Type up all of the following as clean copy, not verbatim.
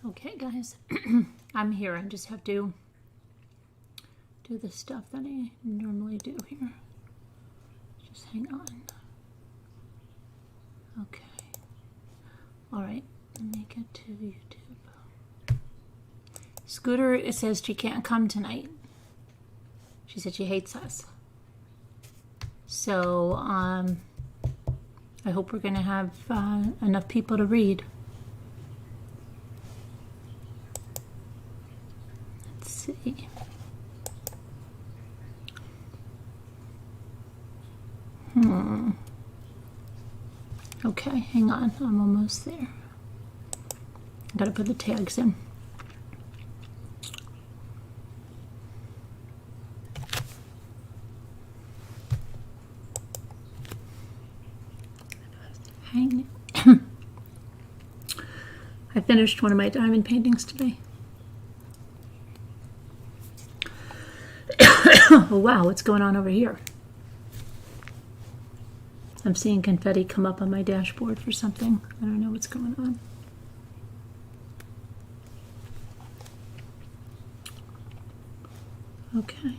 Okay, guys, I'm here. I just have to do the stuff that I normally do here. Just hang on. Okay. All right, let me get to YouTube. Scooter, it says she can't come tonight. She said she hates us. So, I hope we're going to have enough people to read. Let's see. Okay, hang on. I'm almost there. I gotta put the tags in. I finished one of my diamond paintings today. Oh wow, what's going on over here? I'm seeing confetti come up on my dashboard for something. I don't know what's going on. Okay.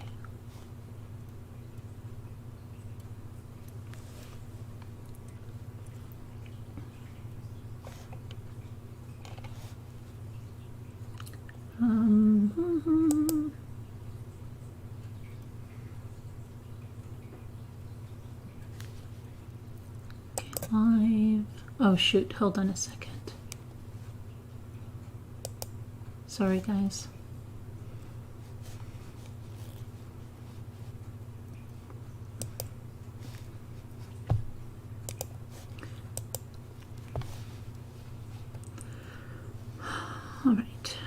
Live. Oh shoot, hold on a second. Sorry guys. All right.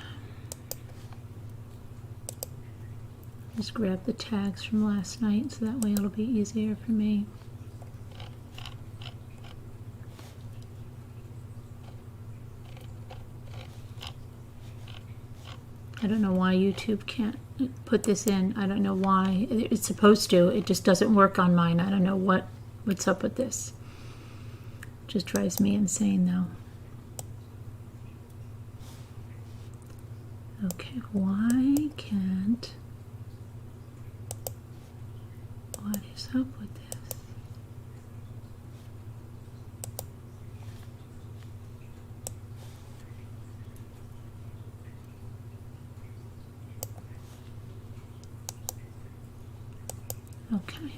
Just grab the tags from last night so that way it'll be easier for me. I don't know why YouTube can't put this in. I don't know why. It's supposed to. It just doesn't work on mine. I don't know what's up with this. Just drives me insane though. Okay, why can't... What is up with this? Okay.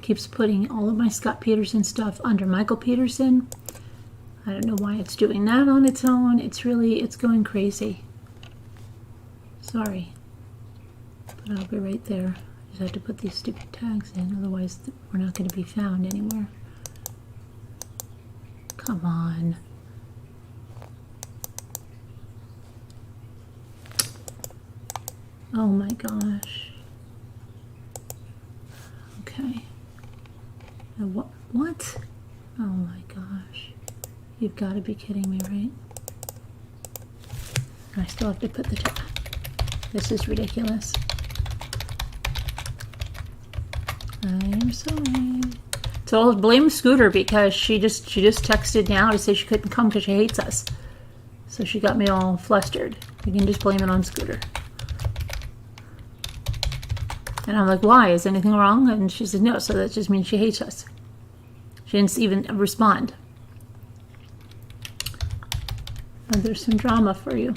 Keeps putting all of my Scott Peterson stuff under Michael Peterson. I don't know why it's doing that on its own. It's going crazy. Sorry. But I'll be right there. I just have to put these stupid tags in, otherwise we're not going to be found anywhere. Come on. Oh my gosh. Okay. What? Oh my gosh. You've got to be kidding me, right? I still have to put the tag. This is ridiculous. I am sorry. So I'll blame Scooter because she just texted now to say she couldn't come because she hates us. So she got me all flustered. You can just blame it on Scooter. And I'm like, why? Is anything wrong? And she said, no, so that just means she hates us. She didn't even respond. And there's some drama for you.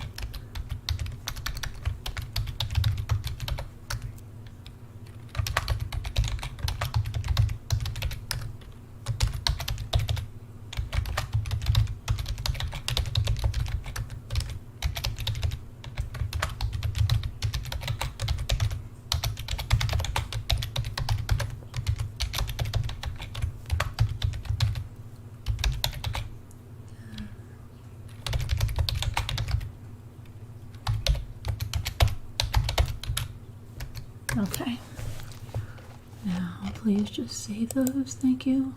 Now, please just save those. Thank you.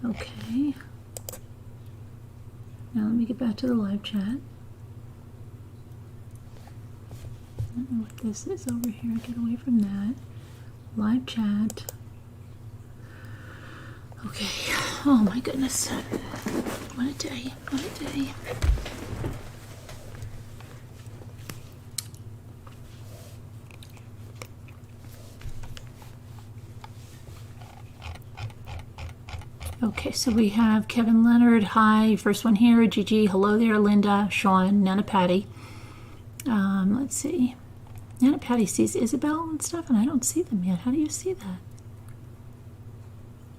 Okay. Now let me get back to the live chat. I don't know what this is over here. Get away from that. Live chat. Okay. Oh my goodness. What a day. What a day. Okay, so we have Kevin Leonard, hi, first one here, Gigi, hello there, Linda, Sean, Nana Patty. Let's see. Nana Patty sees Isabel and stuff, and I don't see them yet. How do you see that?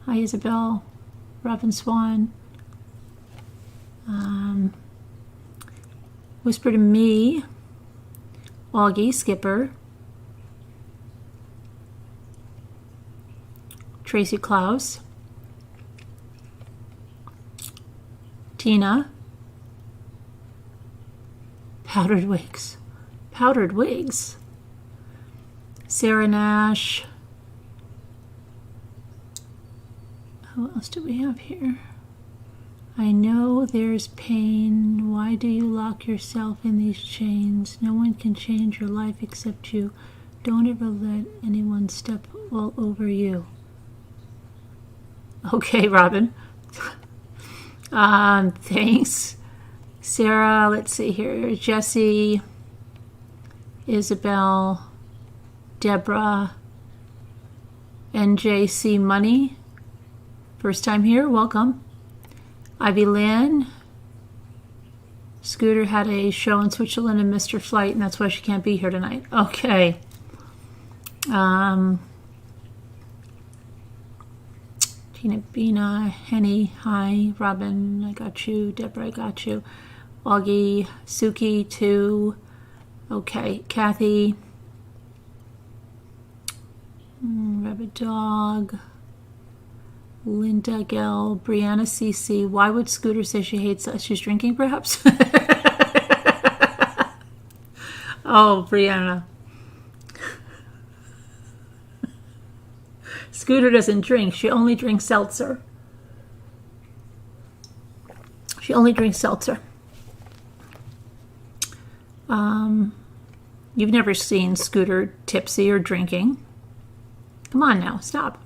Hi, Isabel, Robin Swan. Whisper to me, Augie, Skipper, Tracy Klaus. Tina. Powdered wigs. Powdered wigs. Sarah Nash. Who else do we have here? I know there's pain. Why do you lock yourself in these chains? No one can change your life except you. Don't ever let anyone step all over you. Okay, Robin. Thanks. Sarah, let's see here. Jessie, Isabel, Deborah, NJC Money. First time here, welcome. Ivy Lynn. Scooter had a show in Switzerland and missed her flight, and that's why she can't be here tonight. Okay. Tina, Bina, Henny, hi, Robin, I got you, Deborah, I got you, Augie, Suki, too, okay, Kathy, Rabbit Dog, Linda, Gell, Brianna, CC, why would Scooter say she hates us? She's drinking, perhaps? Oh, Brianna. Scooter doesn't drink. She only drinks seltzer. She only drinks seltzer. You've never seen Scooter tipsy or drinking. Come on now, stop.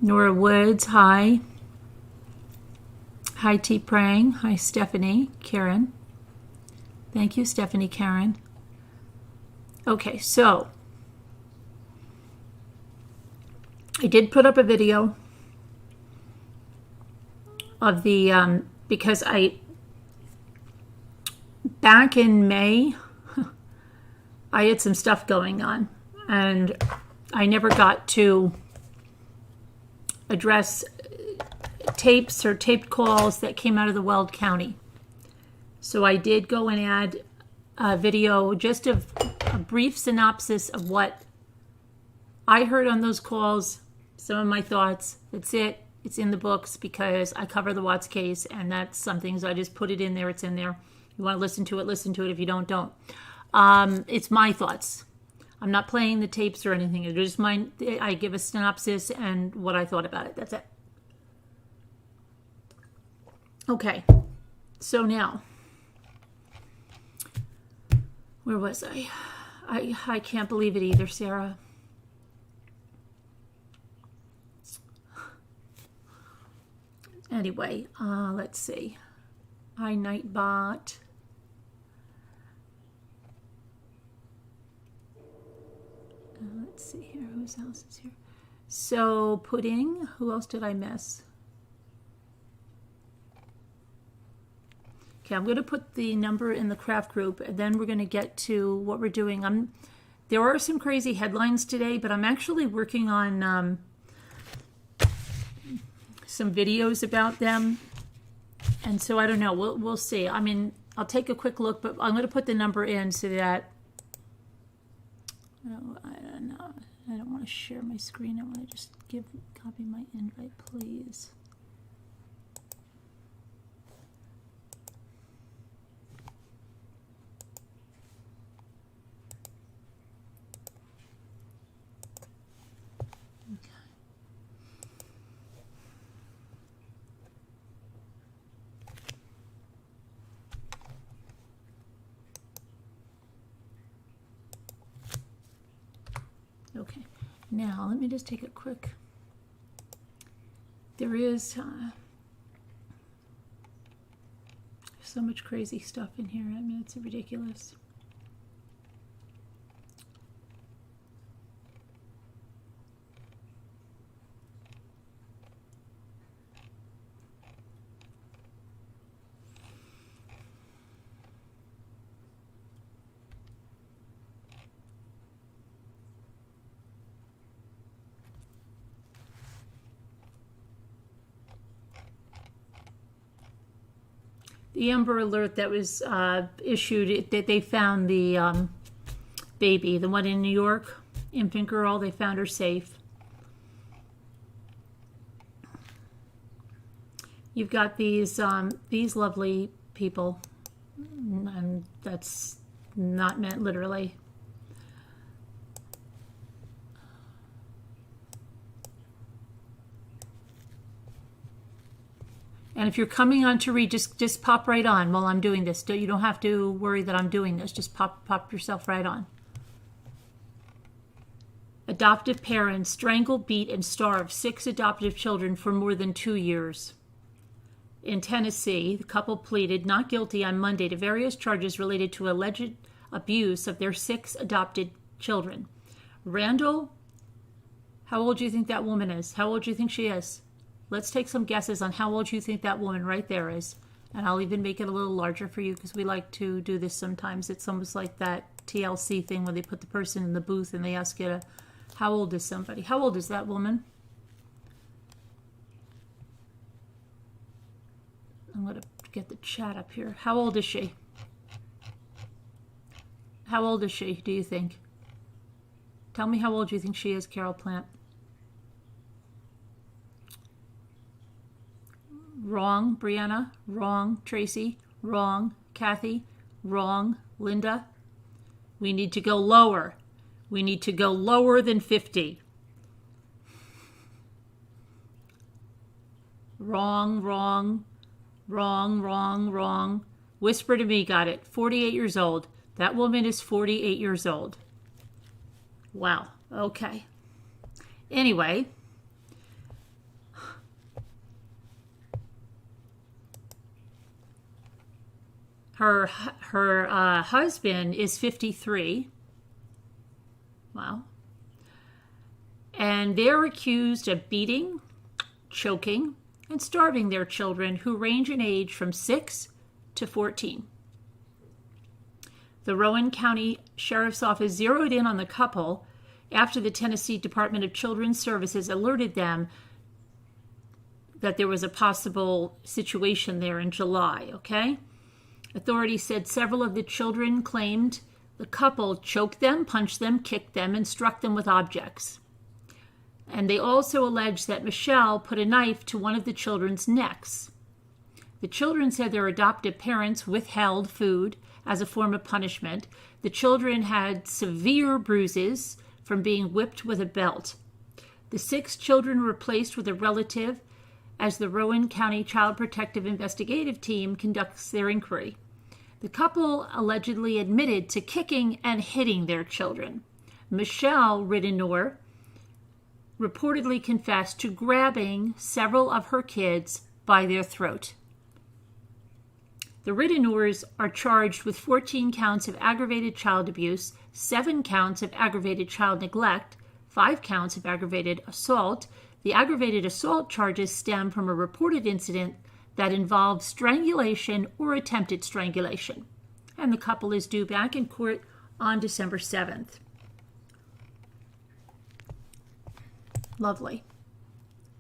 Nora Woods, hi. Hi, T. Prang. Hi, Stephanie. Karen. Thank you, Stephanie, Karen. Okay, so I did put up a video of the, because back in May, I had some stuff going on, and I never got to address tapes or taped calls that came out of the Weld County. So I did go and add a video, just of a brief synopsis of what I heard on those calls, some of my thoughts. That's it. It's in the books because I cover the Watts case, and that's something, so I just put it in there. It's in there. You want to listen to it, listen to it. If you don't, don't. It's my thoughts. I'm not playing the tapes or anything. It's just mine. I give a synopsis and what I thought about it. That's it. Okay. So now, where was I? I can't believe it either, Sarah. Anyway, let's see. Hi, Nightbot. Let's see here. Who else is here? So, Pudding. Who else did I miss? Okay, I'm going to put the number in the craft group, and then we're going to get to what we're doing. There are some crazy headlines today, but I'm actually working on some videos about them, and so I don't know. We'll see. I mean, I'll take a quick look, but I'm going to put the number in so that I don't know. I don't want to share my screen. I want to just copy my invite, please. Now, let me just take a quick... There is so much crazy stuff in here. I mean, it's ridiculous. The Amber Alert that was issued, that they found the baby, the one in New York, infant girl, they found her safe. You've got these lovely people, and that's not meant literally. And if you're coming on to read, just pop right on while I'm doing this. You don't have to worry that I'm doing this. Just pop yourself right on. Adoptive parents strangle, beat, and starve 6 adoptive children for more than 2 years. In Tennessee, the couple pleaded not guilty on Monday to various charges related to alleged abuse of their 6 adopted children. Randall, how old do you think that woman is? How old do you think she is? Let's take some guesses on how old you think that woman right there is. And I'll even make it a little larger for you because we like to do this sometimes. It's almost like that TLC thing where they put the person in the booth and they ask you, how old is somebody? How old is that woman? I'm going to get the chat up here. How old is she? How old is she, do you think? Tell me how old you think she is, Carol Plant. Wrong, Brianna. Wrong, Tracy. Wrong, Kathy. Wrong, Linda. We need to go lower. We need to go lower than 50. Wrong, wrong, wrong, wrong, wrong. Whisper to me, got it. 48 years old. That woman is 48 years old. Wow. Okay. Anyway. Her husband is 53. Wow. And they're accused of beating, choking, and starving their children who range in age from 6 to 14. The Rowan County Sheriff's Office zeroed in on the couple after the Tennessee Department of Children's Services alerted them that there was a possible situation there in July, okay? Authorities said several of the children claimed the couple choked them, punched them, kicked them, and struck them with objects. And they also alleged that Michelle put a knife to one of the children's necks. The children said their adoptive parents withheld food as a form of punishment. The children had severe bruises from being whipped with a belt. The 6 children were placed with a relative as the Rowan County Child Protective Investigative Team conducts their inquiry. The couple allegedly admitted to kicking and hitting their children. Michelle Ridenour reportedly confessed to grabbing several of her kids by their throat. The Ridenours are charged with 14 counts of aggravated child abuse, 7 counts of aggravated child neglect, 5 counts of aggravated assault. The aggravated assault charges stem from a reported incident that involved strangulation or attempted strangulation. And the couple is due back in court on December 7th. Lovely.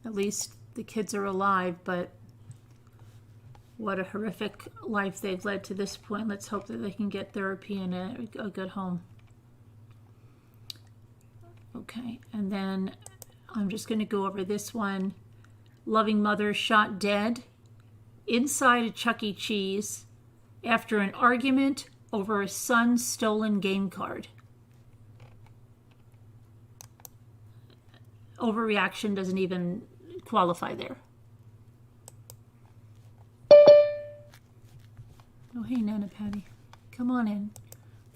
At least the kids are alive, but what a horrific life they've led to this point. Let's hope that they can get therapy and a good home. Okay, and then I'm just going to go over this one. Loving mother shot dead inside a Chuck E. Cheese after an argument over a son's stolen game card. Overreaction doesn't even qualify there. Oh, hey, Nana Patty. Come on in.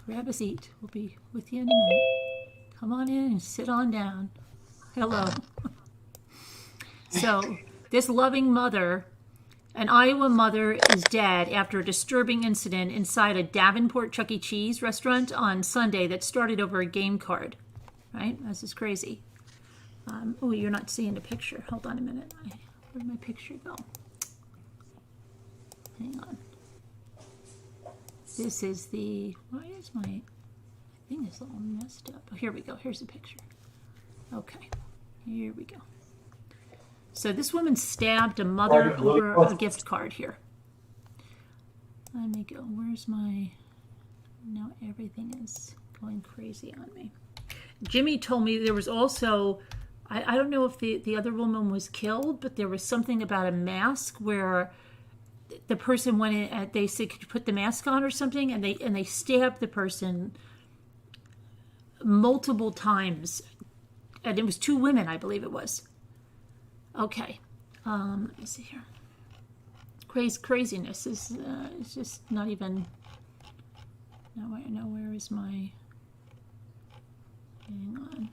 Grab a seat. We'll be with you in a minute. Come on in and sit on down. Hello. So, this loving mother, an Iowa mother, is dead after a disturbing incident inside a Davenport Chuck E. Cheese restaurant on Sunday that started over a game card. Right? This is crazy. Oh, you're not seeing the picture. Hold on a minute. Where'd my picture go? Hang on. This is the... Why is my thing is all messed up? Oh, here we go. Here's the picture. Okay. Here we go. So this woman stabbed a mother over a gift card here. Let me go. Where's my... Now everything is going crazy on me. Jimmy told me there was also... I don't know if the other woman was killed, but there was something about a mask where the person went in and they said, could you put the mask on or something? And they stabbed the person multiple times. And it was 2 women, I believe it was. Okay. Let me see here. Craziness is it's just not even... Now where is my... Hang on.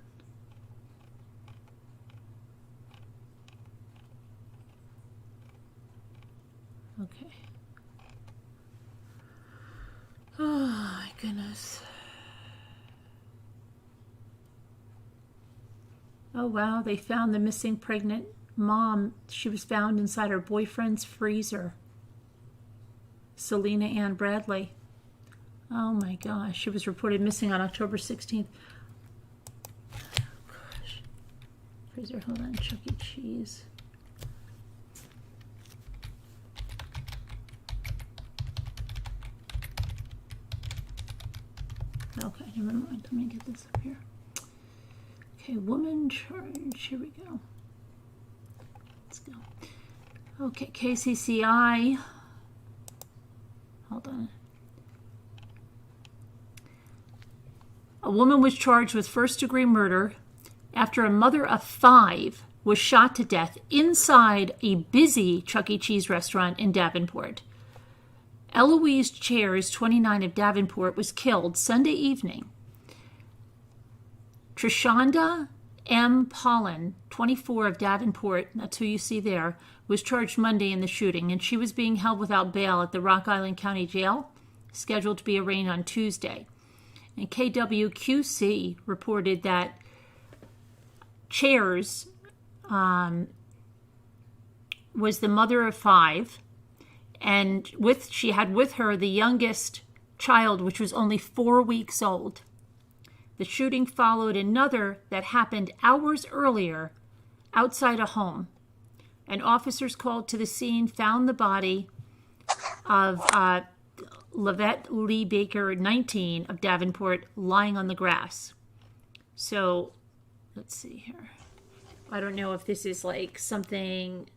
Okay. Oh my goodness. Oh wow, they found the missing pregnant mom. She was found inside her boyfriend's freezer. Selena Ann Bradley. Oh my gosh, she was reported missing on October 16th. Oh gosh. Freezer, hold on, Chuck E. Cheese. Okay, never mind. Let me get this up here. Okay, woman charge. Here we go. Let's go. Okay, KCCI. Hold on. A woman was charged with first-degree murder after a mother of 5 was shot to death inside a busy Chuck E. Cheese restaurant in Davenport. Eloise Chairs, 29 of Davenport, was killed Sunday evening. Trishanda M. Pollen, 24 of Davenport, that's who you see there, was charged Monday in the shooting, and she was being held without bail at the Rock Island County Jail, scheduled to be arraigned on Tuesday. And KWQC reported that Chairs was the mother of 5, and she had with her the youngest child, which was only 4 weeks old. The shooting followed another that happened hours earlier outside a home. And officers called to the scene found the body of Lavette Lee Baker, 19 of Davenport, lying on the grass. So, let's see here. I don't know if this is like something...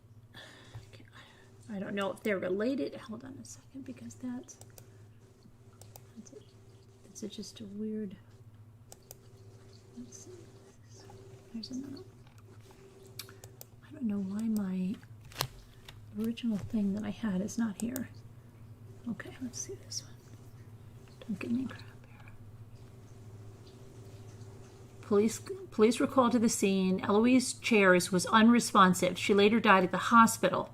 I don't know if they're related. Hold on a second, because that's just a weird... Let's see. There's another. I don't know why my original thing that I had is not here. Okay, let's see this one. Don't give me crap here. Police were called to the scene. Eloise Chairs was unresponsive. She later died at the hospital.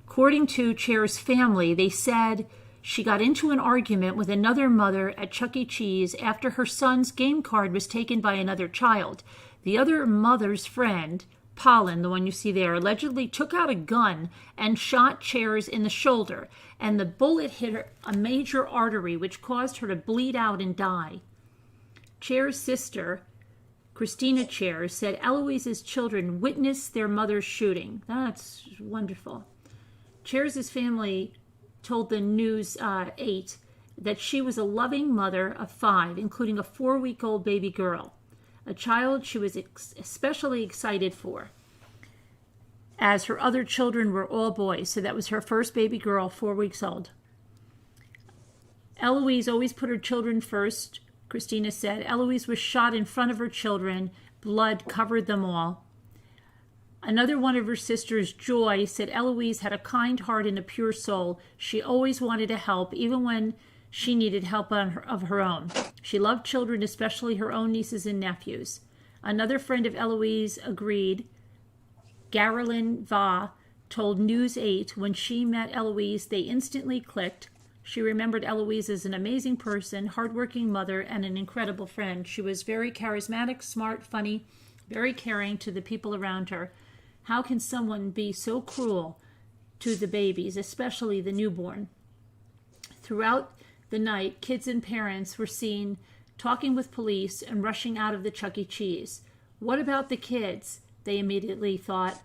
According to Chair's family, they said she got into an argument with another mother at Chuck E. Cheese after her son's game card was taken by another child. The other mother's friend, Pollen, the one you see there, allegedly took out a gun and shot Chairs in the shoulder, and the bullet hit a major artery, which caused her to bleed out and die. Chair's sister, Christina Chairs, said Eloise's children witnessed their mother's shooting. That's wonderful. Chairs' family told the News 8 that she was a loving mother of 5, including a 4-week-old baby girl, a child she was especially excited for, as her other children were all boys. So that was her first baby girl, 4 weeks old. Eloise always put her children first, Christina said. Eloise was shot in front of her children. Blood covered them all. Another one of her sisters, Joy, said Eloise had a kind heart and a pure soul. She always wanted to help, even when she needed help of her own. She loved children, especially her own nieces and nephews. Another friend of Eloise agreed. Garilyn Va told News 8 when she met Eloise, they instantly clicked. She remembered Eloise as an amazing person, hardworking mother, and an incredible friend. She was very charismatic, smart, funny, very caring to the people around her. How can someone be so cruel to the babies, especially the newborn? Throughout the night, kids and parents were seen talking with police and rushing out of the Chuck E. Cheese. What about the kids? They immediately thought,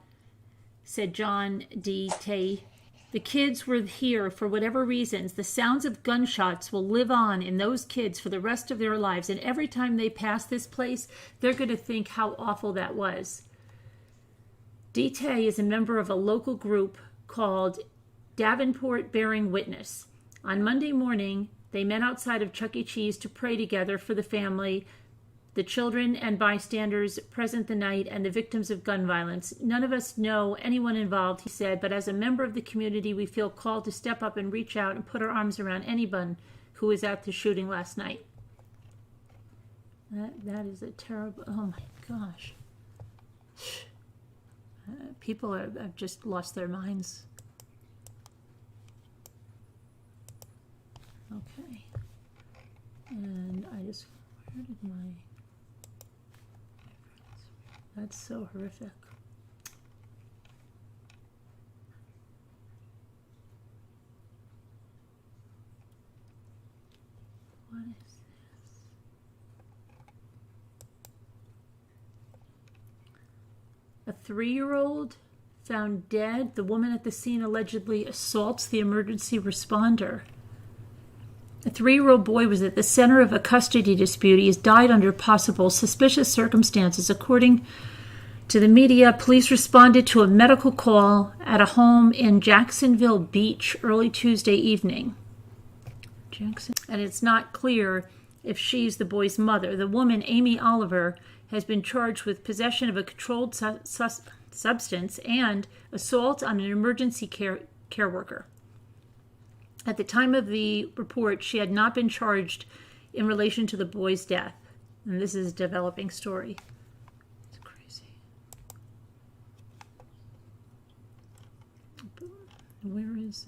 said John D. Tay. The kids were here for whatever reasons. The sounds of gunshots will live on in those kids for the rest of their lives. And every time they pass this place, they're going to think how awful that was. D. Tay is a member of a local group called Davenport Bearing Witness. On Monday morning, they met outside of Chuck E. Cheese to pray together for the family, the children and bystanders present the night, and the victims of gun violence. None of us know anyone involved, he said, but as a member of the community, we feel called to step up and reach out and put our arms around anyone who was at the shooting last night. That is a terrible, oh my gosh. People have just lost their minds. Okay. And I just, where did my... That's so horrific. What is this? A 3-year-old found dead. The woman at the scene allegedly assaults the emergency responder. A 3-year-old boy was at the center of a custody dispute. He has died under possible suspicious circumstances. According to the media, police responded to a medical call at a home in Jacksonville Beach early Tuesday evening. And it's not clear if she's the boy's mother. The woman, Amy Oliver, has been charged with possession of a controlled substance and assault on an emergency care worker. At the time of the report, she had not been charged in relation to the boy's death. And this is a developing story. It's crazy. Where is...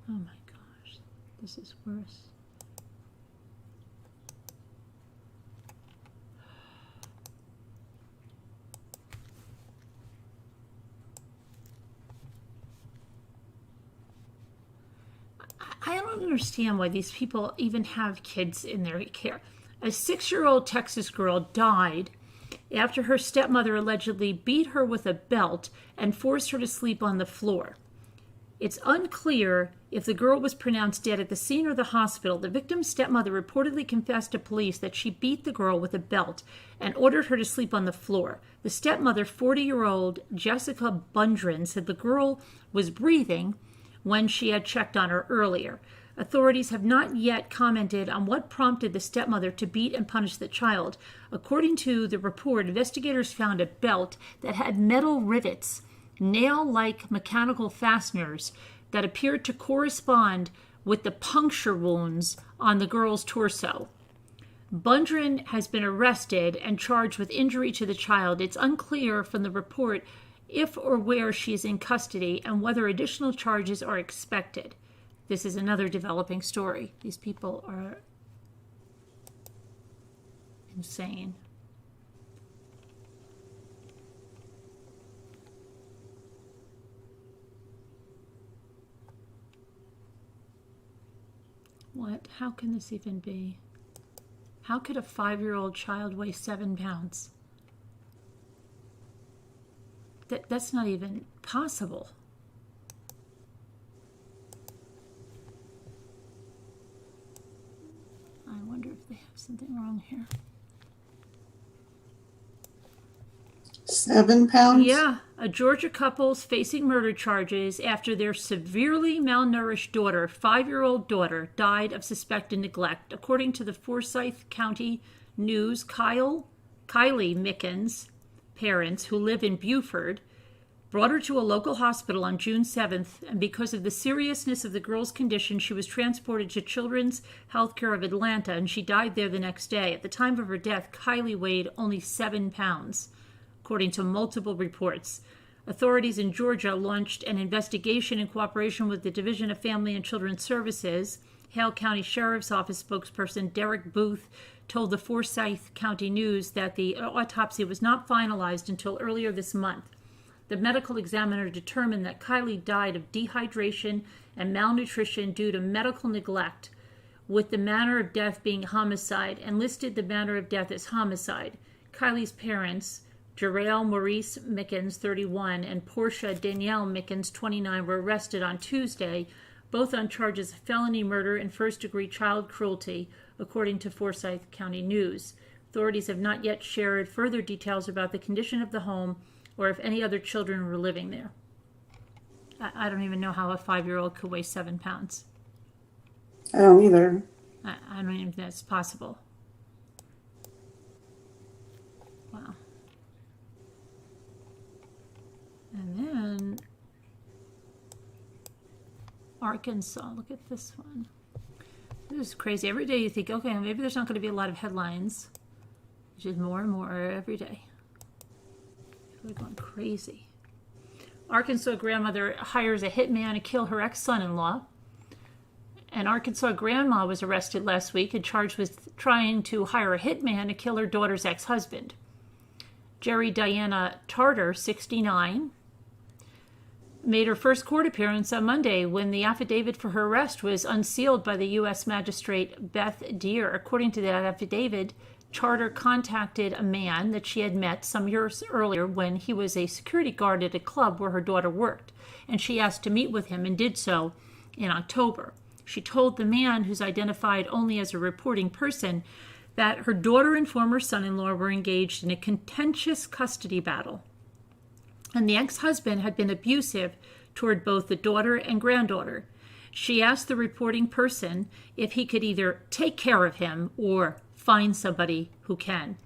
Oh my gosh. This is worse. I don't understand why these people even have kids in their care. A 6-year-old Texas girl died after her stepmother allegedly beat her with a belt and forced her to sleep on the floor. It's unclear if the girl was pronounced dead at the scene or the hospital. The victim's stepmother reportedly confessed to police that she beat the girl with a belt and ordered her to sleep on the floor. The stepmother, 40-year-old Jessica Bundren, said the girl was breathing when she had checked on her earlier. Authorities have not yet commented on what prompted the stepmother to beat and punish the child. According to the report, investigators found a belt that had metal rivets, nail-like mechanical fasteners that appeared to correspond with the puncture wounds on the girl's torso. Bundren has been arrested and charged with injury to the child. It's unclear from the report if or where she is in custody and whether additional charges are expected. This is another developing story. These people are insane. What? How can this even be? How could a 5-year-old child weigh 7 pounds? That's not even possible. I wonder if they have something wrong here. 7 pounds? Yeah. A Georgia couple's facing murder charges after their severely malnourished daughter, 5-year-old daughter, died of suspected neglect. According to the Forsyth County News, Kylie Mickens' parents, who live in Beaufort, brought her to a local hospital on June 7th, and because of the seriousness of the girl's condition, she was transported to Children's Healthcare of Atlanta, and she died there the next day. At the time of her death, Kylie weighed only 7 pounds, according to multiple reports. Authorities in Georgia launched an investigation in cooperation with the Division of Family and Children's Services. Hale County Sheriff's Office spokesperson Derek Booth told the Forsyth County News that the autopsy was not finalized until earlier this month. The medical examiner determined that Kylie died of dehydration and malnutrition due to medical neglect, with the manner of death being homicide, and listed the manner of death as homicide. Kylie's parents, Jarrell Maurice Mickens, 31, and Portia Danielle Mickens, 29, were arrested on Tuesday, both on charges of felony murder and first-degree child cruelty, according to Forsyth County News. Authorities have not yet shared further details about the condition of the home or if any other children were living there. I don't even know how a 5-year-old could weigh 7 pounds. I don't either. I don't even think that's possible. Wow. And then Arkansas, look at this one. This is crazy. Every day you think, okay, maybe there's not going to be a lot of headlines. It's just more and more every day. People are going crazy. Arkansas grandmother hires a hitman to kill her ex-son-in-law. An Arkansas grandma was arrested last week and charged with trying to hire a hitman to kill her daughter's ex-husband. Jerry Diana Tarter, 69, made her first court appearance on Monday when the affidavit for her arrest was unsealed by the U.S. Magistrate Beth Deere. According to that affidavit, Charter contacted a man that she had met some years earlier when he was a security guard at a club where her daughter worked, and she asked to meet with him and did so in October. She told the man, who's identified only as a reporting person, that her daughter and former son-in-law were engaged in a contentious custody battle, and the ex-husband had been abusive toward both the daughter and granddaughter. She asked the reporting person if he could either take care of him or find somebody who can.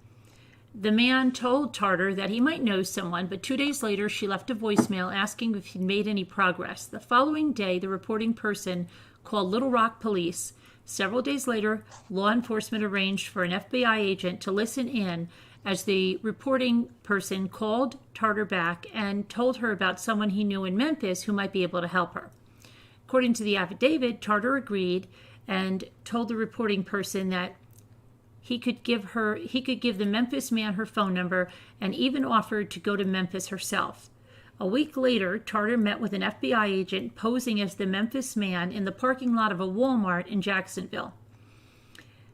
The man told Tarter that he might know someone, but 2 days later she left a voicemail asking if he'd made any progress. The following day, the reporting person called Little Rock police. Several days later, law enforcement arranged for an FBI agent to listen in as the reporting person called Tarter back and told her about someone he knew in Memphis who might be able to help her. According to the affidavit, Tarter agreed and told the reporting person that he could give the Memphis man her phone number and even offered to go to Memphis herself. A week later, Tarter met with an FBI agent posing as the Memphis man in the parking lot of a Walmart in Jacksonville.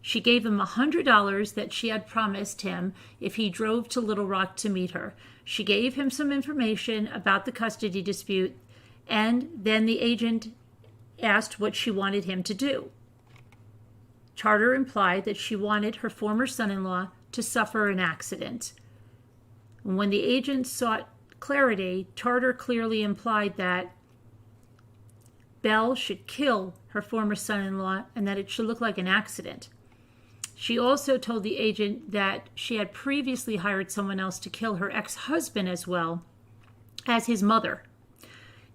She gave him $100 that she had promised him if he drove to Little Rock to meet her. She gave him some information about the custody dispute, and then the agent asked what she wanted him to do. Tarter implied that she wanted her former son-in-law to suffer an accident. When the agent sought clarity, Tarter clearly implied that Belle should kill her former son-in-law and that it should look like an accident. She also told the agent that she had previously hired someone else to kill her ex-husband as well as his mother,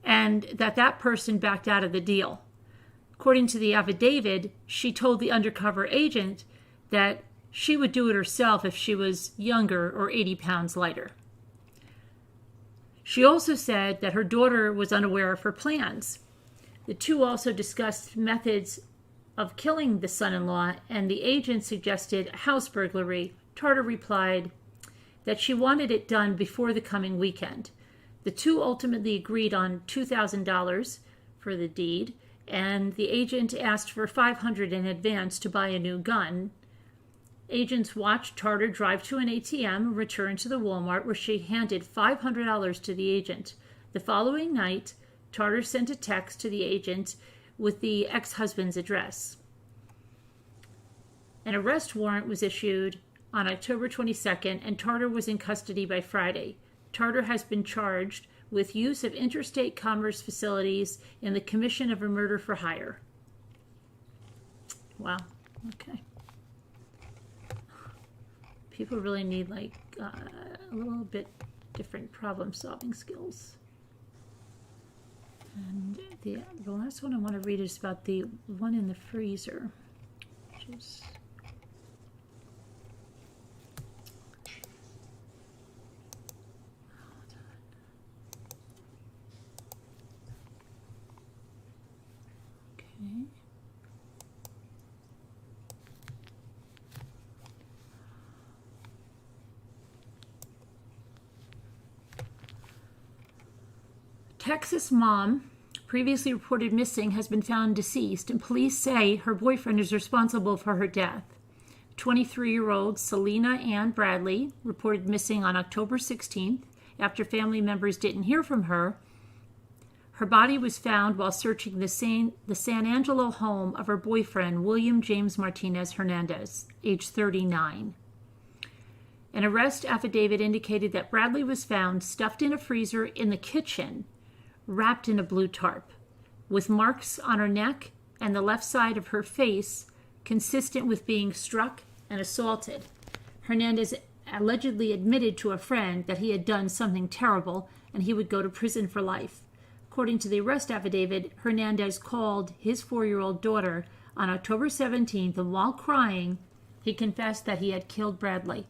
and that person backed out of the deal. According to the affidavit, she told the undercover agent that she would do it herself if she was younger or 80 pounds lighter. She also said that her daughter was unaware of her plans. The two also discussed methods of killing the son-in-law, and the agent suggested a house burglary. Tarter replied that she wanted it done before the coming weekend. The two ultimately agreed on $2,000 for the deed, and the agent asked for $500 in advance to buy a new gun. Agents watched Tarter drive to an ATM and return to the Walmart, where she handed $500 to the agent. The following night, Tarter sent a text to the agent with the ex-husband's address. An arrest warrant was issued on October 22nd, and Tarter was in custody by Friday. Tarter has been charged with use of interstate commerce facilities in the commission of a murder for hire. Wow. Okay. People really need a little bit different problem-solving skills. And the last one I want to read is about the one in the freezer, which is okay. Texas mom, previously reported missing, has been found deceased, and police say her boyfriend is responsible for her death. 23-year-old Selena Ann Bradley reported missing on October 16th after family members didn't hear from her. Her body was found while searching the San Angelo home of her boyfriend, William James Martinez Hernandez, age 39. An arrest affidavit indicated that Bradley was found stuffed in a freezer in the kitchen, wrapped in a blue tarp, with marks on her neck and the left side of her face consistent with being struck and assaulted. Hernandez allegedly admitted to a friend that he had done something terrible and he would go to prison for life. According to the arrest affidavit, Hernandez called his 4-year-old daughter on October 17th, and while crying, he confessed that he had killed Bradley.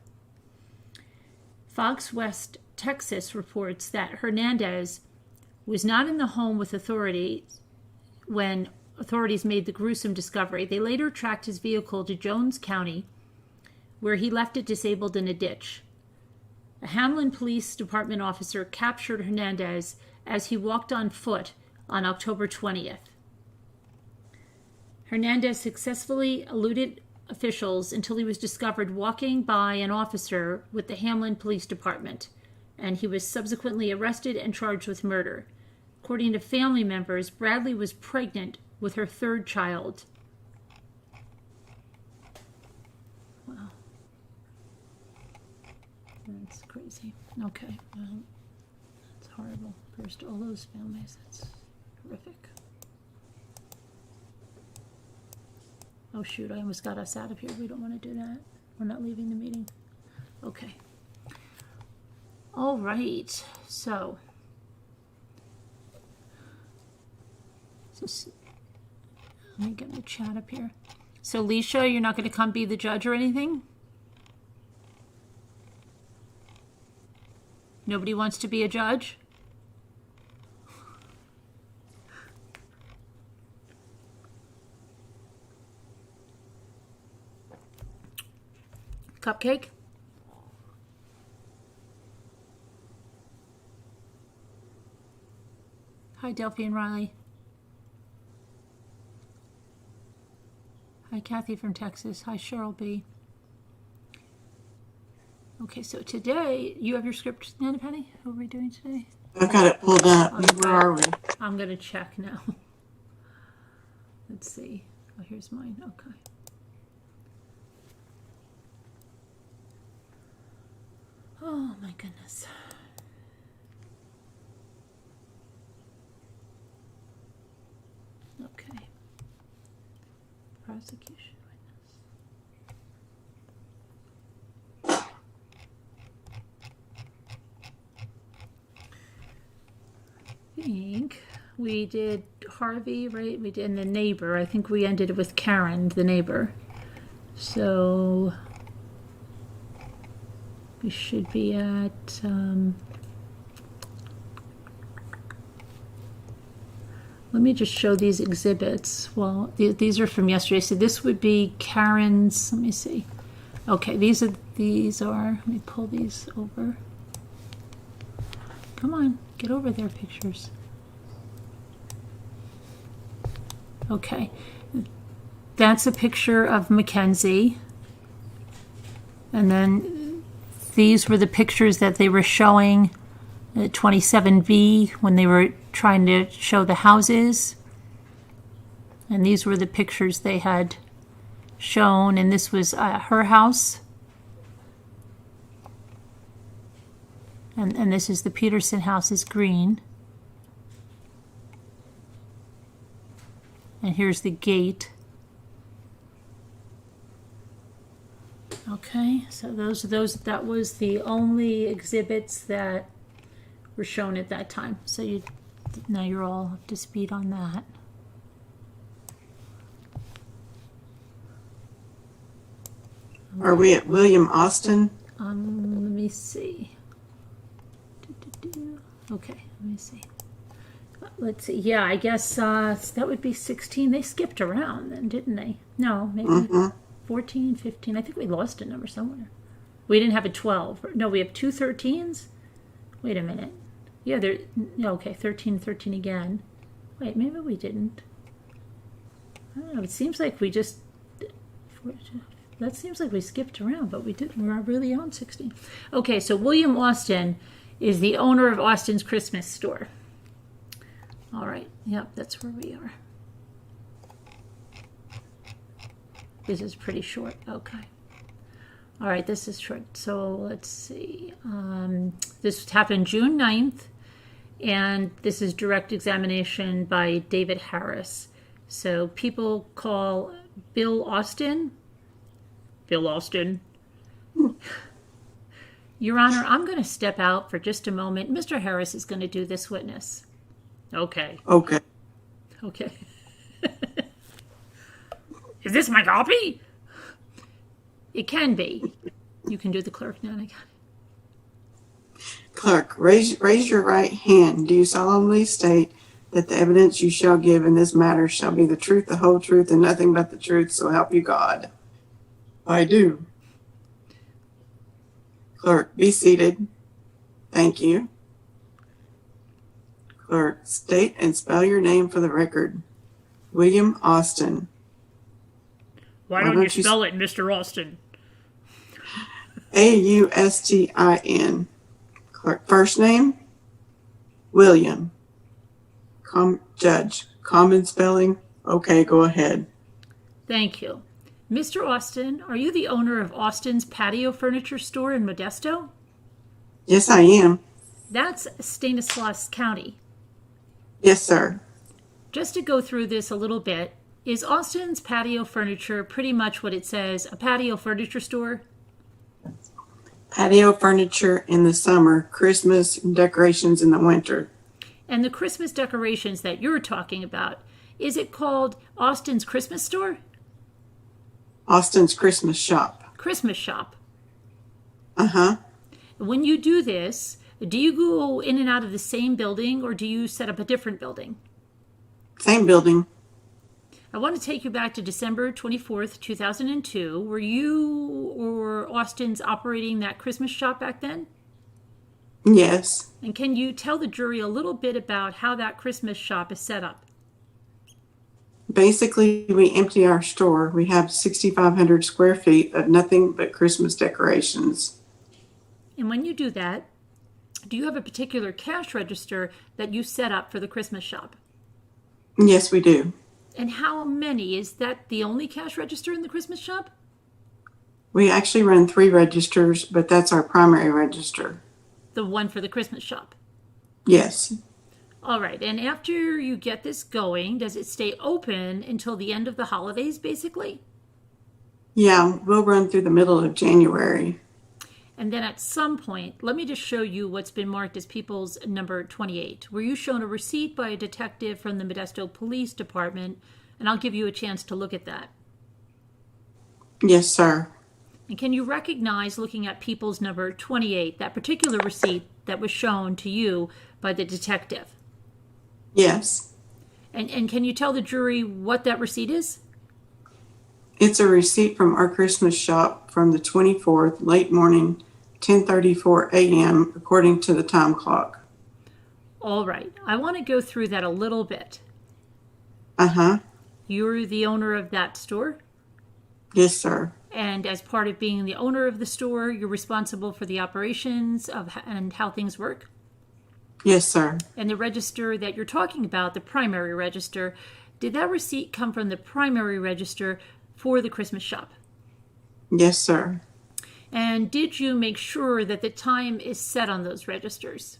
Fox West Texas reports that Hernandez was not in the home with authorities when authorities made the gruesome discovery. They later tracked his vehicle to Jones County, where he left it disabled in a ditch. A Hamlin Police Department officer captured Hernandez as he walked on foot on October 20th. Hernandez successfully eluded officials until he was discovered walking by an officer with the Hamlin Police Department, and he was subsequently arrested and charged with murder. According to family members, Bradley was pregnant with her 3rd child. Wow. That's crazy. Okay. Well, that's horrible. Prayers to all those families. That's horrific. Oh shoot, I almost got us out of here. We don't want to do that. We're not leaving the meeting. Okay. All right. So let me get the chat up here. So Leisha, you're not going to come be the judge or anything? Nobody wants to be a judge? Cupcake? Hi, Delphi and Riley. Hi, Kathy from Texas. Hi, Cheryl B. Okay, so today, you have your script, Nana Penny? What are we doing today? I've got it pulled up. Where are we? I'm going to check now. Let's see. Oh, here's mine. Okay. Oh, my goodness. Okay. Prosecution witness. I think we did Harvey, right? We did, and the neighbor. I think we ended with Karen, the neighbor. So we should be at let me just show these exhibits. Well, these are from yesterday. So this would be Karen's, let me see. Okay, these are, let me pull these over. Come on, get over there, pictures. Okay, that's a picture of Mackenzie. And then these were the pictures that they were showing at 27B when they were trying to show the houses. And these were the pictures they had shown, and this was her house. And this is the Peterson house, is green. And here's the gate. Okay, so that was the only exhibits that were shown at that time. So now you're all up to speed on that. Are we at William Austin? Let me see. Okay, let me see. Let's see. Yeah, I guess that would be 16. They skipped around then, didn't they? No, maybe 14, 15. I think we lost a number somewhere. We didn't have a 12. No, we have two 13s. Wait a minute. Yeah, okay, 13, 13 again. Wait, maybe we didn't. I don't know. It seems like we just... That seems like we skipped around, but we didn't. We're really on 16. Okay, so William Austin is the owner of Austin's Christmas store. All right. Yep, that's where we are. This is pretty short. Okay. All right, this is short. So let's see. This happened June 9th, and this is direct examination by David Harris. So people call Bill Austin. Bill Austin. Your Honor, I'm going to step out for just a moment. Mr. Harris is going to do this witness. Okay. Okay. Okay. Is this my copy? It can be. You can do the clerk now. Clerk, raise your right hand. Do you solemnly state that the evidence you shall give in this matter shall be the truth, the whole truth, and nothing but the truth, so help you God? I do. Clerk, be seated. Thank you. Clerk, state and spell your name for the record. William Austin. Why don't you spell it, Mr. Austin? Austin. Clerk, first name? William. Judge, common spelling? Okay, go ahead. Thank you. Mr. Austin, are you the owner of Austin's Patio Furniture Store in Modesto? Yes, I am. That's Stanislaus County. Yes, sir. Just to go through this a little bit, is Austin's Patio Furniture pretty much what it says, a patio furniture store? Patio furniture in the summer, Christmas decorations in the winter. And the Christmas decorations that you're talking about, is it called Austin's Christmas Store? Austin's Christmas shop. Christmas shop. Uh-huh. When you do this, do you go in and out of the same building or do you set up a different building? Same building. I want to take you back to December 24th, 2002. Were you or Austin's operating that Christmas shop back then? Yes. And can you tell the jury a little bit about how that Christmas shop is set up? Basically, we empty our store. We have 6,500 square feet of nothing but Christmas decorations. And when you do that, do you have a particular cash register that you set up for the Christmas shop? Yes, we do. And how many? Is that the only cash register in the Christmas shop? We actually run 3 registers, but that's our primary register. The one for the Christmas shop? Yes. All right. And after you get this going, does it stay open until the end of the holidays, basically? Yeah, we'll run through the middle of January. And then at some point, let me just show you what's been marked as people's number 28. Were you shown a receipt by a detective from the Modesto Police Department? And I'll give you a chance to look at that. Yes, sir. And can you recognize, looking at people's number 28, that particular receipt that was shown to you by the detective? Yes. And can you tell the jury what that receipt is? It's a receipt from our Christmas shop from the 24th, late morning, 10:34 a.m., according to the time clock. All right. I want to go through that a little bit. Uh-huh. You're the owner of that store? Yes, sir. And as part of being the owner of the store, you're responsible for the operations and how things work? Yes, sir. And the register that you're talking about, the primary register, did that receipt come from the primary register for the Christmas shop? Yes, sir. And did you make sure that the time is set on those registers?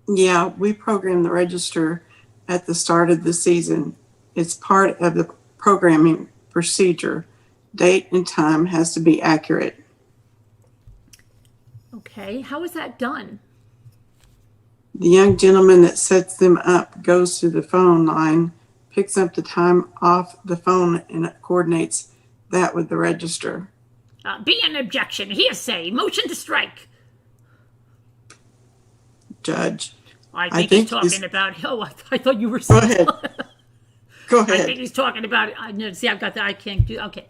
Yeah, we program the register at the start of the season. It's part of the programming procedure. Date and time has to be accurate. Okay, how is that done? The young gentleman that sets them up goes to the phone line, picks up the time off the phone, and coordinates that with the register. Be an objection. Hearsay. Motion to strike. Judge. I think he's talking about. Oh, I thought you were. Go ahead. Go I ahead. think he's talking about. No, see, I've got that. I can't do. Okay,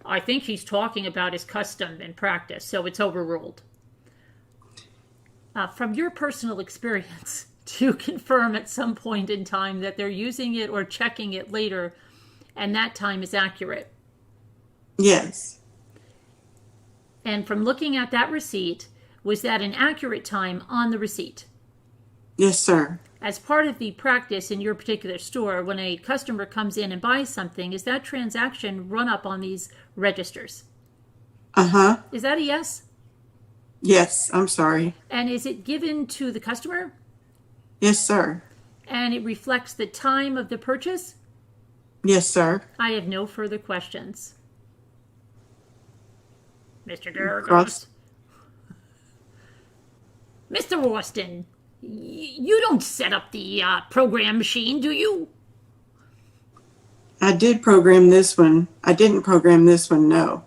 I think he's talking about his custom and practice, so it's overruled. From your personal experience, do you confirm at some point in time that they're using it or checking it later, and that time is accurate? Yes. And from looking at that receipt, was that an accurate time on the receipt? Yes, sir. As part of the practice in your particular store, when a customer comes in and buys something, is that transaction run up on these registers? Uh-huh. Is that a yes? Yes, I'm sorry. And is it given to the customer? Yes, sir. And it reflects the time of the purchase? Yes, sir. I have no further questions. Mr. Geragos. Cross. Mr. Austin, you don't set up the program machine, do you? I did program this one. I didn't program this one, no.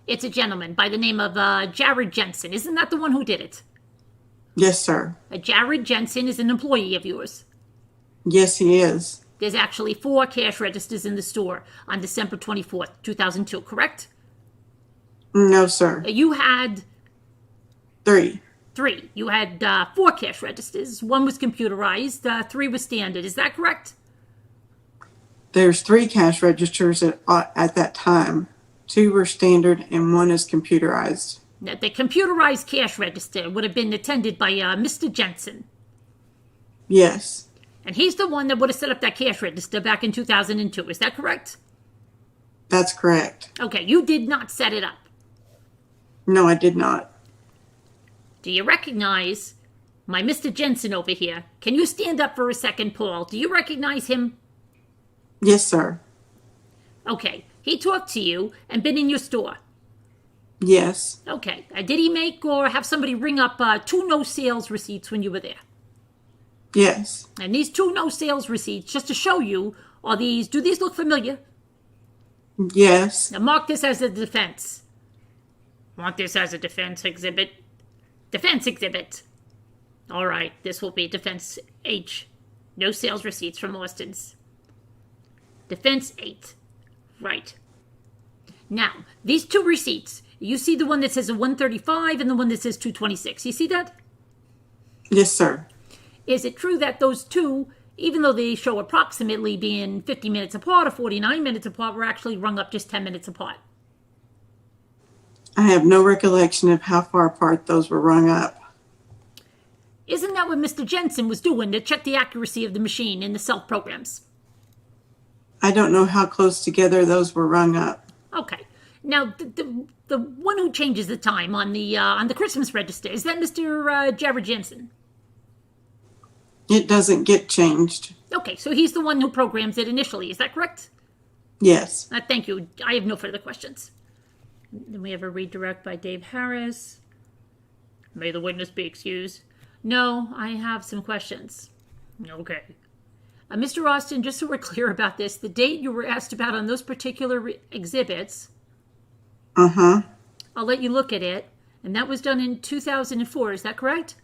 It's a gentleman by the name of Jared Jensen. Isn't that the one who did it? Yes, sir. Jared Jensen is an employee of yours. Yes, he is. There's actually 4 cash registers in the store on December 24th, 2002, correct? No, sir. You had 3. 3. You had 4 cash registers. 1 was computerized. 3 was standard. Is that correct? There's 3 cash registers at that time. 2 were standard and 1 is computerized. Now, the computerized cash register would have been attended by Mr. Jensen. Yes. And he's the one that would have set up that cash register back in 2002. Is that correct? That's correct. Okay, you did not set it up. No, I did not. Do you recognize my Mr. Jensen over here? Can you stand up for a second, Paul? Do you recognize him? Yes, sir. Okay, he talked to you and been in your store. Yes. Okay, did he make or have somebody ring up 2 no sales receipts when you were there? Yes. And these 2 no sales receipts, just to show you, do these look familiar? Yes. Now mark this as a defense. Want this as a defense exhibit? Defense exhibit. All right, this will be defense H. No sales receipts from Austin's. Defense 8. Right. Now, these 2 receipts, you see the one that says a 135 and the one that says 226. You see that? Yes, sir. Is it true that those 2, even though they show approximately being 50 minutes apart or 49 minutes apart, were actually rung up just 10 minutes apart? I have no recollection of how far apart those were rung up. Isn't that what Mr. Jensen was doing to check the accuracy of the machine in the self-programs? I don't know how close together those were rung up. Okay. Now, the one who changes the time on the Christmas register, is that Mr. Jared Jensen? It doesn't get changed. Okay, so he's the one who programs it initially. Is that correct? Yes. Thank you. I have no further questions. Then we have a redirect by Dave Harris. May the witness be excused. No, I have some questions. Okay. Mr. Austin, just so we're clear about this, the date you were asked about on those particular exhibits, Uh-huh. I'll let you look at it, and that was done in 2004, is that correct?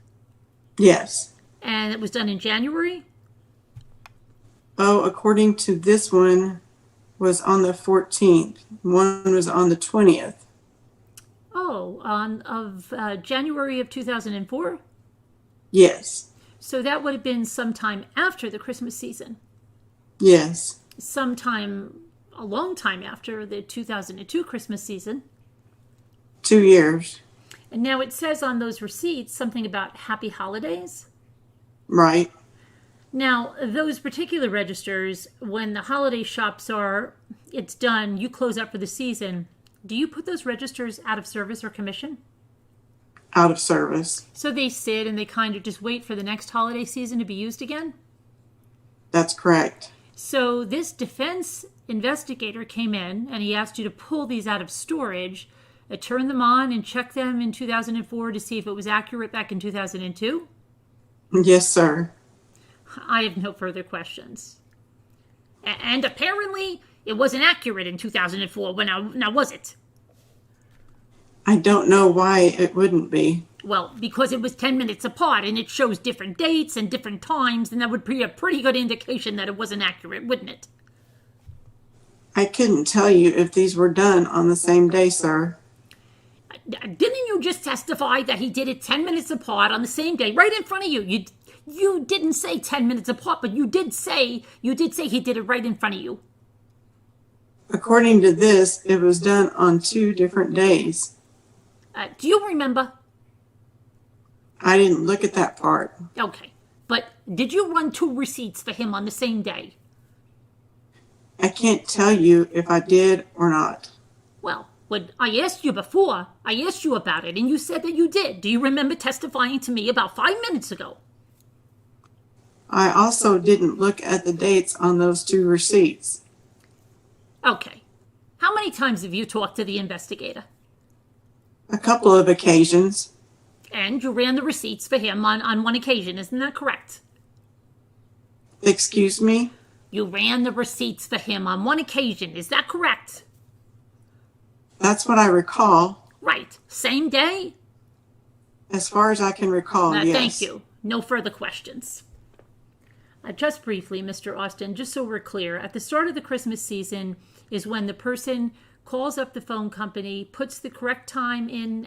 Yes. And it was done in January? Oh, according to this one, was on the 14th. One was on the 20th. Oh, of January of 2004? Yes. So that would have been sometime after the Christmas season. Yes. A long time after the 2002 Christmas season. 2 years. And now it says on those receipts something about happy holidays. Right. Now, those particular registers, when the holiday shops it's done, you close up for the season, do you put those registers out of service or commission? Out of service. So they sit and they kind of just wait for the next holiday season to be used again? That's correct. So this defense investigator came in and he asked you to pull these out of storage, turn them on and check them in 2004 to see if it was accurate back in 2002? Yes, sir. I have no further questions. And apparently, it wasn't accurate in 2004. Now was it? I don't know why it wouldn't be. Well, because it was 10 minutes apart and it shows different dates and different times, and that would be a pretty good indication that it wasn't accurate, wouldn't it? I couldn't tell you if these were done on the same day, sir. Didn't you just testify that he did it 10 minutes apart on the same day, right in front of you? You didn't say 10 minutes apart, but you did say he did it right in front of you. According to this, it was done on 2 different days. Do you remember? I didn't look at that part. Okay. But did you run 2 receipts for him on the same day? I can't tell you if I did or not. Well, when I asked you before, I asked you about it, and you said that you did. Do you remember testifying to me about 5 minutes ago? I also didn't look at the dates on those 2 receipts. Okay. How many times have you talked to the investigator? A couple of occasions. And you ran the receipts for him on one occasion, isn't that correct? Excuse me? You ran the receipts for him on one occasion, is that correct? That's what I recall. Right. Same day? As far as I can recall, yes. Thank you. No further questions. Just briefly, Mr. Austin, just so we're clear, at the start of the Christmas season is when the person calls up the phone company, puts the correct time in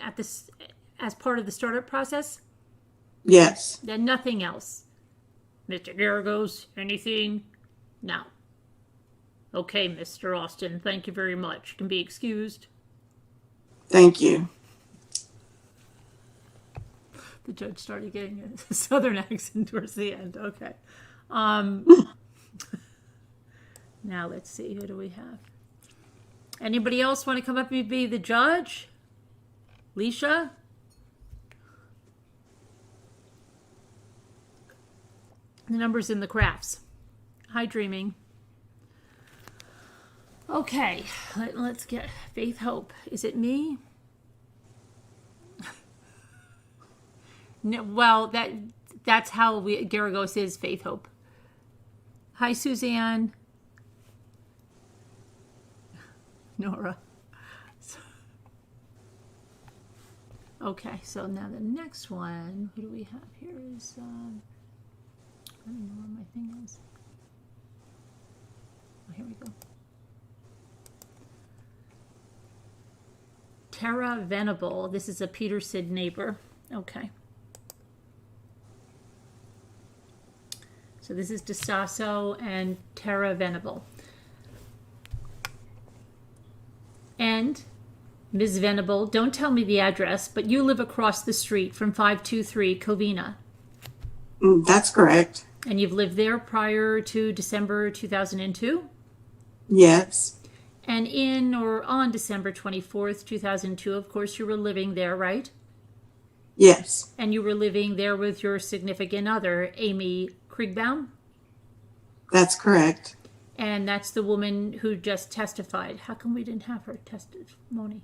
as part of the startup process? Yes. Then nothing else. Mr. Garagos, anything? No. Okay, Mr. Austin, thank you very much. You can be excused. Thank you. The judge started getting a southern accent towards the end. Okay. Now let's see, who do we have? Anybody else want to come up and be the judge? Leisha? The numbers in the crafts. Hi, dreaming. Okay, let's get Faith Hope. Is it me? No, well, that's how Garagos is Faith Hope. Hi, Suzanne. Nora. Okay, so now the next one, who do we have here is, I don't know where my thing is. Oh, here we go. Tara Venable. This is a Peterson neighbor. Okay. So this is DeSasso and Tara Venable. And Ms. Venable, don't tell me the address, but you live across the street from 523 Covina. That's correct. And you've lived there prior to December 2002? Yes. And in or on December 24th, 2002, of course, you were living there, right? Yes. And you were living there with your significant other, Amy Kriegbaum? That's correct. And that's the woman who just testified. How come we didn't have her testimony?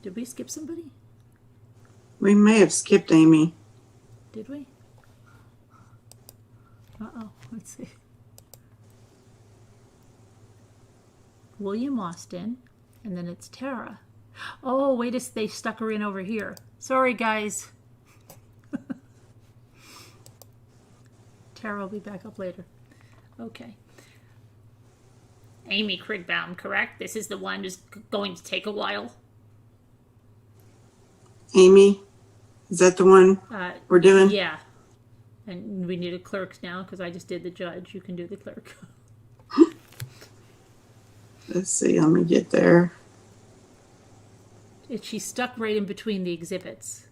Did we skip somebody? We may have skipped Amy. Did we? Uh-oh. Let's see. William Austin. And then it's Tara. Oh, wait, they stuck her in over here. Sorry, guys. Tara will be back up later. Okay. Amy Kriegbaum, correct? This is the one who's going to take a while. Amy? Is that the one we're doing? Yeah. And we need a clerk now because I just did the judge. You can do the clerk. Let's see. Let me get there. She's stuck right in between the exhibits.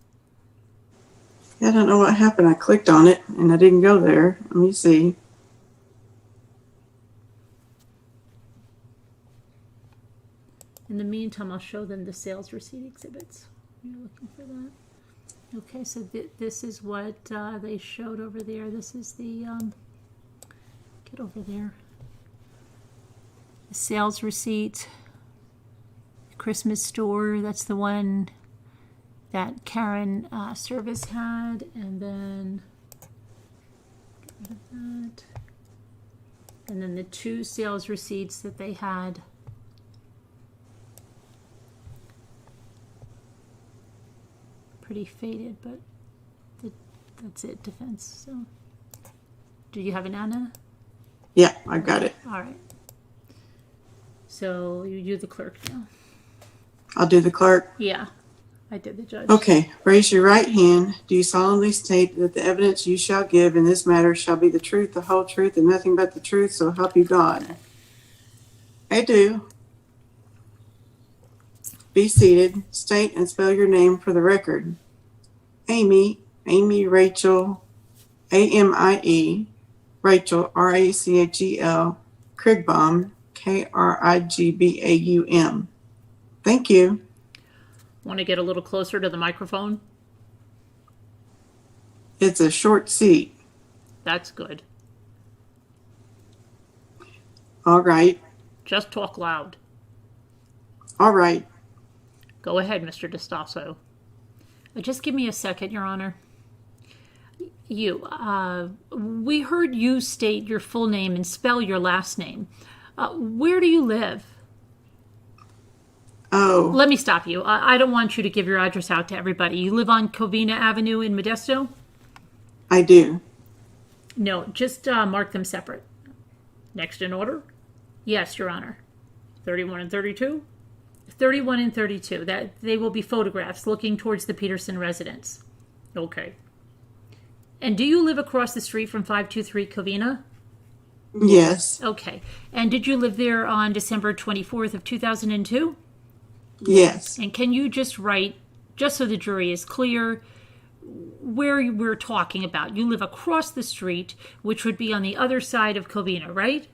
I don't know what happened. I clicked on it and I didn't go there. Let me see. In the meantime, I'll show them the sales receipt exhibits. You're looking for that. Okay, so this is what they showed over there. This is the, get over there. The sales receipt, Christmas store, that's the one that Karen Service had, and then get rid of that. And then the 2 sales receipts that they had. Pretty faded, but that's it, defense. So, do you have it, Anna? Yeah, I got it. All right. So you do the clerk now. I'll do the clerk. Yeah, I did the judge. Okay, raise your right hand. Do you solemnly state that the evidence you shall give in this matter shall be the truth, the whole truth, and nothing but the truth, so help you God? I do. Be seated. State and spell your name for the record. Amy Rachel, A-M-I-E, Rachel, R-A-C-H-E-L, Krigbaum, K-R-I-G-B-A-U-M. Thank you. Want to get a little closer to the microphone? It's a short seat. That's good. All right. Just talk loud. All right. Go ahead, Mr. DeStasso. Just give me a second, Your Honor. We heard you state your full name and spell your last name. Where do you live? Oh. Let me stop you. I don't want you to give your address out to everybody. You live on Covina Avenue in Modesto? I do. No, just mark them separate. Next in order? Yes, Your Honor. 31 and 32? 31 and 32. That they will be photographs looking towards the Peterson residence. Okay. And do you live across the street from 523 Covina? Yes. Okay. And did you live there on December 24th of 2002? Yes. And can you just write, just so the jury is clear, where we're talking about? You live across the street, which would be on the other side of Covina, right?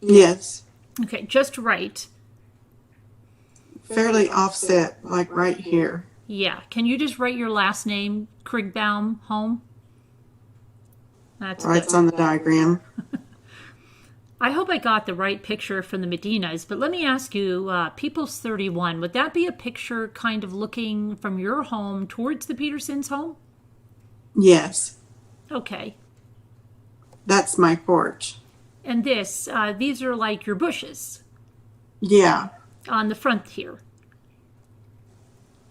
Yes. Okay, just write. Fairly offset, like right here. Yeah. Can you just write your last name, Krigbaum, home? That's Right, it's on the diagram. I hope I got the right picture from the Medinas, but let me ask you, People's 31, would that be a picture kind of looking from your home towards the Petersons' home? Yes. Okay. That's my porch. And these are like your bushes Yeah. on the front here.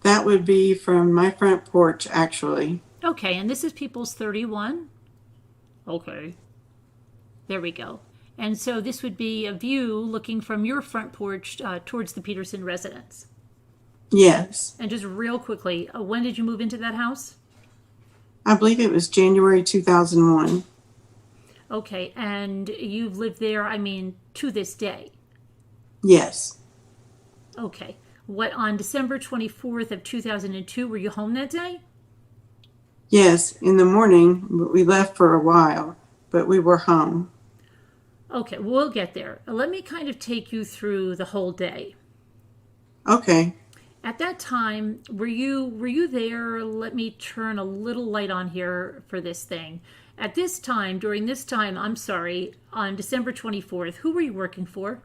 That would be from my front porch, actually. Okay, and this is People's 31? Okay. There we go. And so this would be a view looking from your front porch towards the Peterson residence. Yes. And just real quickly, when did you move into that house? I believe it was January 2001. Okay, and you've lived there, to this day? Yes. Okay. On December 24th of 2002, were you home that day? Yes, in the morning. We left for a while, but we were home. Okay, we'll get there. Let me kind of take you through the whole day. Okay. At that time, were you there? Let me turn a little light on here for this thing. At this time, on December 24th, who were you working for?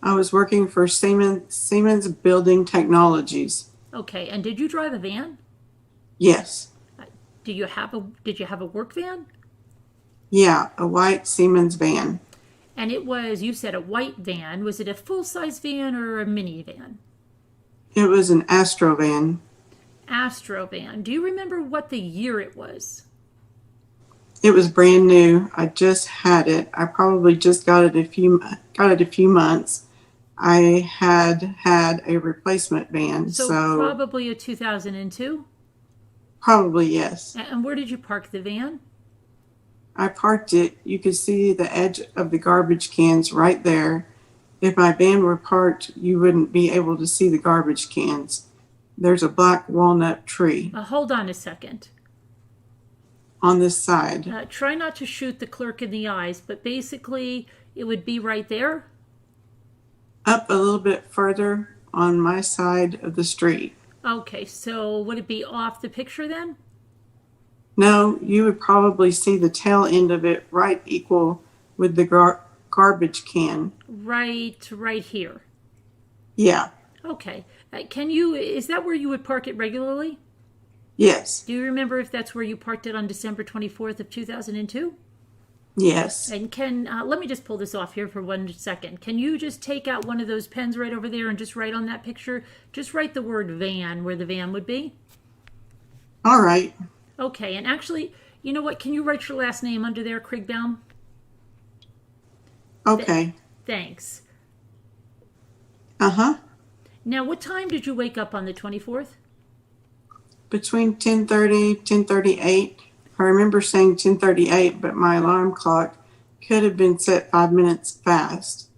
I was working for Siemens Building Technologies. Okay, and did you drive a van? Yes. Did you have a work van? Yeah, a white Siemens van. And it was, you said a white van. Was it a full-size van or a minivan? It was an Astro van. Astro van. Do you remember what the year it was? It was brand new. I just had it. I probably just got it a few months. I had a replacement van. So probably a 2002? Probably, yes. And where did you park the van? I parked it. You could see the edge of the garbage cans right there. If my van were parked, you wouldn't be able to see the garbage cans. There's a black walnut tree. Hold on a second. On this side. Try not to shoot the clerk in the eyes, but basically it would be right there? Up a little bit further on my side of the street. Okay, so would it be off the picture then? No, you would probably see the tail end of it right equal with the garbage can. Right here. Yeah. Okay. Is that where you would park it regularly? Yes. Do you remember if that's where you parked it on December 24th of 2002? Yes. And let me just pull this off here for 1 second. Can you just take out one of those pens right over there and just write on that picture? Just write the word van where the van would be. All right. Okay, and actually, you know what? Can you write your last name under there, Krigbaum? Okay. Thanks. Uh-huh. Now, what time did you wake up on the 24th? Between 10:30, 10:38. I remember saying 10:38, but my alarm clock could have been set 5 minutes fast.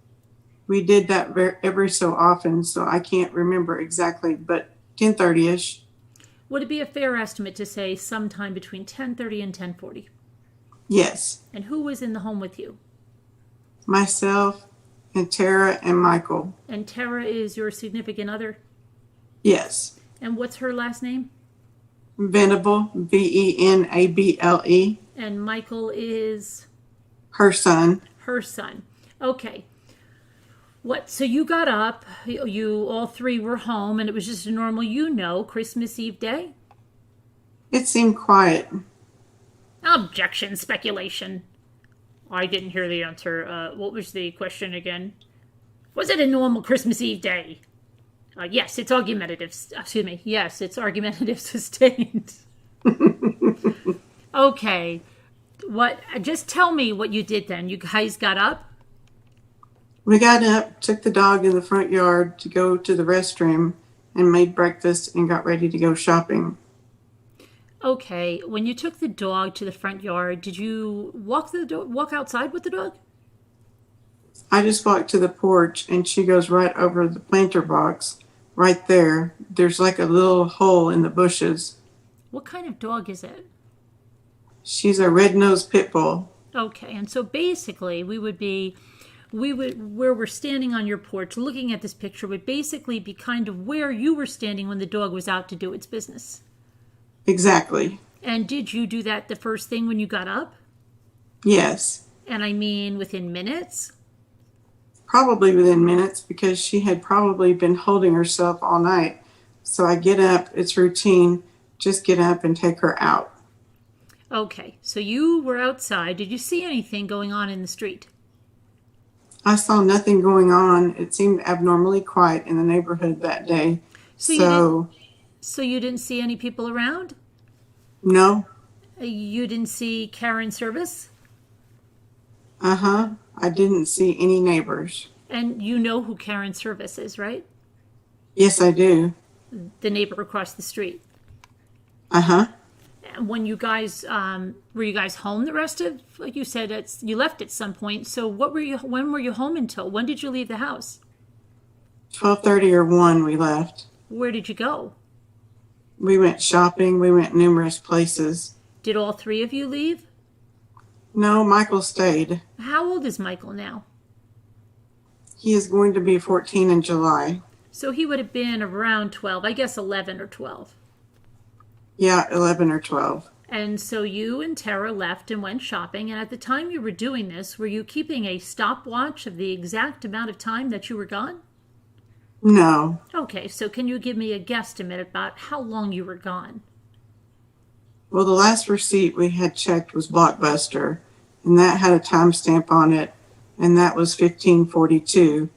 We did that every so often, so I can't remember exactly, but 10:30ish. Would it be a fair estimate to say sometime between 10:30 and 10:40? Yes. And who was in the home with you? Myself and Tara and Michael. And Tara is your significant other? Yes. And what's her last name? Venable, Venable. And Michael is? Her son. Her son. Okay. So you got up, you all three were home, and it was just a normal, Christmas Eve day? It seemed quiet. Objection, speculation. I didn't hear the answer. What was the question again? Was it a normal Christmas Eve day? Yes, it's argumentative. Excuse me. Yes, it's argumentative sustained. Okay. Just tell me what you did then. You guys got up? We got up, took the dog in the front yard to go to the restroom, and made breakfast and got ready to go shopping. Okay. When you took the dog to the front yard, did you walk outside with the dog? I just walked to the porch, and she goes right over the planter box. Right there. There's like a little hole in the bushes. What kind of dog is it? She's a red-nosed pit bull. Okay. And so basically, where we're standing on your porch looking at this picture would basically be kind of where you were standing when the dog was out to do its business. Exactly. And did you do that the first thing when you got up? Yes. And I mean within minutes? Probably within minutes, because she had probably been holding herself all night. So I get up, it's routine, just get up and take her out. Okay, so you were outside. Did you see anything going on in the street? I saw nothing going on. It seemed abnormally quiet in the neighborhood that day. So you didn't see any people around? No. You didn't see Karen Service? Uh-huh. I didn't see any neighbors. And you know who Karen Service is, right? Yes, I do. The neighbor across the street. Uh-huh. When you guys were you guys home the rest of, like you said, you left at some point. So when were you home until? When did you leave the house? 12:30 or 1 we left. Where did you go? We went shopping. We went numerous places. Did all three of you leave? No, Michael stayed. How old is Michael now? He is going to be 14 in July. So he would have been around 12, I guess 11 or 12. Yeah, 11 or 12. And so you and Tara left and went shopping. And at the time you were doing this, were you keeping a stopwatch of the exact amount of time that you were gone? No. Okay, so can you give me a guesstimate about how long you were gone? Well, the last receipt we had checked was Blockbuster, and that had a timestamp on it, and that was 15:42,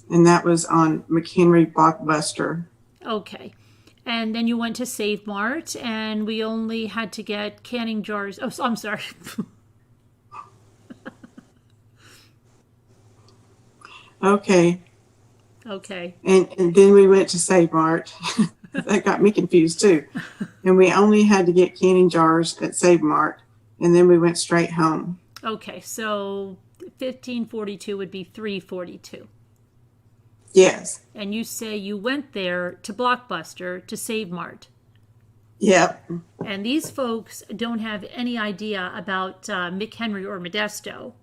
and that was on McHenry Blockbuster. Okay. And then you went to Save Mart, and we only had to get canning jars. Oh, I'm sorry. Okay. Okay. And then we went to Save Mart. That got me confused too. And we only had to get canning jars at Save Mart, and then we went straight home. Okay, so 15:42 would be 3:42. Yes. And you say you went there to Blockbuster to Save Mart. Yep. And these folks don't have any idea about McHenry or Modesto.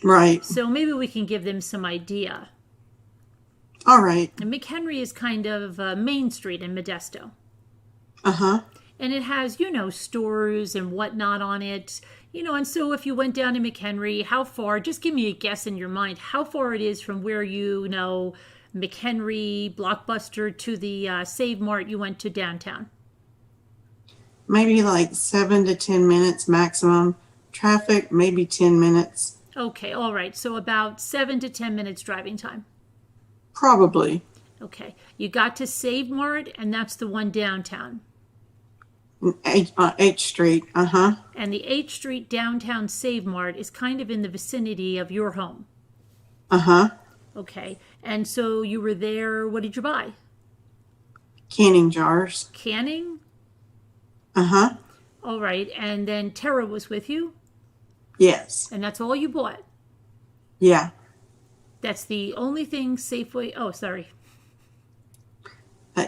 Right. So maybe we can give them some idea. All right. And McHenry is kind of Main Street in Modesto. Uh-huh. And it has, stores and whatnot on it. And so if you went down to McHenry, how far, just give me a guess in your mind, how far it is from where McHenry, Blockbuster to the Save Mart, you went to downtown? Maybe like 7 to 10 minutes maximum. Traffic, maybe 10 minutes. Okay, all right. So about 7 to 10 minutes driving time. Probably. Okay. You got to Save Mart, and that's the one downtown. H Street. Uh-huh. And the H Street downtown Save Mart is kind of in the vicinity of your home. Uh-huh. Okay. And so you were there. What did you buy? Canning jars. Canning? Uh-huh. All right. And then Tara was with you? Yes. And that's all you bought? Yeah. That's the only thing Safeway... Oh, sorry.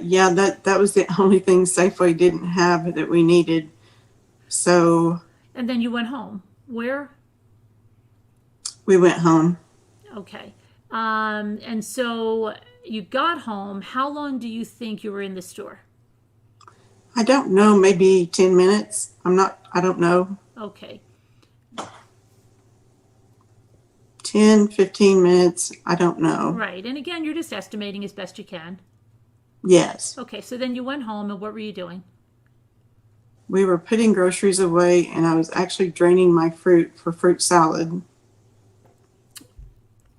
Yeah, that was the only thing Safeway didn't have that we needed. So... And then you went home. Where? We went home. Okay. And so you got home. How long do you think you were in the store? I don't know, maybe 10 minutes. I don't know. Okay. 10, 15 minutes. I don't know. Right. And again, you're just estimating as best you can. Yes. Okay. So then you went home, and what were you doing? We were putting groceries away, and I was actually draining my fruit for fruit salad.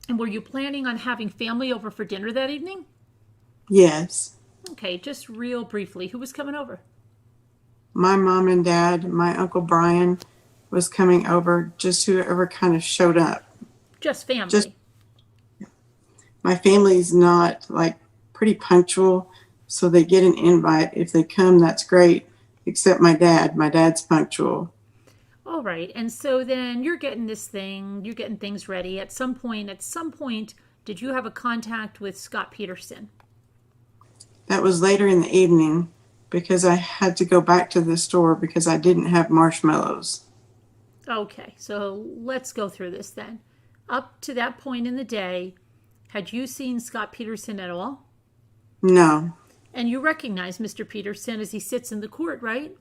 And were you planning on having family over for dinner that evening? Yes. Okay. Just real briefly, who was coming over? My mom and dad, my Uncle Brian was coming over, just whoever kind of showed up. Just family. Just my family's not like pretty punctual, so they get an invite. If they come, that's great, except my dad. My dad's punctual. All right. And so then you're getting things ready. At some point, did you have a contact with Scott Peterson? That was later in the evening because I had to go back to the store because I didn't have marshmallows. Okay. So let's go through this then. Up to that point in the day, had you seen Scott Peterson at all? No. And you recognize Mr. Peterson as he sits in the court, right?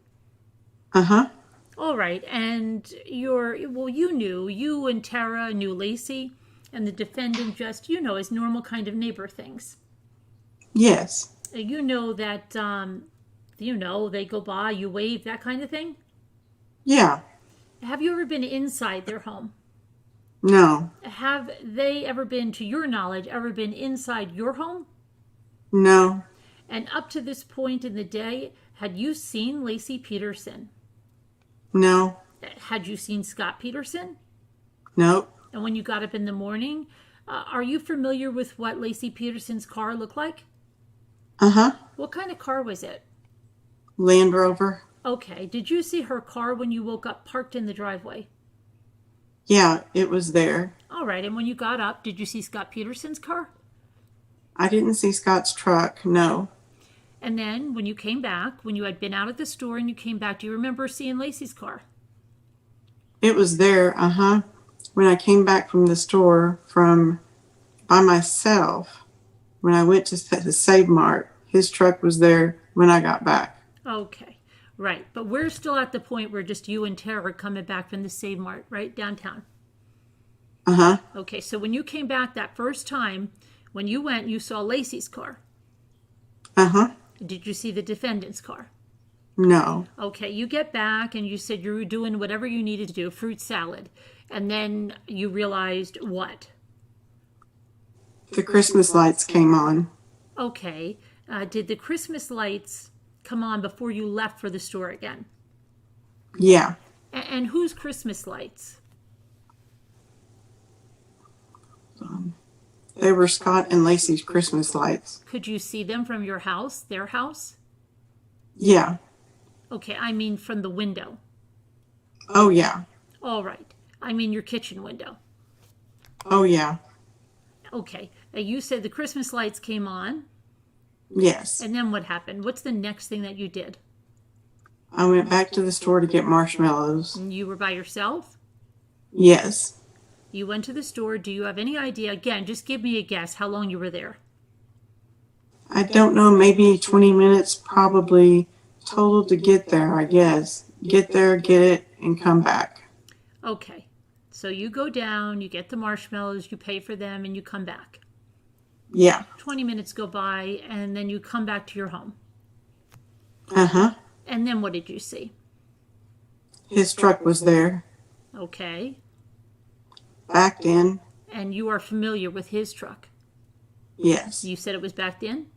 Uh-huh. All right. And you and Tara knew Lacey, and the defendant just, as normal kind of neighbor things. Yes. You know that, they go by, you wave, that kind of thing? Yeah. Have you ever been inside their home? No. Have they ever been, to your knowledge, inside your home? No. And up to this point in the day, had you seen Lacey Peterson? No. Had you seen Scott Peterson? Nope. And when you got up in the morning, are you familiar with what Lacey Peterson's car looked like? Uh-huh. What kind of car was it? Land Rover. Okay. Did you see her car when you woke up parked in the driveway? Yeah, it was there. All right. And when you got up, did you see Scott Peterson's car? I didn't see Scott's truck, no. And then when you came back, when you had been out at the store and you came back, do you remember seeing Lacey's car? It was there, uh-huh. When I came back from the store by myself, when I went to the Save Mart, his truck was there when I got back. Okay. Right. But we're still at the point where just you and Tara are coming back from the Save Mart, right? Downtown. Uh-huh. Okay. So when you came back that first time, when you went, you saw Lacey's car. Uh-huh. Did you see the defendant's car? No. Okay. You get back and you said you were doing whatever you needed to do, fruit salad. And then you realized what? The Christmas lights came on. Okay. Did the Christmas lights come on before you left for the store again? Yeah. And whose Christmas lights? They were Scott and Lacey's Christmas lights. Could you see them from your house, their house? Yeah. Okay, I mean from the window. Oh, yeah. All right. I mean your kitchen window. Oh, yeah. Okay. You said the Christmas lights came on. Yes. And then what happened? What's the next thing that you did? I went back to the store to get marshmallows. And you were by yourself? Yes. You went to the store. Do you have any idea? Again, just give me a guess how long you were there. I don't know, maybe 20 minutes probably total to get there, I guess. Get there, get it, and come back. Okay. So you go down, you get the marshmallows, you pay for them, and you come back. Yeah. 20 minutes go by, and then you come back to your home. Uh-huh. And then what did you see? His truck was there, Okay. backed in. And you are familiar with his truck. Yes. You said it was backed in?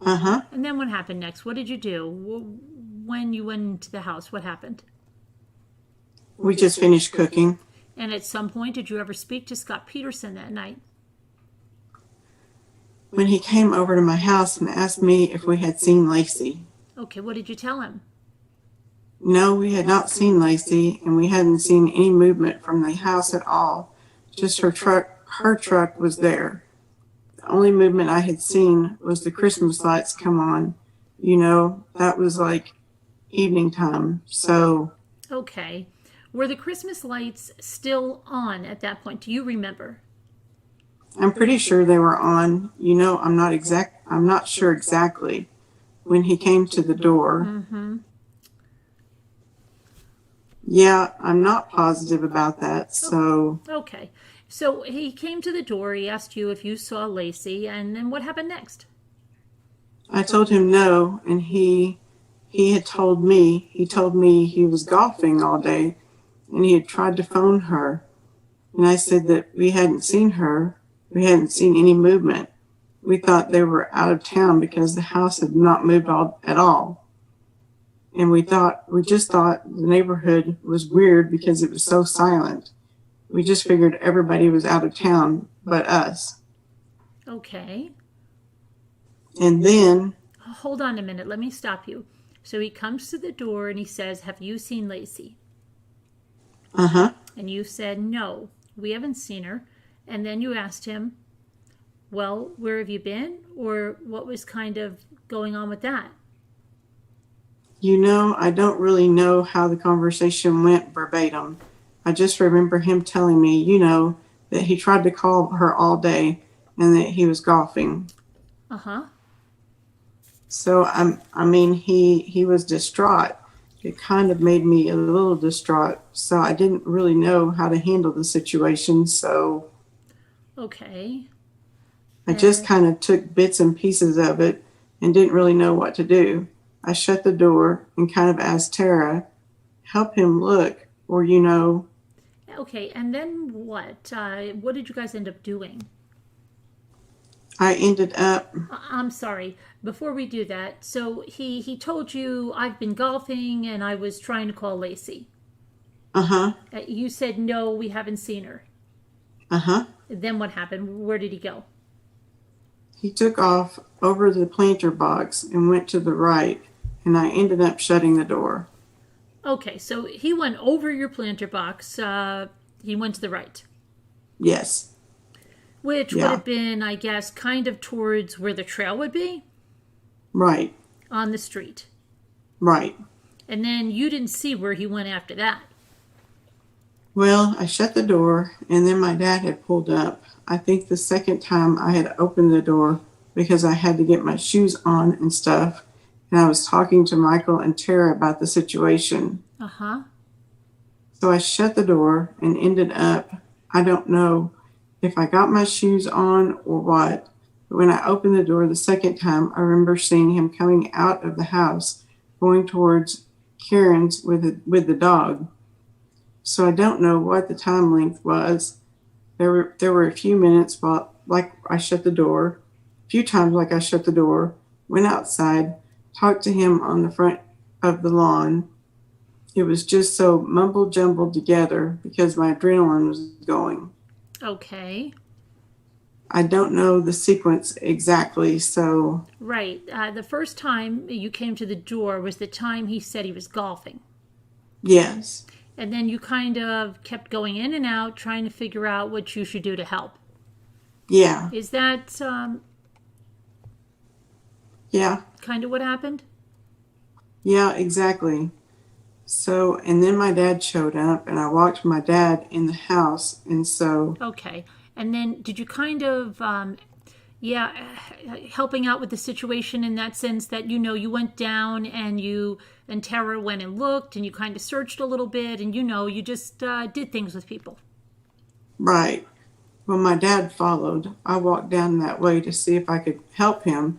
Uh-huh. And then what happened next? What did you do? When you went into the house, what happened? We just finished cooking. And at some point, did you ever speak to Scott Peterson that night? When he came over to my house and asked me if we had seen Lacey. Okay, what did you tell him? No, we had not seen Lacey, and we hadn't seen any movement from the house at all. Just her truck was there. The only movement I had seen was the Christmas lights come on. You know, that was like evening time. So, Okay. Were the Christmas lights still on at that point? Do you remember? I'm pretty sure they were on. You know, I'm not sure exactly when he came to the door. Mm-hmm. Yeah, I'm not positive about that. So, Okay. So he came to the door, he asked you if you saw Lacey, and then what happened next? I told him no, and he told me he was golfing all day, and he had tried to phone her. And I said that we hadn't seen her. We hadn't seen any movement. We thought they were out of town because the house had not moved at all. And we just thought the neighborhood was weird because it was so silent. We just figured everybody was out of town but us. Okay. And then, Hold on a minute. Let me stop you. So he comes to the door and he says, "Have you seen Lacey?" uh-huh, And you said, "No, we haven't seen her." And then you asked him, "Well, where have you been?" Or what was kind of going on with that? you know, I don't really know how the conversation went verbatim. I just remember him telling me, you know, that he tried to call her all day and that he was golfing. Uh-huh. So he was distraught. It kind of made me a little distraught. So I didn't really know how to handle the situation. So Okay. I just kind of took bits and pieces of it and didn't really know what to do. I shut the door and kind of asked Tara, help him look, or, you know. Okay, and then what? What did you guys end up doing? I ended up, I'm sorry. Before we do that, so he told you, "I've been golfing and I was trying to call Lacey." uh-huh, You said, "No, we haven't seen her." uh-huh. Then what happened? Where did he go? He took off over the planter box and went to the right, and I ended up shutting the door. Okay, so he went over your planter box. He went to the right, Yes. which would Yeah. have been, I guess, kind of towards where the trail would be Right. on the street. Right. And then you didn't see where he went after that. Well, I shut the door, and then my dad had pulled up. I think the second time I had opened the door because I had to get my shoes on and stuff, and I was talking to Michael and Tara about the situation. Uh-huh. So I shut the door and ended up, I don't know if I got my shoes on or what, but when I opened the door the second time, I remember seeing him coming out of the house, going towards Karen's with the dog. So I don't know what the time length was. There were a few minutes while, like, I shut the door, a few times like I shut the door, went outside, talked to him on the front of the lawn. It was just so mumble jumbled together because my adrenaline was going. Okay. I don't know the sequence exactly, so Right. The first time you came to the door was the time he said he was golfing. yes. And then you kind of kept going in and out trying to figure out what you should do to help. Yeah. Is that Yeah. kind of what happened? Yeah, exactly. So, and then my dad showed up and I walked my dad in the house. And so, Okay. And then did you kind of, helping out with the situation in that sense that, you went down and Tara went and looked and you kind of searched a little bit and, you just did things with people. right. Well, my dad followed. I walked down that way to see if I could help him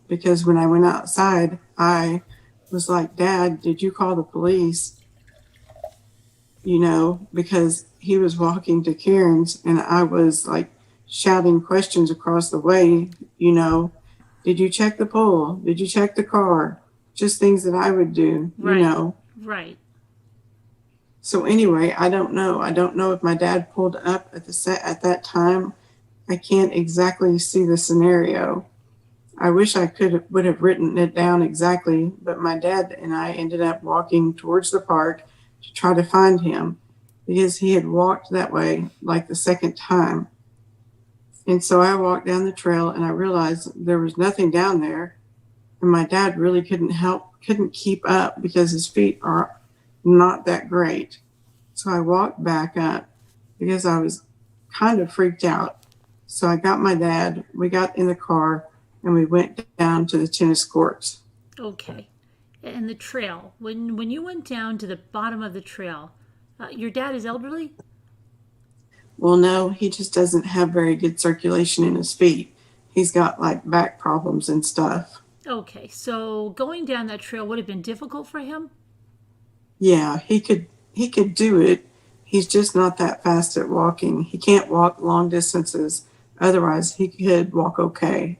because when I went outside, I was like, Dad, did you call the police? Because he was walking to Karen's and I was like shouting questions across the way, did you check the pool? Did you check the car? Just things that I would do, Right. Right. So anyway, I don't know. I don't know if my dad pulled up at the set at that time. I can't exactly see the scenario. I wish I would have written it down exactly, but my dad and I ended up walking towards the park to try to find him because he had walked that way like the second time. And so I walked down the trail and I realized there was nothing down there. And my dad really couldn't keep up because his feet are not that great. So I walked back up because I was kind of freaked out. So I got my dad, we got in the car, and we went down to the tennis courts. Okay. And the trail. When you went down to the bottom of the trail, your dad is elderly? Well, no, he just doesn't have very good circulation in his feet. He's got like back problems and stuff. Okay, so going down that trail would have been difficult for him? Yeah, he could do it. He's just not that fast at walking. He can't walk long distances. Otherwise, he could walk okay.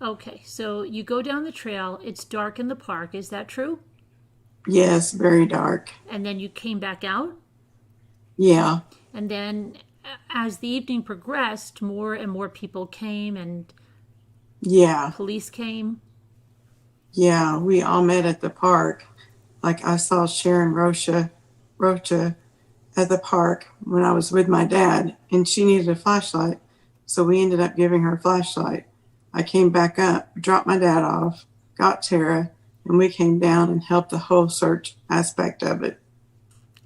Okay, so you go down the trail, it's dark in the park, is that true? Yes, very dark. And then you came back out? Yeah, And then as the evening progressed, more and more people came and yeah, police came. yeah. We all met at the park. Like I saw Sharon Rocha at the park when I was with my dad, and she needed a flashlight. So we ended up giving her a flashlight. I came back up, dropped my dad off, got Tara, and we came down and helped the whole search aspect of it.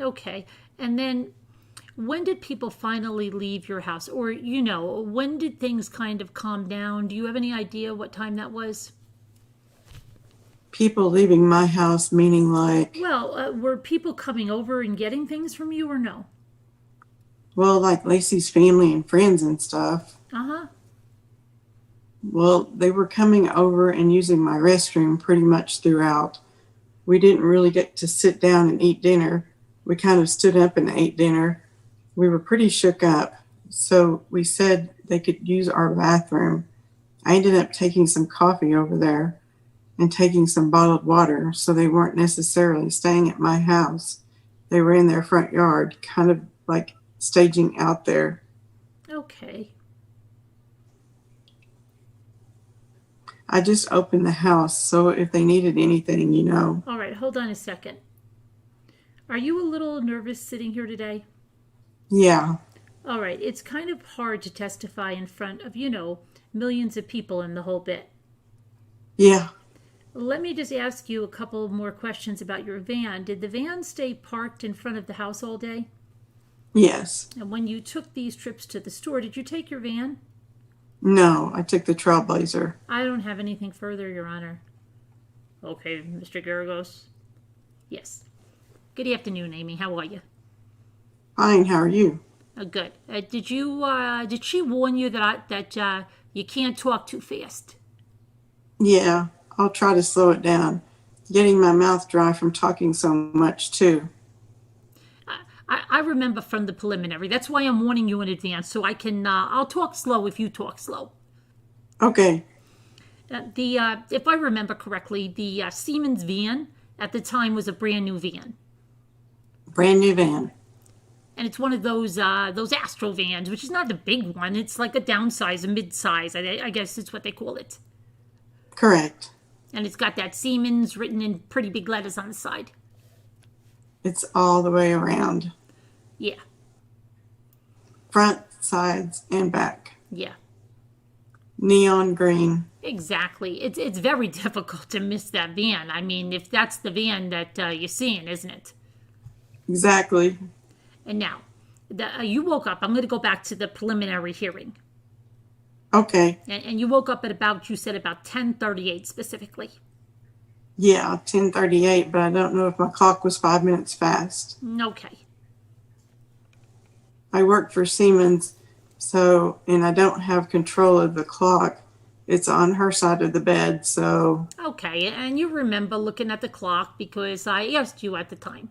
Okay, and then when did people finally leave your house? Or, when did things kind of calm down? Do you have any idea what time that was? People leaving my house, meaning like, Well, were people coming over and getting things from you or no? well, like Lacey's family and friends and stuff. Uh huh. Well, they were coming over and using my restroom pretty much throughout. We didn't really get to sit down and eat dinner. We kind of stood up and ate dinner. We were pretty shook up. So we said they could use our bathroom. I ended up taking some coffee over there and taking some bottled water. So they weren't necessarily staying at my house. They were in their front yard, kind of like staging out there. Okay. I just opened the house. So if they needed anything. All right, hold on a second. Are you a little nervous sitting here today? Yeah. All right, it's kind of hard to testify in front of, millions of people in the whole bit. Yeah. Let me just ask you a couple more questions about your van. Did the van stay parked in front of the house all day? Yes. And when you took these trips to the store, did you take your van? No, I took the Trailblazer. I don't have anything further, Your Honor. Okay, Mr. Garagos. Yes. Good afternoon, Amy. How are you? Fine, how are you? Good. Did she warn you that you can't talk too fast? Yeah, I'll try to slow it down. Getting my mouth dry from talking so much, too. I remember from the preliminary. That's why I'm warning you in advance, so I can. I'll talk slow if you talk slow. Okay. If I remember correctly, the Siemens van at the time was a brand new van, Brand new van. and it's one of those Astro vans, which is not the big one. It's like a downsize, a mid-size. I guess it's what they call it. Correct. And it's got that Siemens written in pretty big letters on the side. It's all the way around. Yeah, Front, sides, and back. yeah. Neon green. Exactly. It's very difficult to miss that van. I mean, if that's the van that you're seeing, isn't it? Exactly. And now, you woke up. I'm going to go back to the preliminary hearing. Okay. And you woke up at about, you said about 10:38 specifically. Yeah, 10:38, but I don't know if my clock was 5 minutes fast. Okay. I work for Siemens, so, and I don't have control of the clock. It's on her side of the bed, so Okay, and you remember looking at the clock because I asked you at the time.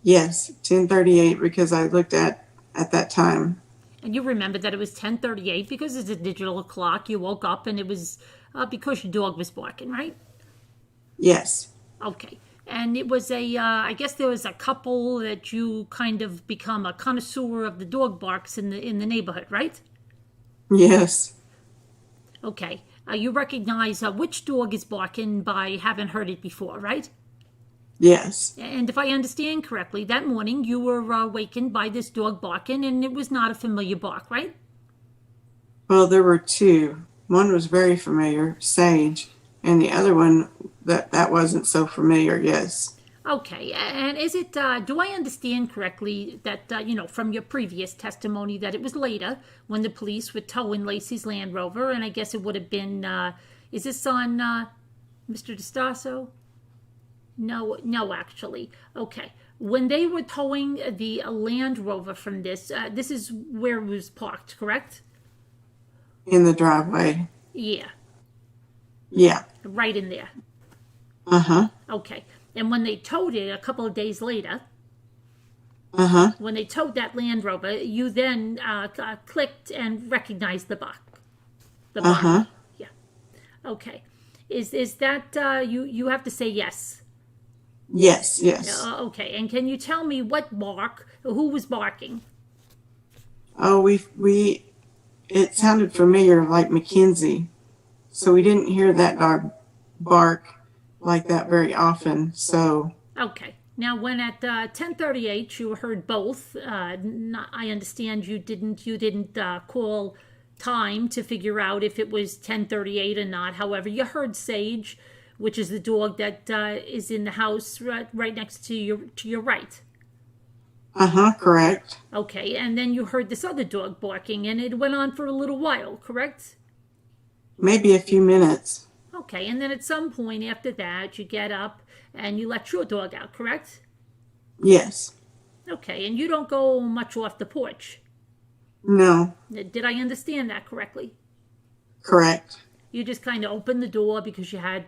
yes, 10:38 because I looked at that time. And you remember that it was 10:38 because it's a digital clock. You woke up and it was because your dog was barking, right? Yes, Okay. And it was I guess there was a couple that you kind of become a connoisseur of the dog barks in the neighborhood, right? yes, Okay. You recognize which dog is barking by having heard it before, right? yes. And if I understand correctly, that morning you were awakened by this dog barking, and it was not a familiar bark, right? Well, there were two. One was very familiar, Sage, and the other one that wasn't so familiar. Yes, Okay, and is it, do I understand correctly that, from your previous testimony that it was later when the police were towing Lacey's Land Rover, and I guess it would have been, is this on Mr. DeStasso? No, actually. Okay. When they were towing the Land Rover from this is where it was parked, correct? in the driveway. Yeah, Yeah. right in there. Uh-huh. Okay. And when they towed it a couple of days later, Uh-huh. when they towed that Land Rover, you then clicked and recognized the buck. The bark. Uh-huh. Yeah. Okay. Is that you have to say yes? Yes, yes. Okay. And can you tell me what bark? Who was barking? Oh, it sounded familiar, like Mackenzie. So we didn't hear that dog bark like that very often. So Okay. Now, when at 10:38 you heard both, I understand you didn't call time to figure out if it was 10:38 or not. However, you heard Sage, which is the dog that is in the house right next to your right. uh-huh, correct. Okay, and then you heard this other dog barking, and it went on for a little while, correct? Maybe a few minutes. Okay, and then at some point after that, you get up and you let your dog out, correct? Yes. Okay, and you don't go much off the porch. No, Did I understand that correctly? correct. You just kind of opened the door because you had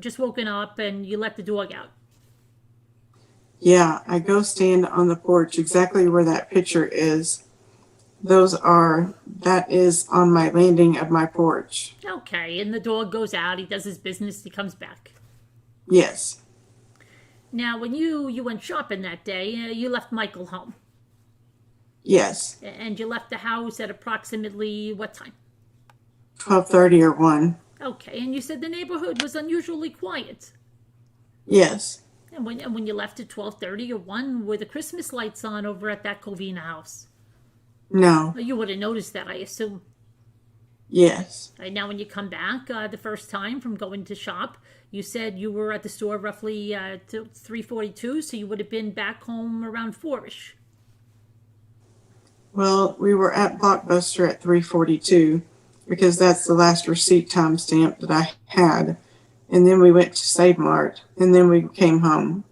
just woken up and you let the dog out. Yeah, I go stand on the porch exactly where that picture is. That is on my landing of my porch. Okay, and the dog goes out, he does his business, he comes back. Yes, Now, when you went shopping that day, you left Michael home. yes. And you left the house at approximately what time? 12:30 or 1. Okay, and you said the neighborhood was unusually quiet. Yes. And when you left at 12:30 or 1, were the Christmas lights on over at that Covina house? No. You would have noticed that, I assume. Yes. Now, when you come back the first time from going to shop, you said you were at the store roughly till 3:42, so you would have been back home around 4-ish. Well, we were at Blockbuster at 3:42 because that's the last receipt timestamp that I had. And then we went to Save Mart, and then we came home.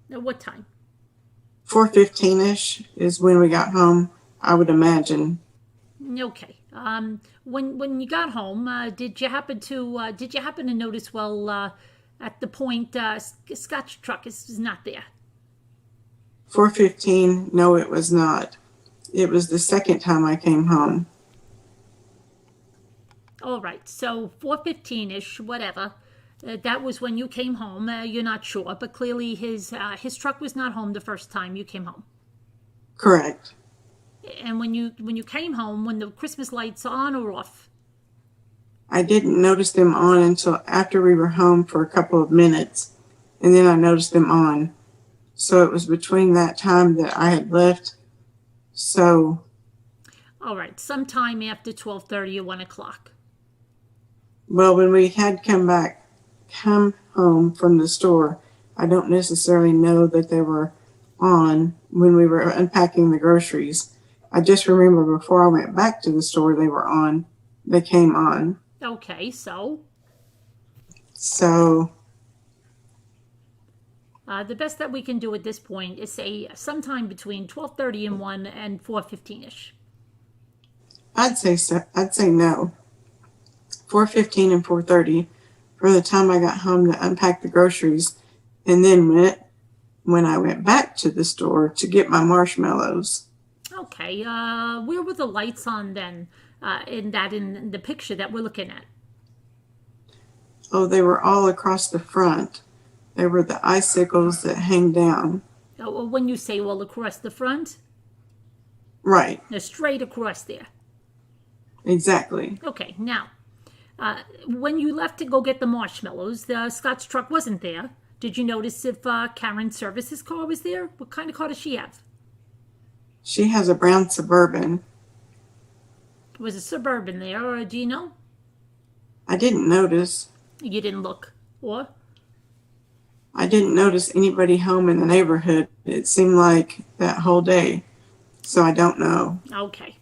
Now, what time? 4:15ish is when we got home, I would imagine. Okay. When you got home, did you happen to notice? Well, at the point, Scott's truck is not there. 4:15, no, it was not. It was the second time I came home. All right. So 4:15-ish, whatever. That was when you came home. You're not sure, but clearly his truck was not home the first time you came home. Correct. And when you came home, when the Christmas lights on or off? I didn't notice them on until after we were home for a couple of minutes, and then I noticed them on. So it was between that time that I had left. So, All right, sometime after 12:30 or 1 o'clock. well, when we had come home from the store, I don't necessarily know that they were on when we were unpacking the groceries. I just remember before I went back to the store, they were on. They came on. Okay, so So The best that we can do at this point is say sometime between 12:30 and 1 and 4:15ish. I'd say so. I'd say no. 4:15 and 4:30 from the time I got home to unpack the groceries, and then when I went back to the store to get my marshmallows. Okay, where were the lights on then in the picture that we're looking at? Oh, they were all across the front. They were the icicles that hang down. Oh, when you say all across the front, Right, they're straight across there. exactly. Okay, now, when you left to go get the marshmallows, Scott's truck wasn't there. Did you notice if Karen's services car was there? What kind of car does she have? She has a brown Suburban. Was a Suburban there, or do you know? I didn't notice. You didn't look, or? I didn't notice anybody home in the neighborhood. It seemed like that whole day. So I don't know. Okay.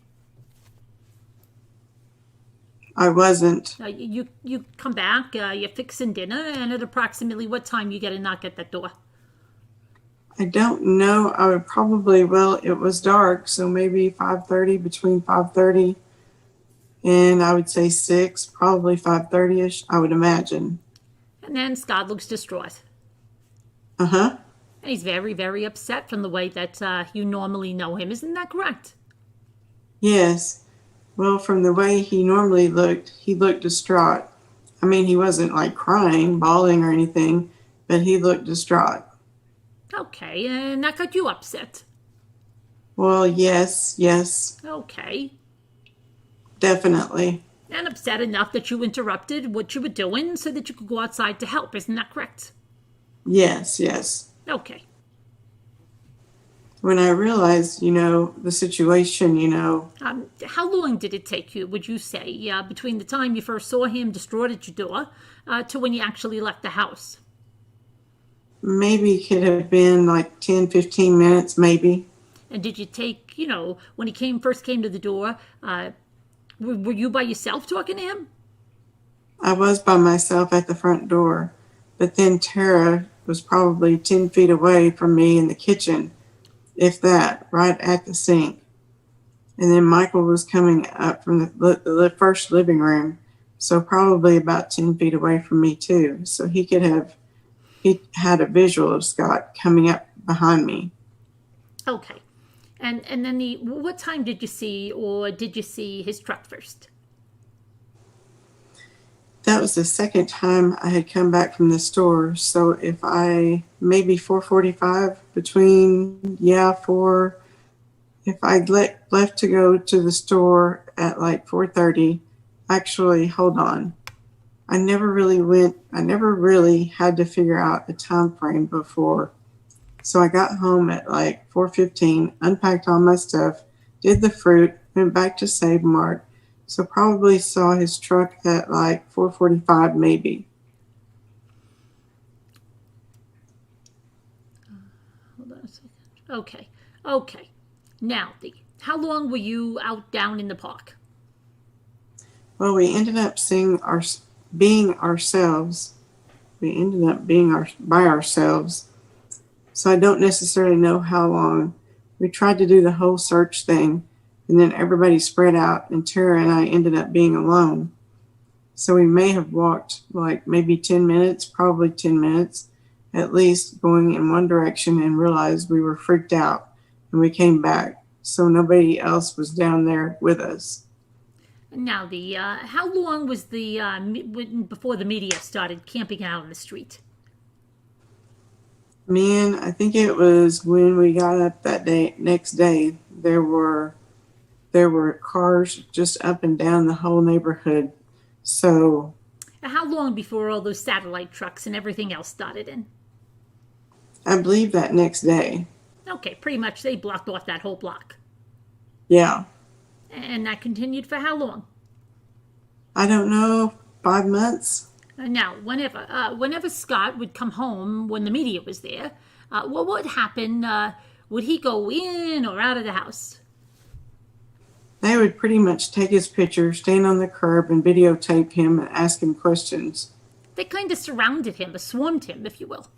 I wasn't. You come back, you're fixing dinner, and at approximately what time you get a knock at that door? I don't know. I would probably, well, it was dark, so maybe 5:30, between 5:30 and I would say 6, probably 5:30ish, I would imagine. And then Scott looks distraught. Uh-huh. And he's very, very upset from the way that you normally know him. Isn't that correct? Yes. Well, from the way he normally looked, he looked distraught. I mean, he wasn't like crying, bawling or anything, but he looked distraught. Okay, and that got you upset. Well, yes, Okay. definitely. And upset enough that you interrupted what you were doing so that you could go outside to help. Isn't that correct? Yes. Okay. When I realized, the situation, How long did it take you, would you say, between the time you first saw him distraught at your door to when you actually left the house? maybe it could have been like 10, 15 minutes, maybe. And did you take, when he first came to the door, were you by yourself talking to him? I was by myself at the front door, but then Tara was probably 10 feet away from me in the kitchen, if that, right at the sink. And then Michael was coming up from the first living room, so probably about 10 feet away from me too. So he had a visual of Scott coming up behind me. Okay. And then what time did you see, or did you see his truck first? That was the second time I had come back from the store. So maybe 4:45 if I'd left to go to the store at like 4:30, actually, hold on. I never really had to figure out a time frame before. So I got home at like 4:15, unpacked all my stuff, did the fruit, went back to Save Mart. So probably saw his truck at like 4:45 maybe. Hold on a second. Okay. Now, how long were you out down in the park? Well, we ended up being ourselves. We ended up being by ourselves. So I don't necessarily know how long. We tried to do the whole search thing, and then everybody spread out, and Tara and I ended up being alone. So we may have walked like maybe 10 minutes, probably 10 minutes, at least going in one direction, and realized we were freaked out, and we came back. So nobody else was down there with us. Now, how long was before the media started camping out on the street? Man, I think it was when we got up next day, there were cars just up and down the whole neighborhood. So How long before all those satellite trucks and everything else started in? I believe that next day. Okay, pretty much they blocked off that whole block. Yeah. And that continued for how long? I don't know, 5 months. Now, whenever Scott would come home when the media was there, what would happen? Would he go in or out of the house? They would pretty much take his picture, stand on the curb, and videotape him and ask him questions. They kind of surrounded him, or swarmed him, if you will.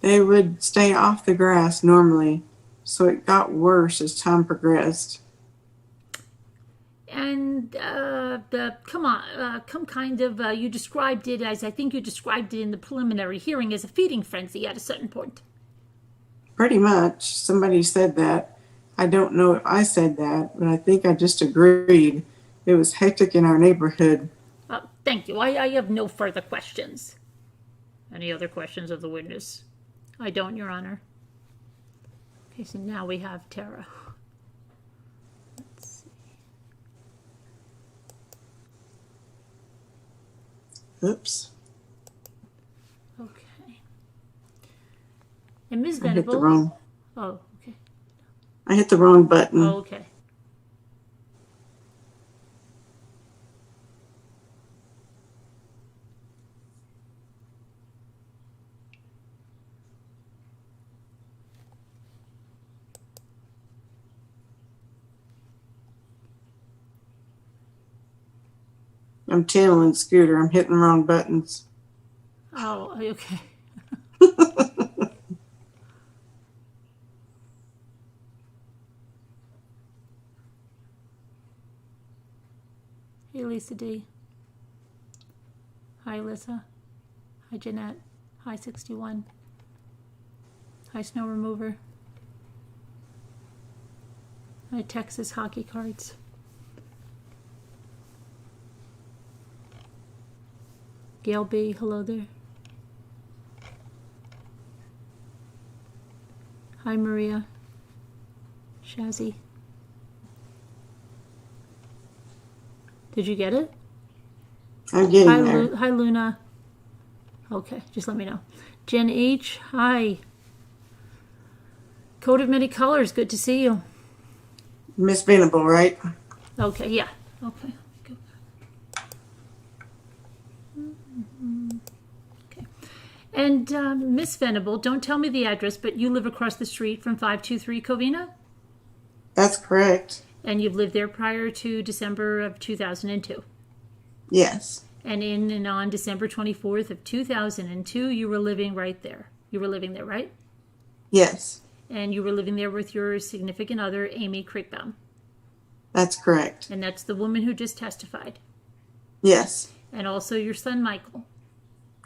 They would stay off the grass normally, so it got worse as time progressed. And you described it as, I think you described it in the preliminary hearing, as a feeding frenzy at a certain point. Pretty much. Somebody said that. I don't know if I said that, but I think I just agreed. It was hectic in our neighborhood. Thank you. I have no further questions. Any other questions of the witness? I don't, Your Honor. Okay, so now we have Tara. Let's see. Oops. Okay. And Ms. I hit the Venable. wrong. Oh, okay. I hit the wrong button. Oh, okay. I'm channeling Scooter. I'm hitting the wrong buttons. Oh, okay. Hey, Lisa D. Hi, Alyssa. Hi, Jeanette. Hi, 61. Hi, Snow Remover. Hi, Texas Hockey Cards. Gail B, hello there. Hi, Maria. Shazzy. Did you get it? I'm getting there. Hi, Luna. Okay, just let me know. Jen H, hi. Coat of many colors, good to see you. Miss Venable, right? Okay, yeah. Okay. Okay. And Miss Venable, don't tell me the address, but you live across the street from 523 Covina? That's correct. And you've lived there prior to December of 2002? Yes. And in and on December 24th of 2002, you were living right there. You were living there, right? Yes. And you were living there with your significant other, Amy Kriegbaum. That's correct. And that's the woman who just testified. Yes. And also your son, Michael.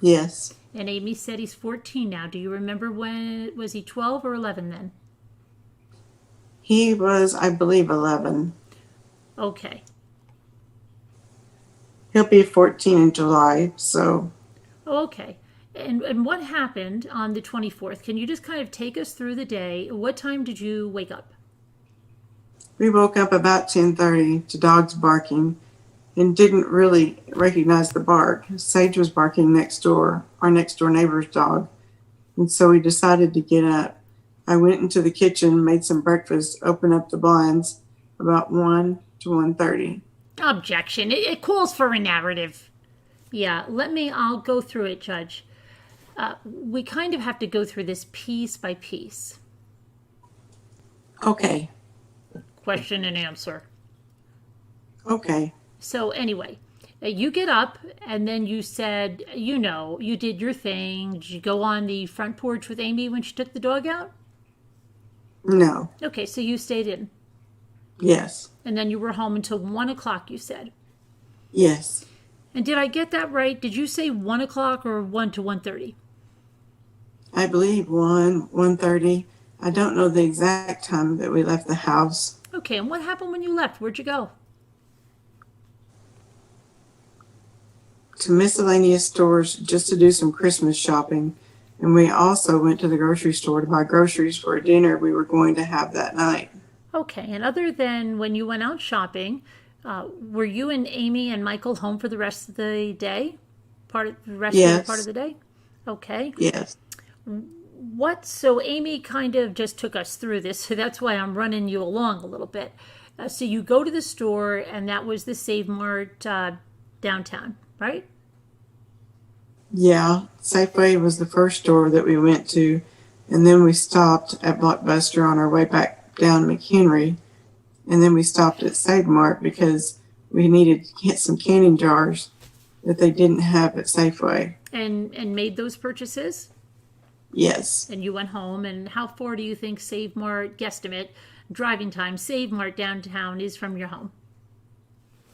Yes. And Amy said he's 14 now. Do you remember when, was he 12 or 11 then? He was, I believe, 11. Okay. He'll be 14 in July, so. Oh, okay. And what happened on the 24th? Can you just kind of take us through the day? What time did you wake up? We woke up about 10:30 to dogs barking and didn't really recognize the bark. Sage was barking next door, our next door neighbor's dog. And so we decided to get up. I went into the kitchen, made some breakfast, opened up the blinds about 1 to 1:30. Objection. It calls for a narrative. Yeah, I'll go through it, Judge. We kind of have to go through this piece by piece. Okay. Question and answer. Okay. So anyway, you get up and then you said, you did your thing. Did you go on the front porch with Amy when she took the dog out? No. Okay, so you stayed in. Yes. And then you were home until 1 o'clock, you said. Yes. And did I get that right? Did you say 1 o'clock or 1 to 1:30? I believe 1:30. I don't know the exact time that we left the house. Okay, and what happened when you left? Where'd you go? To miscellaneous stores just to do some Christmas shopping. And we also went to the grocery store to buy groceries for a dinner we were going to have that night. Okay, and other than when you went out shopping, were you and Amy and Michael home for the rest of the day? Yes. Part of the day? Okay. Yes. So Amy kind of just took us through this, so that's why I'm running you along a little bit. So you go to the store, and that was the Save Mart downtown, right? Yeah. Safeway was the first store that we went to. And then we stopped at Blockbuster on our way back down McHenry. And then we stopped at Save Mart because we needed to get some canning jars that they didn't have at Safeway. And made those purchases? Yes. And you went home, and how far do you think Save Mart, guesstimate, driving time, Save Mart downtown is from your home?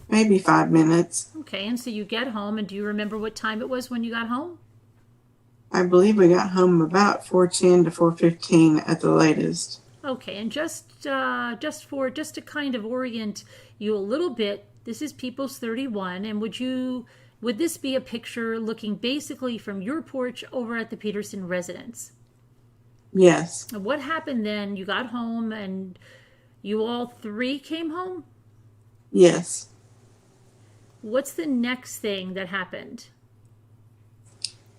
Maybe 5 minutes. Okay, and so you get home, and do you remember what time it was when you got home? I believe we got home about 4:10 to 4:15 at the latest. Okay, and just to kind of orient you a little bit, this is People's 31, and would this be a picture looking basically from your porch over at the Peterson residence? Yes. And what happened then? You got home, and you all three came home? Yes. What's the next thing that happened?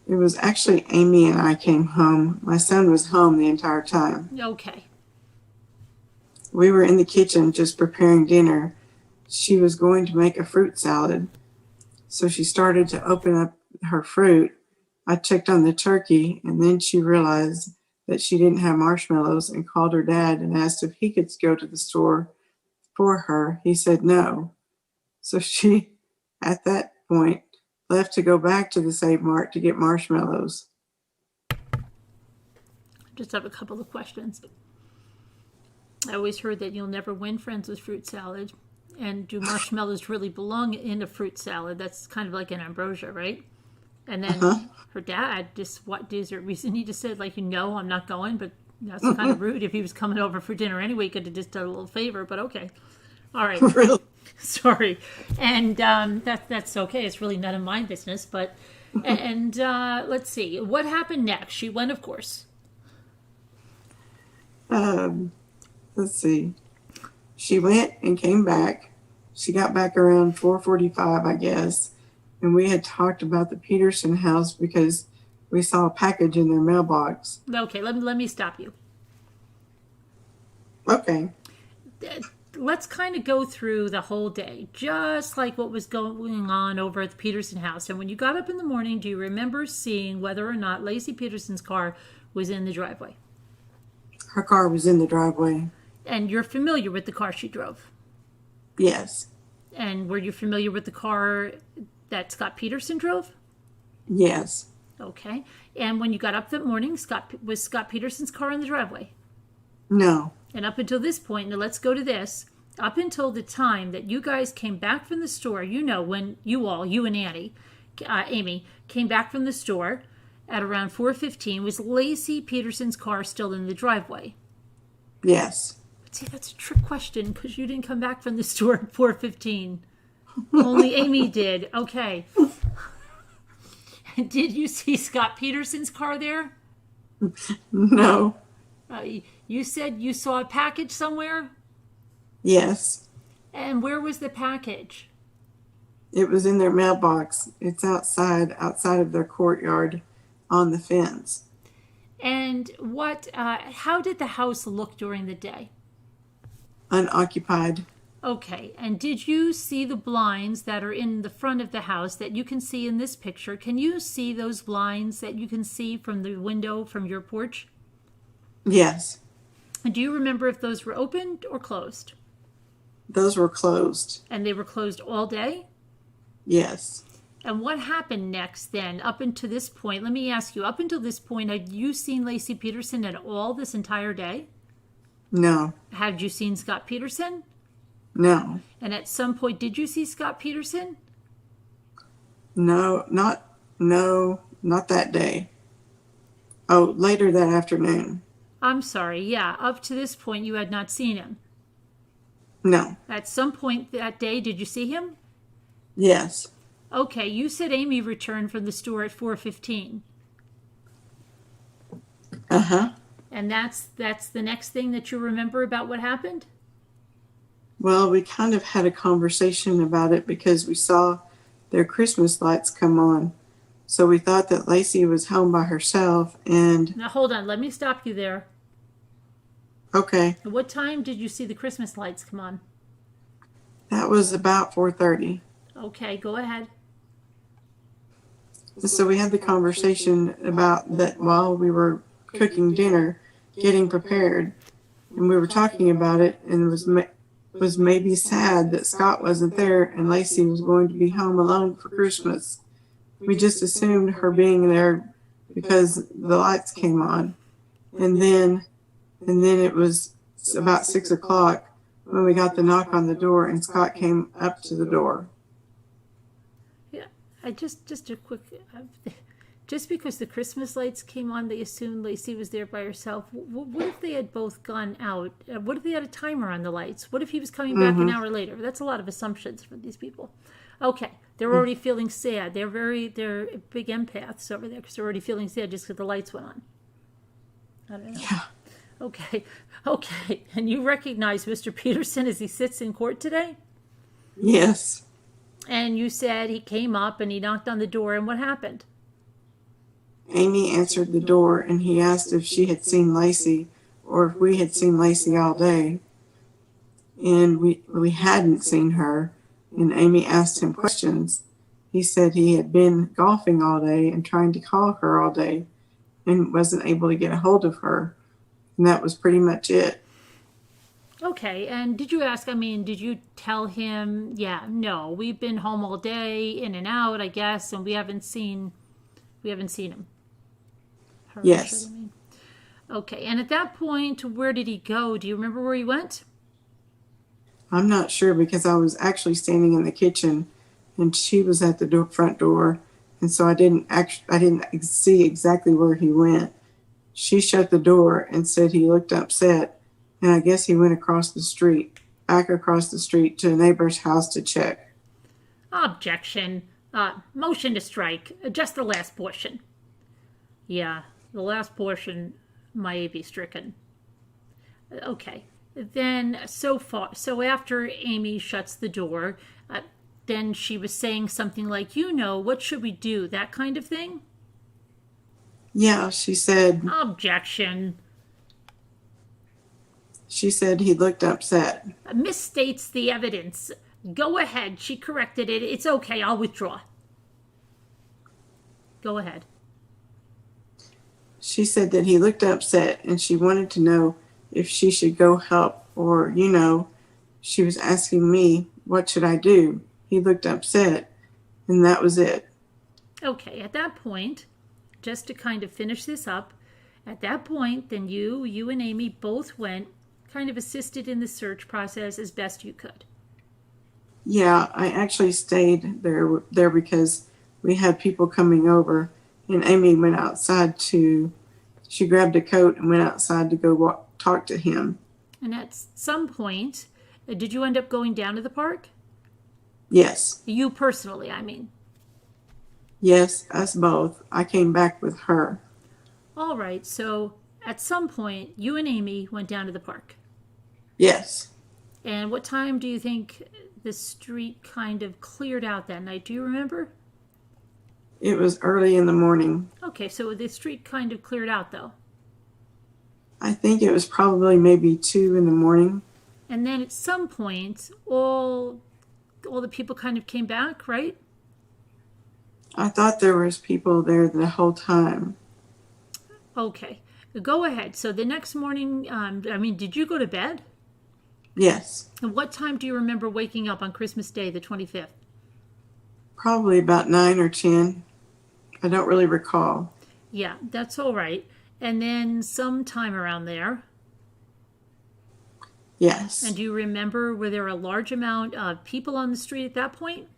It was actually Amy and I came home. My son was home the entire time. Okay. We were in the kitchen just preparing dinner. She was going to make a fruit salad. So she started to open up her fruit. I checked on the turkey, and then she realized that she didn't have marshmallows and called her dad and asked if he could go to the store for her. He said no. So she, at that point, left to go back to the Save Mart to get marshmallows. Just have a couple of questions. I always heard that you'll never win friends with fruit salad. And do marshmallows really belong in a fruit salad? That's kind of like an ambrosia, right? And then her dad is there a reason he just said, like, I'm not going, but that's kind of rude. If he was coming over for dinner anyway, he could have just done a little favor, but okay. All right. Really? Sorry. And that's okay. It's really none of my business, but, and let's see. What happened next? She went, of course. Let's see. She went and came back. She got back around 4:45, I guess. And we had talked about the Peterson house because we saw a package in their mailbox. Okay, let me stop you. Okay. Let's kind of go through the whole day, just like what was going on over at the Peterson house. And when you got up in the morning, do you remember seeing whether or not Lacey Peterson's car was in the driveway? Her car was in the driveway. And you're familiar with the car she drove? Yes. And were you familiar with the car that Scott Peterson drove? Yes. Okay. And when you got up that morning, was Scott Peterson's car in the driveway? No. And up until this point, now let's go to this. Up until the time that you guys came back from the store, when you and Amy, came back from the store at around 4:15, was Lacey Peterson's car still in the driveway? Yes. See, that's a trick question because you didn't come back from the store at 4:15. Only Amy did. Okay. Did you see Scott Peterson's car there? No. You said you saw a package somewhere? Yes. And where was the package? It was in their mailbox. It's outside of their courtyard on the fence. And how did the house look during the day? Unoccupied. Okay, and did you see the blinds that are in the front of the house that you can see in this picture? Can you see those blinds that you can see from the window from your porch? Yes. And do you remember if those were opened or closed? Those were closed. And they were closed all day? Yes. And what happened next then, up until this point? Let me ask you, up until this point, had you seen Lacey Peterson at all this entire day? No. Had you seen Scott Peterson? No. And at some point, did you see Scott Peterson? No, not that day. Oh, later that afternoon. I'm sorry, yeah, up to this point, you had not seen him. No. At some point that day, did you see him? Yes. Okay, you said Amy returned from the store at 4:15. Uh-huh. And that's the next thing that you remember about what happened? Well, we kind of had a conversation about it because we saw their Christmas lights come on. So we thought that Lacey was home by herself and... Now, hold on. Let me stop you there. Okay. At what time did you see the Christmas lights come on? That was about 4:30. Okay, go ahead. So we had the conversation about that while we were cooking dinner, getting prepared, and we were talking about it, and it was maybe sad that Scott wasn't there and Lacey was going to be home alone for Christmas. We just assumed her being there because the lights came on. And then it was about 6 o'clock when we got the knock on the door and Scott came up to the door. Yeah, just a quick. Just because the Christmas lights came on, they assumed Lacey was there by herself. What if they had both gone out? What if they had a timer on the lights? What if he was coming back an hour later? That's a lot of assumptions for these people. Okay, they're already feeling sad. They're big empaths over there because they're already feeling sad just because the lights went on. I don't know. Yeah. Okay. And you recognize Mr. Peterson as he sits in court today? Yes. And you said he came up and he knocked on the door, and what happened? Amy answered the door and he asked if she had seen Lacey or if we had seen Lacey all day. And we hadn't seen her. And Amy asked him questions. He said he had been golfing all day and trying to call her all day and wasn't able to get a hold of her. And that was pretty much it. Okay, and did you tell him, yeah, no, we've been home all day, in and out, I guess, and we haven't seen him? Her, yes. Okay, and at that point, where did he go? Do you remember where he went? I'm not sure because I was actually standing in the kitchen and she was at the front door. And so I didn't see exactly where he went. She shut the door and said he looked upset. And I guess he went back across the street to a neighbor's house to check. Objection. Motion to strike. Just the last portion. Yeah, the last portion might be stricken. Okay. Then, so after Amy shuts the door, then she was saying something like, what should we do? That kind of thing? Yeah, she said. Objection. She said he looked upset. Misstates the evidence. Go ahead. She corrected it. It's okay. I'll withdraw. Go ahead. She said that he looked upset and she wanted to know if she should go help or, she was asking me, what should I do? He looked upset and that was it. Okay, at that point, just to kind of finish this up, at that point, then you and Amy both went, kind of assisted in the search process as best you could. Yeah, I actually stayed there because we had people coming over, and Amy went outside she grabbed a coat and went outside to go talk to him. And at some point, did you end up going down to the park? Yes. You personally, I mean. Yes, us both. I came back with her. All right, so at some point, you and Amy went down to the park. Yes. And what time do you think the street kind of cleared out that night? Do you remember? It was early in the morning. Okay, so the street kind of cleared out, though. I think it was probably maybe 2 in the morning. And then at some point, all the people kind of came back, right? I thought there was people there the whole time. Okay, go ahead. So the next morning, did you go to bed? Yes. And what time do you remember waking up on Christmas Day, the 25th? Probably about 9 or 10. I don't really recall. Yeah, that's all right. And then sometime around there. Yes. And do you remember, were there a large amount of people on the street at that point?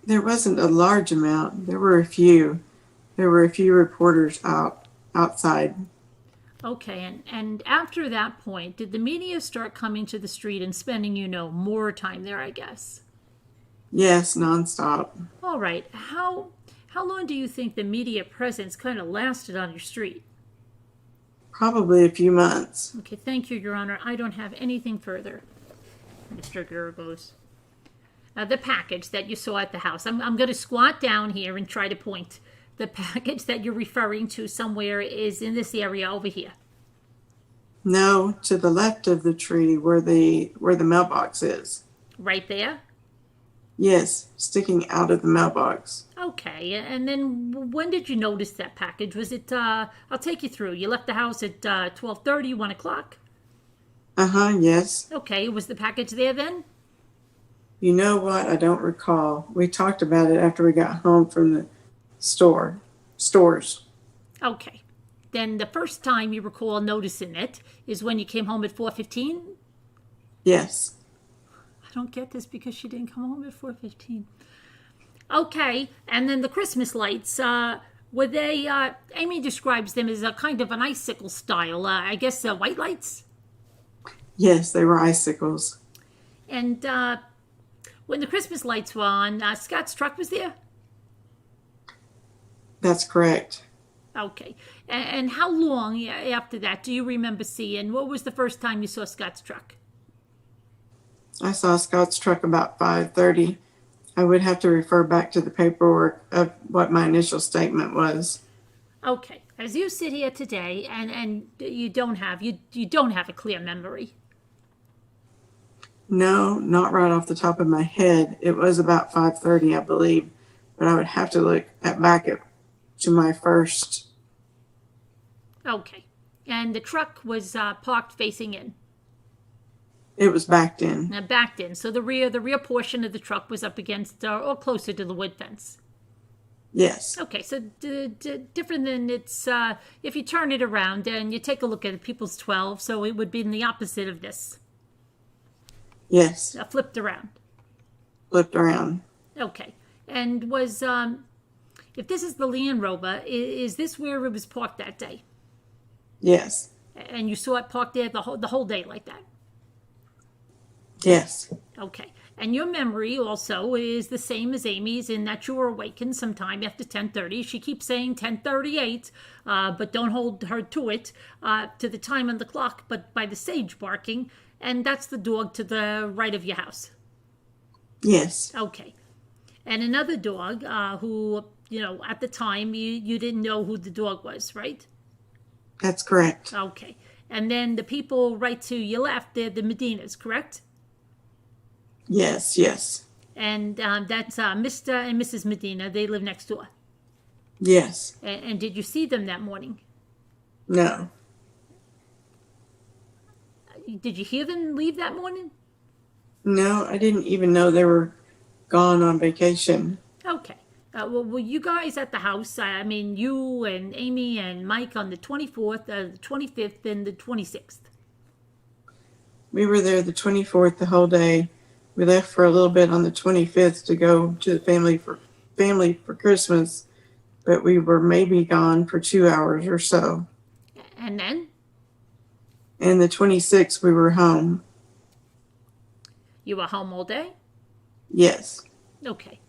There wasn't a large amount. There were a few. There were a few reporters outside. Okay, and after that point, did the media start coming to the street and spending, more time there, I guess? Yes, nonstop. All right. How long do you think the media presence kind of lasted on your street? Probably a few months. Okay, thank you, Your Honor. I don't have anything further. Mr. Geragos. The package that you saw at the house. I'm going to squat down here and try to point. The package that you're referring to somewhere is in this area over here. No, to the left of the tree where the mailbox is. Right there? Yes, sticking out of the mailbox. Okay, and then when did you notice that package? Was it, I'll take you through. You left the house at 12:30, 1 o'clock? Yes. Okay, was the package there then? You know what? I don't recall. We talked about it after we got home from the store. stores. Okay. Then the first time you recall noticing it is when you came home at 4:15? Yes. I don't get this because she didn't come home at 4:15. Okay, and then the Christmas lights, were they, Amy describes them as a kind of an icicle style, I guess white lights? Yes, they were icicles. And when the Christmas lights were on, Scott's truck was there? That's correct. Okay. And how long after that do you remember seeing? What was the first time you saw Scott's truck? I saw Scott's truck about 5:30. I would have to refer back to the paperwork of what my initial statement was. Okay. As you sit here today, and you don't have a clear memory. No, not right off the top of my head. It was about 5:30, I believe, but I would have to look back to my first. Okay. And the truck was parked facing in. It was backed in. Backed in. So the rear portion of the truck was up against or closer to the wood fence. Yes. Okay, so different than it's if you turn it around and you take a look at it, people's 12, so it would be in the opposite of this. Yes. Flipped around. Flipped around. Okay. And was if this is the Land Rover, is this where it was parked that day? Yes. And you saw it parked there the whole day like that? Yes. Okay. And your memory also is the same as Amy's in that you were awakened sometime after 10:30. She keeps saying 10:38, but don't hold her to it, to the time on the clock, but by the sage barking. And that's the dog to the right of your house. Yes. Okay. And another dog who, at the time you didn't know who the dog was, right? That's correct. Okay. And then the people right to your left, they're the Medinas, correct? Yes. Yes. And that's Mr. and Mrs. Medina. They live next door. Yes. And did you see them that morning? No. Did you hear them leave that morning? No, I didn't even know they were gone on vacation. Okay. Well, were you guys at the house? I mean, you and Amy and Mike on the 24th, the 25th, and the 26th. We were there the 24th the whole day. We left for a little bit on the 25th to go to the family for Christmas, but we were maybe gone for 2 hours or so. And then? And the 26th we were home. You were home all day? Yes. Okay.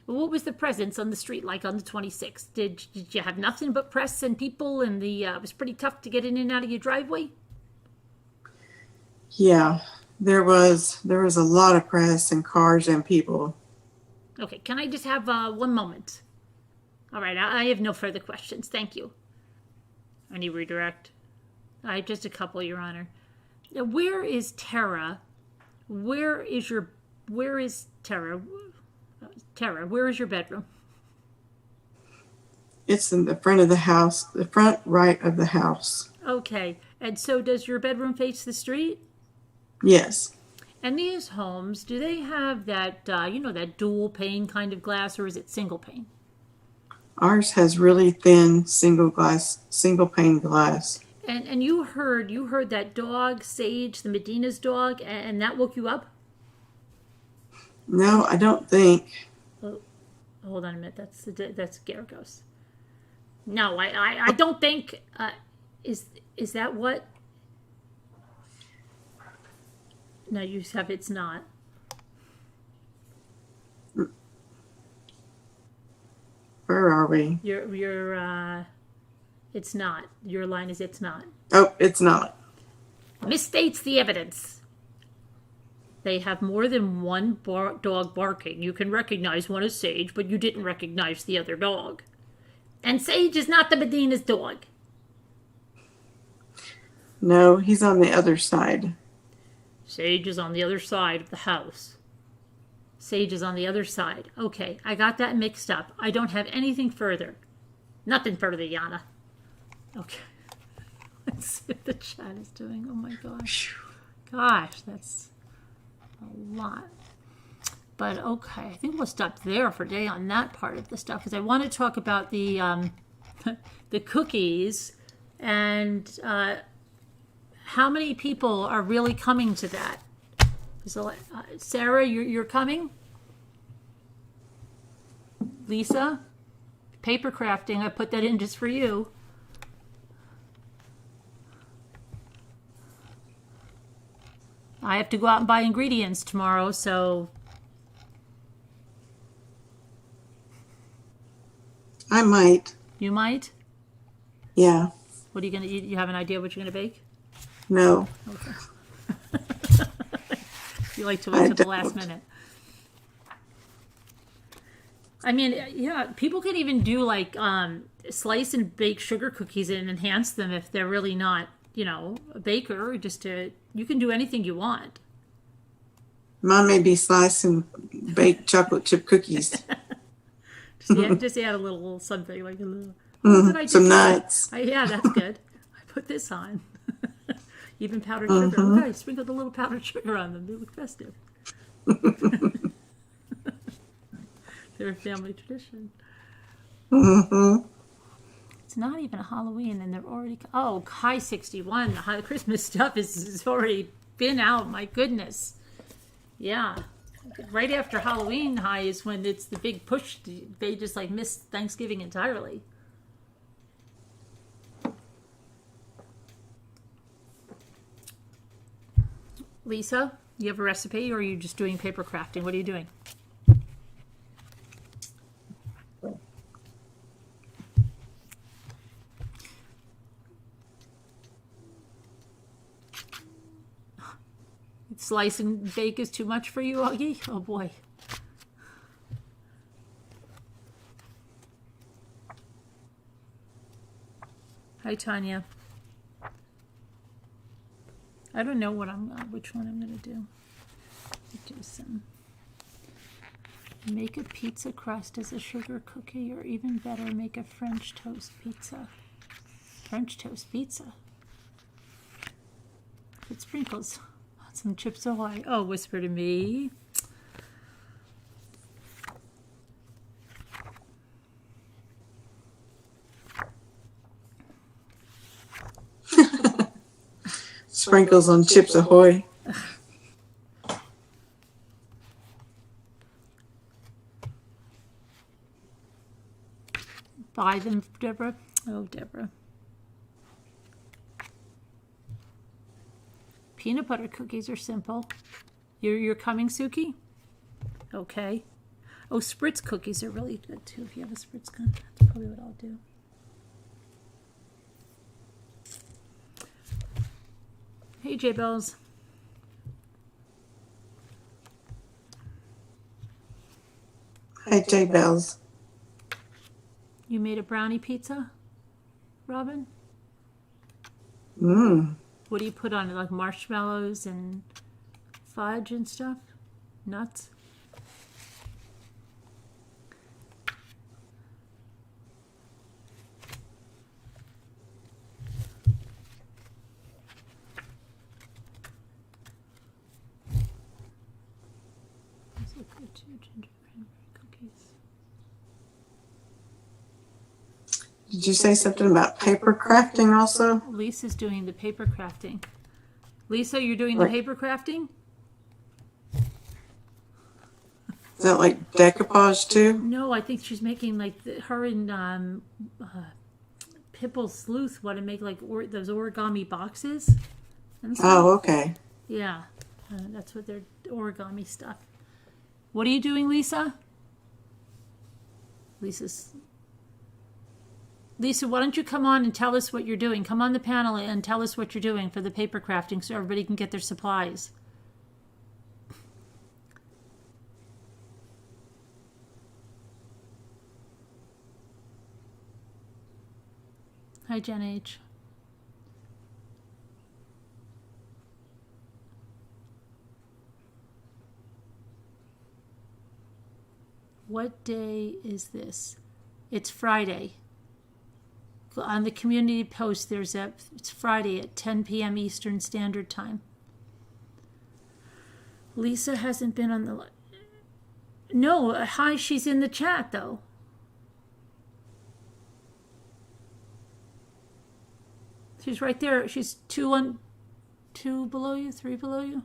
Well, what was the presence on the street like on the 26th? Did you have nothing but press and people, and it was pretty tough to get in and out of your driveway? Yeah, there was a lot of press and cars and people. Okay, can I just have 1 moment? All right, I have no further questions. Thank you. Any redirect? I have just a couple, Your Honor. Now, where is Tara? Where is Tara? Tara, where is your bedroom? It's in the front of the house, the front right of the house. Okay, and so does your bedroom face the street? Yes. And these homes, do they have that, that dual pane kind of glass, or is it single pane? Ours has really thin single pane glass. And you heard that dog, Sage, the Medina's dog, and that woke you up? No, I don't think. Oh, hold on a minute. That's Garagos. No, I don't think. Is that what? No, you have. It's not. Where are we? You're. It's not. Your line is it's not. Oh, it's not. Misstates the evidence. They have more than one dog barking. You can recognize one as Sage, but you didn't recognize the other dog. And Sage is not the Medina's dog. No, he's on the other side. Sage is on the other side of the house. Sage is on the other side. Okay, I got that mixed up. I don't have anything further. Nothing further, Yana. Okay. Let's see what the chat is doing. Oh my gosh. Gosh, that's a lot. But okay, I think we'll stop there for today on that part of the stuff, because I want to talk about the the cookies, and how many people are really coming to that? So, Sarah, you're coming? Lisa? Paper crafting, I put that in just for you. I have to go out and buy ingredients tomorrow, so... I might. You might? Yeah. What are you going to eat? You have an idea what you're going to bake? No. Okay. You like to wait till the last minute. I mean, yeah, people can even do like slice and bake sugar cookies and enhance them if they're really not, a baker. You can do anything you want. Mine may be slice and bake chocolate chip cookies. Just add a little something like a little. Some nuts. Yeah, that's good. I put this on. Even powdered sugar. Look, I sprinkled a little powdered sugar on them. They look festive. They're a family tradition. It's not even a Halloween, and they're already... Oh, high 61. The Christmas stuff is already been out. My goodness. Yeah. Right after Halloween high is when it's the big push. They just like miss Thanksgiving entirely. Lisa, you have a recipe, or are you just doing paper crafting? What are you doing? Slice and bake is too much for you, Augie? Oh boy. Hi, Tanya. I don't know which one I'm gonna do. Do some. Make a pizza crust as a sugar cookie, or even better, make a French toast pizza. French toast pizza. With sprinkles. Some Chips Ahoy. Oh, whisper to me. Sprinkles on Chips Ahoy. Buy them, Deborah. Oh, Deborah. Peanut butter cookies are simple. You're coming, Suki? Okay. Oh, spritz cookies are really good too. If you have a spritz gun, that's probably what I'll do. Hey, J Bells. Hey, J Bells. You made a brownie pizza, Robin? What do you put on it? Like marshmallows and fudge and stuff? Nuts? Those look good too, ginger cranberry cookies. Did you say something about paper crafting also? Lisa's doing the paper crafting. Lisa, you're doing the paper crafting? Is that like decoupage too? No, I think she's making like her and Pipple Sleuth want to make like those origami boxes. And stuff. Oh, okay. Yeah, that's what they're origami stuff. What are you doing, Lisa? Lisa, why don't you come on and tell us what you're doing? Come on the panel and tell us what you're doing for the paper crafting so everybody can get their supplies. Hi, Jen H. What day is this? It's Friday. On the community post, it's Friday at 10 p.m. Eastern Standard Time. Lisa hasn't been on the... No, hi, she's in the chat, though. She's right there. She's two below you, three below you.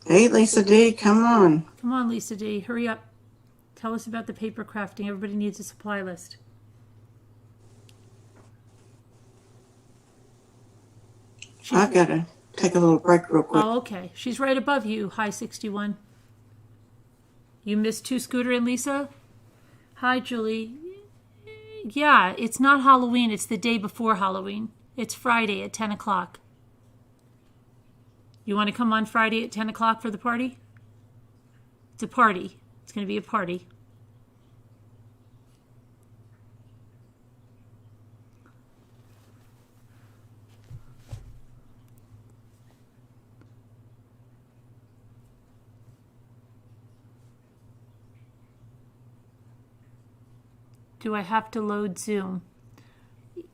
Hey, Lisa D, come on. Come on, Lisa D. Hurry up. Tell us about the paper crafting. Everybody needs a supply list. I've got to take a little break real quick. Oh, okay. She's right above you. Hi, 61. You missed 2, Scooter and Lisa? Hi, Julie. Yeah, it's not Halloween. It's the day before Halloween. It's Friday at 10 o'clock. You want to come on Friday at 10 o'clock for the party? It's a party. It's going to be a party. Do I have to load Zoom?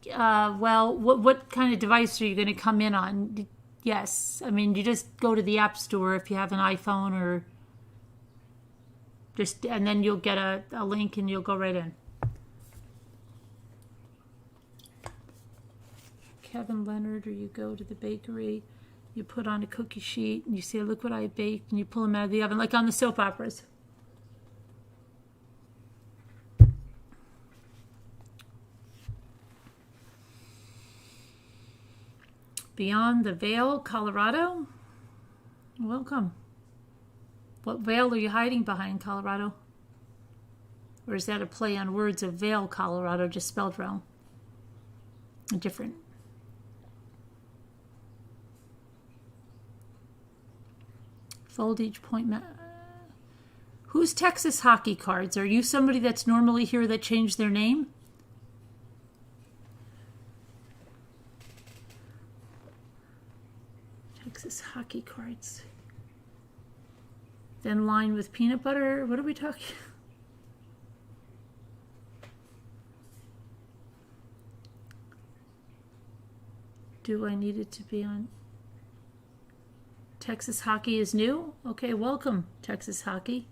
Well, what kind of device are you going to come in on? Yes. I mean, you just go to the App Store if you have an iPhone or just, and then you'll get a link and you'll go right in. Kevin Leonard, or you go to the bakery, you put on a cookie sheet and you say, look what I baked, and you pull them out of the oven, like on the soap operas. Beyond the Veil, Colorado? Welcome. What veil are you hiding behind, Colorado? Or is that a play on words of Vail, Colorado, just spelled wrong? Different. Fold each point. Who's Texas Hockey Cards? Are you somebody that's normally here that changed their name? Texas Hockey Cards. Then line with peanut butter. What are we talking? Do I need it to be on? Texas Hockey is new? Okay, welcome, Texas Hockey.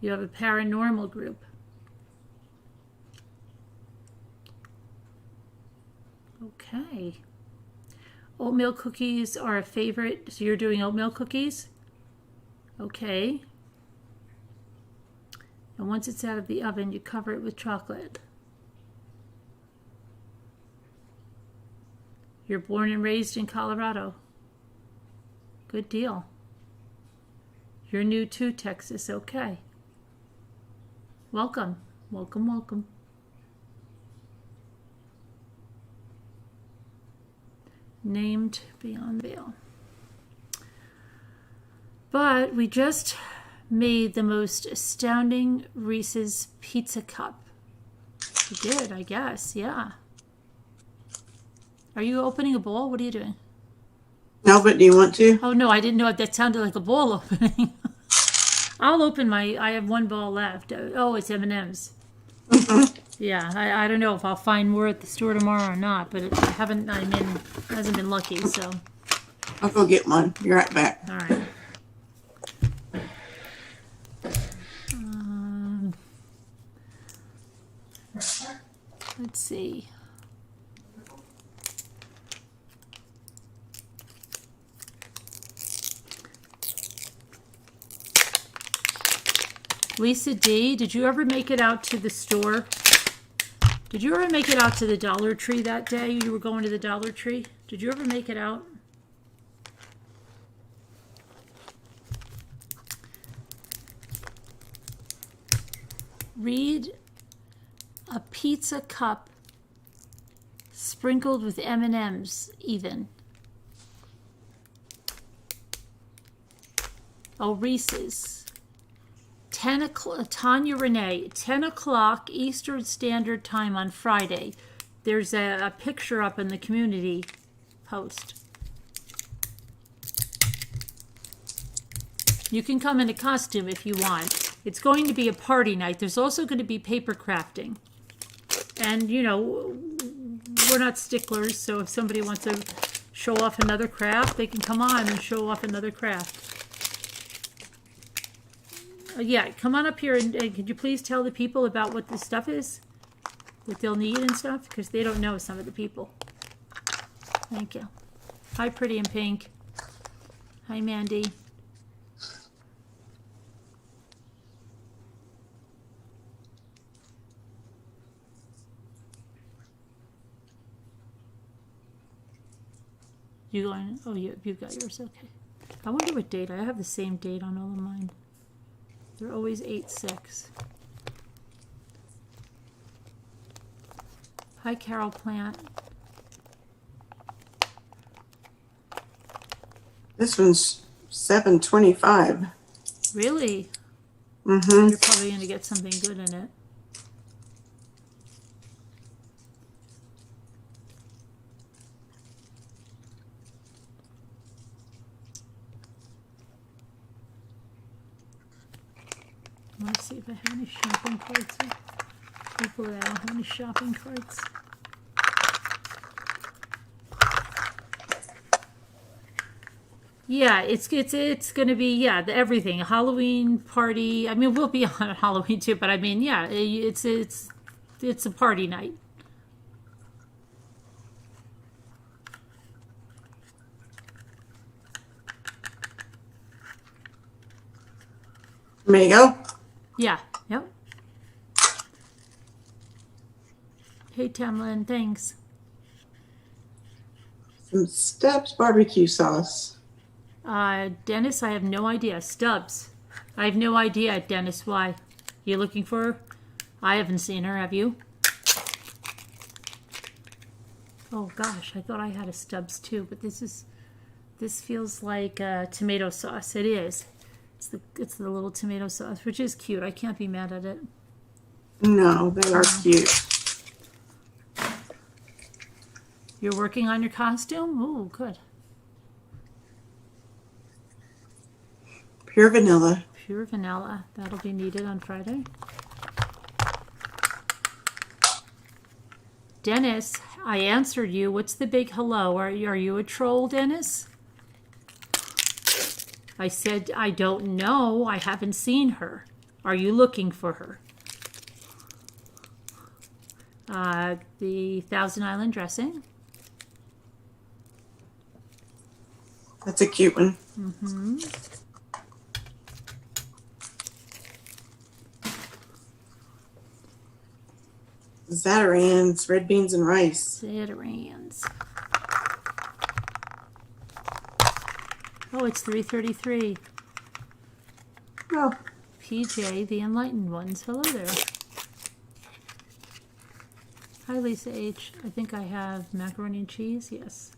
You have a paranormal group. Okay. Oatmeal cookies are a favorite. So you're doing oatmeal cookies? Okay. And once it's out of the oven, you cover it with chocolate. You're born and raised in Colorado. Good deal. You're new to Texas. Okay. Welcome. Welcome, welcome. Named Beyond Veil. But we just made the most astounding Reese's Pizza Cup. We did, I guess, yeah. Are you opening a bowl? What are you doing? No, but do you want to? Oh, no, I didn't know if that sounded like a bowl opening. I'll open I have one ball left. Oh, it's M&M's. Yeah, I don't know if I'll find more at the store tomorrow or not, but hasn't been lucky, so. I'll go get one. Be right back. All right. Let's see. Lisa D, did you ever make it out to the store? Did you ever make it out to the Dollar Tree that day? You were going to the Dollar Tree? Did you ever make it out? Read a pizza cup sprinkled with M&Ms even. Oh, Reese's. 10 o'clock, Tanya Renee, 10 o'clock Eastern Standard Time on Friday. There's a picture up in the community post. You can come in a costume if you want. It's going to be a party night. There's also going to be paper crafting. And, you know, we're not sticklers, so if somebody wants to show off another craft, they can come on and show off another craft. Yeah, come on up here and could you please tell the people about what this stuff is? that they'll need and stuff? Because they don't know some of the people. Thank you. Hi, Pretty in Pink. Hi, Mandy. You going? Oh, you got yours. Okay. I wonder what date. I have the same date on all of mine. They're always 8/6. Hi, Carol Plant. This one's 725. Really? Mm-hmm. You're probably going to get something good in it. I want to see if I have any shopping cards here. Hopefully I don't have any shopping cards. Yeah, it's going to be, everything. A Halloween party. I mean, we'll be on Halloween too, but I mean, yeah, it's a party night. There you go. Yeah, yep. Hey, Tamlin, thanks. Some Stubbs barbecue sauce. Dennis, I have no idea. Stubbs. I have no idea, Dennis, why. You looking for her? I haven't seen her, have you? Oh gosh, I thought I had a Stubbs too, but this feels like tomato sauce. It is. It's the little tomato sauce, which is cute. I can't be mad at it. No, they are cute. You're working on your costume? Oh, good. Pure vanilla. Pure vanilla. That'll be needed on Friday. Dennis, I answered you. What's the big hello? Are you a troll, Dennis? I said, I don't know. I haven't seen her. Are you looking for her? The Thousand Island dressing. That's a cute one. Mm-hmm. Zatarans, red beans and rice. Zatarans. Oh, it's 3:33. Oh, PJ, the Enlightened Ones. Hello there. Hi, Lisa H. I think I have macaroni and cheese. Yes.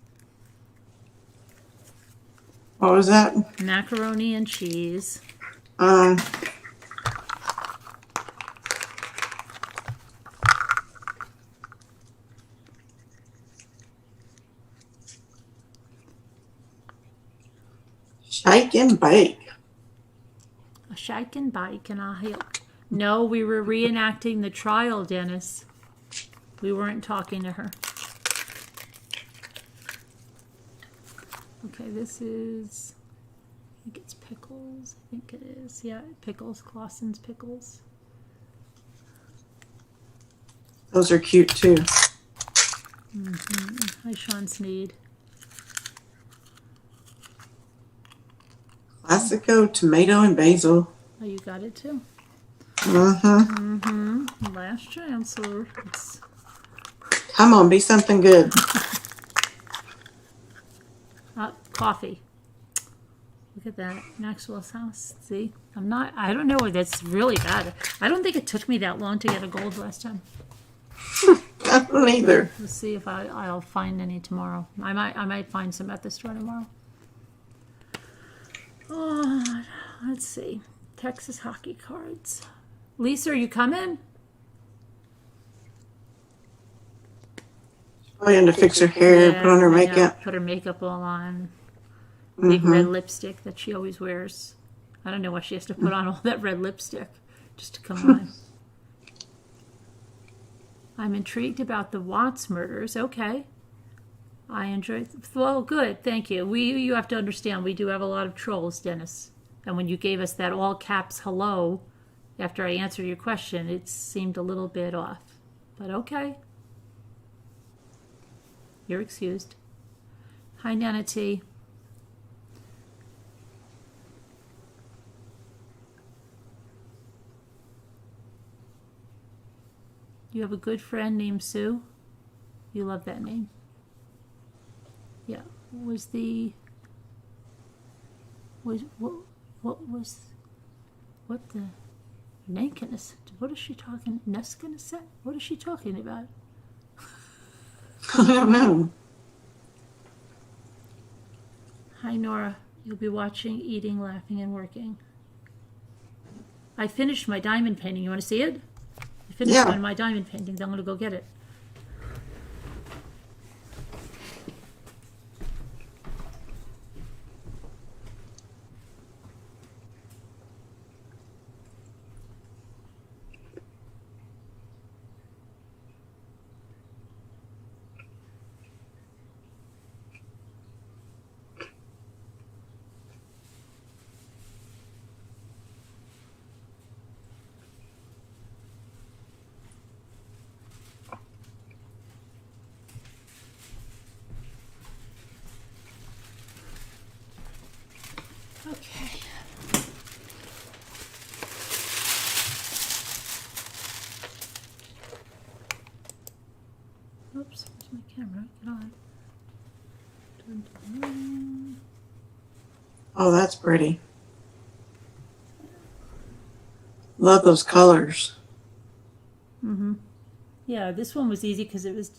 what was that? Macaroni and cheese. Shake and bake. A shake and bake and a help. No, we were reenacting the trial, Dennis. We weren't talking to her. Okay, this is, I think it's pickles. I think it is. Yeah, pickles. Clausen's pickles. Those are cute too. Hi, Sean Sneed. Classico, tomato and basil. Oh, you got it too? Mm-hmm. Last Chancellor. It's Come on, be something good. coffee. Look at that. Maxwell's house. See? I don't know. That's really bad. I don't think it took me that long to get a gold last time. I don't either. Let's see if I'll find any tomorrow. I might find some at the store tomorrow. Oh, let's see. Texas hockey cards. Lisa, are you coming? Probably had to fix her hair, Yeah, put on her I know. makeup. Put her makeup all on. Big red lipstick that she always wears. I don't know why she has to put on all that red lipstick just to come on. I'm intrigued about the Watts murders. Okay. I enjoyed. Well, good. Thank you. You have to understand, we do have a lot of trolls, Dennis. And when you gave us that all caps hello after I answered your question, it seemed a little bit off. But okay. You're excused. Hi, Nana T. You have a good friend named Sue? You love that name. Yeah. What was the Nankinus? What is she talking? Neskinus? What is she talking about? I don't know. Hi, Nora. You'll be watching, eating, laughing, and working. I finished my diamond painting. You want to see it? I finished one of my diamond paintings. I'm going to go get it. Okay. Oops, where's my camera? Get on. Dun, dun, dun. Oh, that's pretty. Love those colors. Mm-hmm. Yeah, this one was easy because it was,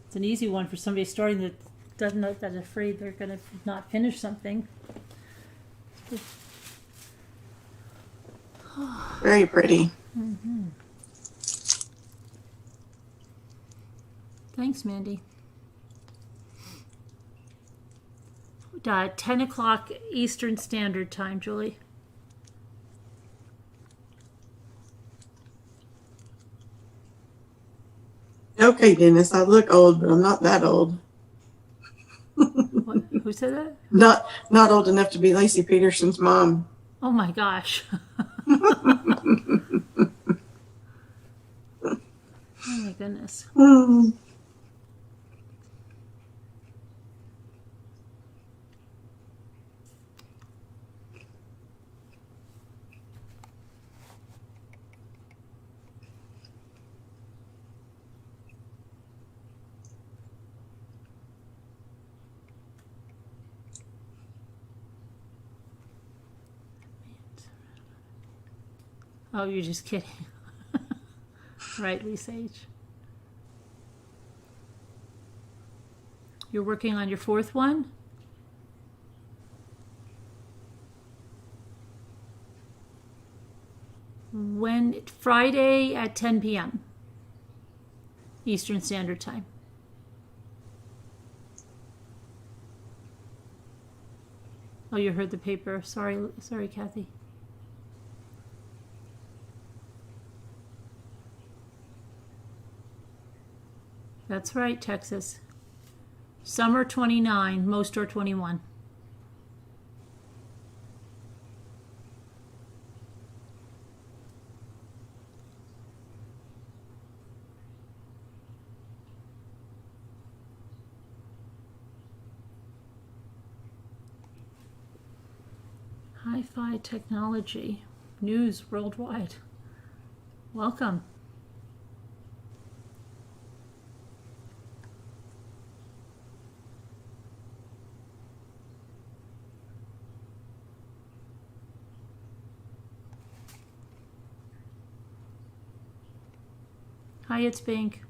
it's an easy one for somebody starting that doesn't know, that's afraid they're going to not finish something. Very pretty. Mm-hmm. Thanks, Mandy. 10 o'clock Eastern Standard Time, Julie. Okay, Dennis, I look old, but I'm not that old. What? Who said that? Not old enough to be Lacey Peterson's mom. Oh my gosh. Oh my goodness. Oh, you're just kidding. Right, Lisa H. You're working on your fourth one? Friday at 10 p.m. Eastern Standard Time. Oh, you heard the paper. Sorry, Kathy. That's right, Texas. Some are 29, most are 21. Hi-Fi technology, news worldwide. Welcome. Hi, it's Pink.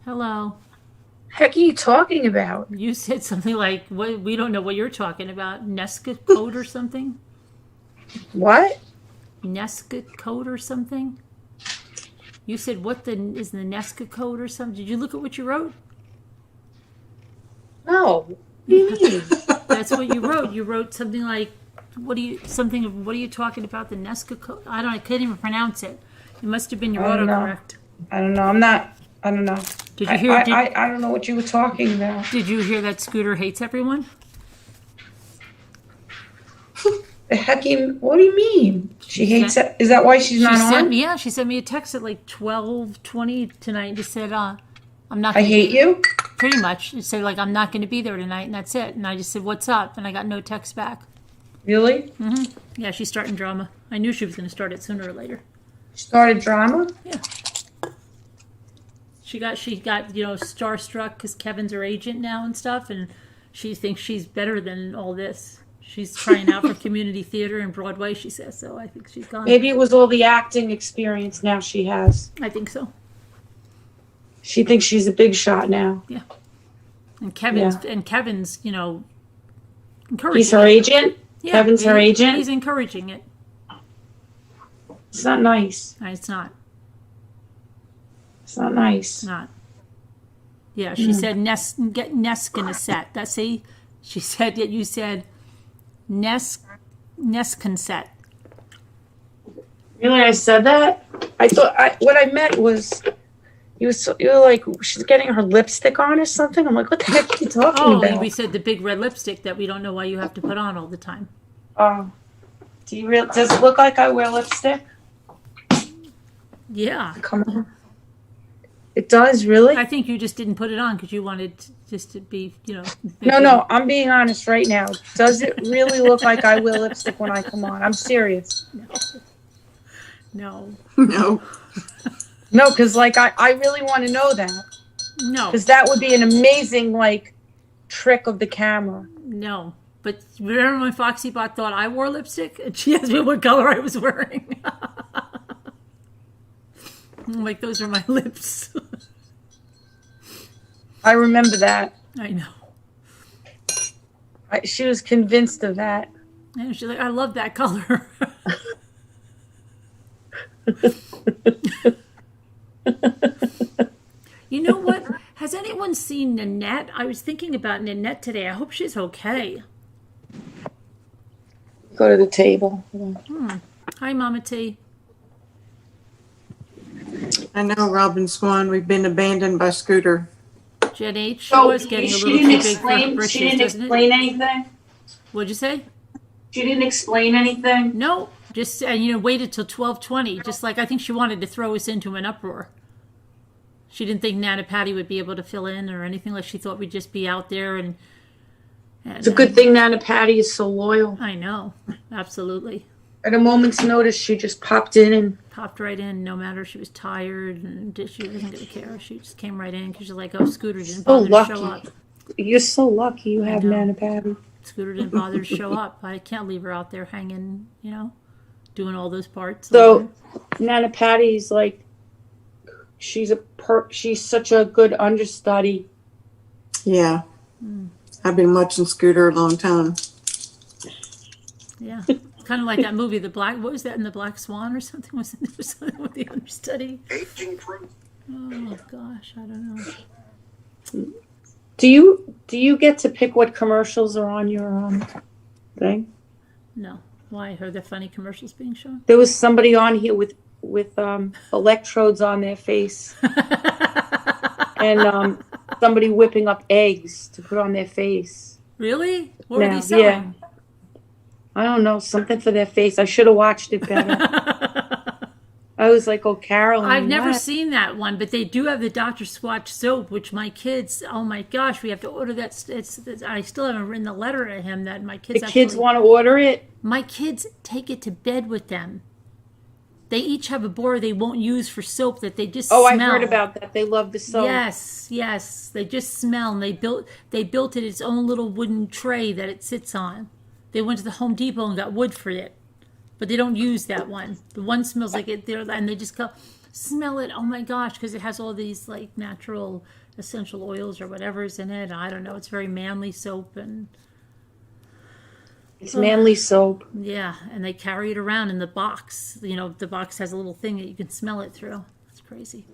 Hello. Heck are you talking about? You said something like, we don't know what you're talking about. Nesca code or something? What? Nesca code or something? You said, is the Nesca code or something? Did you look at what you wrote? No. What do you mean? That's what you wrote. You wrote something like, what are you talking about, the Nesca code? I couldn't even pronounce it. It must have been your autocorrect. I don't know. I don't know. Did you hear? I don't know what you were talking about. Did you hear that Scooter hates everyone? The heck what do you mean? She hates it. Is that why she's not on? Yeah, she sent me a text at like 12:20 tonight and just said, I'm not I gonna hate you? Pretty much. It said, like, I'm not going to be there tonight, and that's it. And I just said, what's up? And I got no text back. Really? Yeah, she's starting drama. I knew she was going to start it sooner or later. Started drama? Yeah. She got starstruck because Kevin's her agent now and stuff, and she thinks she's better than all this. She's trying out for community theater and Broadway, she says, so I think she's gone. Maybe it was all the acting experience now she has. I think so. She thinks she's a big shot now. Yeah. And Kevin's, encouraging. He's her agent? Yeah, Kevin's her agent? He's encouraging it. It's not nice. No, it's not. It's not nice. It's not. Yeah, she said get Nesk in a set. She said that you said Nesk set. Really, I said that? I thought what I meant was you were like she's getting her lipstick on or something. I'm like, what the heck are you talking about? We said the big red lipstick that we don't know why you have to put on all the time. Oh, does it look like I wear lipstick? Yeah. Come on. It does, really? I think you just didn't put it on because you wanted just to be, No, I'm being honest right now. Does it really look like I wear lipstick when I come on? I'm serious. No. No. No, because I really want to know that. No. Because that would be an amazing trick of the camera. No. But remember when Foxy Bot thought I wore lipstick and she asked me what color I was wearing? I'm like, those are my lips. I remember that. I know. She was convinced of that. And she's like, I love that color. You know what? Has anyone seen Nanette? I was thinking about Nanette today. I hope she's okay. Go to the table. Hi, Mama T. I know, Robin Swan. We've been abandoned by Scooter. Jen H. was getting a little too big for her britches, she didn't doesn't explain it? anything? What'd you say? She didn't explain anything? No. Just, waited till 12:20. Just like I think she wanted to throw us into an uproar. She didn't think Nana Patty would be able to fill in or anything. Like she thought we'd just be out there and It's a good thing Nana Patty is so loyal. I know. Absolutely. At a moment's notice, she just popped in and Popped right in, no matter if she was tired and she wasn't going to care. She just came right in because she's like, oh, Scooter didn't bother to show up. You're so lucky you have know. Nana Patty. Scooter didn't bother to show up. I can't leave her out there hanging, doing all those parts. So Nana Patty's she's such a good understudy. Yeah. I've been watching Scooter a long time. Yeah. Kind of like that movie, what was that in the Black Swan or something? Was there something with the understudy? Aging proof. Oh gosh, I don't know. Do you get to pick what commercials are on your thing? No. Why? Are there funny commercials being shown? There was somebody on here with electrodes on their face and somebody whipping up eggs to put on their face. Really? What were they selling? Yeah. I don't know, something for their face. I should have watched it better. I was like, oh, Carolyn. I've never seen that one, but they do have the Dr. Squatch soap, which my kids, oh my gosh, we have to order that. I still haven't written the letter to him that my kids kids want to order it? My kids take it to bed with them. They each have a bar they won't use for soap that they just smell. I heard about that. They love the soap. Yes. They just smell, and they built it its own little wooden tray that it sits on. They went to the Home Depot and got wood for it. But they don't use that one. The one smells like it there, and they just go smell it. Oh my gosh, because it has all these natural essential oils or whatever's in it. I don't know. It's very manly soap and it's manly soap. Yeah, and they carry it around in the box. The box has a little thing that you can smell it through. It's crazy.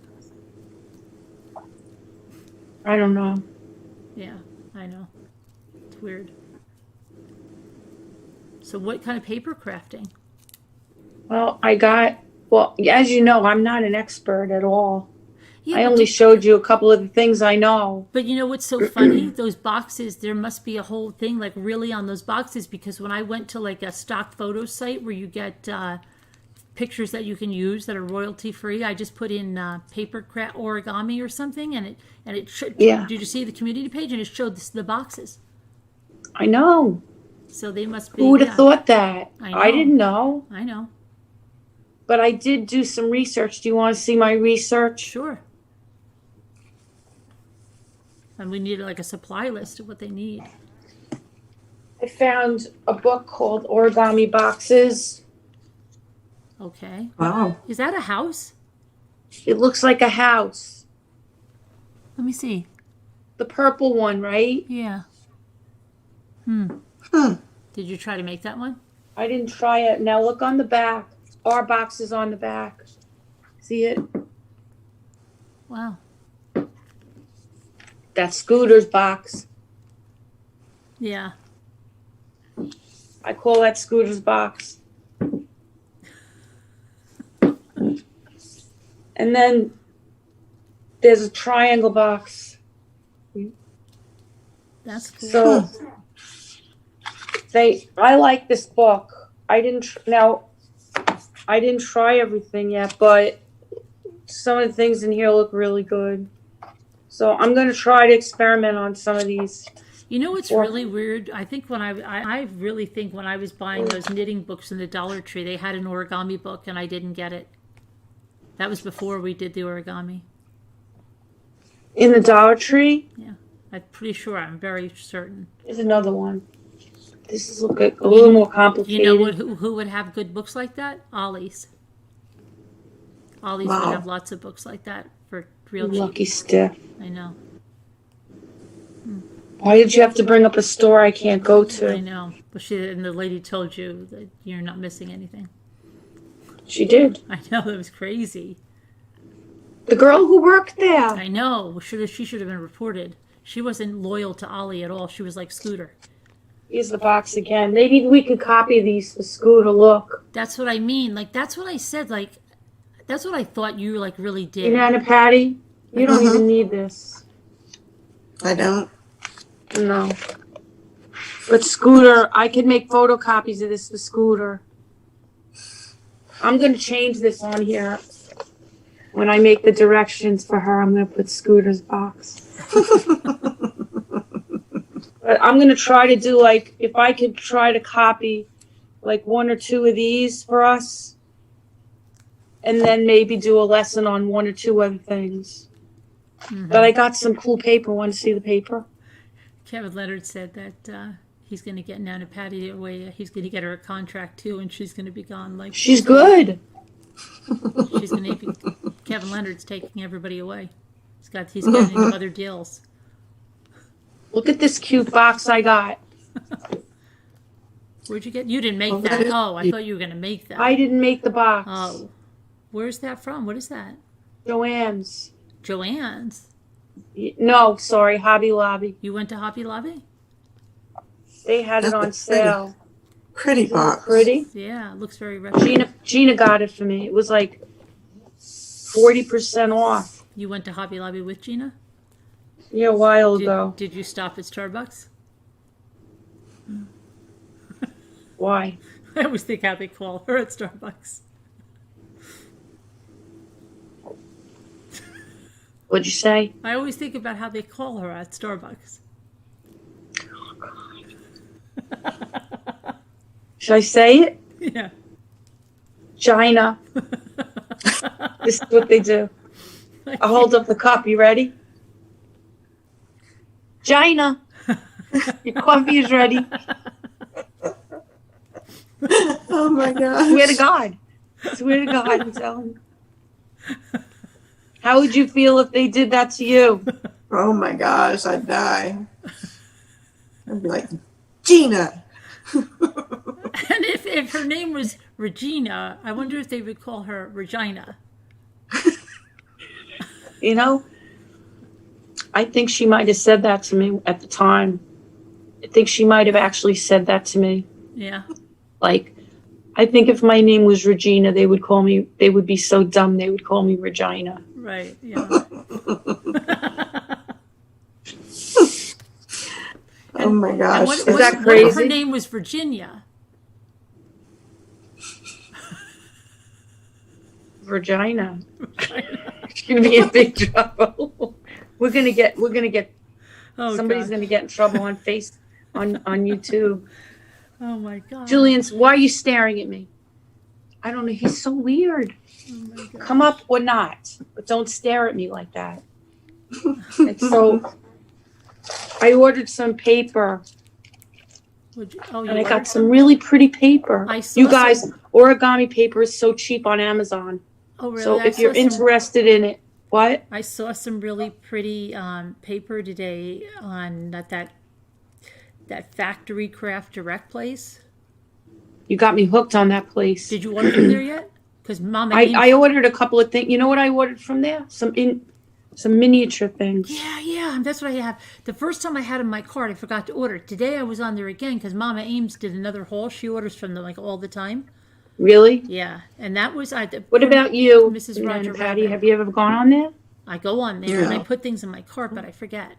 I don't know. Yeah, I know. It's weird. So what kind of paper crafting? Well, as you know, I'm not an expert at all. Yeah, I only showed you a couple of the things I know. but you know what's so funny? Those boxes, there must be a whole thing like really on those boxes, because when I went to like a stock photo site where you get pictures that you can use that are royalty free, I just put in paper craft origami or something, and it Yeah. did you see the community page, and it showed the boxes. I know. So they must be. Who would have yeah, thought that? I know. I didn't know. I know. But I did do some research. Do you want to see my research? Sure. And we need like a supply list of what they need. I found a book called Origami Boxes. Okay. Wow. Is that a house? It looks like a house. Let me see. The purple one, right? Yeah. Did you try to make that one? I didn't try it. Now look on the back. Our box is on the back. See it? Wow. That's Scooter's box. Yeah. I call that Scooter's box. And then there's a triangle box. That's cool. So I like this book. I didn't try everything yet, but some of the things in here look really good. So I'm going to try to experiment on some of these. You know what's really weird? I think when I really think when I was buying those knitting books in the Dollar Tree, they had an origami book and I didn't get it. That was before we did the origami. In the Dollar Tree, Yeah. I'm pretty sure. I'm very certain. there's another one. This is a little more complicated. You know who would have good books like that? Ollie's. Ollie's Wow. would have lots of books like that for real cheap. Lucky stiff. I know. Why did you have to bring up a store I can't go I to? know. But and the lady told you that you're not missing anything. She did. I know, that was crazy. The girl who worked there. I know. She should have been reported. She wasn't loyal to Ollie at all. She was like Scooter. Here's the box again. Maybe we could copy these for Scooter. Look. That's what I mean. Like, that's what I said. Like, that's what I thought you like really did. You know, Patty, you don't even need this. I don't. No. But Scooter, I could make photocopies of this for Scooter. I'm going to change this on here. When I make the directions for her, I'm going to put Scooter's box. But I'm going to try to do like, if I could try to copy like one or two of these for us. And then maybe do a lesson on one or two other things. But I got some cool paper. Want to see the paper? Kevin Leonard said that he's going to get Nana Patty away. He's going to get her a contract too, and she's going to be gone. Like, She's good. she's going to be. Kevin Leonard's taking everybody away. He's getting other deals. Look at this cute box I got. Where'd you get? You didn't make that. Oh, I thought you were going to make that. I didn't make the box. Oh, where's that from? What is that? Joann's. Joann's. No, sorry, Hobby Lobby. You went to Hobby Lobby? They had it on sale. Pretty box. Pretty. Yeah, it looks very retro. Gina got it for me. It was like 40% off. You went to Hobby Lobby with Gina? Yeah, a while ago. Did you stop at Starbucks? Why? I always think how they call her at Starbucks. What'd you say? I always think about how they call her at Starbucks. Should I say it? Yeah. Gina. This is what they do. I'll hold up the cup. You ready? Gina. Your coffee is ready. Oh my gosh. Swear to God. Swear to God, I'm telling you. How would you feel if they did that to you? Oh my gosh, I'd die. I'd be like, Gina. And if her name was Regina, I wonder if they would call her Regina. You know, I think she might have said that to me at the time. I think she might have actually said that to me. Yeah. Like, I think if my name was Regina, they would be so dumb they would call me Regina. Right. Yeah. Oh my gosh. What, Is what, that what if crazy? her name was Virginia? Virginia. She's gonna be in big trouble. We're gonna get. Oh, Somebody's gosh. gonna get in trouble on YouTube. Oh my god. Julian's, why are you staring at me? I don't know. He's so weird. Oh my god. Come up or not, but don't stare at me like that. And so I ordered some paper, Oh, you and I ordered got some really pretty paper. I saw You guys, origami paper is so cheap on Amazon. Oh, really? So I if you're saw some- interested in it, what? I saw some really pretty paper today on that Factory Craft Direct place. You got me hooked on that place. Did you order from there yet? Because Mama I ordered a couple of things. You know what I ordered from there? Some miniature things. Yeah, that's what I have. The first time I had it in my cart, I forgot to order it. Today I was on there again because Mama Ames did another haul. She orders from them like all the time. Really? Yeah, and that was What about you, Mrs. Roger Patty? Rabbit. Have you ever gone on there? I go on there and I Yeah. put things in my cart, but I forget.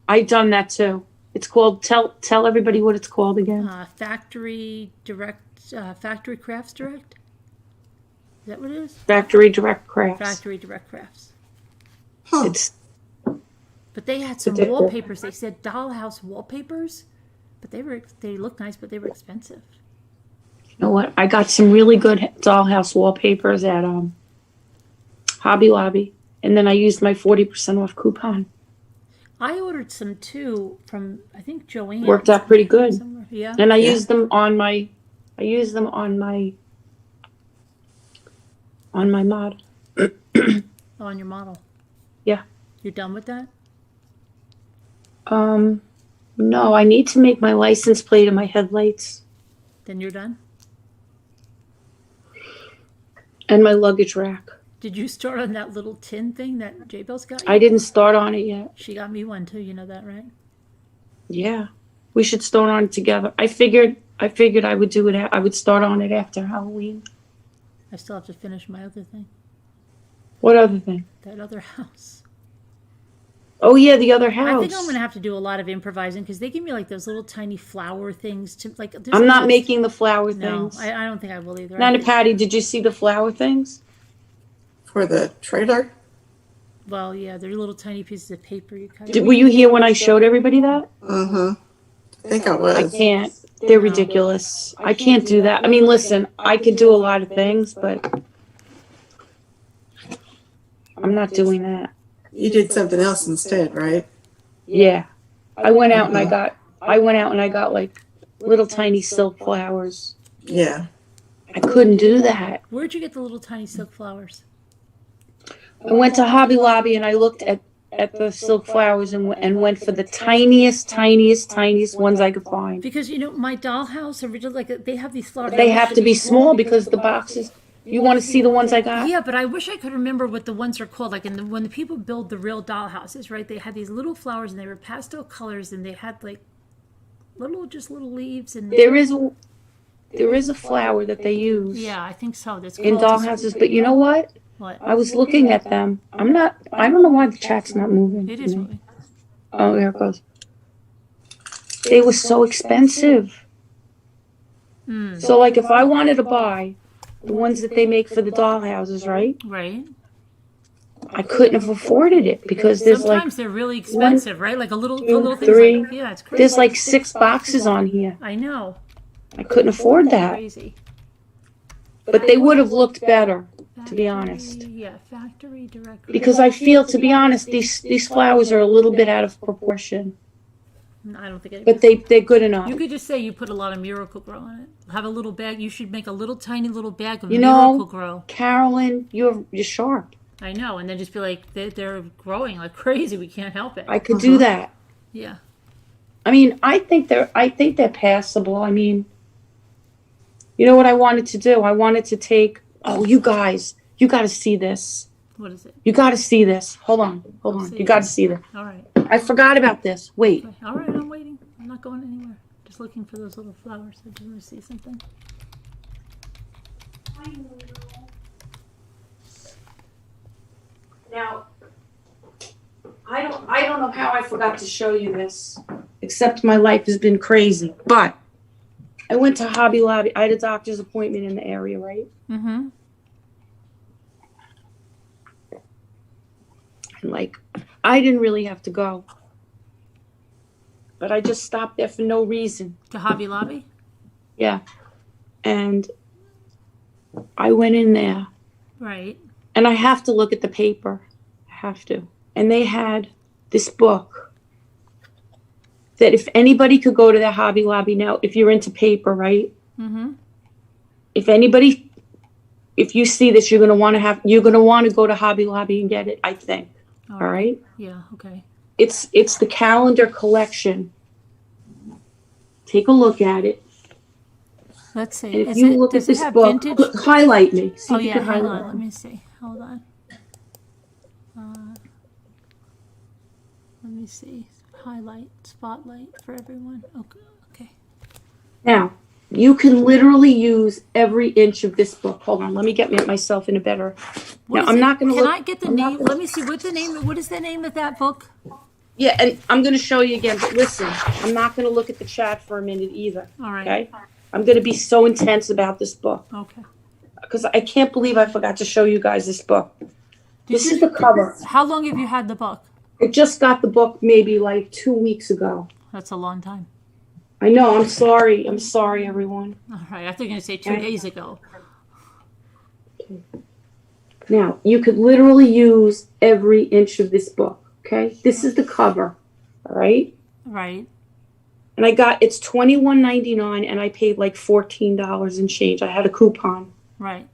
I've done that too. It's called. Tell everybody what it's called again. Factory Crafts Direct. Is that what it is? Factory Direct Crafts. Factory Direct Crafts. Huh. It's But they had some Addictive. wallpapers. They said dollhouse wallpapers, but they looked nice, but they were expensive. You know what? I got some really good dollhouse wallpapers at Hobby Lobby, and then I used my 40% off coupon. I ordered some too from I think Joanne. Worked out pretty good, Somewhere. Yeah. and I Yeah. used them on my. mod. On your model. Yeah. You're done with that? No, I need to make my license plate and my headlights Then you're done? and my luggage rack. Did you start on that little tin thing that J-Bell's got you? I didn't start on it yet. She got me one too, you know that, right? Yeah, we should start on it together. I figured I would do it. I would start on it after Halloween. I still have to finish my other thing. What other thing? That other house. Oh yeah, the other house. I think I'm gonna have to do a lot of improvising because they give me like those little tiny flower things to like. there's I'm not lots- making the flower No, things. I don't think I will either. I Nana think- Patty, did you see the flower things? For the trailer? Well, yeah, they're little tiny pieces of paper you cut. Were you here when I showed everybody that? I think I I was. can't. They're ridiculous. I can't do that. I mean, listen, I could do a lot of things, but I'm not doing that. You did something else instead, right? Yeah. I went out and I got like little tiny silk flowers. Yeah. I couldn't do that. Where'd you get the little tiny silk flowers? I went to Hobby Lobby and I looked at the silk flowers and went for the tiniest ones I could find. Because you know my dollhouse originally like they have these flowers. They have to be small because the boxes. You want to see the ones I got? Yeah, but I wish I could remember what the ones are called. Like when the people build the real dollhouses, right? They had these little flowers and they were pastel colors and they had like little leaves and There is a flower that they use yeah, I think so. That's in called- dollhouses, but you know what? What? I was looking at them. I don't know why the chat's not moving. It is moving. Oh, there it goes. They were so expensive. So like if I wanted to buy the ones that they make for the dollhouses, right? Right. I couldn't have afforded it because there's Sometimes like they're really expensive, right? Like a little things three. like yeah, it's crazy. there's like 6 boxes on here. I know. I couldn't afford that. Crazy. But they would have looked better, to be honest. Yeah, factory direct. Because I feel, to be honest, these flowers are a little bit out of proportion. I don't think it. But they're good enough. You could just say you put a lot of Miracle Grow on it. Have a little bag. You should make a little tiny little bag of You know- Miracle Grow. Carolyn, you're sharp. I know, and then just be like, they're growing like crazy. We can't help it. I could do that. Yeah. I mean, I think they're passable. I mean, you know what I wanted to do? I wanted to take. Oh, you guys, you got to see this. What is it? You got to see this. Hold on. see You it. got to see this. All right. I forgot about this. Wait. Okay. All right. I'm waiting. I'm not going anywhere. Just looking for those little flowers. I just want to see something. Now, Somehow I forgot to show you this, except my life has been crazy. But I went to Hobby Lobby. I had a doctor's appointment in the area, right? Mm-hmm. And like, I didn't really have to go. But I just stopped there for no reason. To Hobby Lobby? Yeah. And I went in there. Right. And I have to look at the paper. I have to. And they had this book that if anybody could go to their Hobby Lobby now, if you're into paper, right? Mm-hmm. If you see this, you're going to want to go to Hobby Lobby and get it, I think. All right? Yeah, okay. It's the calendar collection. Take a look at it. Let's see. And if you look at this book, highlight me. See if you can hang highlight on. me. Let me see. Hold on. Let me see. Highlight, spotlight for everyone. Okay. Now, you can literally use every inch of this book. Hold on, let me get myself in a better. What Now, is I'm it? not going to Can look. I get the name? Let me see. What is the name of that book? Yeah, and I'm going to show you again. But listen, I'm not going to look at the chat for a minute either. All right. Okay. I'm going to be so intense about this book Okay. because I can't believe I forgot to show you guys this book. This is the cover. How long have you had the book? I just got the book maybe like 2 weeks ago. That's a long time. I know. I'm sorry. I'm sorry, everyone. All right. I thought you were going to say 2 days ago. Now, you could literally use every inch of this book, okay? This is the cover, all right? Right. And it's $21.99, and I paid like $14 and change. I had a coupon. Right.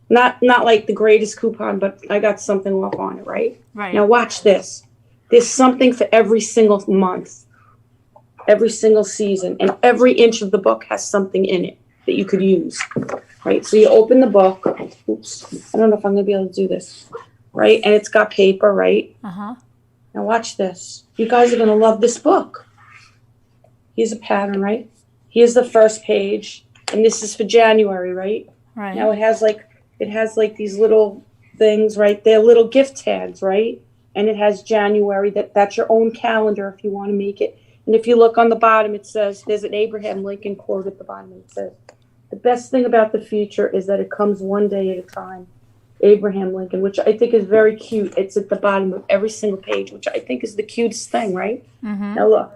Not like the greatest coupon, but I got something off on it, right? Right. Now, watch this. There's something for every single month, every single season, and every inch of the book has something in it that you could use, right? So you open the book. Oops, I don't know if I'm going to be able to do this, right? And it's got paper, right? Uh-huh. Now watch this. You guys are going to love this book. Here's a pattern, right? Here's the first page, and this is for January, right? Right. Now it has like these little things, right? They're little gift tags, right? And it has January. That's your own calendar if you want to make it. And if you look on the bottom, it says, there's an Abraham Lincoln quote at the bottom. It says, the best thing about the future is that it comes one day at a time. Abraham Lincoln, which I think is very cute. It's at the bottom of every single page, which I think is the cutest thing, right? Mm-hmm. Now look.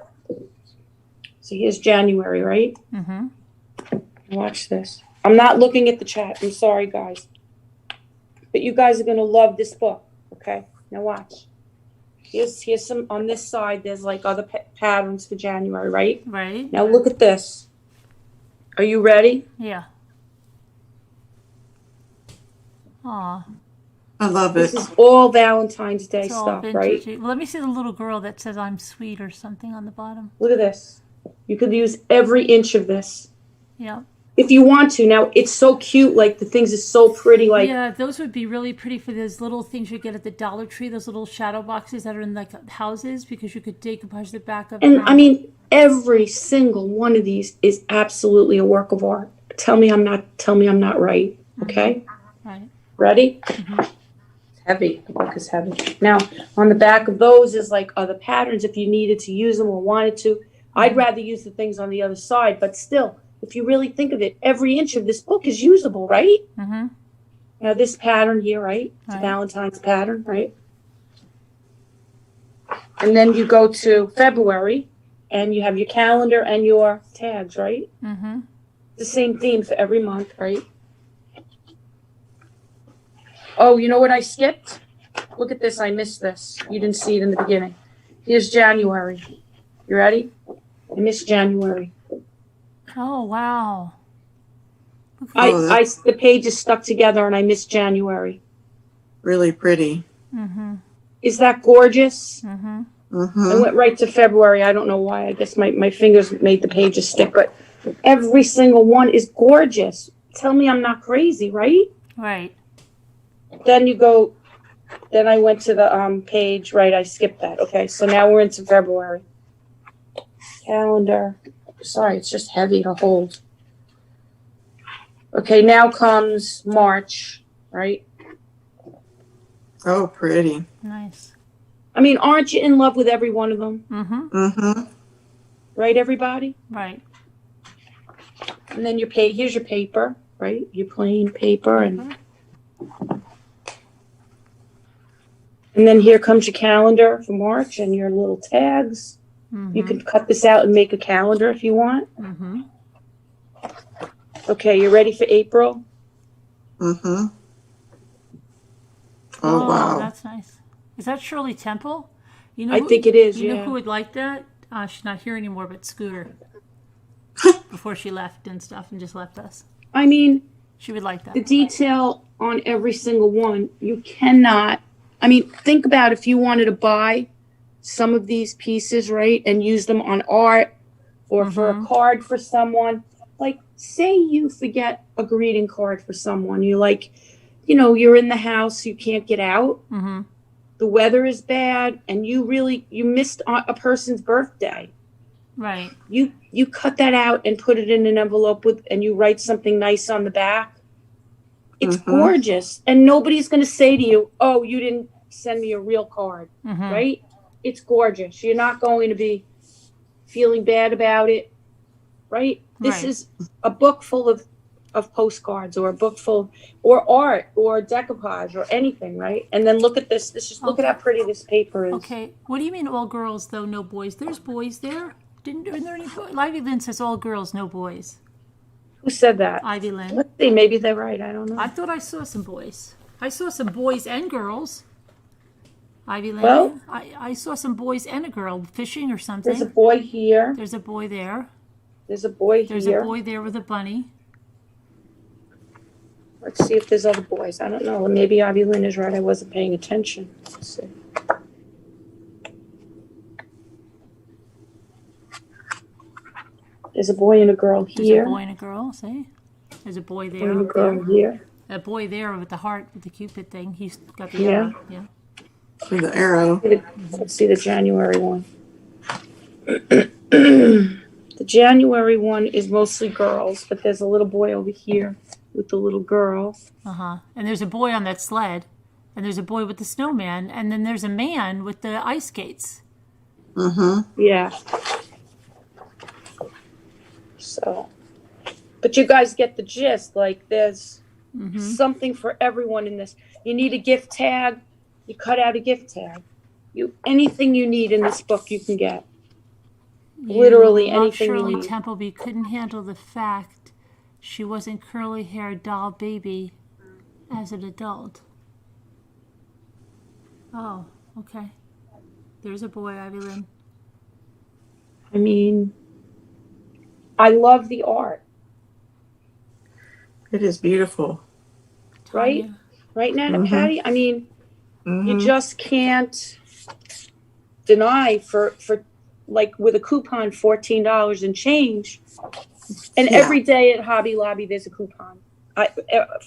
So here's January, right? Mm-hmm. Watch this. I'm not looking at the chat. I'm sorry, guys. But you guys are going to love this book, okay? Now watch. Here's some, on this side, there's like other patterns for January, right? Right. Now look at this. Are you ready? Yeah. Aw. I love This it. is all Valentine's Day It's all stuff, vintage. right? Well, let me see the little girl that says I'm sweet or something on the bottom. Look at this. You could use every inch of this Yeah. if you want to. Now, it's so cute. Like, the things is so pretty. Like, Yeah, those would be really pretty for those little things you get at the Dollar Tree, those little shadow boxes that are in like houses, because you could decompose the back of and them. I mean, every single one of these is absolutely a work of art. Tell me I'm not right. Okay? Right. Ready? Mm-hmm. It's heavy. The book is heavy. Now, on the back of those is like other patterns if you needed to use them or wanted to. I'd rather use the things on the other side, but still, if you really think of it, every inch of this book is usable, right? Mm-hmm. Now, this pattern here, right? It's a Right. Valentine's pattern, right? And then you go to February, and you have your calendar and your tags, right? Mm-hmm. The same theme for every month, right? Oh, you know what I skipped? Look at this. I missed this. You didn't see it in the beginning. Here's January. You ready? I missed January. Oh, wow. The page is stuck together, and I missed January. Really pretty. Mm-hmm. Is that gorgeous? Mm-hmm. I Mm-hmm. went right to February. I don't know why. I guess my fingers made the pages stick, but every single one is gorgeous. Tell me I'm not crazy, right? Right. Then I went to the page, right? I skipped that. Okay, so now we're into February. Calendar. Sorry, it's just heavy to hold. Okay, now comes March, right? Oh, pretty. Nice. I mean, aren't you in love with every one of them? Mm-hmm. Mm-hmm. Right, everybody? Right. And then here's your paper, right? Your plain paper. And then here comes your calendar for March and your little tags. Mm-hmm. You can cut this out and make a calendar if you want. Mm-hmm. Okay, you ready for April? Mm-hmm. Oh, wow. That's nice. Is that Shirley Temple? You know, I think it is, You know yeah. who would like that? She's not here anymore, but Scooter. Before she left and stuff and just left us. I mean, She would like the that. detail on every single one, you cannot, I mean, think about if you wanted to buy some of these pieces, right, and use them on art or for a card for someone. Like, say you forget a greeting card for someone. You like, you know, you're in the house, you can't get out. Mm-hmm. The weather is bad, and you missed a person's birthday. Right. You cut that out and put it in an envelope and you write something nice on the back. It's gorgeous. And nobody's going to say to you, oh, you didn't send me a real card, right? It's gorgeous. You're not going to be feeling bad about it, right? This is a book full of postcards or a book full or art or decoupage or anything, right? And then look at this. Look at how pretty this paper is. Okay. What do you mean all girls, though, no boys? There's boys there. Isn't there any boys? Ivy Lynn says all girls, no boys. Who said that? Ivy Lynn. Let's see. Maybe they're right. I don't know. I thought I saw some boys. I saw some boys and girls. Ivy Lynn. Well- I saw some boys and a girl fishing or something. There's a boy here. There's a boy there. There's a boy There's here. a boy there with a bunny. Let's see if there's other boys. I don't know. Maybe Ivy Lynn is right. I wasn't paying attention. Let's see. There's a boy and a girl There's here. a boy and a girl, see? There's a boy Boy there. and a girl here. A boy there with the heart, with the Cupid thing. He's got the Yeah. arrow. Yeah. With the arrow. Let's see the January one. The January one is mostly girls, but there's a little boy over here with the little girl. Uh-huh. And there's a boy on that sled. And there's a boy with the snowman. And then there's a man with the ice skates. Mm-hmm. Yeah. So, but you guys get the gist. Like, there's something for everyone in this. You need a gift tag, you cut out a gift tag. Anything you need in this book, you can get. Literally You love anything you Shirley need. Templeby couldn't handle the fact she wasn't curly-haired doll baby as an adult. Oh, okay. There's a boy, Ivy Lynn. I mean, I love the art, It is beautiful. right? Tanya. Right, Nana Patty? I mean, you Mm-hmm. just can't deny for like with a coupon $14 and change. And Yeah. every day at Hobby Lobby there's a coupon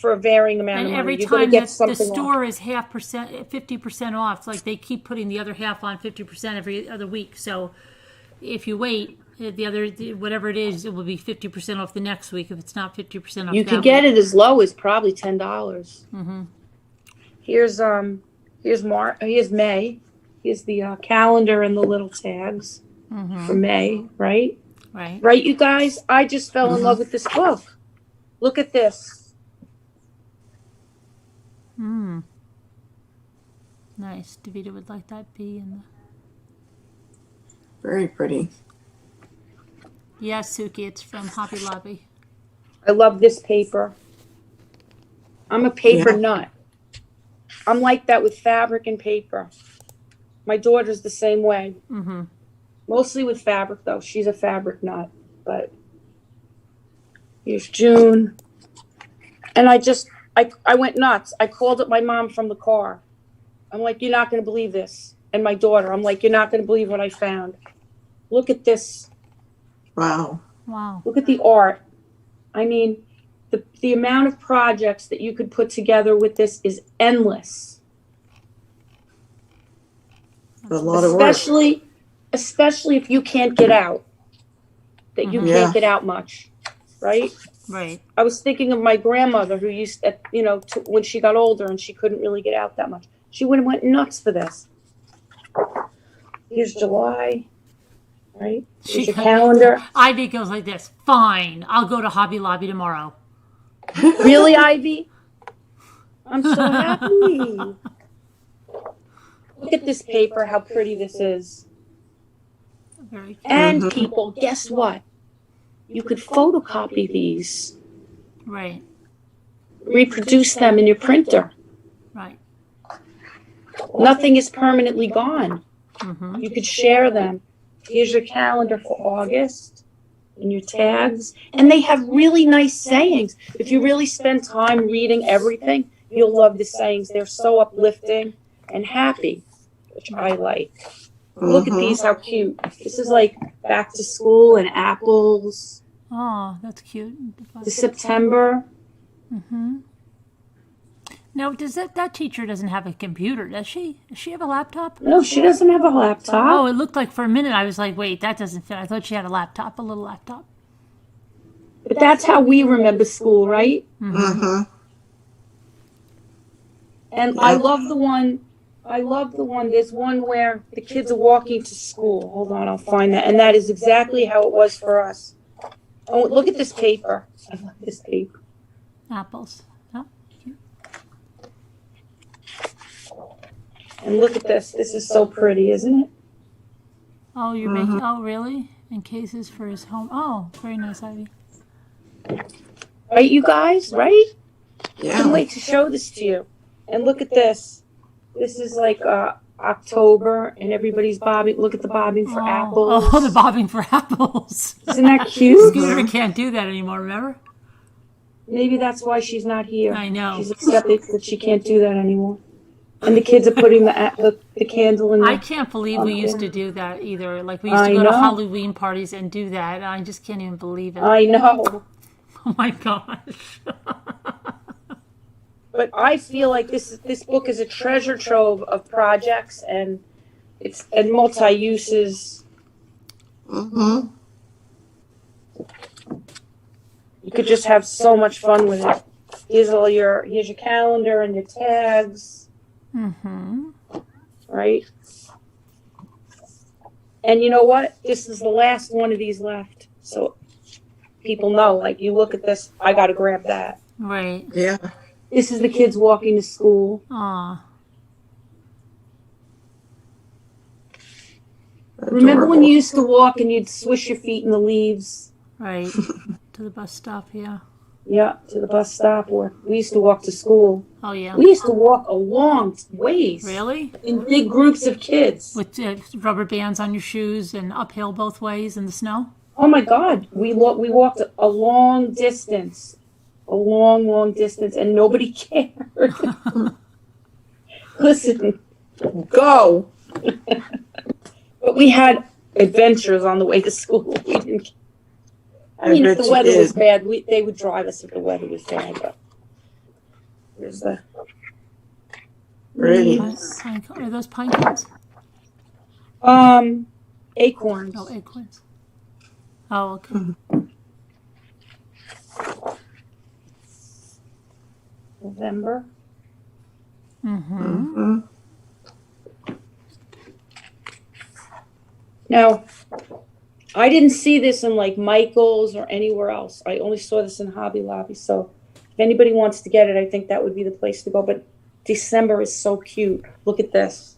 for a varying amount And of money. every You're gonna time get the something off. store is 50% off. It's like they keep putting the other half on 50% every other week. So if you wait, whatever it is, it will be 50% off the next week if it's not 50% off. You that could get week. it as low as probably $10. Mm-hmm. Here's May. Here's the calendar and the little tags for May, right? Right. Right, you guys? I just fell in love with this book. Look at this. Nice. Davita would like that bee in the... Very pretty. Yes, Suki, it's from Hobby Lobby. I love this paper. I'm a paper Yeah. nut. I'm like that with fabric and paper. My daughter's the same way. Mm-hmm. Mostly with fabric, though. She's a fabric nut. But here's June. And I went nuts. I called up my mom from the car. I'm like, you're not going to believe this. And my daughter, I'm like, you're not going to believe what I found. Look at this. Wow. Wow. Look at the art. I mean, the amount of projects that you could put together with this is endless. A lot of work. Especially if you can't get out. That you Yeah. can't get out much, right? Right. I was thinking of my grandmother who used when she got older and she couldn't really get out that much. She would have went nuts for this. Here's July, right? She Here's your could- calendar. Ivy goes like this. Fine, I'll go to Hobby Lobby tomorrow. Really, Ivy? I'm so happy. Look at this paper, how pretty this is. Very cute. And people, guess what? You could photocopy these, Right, reproduce them in your printer. right. Nothing is permanently gone. Mm-hmm. You could share them. Here's your calendar for August and your tags. And they have really nice sayings. If you really spend time reading everything, you'll love the sayings. They're so uplifting and happy, which I like. Look at these, how cute. This is like back to school and apples. Oh, that's cute. The September. Mm-hmm. No, does that teacher doesn't have a computer, does she? Does she have a laptop? No, she doesn't have a Oh, laptop. it looked like for a minute I was like, wait, that doesn't fit. I thought she had a laptop, a little laptop. But that's how we remember school, right? Mm-hmm. And I love the one. There's one where the kids are walking to school. Hold on, I'll find that. And that is exactly how it was for us. Oh, look at this paper. I love this paper. Apples. Oh, cute. And look at this. This is so pretty, isn't it? Oh, you're making. Oh, really? And cases for his home. Oh, very nice, Ivy. Right, you guys? Right? I can't Yeah. wait to show this to you. And look at this. This is like October, and everybody's bobbing. Look at the bobbing for apples. Oh, the bobbing for apples. Isn't that cute? Scooter can't do that anymore. Remember? Maybe that's why she's not here. I know. She's upset that she can't do that anymore. And the kids are putting the candle in I the... can't believe we used to do that either. Like we used to I go to know. Halloween parties and do that. I just can't even believe it. I know. Oh my gosh. But I feel like this book is a treasure trove of projects and multi-uses. Mm-hmm. You could just have so much fun with it. Here's your calendar and your tags, Mm-hmm. right? And you know what? This is the last one of these left. So people know, like, you look at this, I got to grab that. Right. Yeah. This is the kids walking to school. Aw. Remember when you used to walk and you'd swish your feet in the leaves? Right. To the bus stop, yeah. Yeah, to the bus stop, or we used to walk to school. Oh, yeah. We used to walk a long ways. Really? In big groups of kids. With rubber bands on your shoes and uphill both ways in the snow? Oh my God, we walked a long distance. A long, long distance, and nobody cared. Listen, go. But we had adventures on the way to school. We didn't. I mean, if bet the you weather was did. bad, they would drive us if the weather was bad. But here's the Pretty. Are those pine cones? acorns. Oh, acorns. Oh, okay. November. Mm-hmm. Mm-hmm. Now, I didn't see this in like Michael's or anywhere else. I only saw this in Hobby Lobby. So if anybody wants to get it, I think that would be the place to go. But December is so cute. Look at this.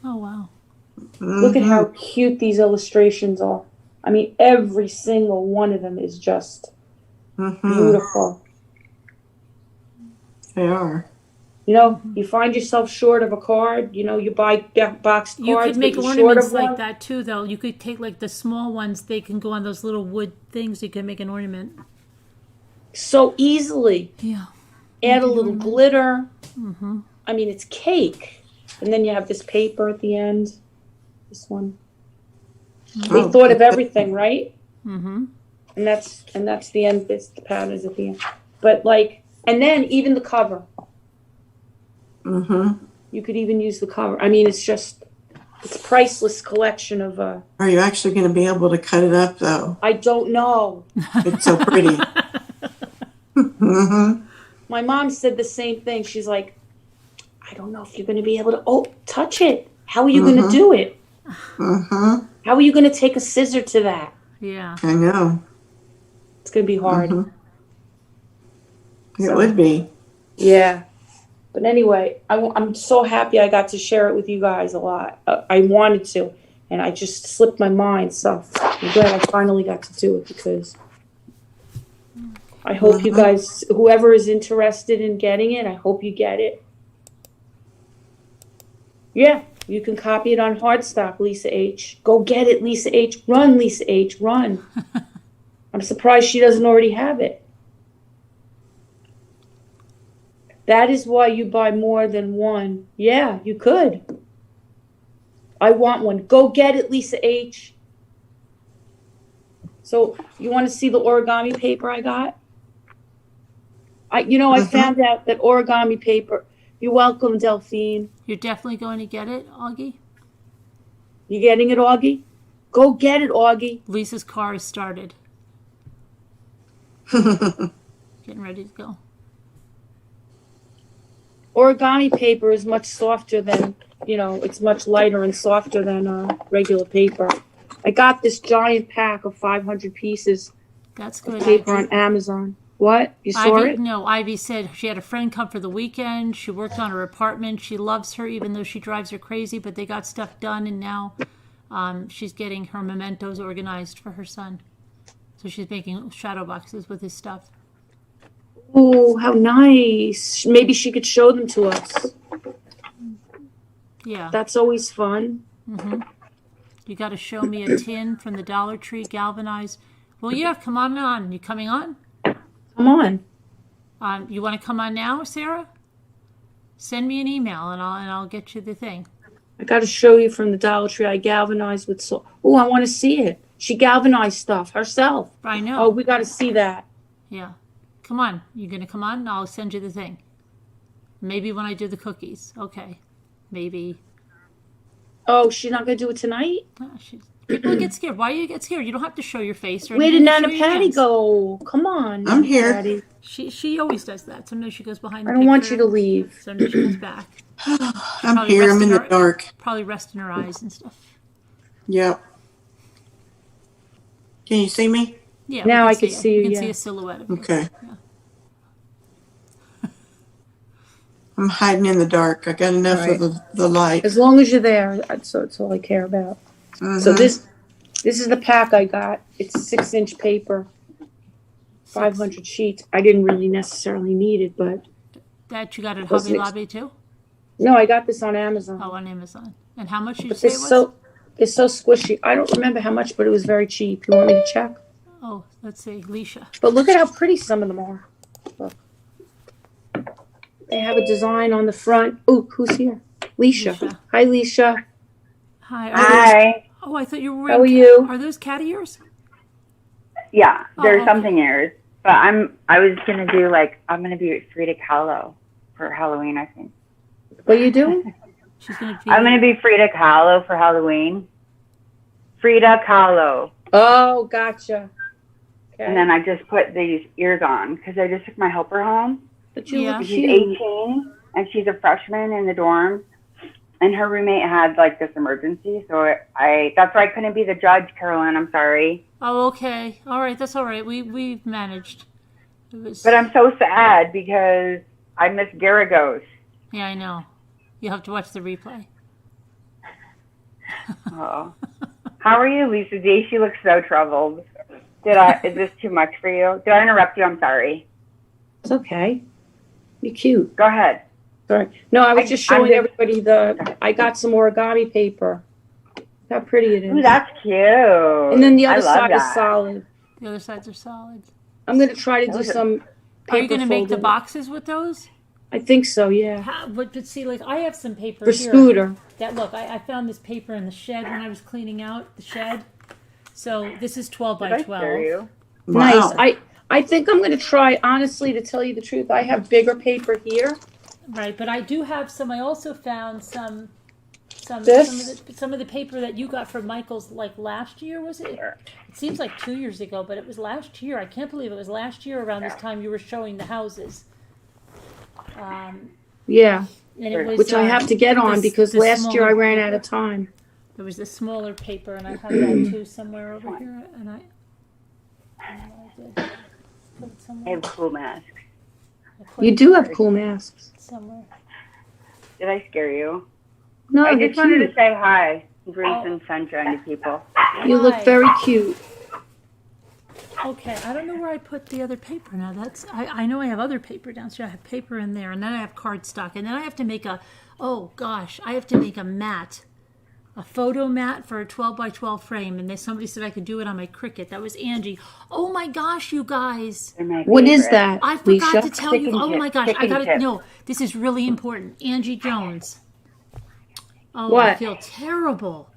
Oh, wow. Look at how cute these illustrations are. I mean, every single one of them is just beautiful. They are. You know, you find yourself short of a card, you know, you buy boxed cards. You could make but you're short ornaments of like one. that too, though. You could take like the small ones, they can go on those little wood things. You can make an ornament. So easily. Yeah. Add a little glitter. Mm-hmm. I mean, it's cake. And then you have this paper at the end. This one. They thought of everything, right? Mm-hmm. And that's the end. This the patterns at the end. But like, and then even the cover. Mm-hmm. You could even use the cover. I mean, it's priceless collection of. Are you actually going to be able to cut it up, though? I don't know. It's so pretty. Mm-hmm. My mom said the same thing. She's like, I don't know if you're going to be able to. Oh, touch it. How are you going to do it? Uh-huh. How are you going to take a scissor to that? Yeah. I know. It's going to be hard. Mhm. It So- would be. Yeah. But anyway, I'm so happy I got to share it with you guys a lot. I wanted to, and I just slipped my mind. So I'm glad I finally got to do it because I hope you guys, whoever is interested in getting it, I hope you get it. Yeah, you can copy it on Hardstock, Lisa H. Go get it, Lisa H. Run, Lisa H. Run. I'm surprised she doesn't already have it. That is why you buy more than one. Yeah, you could. I want one. Go get it, Lisa H. So you want to see the origami paper I got? I found out that origami paper. You're welcome, Delphine. You're definitely going to get it, Augie? You getting it, Augie? Go get it, Augie. Lisa's car is started. Getting ready to go. Origami paper is much softer than, it's much lighter and softer than regular paper. I got this giant pack of 500 pieces That's of good. paper Ivy. on Amazon. What? You saw Ivy, it? no, Ivy said she had a friend come for the weekend. She worked on her apartment. She loves her, even though she drives her crazy, but they got stuff done, and now she's getting her mementos organized for her son. So she's making shadow boxes with his stuff. Oh, how nice. Maybe she could show them to us. Yeah. That's always fun. You got to show me a tin from the Dollar Tree, galvanized. Well, yeah, come on. You coming on? Come on. You want to come on now, Sarah? Send me an email, and I'll get you the thing. I got to show you from the Dollar Tree. I galvanized with salt. Oh, I want to see it. She galvanized stuff herself. I know. Oh, we got to see that. Yeah. Come on. You going to come on? I'll send you the thing. Maybe when I do the cookies. Okay. Maybe. Oh, she's not going to do it tonight? People get scared. Why do you get scared? You don't have to show your face. Or Where did anything. Nana Show your Patty hands. go? Come on. I'm Nana here. Patty. She always does that. Sometimes she goes behind the I don't want picture. you to leave. Sometimes she comes back. I'm Probably here. I'm in the resting her- dark. Probably resting her eyes and stuff. Yep. Can you see me? Yeah. Now we I can see you, You can yeah. see a silhouette of you. Okay. Yeah. I'm hiding in the dark. I got enough Right. of the light. As long as you're there, that's all I care about. So this is the pack I got. It's 6-inch paper, 500 sheets. I didn't really necessarily need it, but That you got at What's Hobby next? Lobby too? no, I got this on Amazon. Oh, on Amazon. And how much did you But say it was? it's so squishy. I don't remember how much, but it was very cheap. You want me to check? Oh, let's see. Leisha. But look at how pretty some of them are. Look. They have a design on the front. Ooh, who's here? Leisha. Leisha. Hi, Leisha. Hi. Hi. Oh, I thought you were How are wearing you? Are those cat ears? Yeah, there's okay. something ears, but I was gonna do I'm gonna be Frida Kahlo for Halloween. I think What are you doing? She's going to be. I'm gonna be Frida Kahlo for Halloween. Frida Kahlo, Oh, gotcha. Okay. and then I just put these ears on because I just took my helper home. But you Yeah. look She's cute. 18 and she's a freshman in the dorm, and her roommate had this emergency, so that's why I couldn't be the judge, Carolyn. I'm sorry, Oh, okay. All right. That's all right. We've managed. It was. but I'm so sad because I miss Garagos. Yeah, I know. You'll have to watch the replay. Oh. How are you, Lisa D? She looks so troubled. Is this too much for you? Did I interrupt you? I'm sorry. It's okay. You're cute. Go ahead. Sorry. No, I was just I'm showing just- everybody I got some origami paper. How pretty it is. Ooh, that's cute. And then the I other love side is that. solid. The other sides are solid. I'm going to try to do Those are- some paper Are you going to make the folding. boxes with those? I think so, yeah. But see, I have some paper For here. Scooter. That look, I found this paper in the shed when I was cleaning out the shed. So this is 12 Did by I 12. scare you? Nice. Wow. I think I'm going to try, honestly, to tell you the truth. I have bigger paper here. Right, but I do have some. I also found some This? some of the paper that you got from Michael's last year, was it? It seems like 2 years ago, but it was last year. I can't believe it was last year around this time you were showing the houses. Yeah. And it was, which I have to get on because the last year I smaller ran out paper. of time. There was the smaller paper, and I have that too somewhere over here. And I did put it I somewhere. have cool masks. I put You it do have cool masks. somewhere. Did I scare you? No, I they're just wanted to cute. say hi, bring some sunshine to people. You look Hi. very cute. Okay, I don't know where I put the other paper now. I know I have other paper downstairs. I have paper in there, and then I have cardstock, and then I have to make I have to make a mat, a photo mat for a 12 by 12 frame, and then somebody said I could do it on my Cricut. That was Angie. Oh my gosh, you guys. They're my What is favorite. that, I forgot Leisha? to tell you. Chicken Oh my chips, gosh, I chicken gotta chips. no. This is really important. Angie Jones. Oh, I What? feel terrible.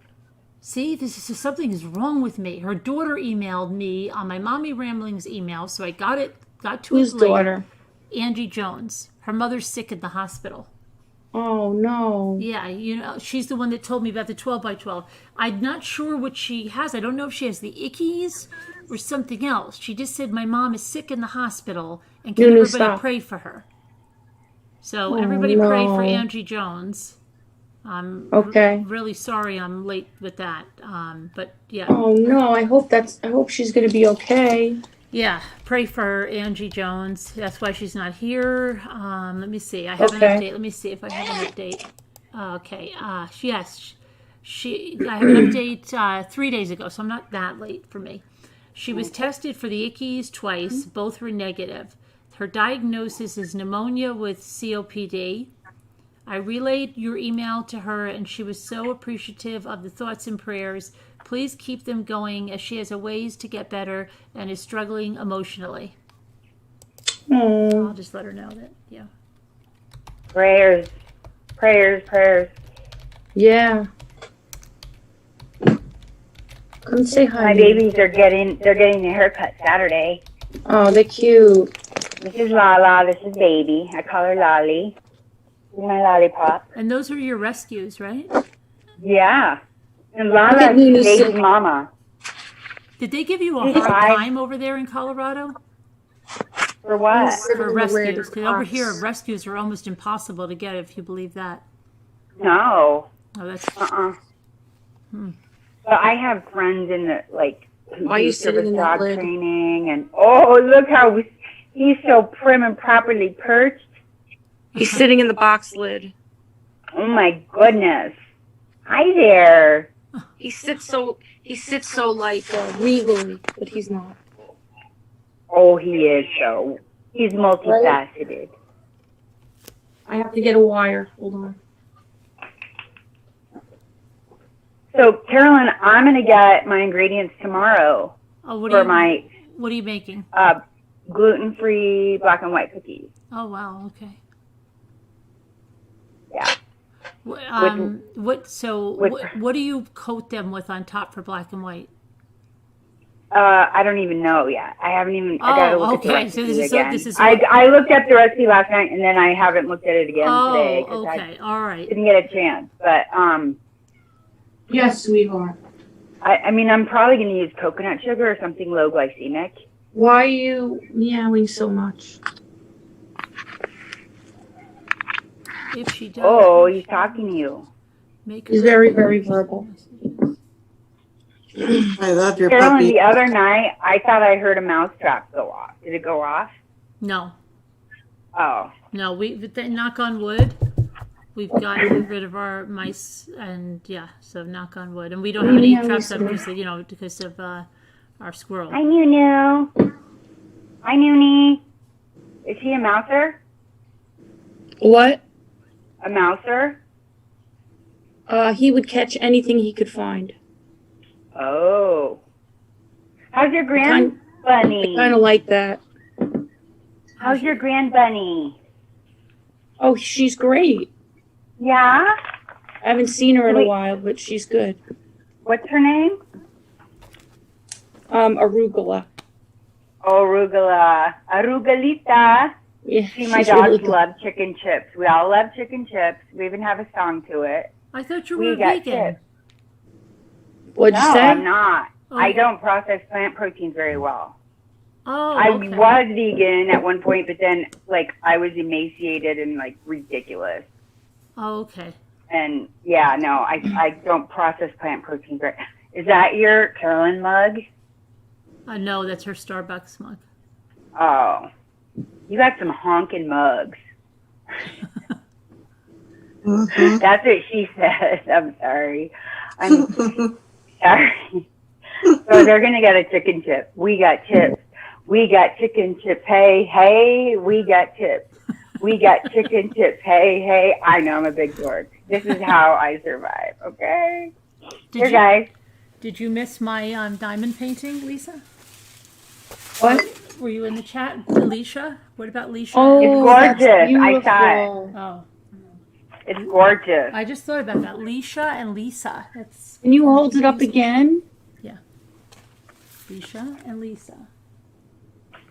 See, something is wrong with me. Her daughter emailed me on my Mommy Ramblings email, so I got to Whose it late. daughter? Angie Jones. Her mother's sick at the hospital. Oh, no. Yeah, she's the one that told me about the 12 by 12. I'm not sure what she has. I don't know if she has the ickies or something else. She just said my mom is sick in the hospital and can Nunu, everybody stop. pray for her. So Oh, everybody pray for no. Angie Jones. I'm Okay. really sorry I'm late with that. But yeah. Oh, no. I hope she's going to be okay. Yeah, pray for Angie Jones. That's why she's not here. Let me see. I have an Okay. update. Let me see if I have an update. Okay. Yes, I have an update 3 days ago, so I'm not that late for me. She was tested for the ickies twice. Both were negative. Her diagnosis is pneumonia with COPD. I relayed your email to her, and she was so appreciative of the thoughts and prayers. Please keep them going, as she has a ways to get better and is struggling emotionally. Oh, I'll just let her know that, yeah. Prayers. yeah. Come say hi. My babies are getting their haircut Saturday. Oh, they're cute. This is Lala. This is Baby. I call her Lolly. This is my lollipop. And those are your rescues, right? Yeah. And Look at Lala's Nunu's baby silly- mama. Did they give you a She's hard five. time over there in Colorado For what? for rescues? Because over here, rescues are almost impossible to get, if you believe that. No. Oh, that's But I have friends in the, who Why are you do sitting service in that dog lid? training. And, oh, look how he's so prim and properly perched. He's sitting in the box lid. Oh, my goodness. Hi there. He sits so regally, but he's not. Oh, he is so. He's multifaceted. I have to get a wire. Hold on. So, Carolyn, I'm going to get my ingredients tomorrow oh, what for are you my what are you making? gluten-free black and white cookies. Oh wow, okay. Yeah. What do you coat them with on top for black and white? I don't even know yet. I haven't even. I gotta look at the okay. recipe So this is again. I looked at the recipe last night and then I haven't looked at it again today because okay. All I right. didn't get a chance. But Yes, sweetheart. I mean, I'm probably gonna use coconut sugar or something low glycemic. Why are you meowing so much? If she does. Oh, he's talking to you. Make He's her- very, very verbal. I love your Carolyn, puppy. the other night I thought I heard a mouse trap go off. Did it go off? No, Oh, knock on wood. We've gotten rid of our mice, and yeah, so knock on wood. And we don't have any traps up because of our squirrel. hi Nunu. Hi Noonie. Is he a mouser? What? A mouser? He would catch anything he could find. Oh. How's your grand I bunny? kind of like that. How's your grand bunny? Oh, she's great. Yeah? I haven't seen her in a Wait. while, but she's good. What's her name? Arugula. Oh, Arugula. Arugalita. Yeah, See, my she's dogs really good. love chicken chips. We all love chicken chips. We even have a song to it. I thought you We were got vegan. chips. What'd you No, say? I'm not. Oh. I don't process plant proteins very well. Oh, I okay. was vegan at one point, but then, I was emaciated and, ridiculous. Oh, okay. And yeah, no, I don't process plant proteins. Right? Is that your Carolyn mug? No, that's her Starbucks mug. Oh, you got some honking mugs. Mhm. That's what she said. I'm sorry. I'm sorry. So they're going to get a chicken chip. We got chips. We got chicken chips. Hey, hey, we got chips. We got chicken chips. Hey, hey. I know I'm a big dork. This is how I survive, okay? Here, guys. Did you miss my diamond painting, Lisa? What? Were you in the chat, Alicia? What about Alicia? Oh, It's that's gorgeous. I saw it. beautiful. Oh, It's gorgeous. I just thought about that. Leisha and Lisa. That's Can you hold it up again? Leisha and Lisa.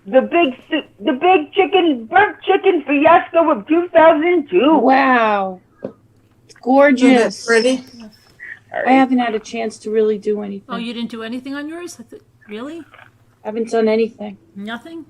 The big chicken, burnt chicken fiasco of 2002. Wow. It's Isn't that gorgeous. pretty? I haven't had a chance to really do anything. Oh, you didn't do anything on yours? Really? Haven't done anything. Nothing?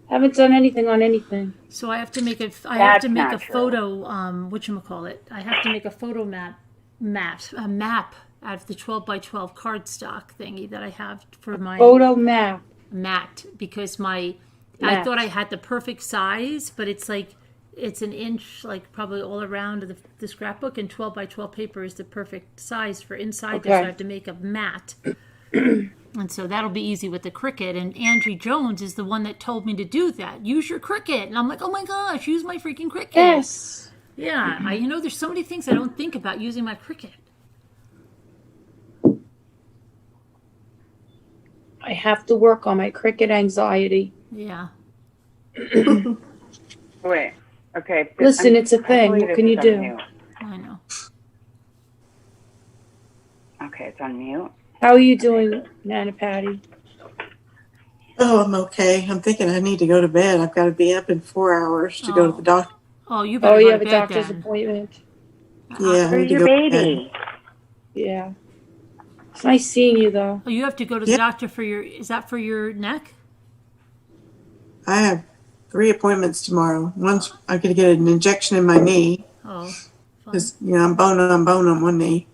Haven't done anything on anything. So I have to make a That's make a not true. photo. Whatchamacallit? I have to make a photo a map out of the 12 by 12 cardstock thingy that I have for my Photo map. mat, because I Mat. thought I had the perfect size, but it's like it's an inch, like probably all around the scrapbook, and 12 by 12 paper is the perfect size for inside there. So I Okay. have to make a mat. And so that'll be easy with the Cricut. And Angie Jones is the one that told me to do that. Use your Cricut. And I'm like, oh my gosh, use my freaking Cricut. Yes. Yeah, there's so many things I don't think about using my Cricut. I have to work on my Cricut anxiety. Yeah. Wait. Okay. Listen, it's a thing. I believe What can you it's do? on mute. I know. Okay, it's on mute. How are you doing, Nana Patty? Oh, I'm okay. I'm thinking I need to go to bed. I've got to be up in 4 hours to go to the doctor. Oh, you better Oh, go you to have a bed doctor's then. appointment. Yeah, I Where's need to your go to bed. baby? Yeah. It's nice seeing you, though. Oh, you have to go to the Yeah. doctor is that for your neck? I have 3 appointments tomorrow. Once I'm going to get an injection in my knee Oh, fun. because I'm bone on one knee,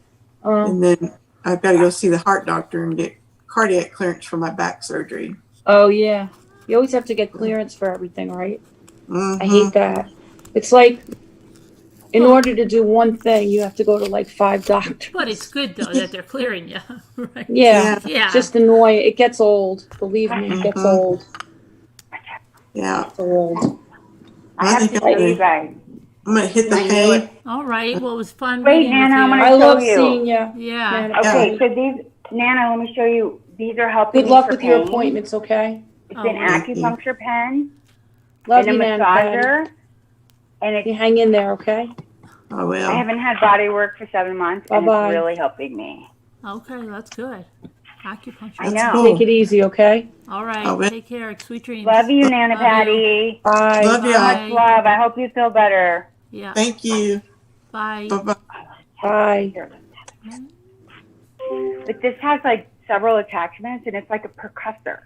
and then I've got to go see the heart doctor and get cardiac clearance for my back surgery. Oh, yeah. You always have to get clearance for everything, right? Mhm. I hate that. It's like, in order to do one thing, you have to go to like 5 doctors. But it's good though that they're clearing you, right? Yeah. Yeah. Just annoying. It gets old. Believe me, it gets old. Yeah, It's old. I have to think show you guys. I'm going to hit the I knew hay. it. All right. Well, it was fun Wait, meeting Nana, I'm with gonna you. I show love you. seeing you. Yeah. Nana Okay, Patty. so these, Nana, let me show you. These are helping Good me luck for with your pain. appointments, okay? It's Oh, an thank you. acupuncture pen Love and a you, Nana Patty. massager, and it's You hang in there, okay? I I will. haven't had body work for 7 months, and Bye-bye. it's really helping me. Okay, that's good. Acupuncture. I That's know. cool. Take it easy, okay? All right. I will. Take care. Sweet dreams. Love you, Nana Love you. Patty. Bye. Love you. Bye. Much love. I hope you feel better. Yeah. Thank you. Bye. Bye-bye. Bye. But this has like several attachments, and it's like a percussor.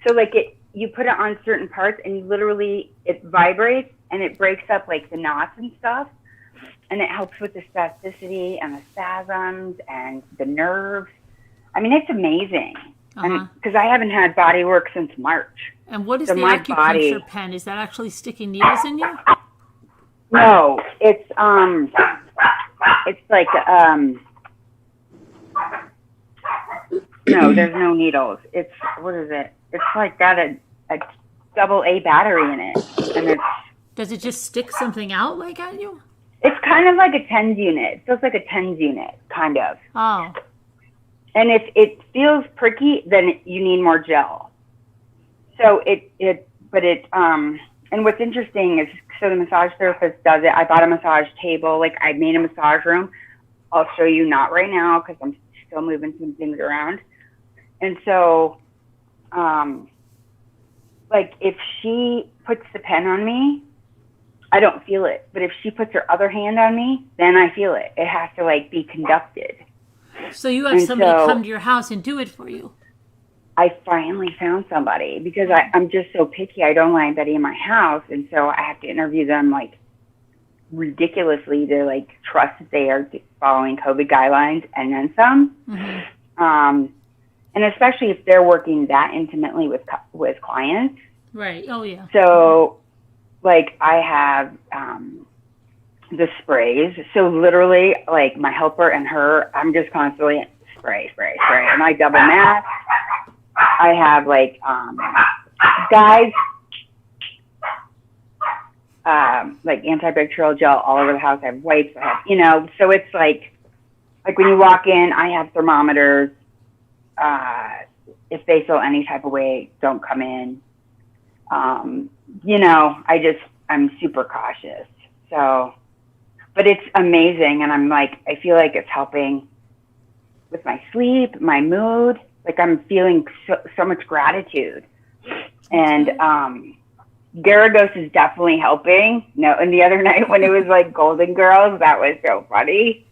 So like you put it on certain parts, and you literally, it vibrates, and it breaks up like the knots and stuff. And it helps with the spasticity and the spasms and the nerves. I mean, it's amazing. Uh-huh. Because I haven't had body work since March. And what is So the my acupuncture body- pen? Is that actually sticking needles in you? No, it's like no, there's no needles. It's, what is it? It's like got a double A battery in it, and Does it just stick something out like at you? it's kind of like a TENS unit. It feels like a TENS unit, kind of. Oh. And if it feels pricky, then you need more gel. So and what's interesting is, so the massage therapist does it. I bought a massage table, like I made a massage room. I'll show you, not right now because I'm still moving some things around. And so, like if she puts the pen on me, I don't feel it. But if she puts her other hand on me, then I feel it. It has to like be conducted. So you have And somebody so- come to your house and do it for you. I finally found somebody because I'm just so picky. I don't like anybody in my house. And so I have to interview them like ridiculously to like trust that they are following COVID guidelines and then some. And especially if they're working that intimately with clients. Right. Oh, yeah. So like I have the sprays. So literally like my helper and her, I'm just constantly spray. And I double mask. I have like guys, like antibacterial gel all over the house. I have wipes. I have, you know, so it's like when you walk in, I have thermometers. If they feel any type of way, don't come in. You know, I'm super cautious. So, but it's amazing. And I'm like, I feel like it's helping with my sleep, my mood. Like I'm feeling so much gratitude. And, Garagos is definitely helping. No, and the other night when it was like Golden Girls, that was so funny.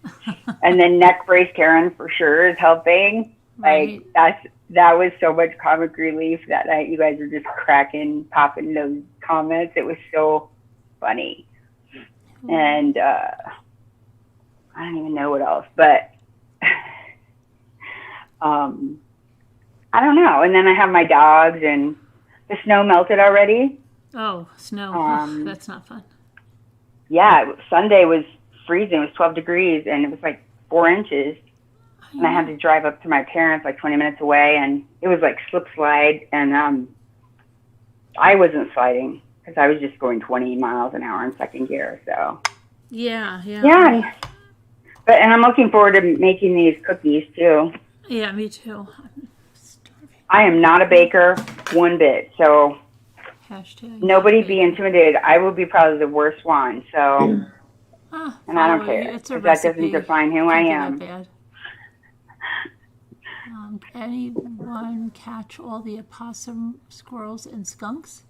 And then Neck Brace Karen for sure is helping. Right. Like that was so much comic relief that night. You guys were just popping those comments. It was so funny. And I don't even know what else, but I don't know. And then I have my dogs, and the snow melted already. Oh, snow. That's not fun. Yeah, Sunday was freezing. It was 12 degrees, and it was like 4 inches. And I had to drive up to my parents like 20 minutes away, and it was like slip slide. And I wasn't sliding because I was just going 20 miles an hour in second gear. So Yeah. And I'm looking forward to making these cookies too. Yeah, me too. I'm starving. I am not a baker one bit, so Hashtag. nobody be intimidated. I will be probably the worst one. So, and I don't care. It's a 'Cause that doesn't recipe. define who I Can't be am. that bad. Anyone catch all the opossum, squirrels, and skunks?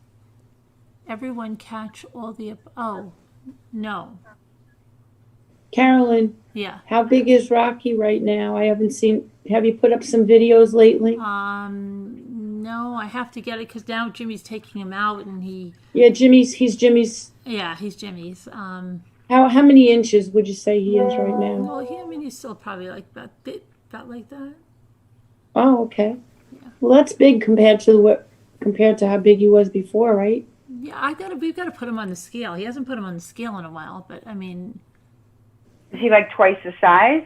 Everyone catch all the... Oh, no. Carolyn, Yeah. how big is Rocky right now? I haven't seen. Have you put up some videos lately? No, I have to get it because now Jimmy's taking him out, and Yeah, he's Jimmy's. Yeah, he's Jimmy's. How many inches would you say he is right now? Well, he's still probably like about like that. Oh, okay. Yeah. Well, that's big compared to how big he was before, right? Yeah, we've got to put him on the scale. He hasn't put him on the scale in a while, but I mean, Is he like twice the size?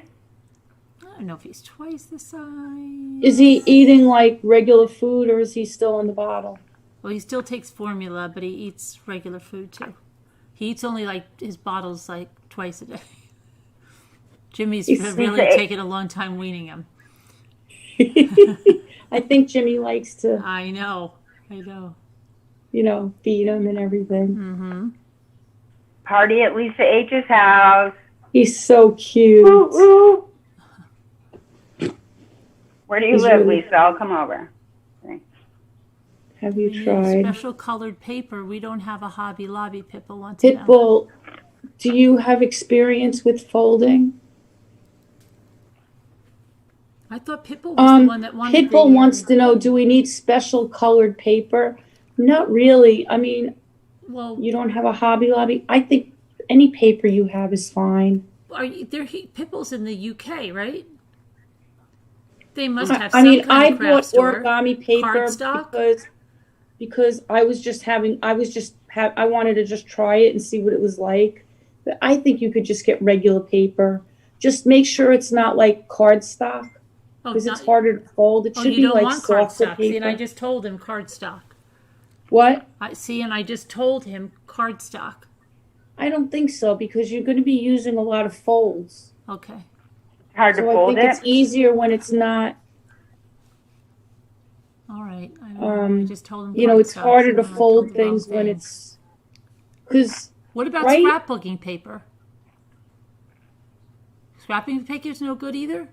I don't know if he's twice the size. Is he eating like regular food, or is he still in the bottle? Well, he still takes formula, but he eats regular food too. He eats only like his bottles like twice a day. Jimmy's really taken a long time weaning him. I think Jimmy likes to, I know. feed him and everything. Mm-hmm. Party at Lisa H's house. He's so cute. Ooh, ooh. Where do you He's live, really- Lisa? I'll come over. Have you We need tried? special colored paper. We don't have a Hobby Lobby. Pippa wants to know. Pitbull, do you have experience with folding? I thought Pippa was the one that wanted Pitbull wants to know, do we need special colored paper? Not really. I mean, Well, you don't have a Hobby Lobby. I think any paper you have is fine. Pitbull's in the UK, right? They must have some I mean, kind I of bought craft store. origami paper Cardstock? because I wanted to just try it and see what it was like. But I think you could just get regular paper. Just make sure it's not like cardstock, because it's harder to fold. It should you be don't like want softer cardstock. See, and I paper. just told him cardstock. What? And I just told him cardstock. I don't think so, because you're going to be using a lot of folds. Okay. Hard to So I fold think it. it's easier when it's not. All right. I don't know. I just told him It's cardstock, harder so to then I fold told the wrong things when thing. it's, because What about right? scrapbooking paper? Scrapbooking paper is no good either?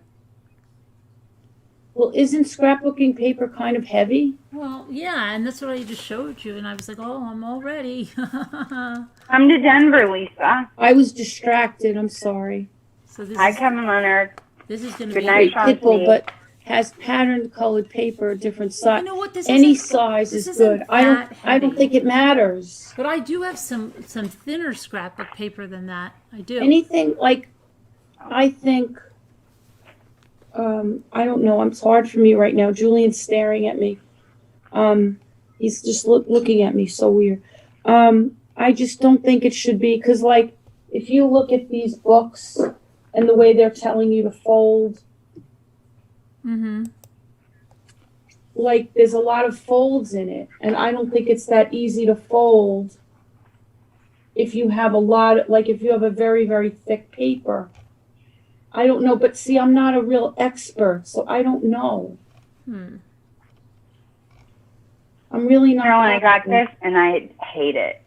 well, isn't scrapbooking paper kind of heavy? Well, yeah, and that's what I just showed you, and I was like, oh, I'm all ready. Come to Denver, Lisa. I was distracted. I'm sorry. So Hi, Kevin Leonard. this is going to Good be night, Sean. Pitbull, but has patterned colored paper, different size. You know what? This Any isn't- size this is isn't good. I don't heavy. think it matters. But I do have some thinner scrapbook paper than that. I do. Anything like, I think, I don't know. It's hard for me right now. Julian's staring at me. He's just looking at me so weird. I just don't think it should be, because like, if you look at these books and the way they're telling you to fold, Mm-hmm. like there's a lot of folds in it, and I don't think it's that easy to fold if you have if you have a very, very thick paper. I don't know, but see, I'm not a real expert, so I don't know. I'm really not. Carolyn, I got this, and I hate it.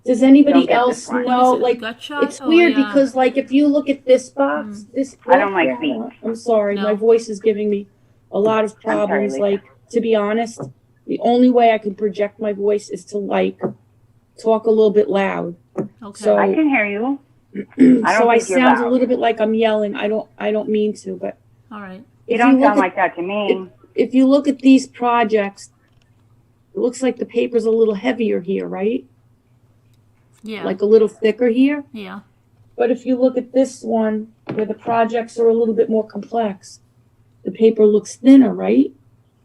Does Don't anybody get else this one. know? What is it, Like, gut shot? it's Oh, weird yeah. because, like, if you look at this box, this I don't book, like beets. I'm sorry, No. my voice is giving me a lot of sorry, problems. Lisa. Like, to be honest, the only way I can project my voice is to talk a little bit loud. Okay. So- I can hear you. So I think you're sound a loud. little bit like I'm yelling. I don't mean to, but All right. You if don't look sound at- like that to me. if you look at these projects, it looks like the paper's a little heavier here, right? Yeah. Like a little thicker here. Yeah. But if you look at this one, where the projects are a little bit more complex, the paper looks thinner, right?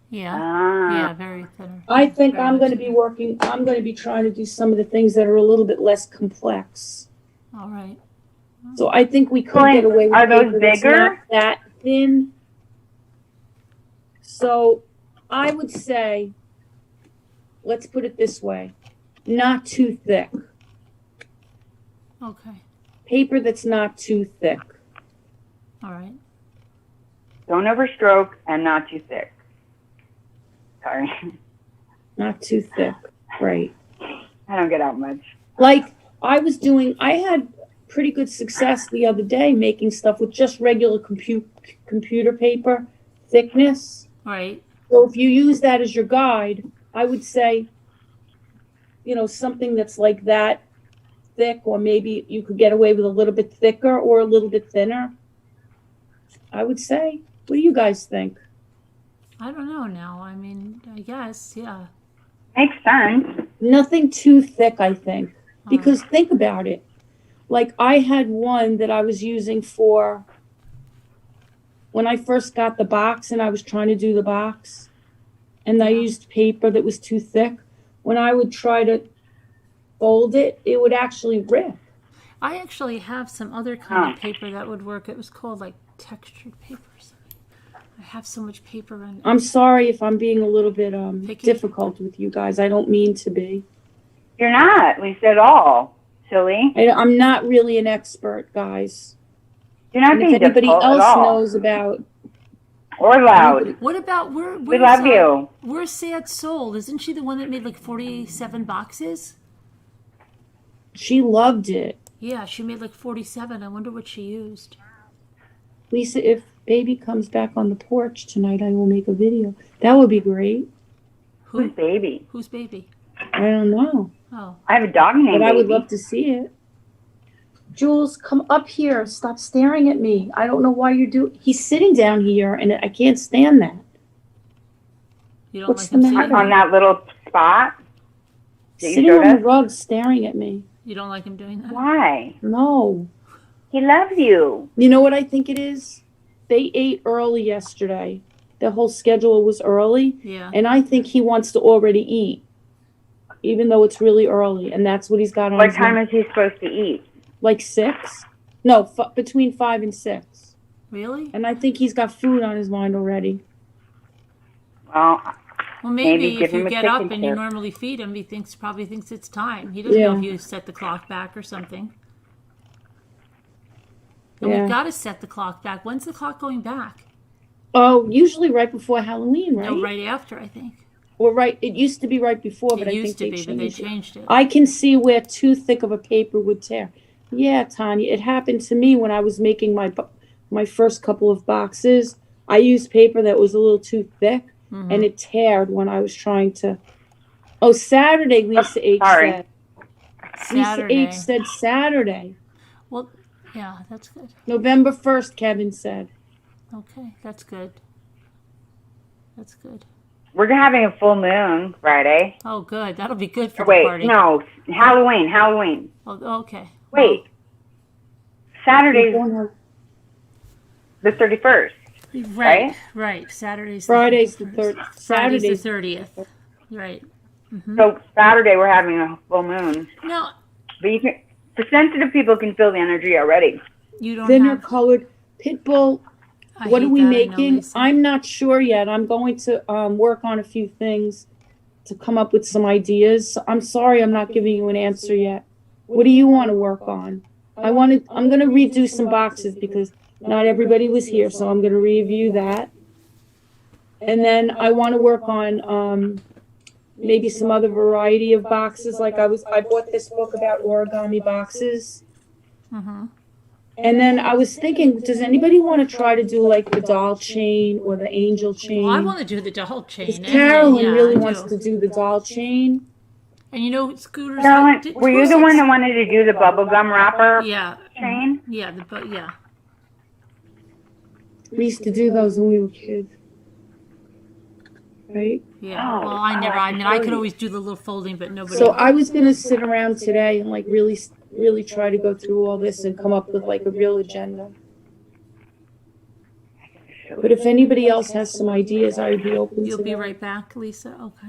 Yeah. Ah. Yeah. Very thinner. I think Very I'm going to much. I'm going to be trying to do some of the things that are a little bit less complex. All right. So I think we could Well, get away with are those paper that's bigger? not that thin. So I would say, let's put it this way, not too thick. Okay. Paper that's not too thick. All right. Don't overstroke and not too thick. Sorry. Not too thick. Right. I don't get out much. Like I had pretty good success the other day making stuff with just regular computer paper thickness. All right. So if you use that as your guide, I would say, something that's like that thick, or maybe you could get away with a little bit thicker or a little bit thinner. I would say. What do you guys think? I don't know now. I mean, I guess. Yeah. Makes sense. Nothing too thick, I think. All Because think about it. Like I had one that I was using for when I first got the box and I was trying to do the box, and I Yeah. used paper that was too thick. When I would try to fold it, it would actually rip. I actually have some other kind of paper that would work. It was called like textured paper or something. I have so much paper and I'm sorry if I'm being a little bit Picky? difficult with you guys. I don't mean to be. You're not, Lisa, at all. Silly. I'm not really an expert, guys. You're not And if being anybody difficult else at all. knows about, Or loud. what about where? We love you. Where's Sad Soul? Isn't she the one that made like 47 boxes? she loved it. Yeah, she made like 47. I wonder what she used. Lisa, if baby comes back on the porch tonight, I will make a video. That would be great. Who's baby? Who's baby? I don't know, Oh, I have a dog named but I would Baby. love to see it. Jules, come up here. Stop staring at me. I don't know why you're doing. He's sitting down here, and I can't stand that. you don't What's like him the sitting matter? On that little spot that you Sitting showed on the us? rug, staring at me. You don't like him doing that? Why? No. He loves you. You know what I think it is? They ate early yesterday. The whole schedule was early, Yeah. and I think he wants to already eat, even though it's really early, and that's what he's got on What his time mind. is he supposed to eat? Like 6? No, between 5 and 6. Really? And I think he's got food on his mind already. Well, Well, maybe give if you him a get up chicken and you chip. normally feed him, he probably thinks it's time. He doesn't know Yeah. if you set the clock back or something. And Yeah. we've got to set the clock back. When's the clock going back? Oh, usually right before Halloween, right? No, right after, I think. Or right, it used to be right before, but It I used think to they be, but they changed it. changed it. I can see where too thick of a paper would tear. Yeah, Tanya, it happened to me when I was making my first couple of boxes. I used paper that was a little too thick, Mhm. and it teared when I was trying to. Oh, Saturday, Lisa H sorry. said. Saturday. Lisa H said Saturday. Well, yeah, that's good. November 1st, Kevin said. Okay, that's good. That's good. We're having a full moon Friday. Oh, good. That'll be good for Or the wait, party. no, Halloween. Oh, okay. Wait, Saturday's the 31st. Right. Saturday's Friday's the Friday's the Saturday's 30th. Right. So Saturday we're having a full moon. No, But you can, the sensitive people can feel the energy already. you don't thinner have. colored Pitbull. I What hate are we that, I know, making? Lisa. I'm not sure yet. I'm going to work on a few things to come up with some ideas. I'm sorry I'm not giving you an answer yet. What do you want to work on? I'm going to redo some boxes because not everybody was here, so I'm going to review that. And then I want to work on maybe some other variety of boxes. Like I bought this book about origami boxes. Mm-hmm. And then I was thinking, does anybody want to try to do like the doll chain or the angel chain? Well, I want to do the doll chain. Because Carolyn yeah, really I wants do. to do the doll chain. And you know, Scooters. Carolyn, were you the one that wanted to do the bubblegum wrapper Yeah. chain? Yeah. We used to do those when we were kids. Right? Yeah. Oh, Well, I never. I mean, I could always do the little folding, but nobody. So I was going to sit around today and like really try to go through all this and come up with like a real agenda. But if anybody else has some ideas, I would be open You'll to be them. right back, Lisa. Okay.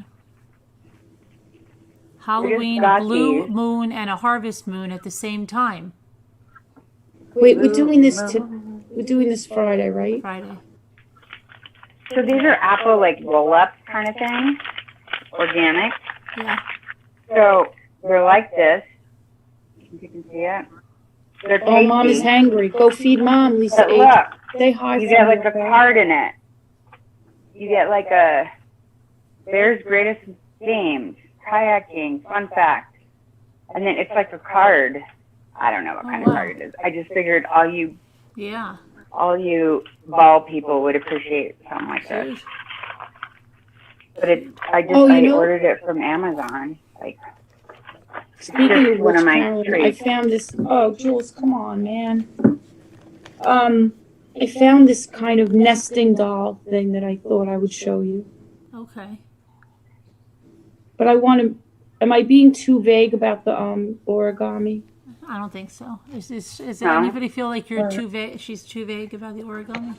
Halloween, got a blue these. moon, and a harvest moon at the same time. Wait, we're doing this Friday, right? Friday. So these are apple like roll-ups kind of thing, organic. Yeah. So they're like this. You can see it. They're tasty. Oh, Mom is hangry. Go feed Mom, Lisa But H. look, Say hi. you for get me, like a okay? card in it. You get like a Bear's Greatest Games, kayaking, fun fact. And then it's like a card. I don't know what kind of wow. card it is. I just figured all you Yeah. ball people would appreciate something like this. Jeez. But I know- ordered it from Amazon. Like, Speaking Just of one which, of my Carolyn, I treats. found this. Oh, Jules, come on, man. I found this kind of nesting doll thing that I thought I would show you. Okay. But I want to. Am I being too vague about the origami? I don't think so. Is No. anybody feel like you're Right. too vague? She's too vague about the origami.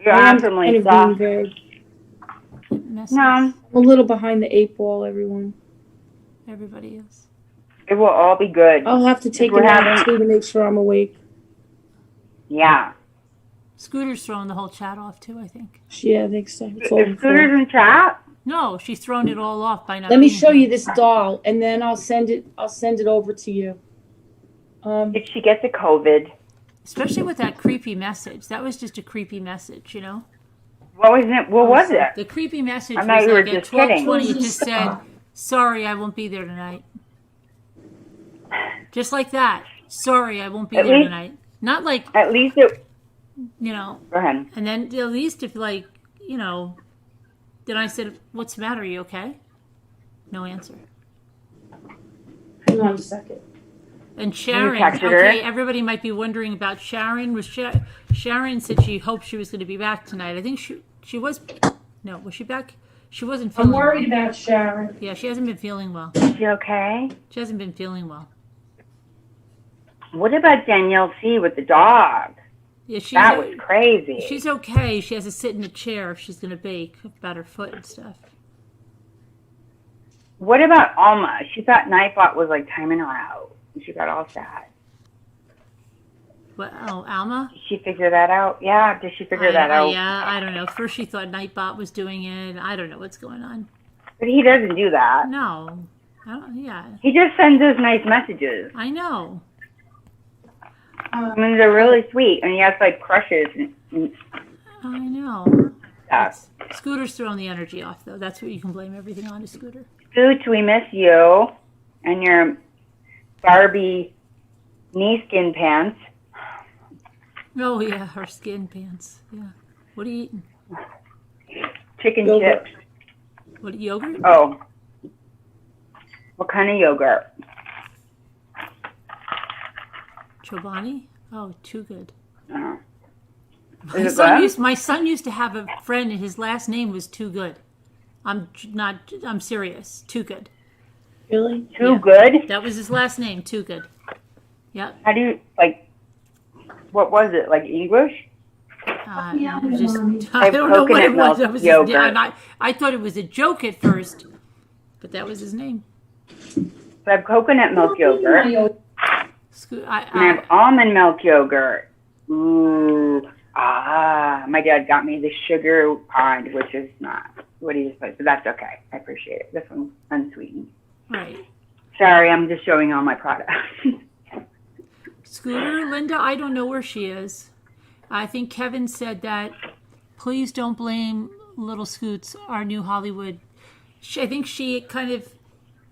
you're I am awesomely kind of soft. being vague. It messes. No, I'm a little behind the 8 ball, everyone. Everybody is. it will all be good. I'll have to take We're it out having- too to make sure I'm awake. Yeah. Scooter's throwing the whole chat off too, I think. Yeah, I think so. It's all Is Scooter's in chat? No, she's thrown it all off by not. Let me being show here. you this doll, and then I'll send it over to you. Did she get the COVID? Especially with that creepy message. That was just a creepy message, you know? What was it? What was it? The creepy message I was thought you were like at just kidding. 12:20 it just said, "Sorry, I won't be there tonight." Just like that. Sorry, I won't be At there least- tonight. Not like, At least it. you know, Go ahead. and then at least if like, you know, then I said, "What's the matter? Are you okay?" No answer. Hang on a second. And Sharon, texted her? okay, everybody might be wondering about Sharon. Was Sharon said she hoped she was going to be back tonight. I think she was. No, was she back? She wasn't feeling I'm worried well. about Sharon. Yeah, she hasn't been feeling well. Is she okay? She hasn't been feeling well. What about Danielle C with the dog? Yeah, she's That was crazy. she's okay. She has to sit in a chair if she's going to bake about her foot and stuff. What about Alma? She thought Nightbot was like timing her out. And she got all sad. What? Oh, Alma? Did she figure that out? Yeah, did she figure that out? Yeah, I don't know. First she thought Nightbot was doing it. I don't know what's going on. But he doesn't do that. No. Yeah, He just sends us nice messages. I know. I mean, they're really sweet. And he has like crushes and I know. stuff. Scooter's throwing the energy off, though. That's what you can blame everything on, is Scooter. Scooch, we miss you and your Barbie knee skin pants. Oh, yeah, her skin pants. Yeah. What are you eating? Chicken Yogurt. chips. What, yogurt? Oh. What kind of yogurt? Chobani? Oh, too good. good? My son used to have a friend, and his last name was Too Good. I'm serious. Too Good. Really? Too good? That was his last name. Too Good. Yep. How do you, like, what was it? Like English? It was just, I I have don't know what it coconut was. milk That was yogurt. I thought it was a joke at first, but that was his name. So I have coconut milk yogurt. And I have almond milk yogurt. Ooh. My dad got me the sugar pond, which is not what he just put, but that's okay. I appreciate it. This one's unsweetened. Right. Sorry, I'm just showing all my products. Scooter, Linda, I don't know where she is. I think Kevin said that please don't blame Little Scoots, our new Hollywood. I think she kind of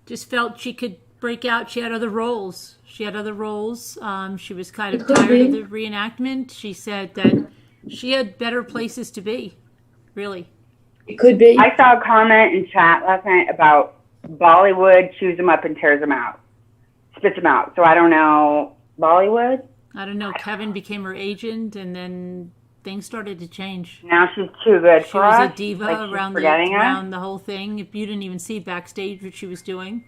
just felt she could break out. She had other roles. She was kind of tired of the reenactment. She said that she had better places to be, really. It could be. I saw a comment in chat last night about Bollywood chews them up and tears them out, spits them out. So I don't know. Bollywood? I don't know. Kevin became her agent, and then things started to change. Now she's too good She for was us. a diva Like she's around forgetting us. around the whole thing. If you didn't even see backstage what she was doing.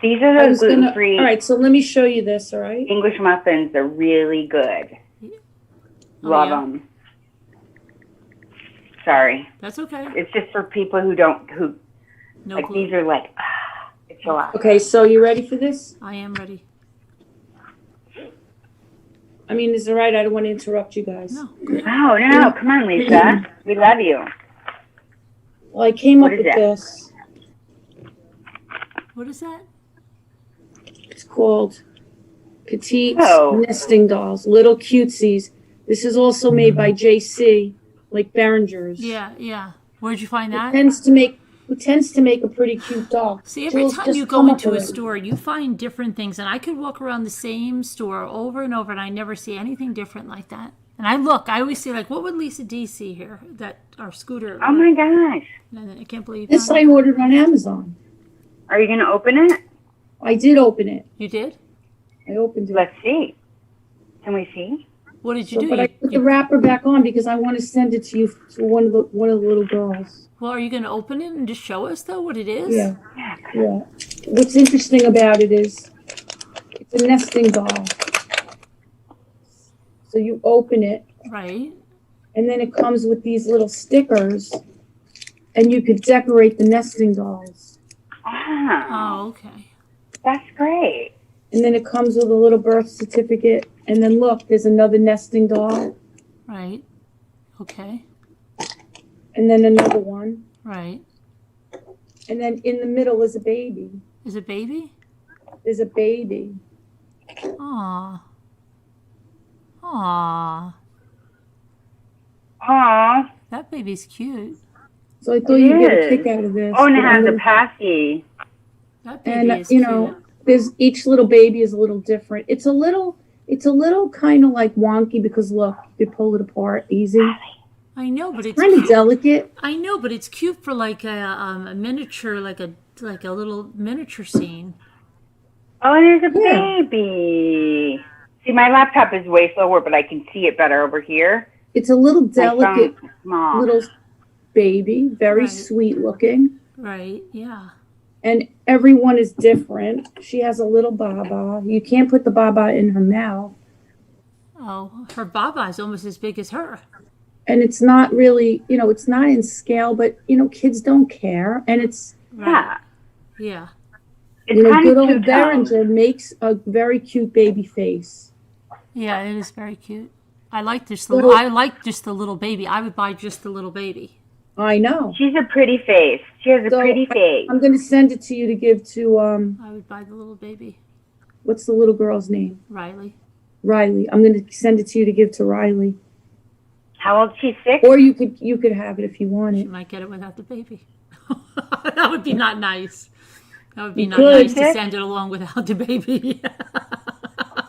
These are I the was gonna, gluten-free all right, so let me show you this, all right? English muffins. They're really good. Love yeah? them. Sorry. That's okay. It's just for people who don't, No like, clue. these are like, it's a lot. Okay, so you ready for this? I am ready. I mean, is it right? I don't want to interrupt you guys. No. No, come on, Lisa. We love you. Well, I came What up is with that? this. What is that? It's called Petite Oh. Nesting Dolls, Little Cutesies. This is also made by JC, like Behringer's. Yeah. Where'd you find It that? tends to make a pretty cute doll. See, every Jules time just you come go up into a with it. store, you find different things. And I could walk around the same store over and over, and I never see anything different like that. And I always say, like, what would Lisa D see here? That our Scooter. Oh my gosh. And I can't believe This I ordered on Amazon. Are you going to open it? I did open it. You did? I opened it. Let's see. Can we see? What did you So, do? but I put the wrapper back on because I want to send it to you to one of the little girls. Well, are you going to open it and just show us, though, what it is? Yeah. What's interesting about it is it's a nesting doll. So you open it, Right. and then it comes with these little stickers, and you could decorate the nesting dolls. Oh, Oh, okay. that's great. And then it comes with a little birth certificate, and then look, there's another nesting doll, Right. Okay. and then another one, Right. and then in the middle is a baby. Is it baby? There's a baby. Aw. Aw. Aw. That baby's cute. So I thought It you'd get a is. kick out of this. Oh, and it has a passy. That baby And is you cute. know, there's each little baby is a little different. It's a little kind of like wonky because look, you pull it apart easy. I know, but it's Kind of cute. delicate. I know, but it's cute for like a miniature, like a little miniature scene. Oh, and there's a Yeah. baby. See, my laptop is way slower, but I can see it better over here. It's a little My delicate phone's small. little baby, very Right. sweet looking. Right? Yeah. And everyone is different. She has a little baba. You can't put the baba in her mouth. Oh, her baba is almost as big as her. And it's not really, it's not in scale, but, kids don't care. And it's, Yeah. Yeah. It's kind good of old two-toned. Behringer makes a very cute baby face. Yeah, it is very cute. I like just So- the little baby. I would buy just the little baby. I know. She's a pretty face. She has a So, pretty face. I'm going to send it to you to give to, I would buy the little baby. what's the little girl's name? Riley. Riley. I'm going to send it to you to give to Riley. How old? She's 6? Or you could have it if you want She it. might get it without the baby. That would be not nice. That would be You not could. nice to send it along without the baby.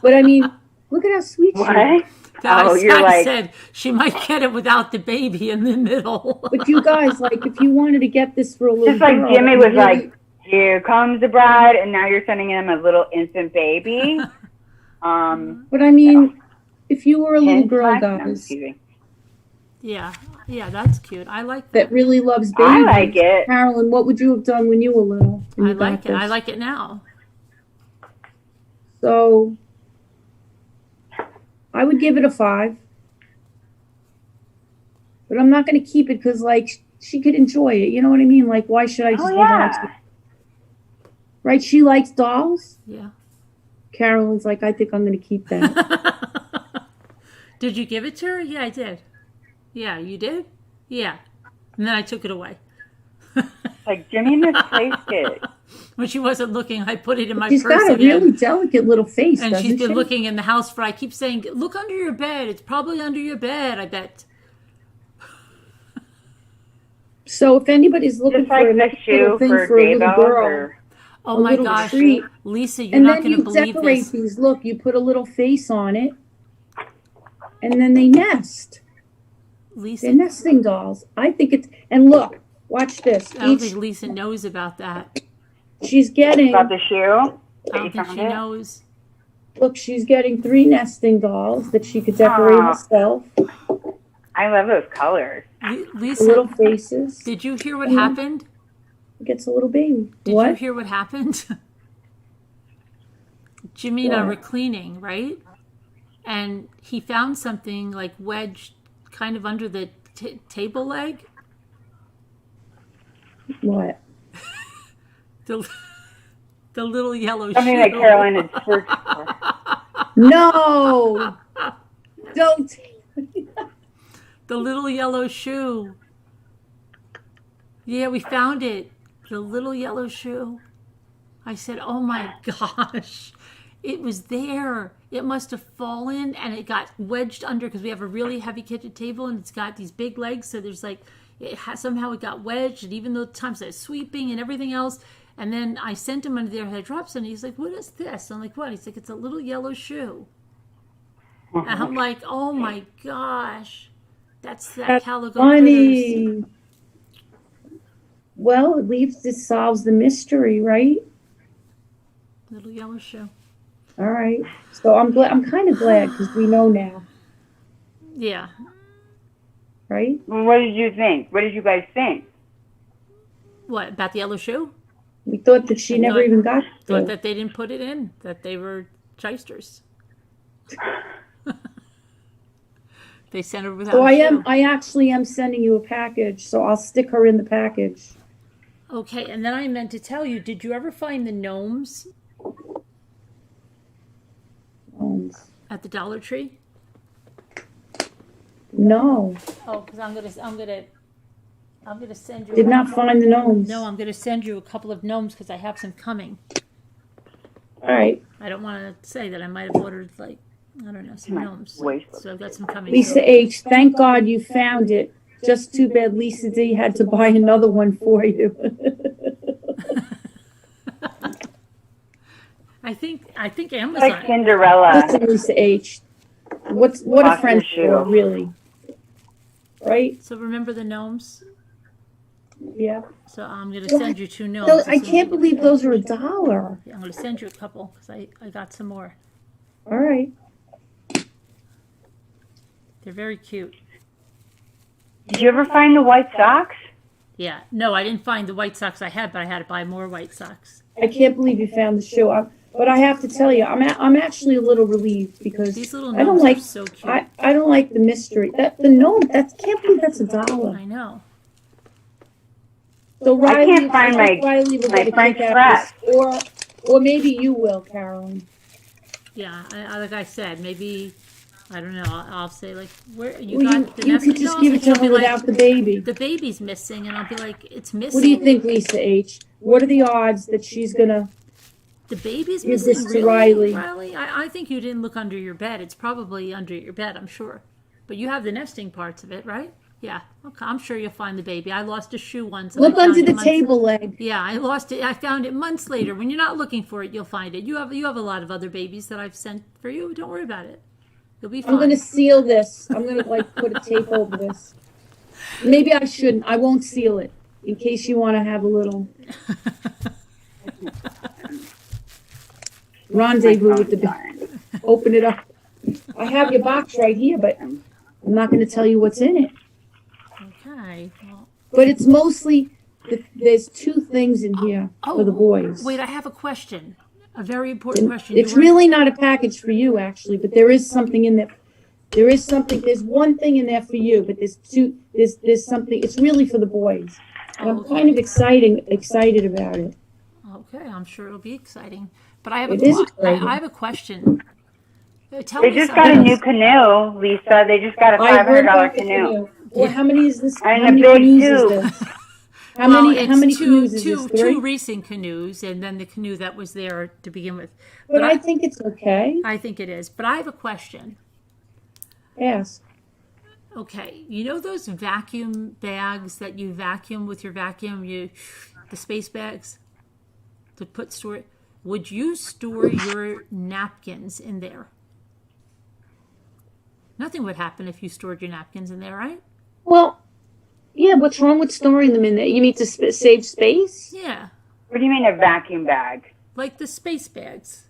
But I mean, look at how sweet she is. What? Oh, you're I like, said she might get it without the baby in the middle. But you guys, like, if you wanted to get this for a little just like girl, Jimmy you was really- like, here comes the bride, and now you're sending him a little infant baby. But I mean, if you were a little girl, No, I'm guys, teasing. Yeah, that's cute. I like that that. really loves babies. I like it. Carolyn, what would you have done when you were little? and I you got like it. I this? like it now. So I would give it a 5. But I'm not going to keep it because, like, she could enjoy it. You know what I mean? Like, why should I just Oh, hold on to yeah. it? Right? She likes dolls. Yeah. Carolyn's like, I think I'm going to keep that. Did you give it to her? Yeah, I did. Yeah, you did? Yeah. And then I took it away. Like, Jimmy misplaced it. When she wasn't looking, I put it in my She's purse got a again. really delicate little face, And doesn't she's been she? looking in the house for, I keep saying, look under your bed. It's probably under your bed, I bet. So if anybody's looking Just like for a the little shoe thing for for a little Daybells girl, or Oh a my little gosh. treat. Lisa, you're and not then going to you believe decorate this. these. Look, you put a little face on it, and then they nest. Lisa, They're nesting dolls. I think it's, and look, watch this. I don't Each, think Lisa knows about that. she's getting, about the shoe. I that don't you think found she it? knows. look, she's getting 3 nesting dolls that she could decorate Aw. herself. I love those colors. The Lisa, little faces. did you hear what Mhm. happened? Gets a little baby. Did you What? hear what happened? Jimmy and I What? were cleaning, right? And he found something like wedged kind of under the table leg. What? The, the little yellow Something shoe. that Carolyn had searched for. No! Don't. The little yellow shoe. Yeah, we found it. The little yellow shoe. I said, oh my gosh. It was there. It must have fallen and it got wedged under because we have a really heavy kitchen table and it's got these big legs. So there's like, somehow it got wedged. And even though times I was sweeping and everything else. And then I sent him under there and I dropped something. He's like, what is this? I'm like, what? He's like, it's a little yellow shoe. And I'm like, oh my gosh. That's that Calico critters. Funny. Well, at least it solves the mystery, right? Little yellow shoe. All right. So I'm glad. I'm kind of glad because we know now, Yeah. right? What did you think? What did you guys think? What, about the yellow shoe? We thought that she never even got Thought to. that they didn't put it in, that they were shysters. They sent her without So a I shoe. actually am sending you a package. So I'll stick her in the package. Okay, and then I meant to tell you, did you ever find the gnomes at the Dollar Tree? No, Oh, because I'm gonna send you. did not find the gnomes. No, I'm gonna send you a couple of gnomes because I have some coming. All right. I don't want to say that I might have ordered like I don't know some gnomes. Waste. So I've got some coming. Lisa H, thank God you found it. Just too bad Lisa D had to buy another one for you. I think Like Amazon. Cinderella. Listen, Lisa H, what a Lost friend your shoe. for, really. Right? So remember the gnomes? Yeah. So I'm gonna send you 2 gnomes. Those, I can't believe those are $1. Yeah, I'm gonna send you a couple because I got some more. All right. They're very cute. Did you ever find the white socks? Yeah. No, I didn't find the white socks I had, but I had to buy more white socks. I can't believe you found the shoe. But I have to tell you, I'm actually a little relieved because These little I don't gnomes like are so cute. I don't like the mystery. That the gnome, can't believe that's $1. I know. So Riley, can't find I think Riley will my get a French kick out press. of this, or maybe you will, Carolyn. Yeah, like I said, maybe I don't know. I'll say like, where you Well, got the you nesting could just dolls? give And it to she'll be her without like, the baby. the baby's missing, and I'll be like, it's missing. What do you think, Lisa H? What are the odds that she's gonna? The baby's Give missing. this to Really, Riley. I think you didn't look under your bed. It's probably under your bed, I'm sure. But you have the nesting parts of it, right? Yeah. Okay, I'm sure you'll find the baby. I lost a shoe once. And I Look found under it the months- table leg. Yeah, I lost it. I found it months later. When you're not looking for it, you'll find it. You have a lot of other babies that I've sent for you. Don't worry about it. You'll be fine. I'm gonna seal this. I'm gonna put a tape over this. Maybe I shouldn't. I won't seal it in case you want to have a little rendezvous with the baby. Open it up. I have your box right here, but I'm not going to tell you what's in it. Okay. Well, But it's mostly, there's two things in here for the boys. Wait, I have a question. A very important question. It's really not a package for you, actually, but there is something in there. There is something, there's one thing in there for you, but there's two, there's something, it's really for the boys. And I'm kind of excited about it. Okay, I'm sure it'll be exciting. But I have It is exciting. I have a question. Tell They me just got a something. new canoe, Lisa. They just got a I heard $500 about the canoe. Well, how many is this? And How a many big canoes is tube. this? How Well, many it's canoes is this? two Three? racing canoes, and then the canoe that was there to begin with. But I think it's okay. I think it is. But I have a question. Yes. Okay, you know those vacuum bags that you vacuum with your vacuum, the space bags to put store. Would you store your napkins in there? Nothing would happen if you stored your napkins in there, right? Well, yeah, what's wrong with storing them in there? You mean to save space? Yeah, What do you mean a vacuum bag? like the space bags.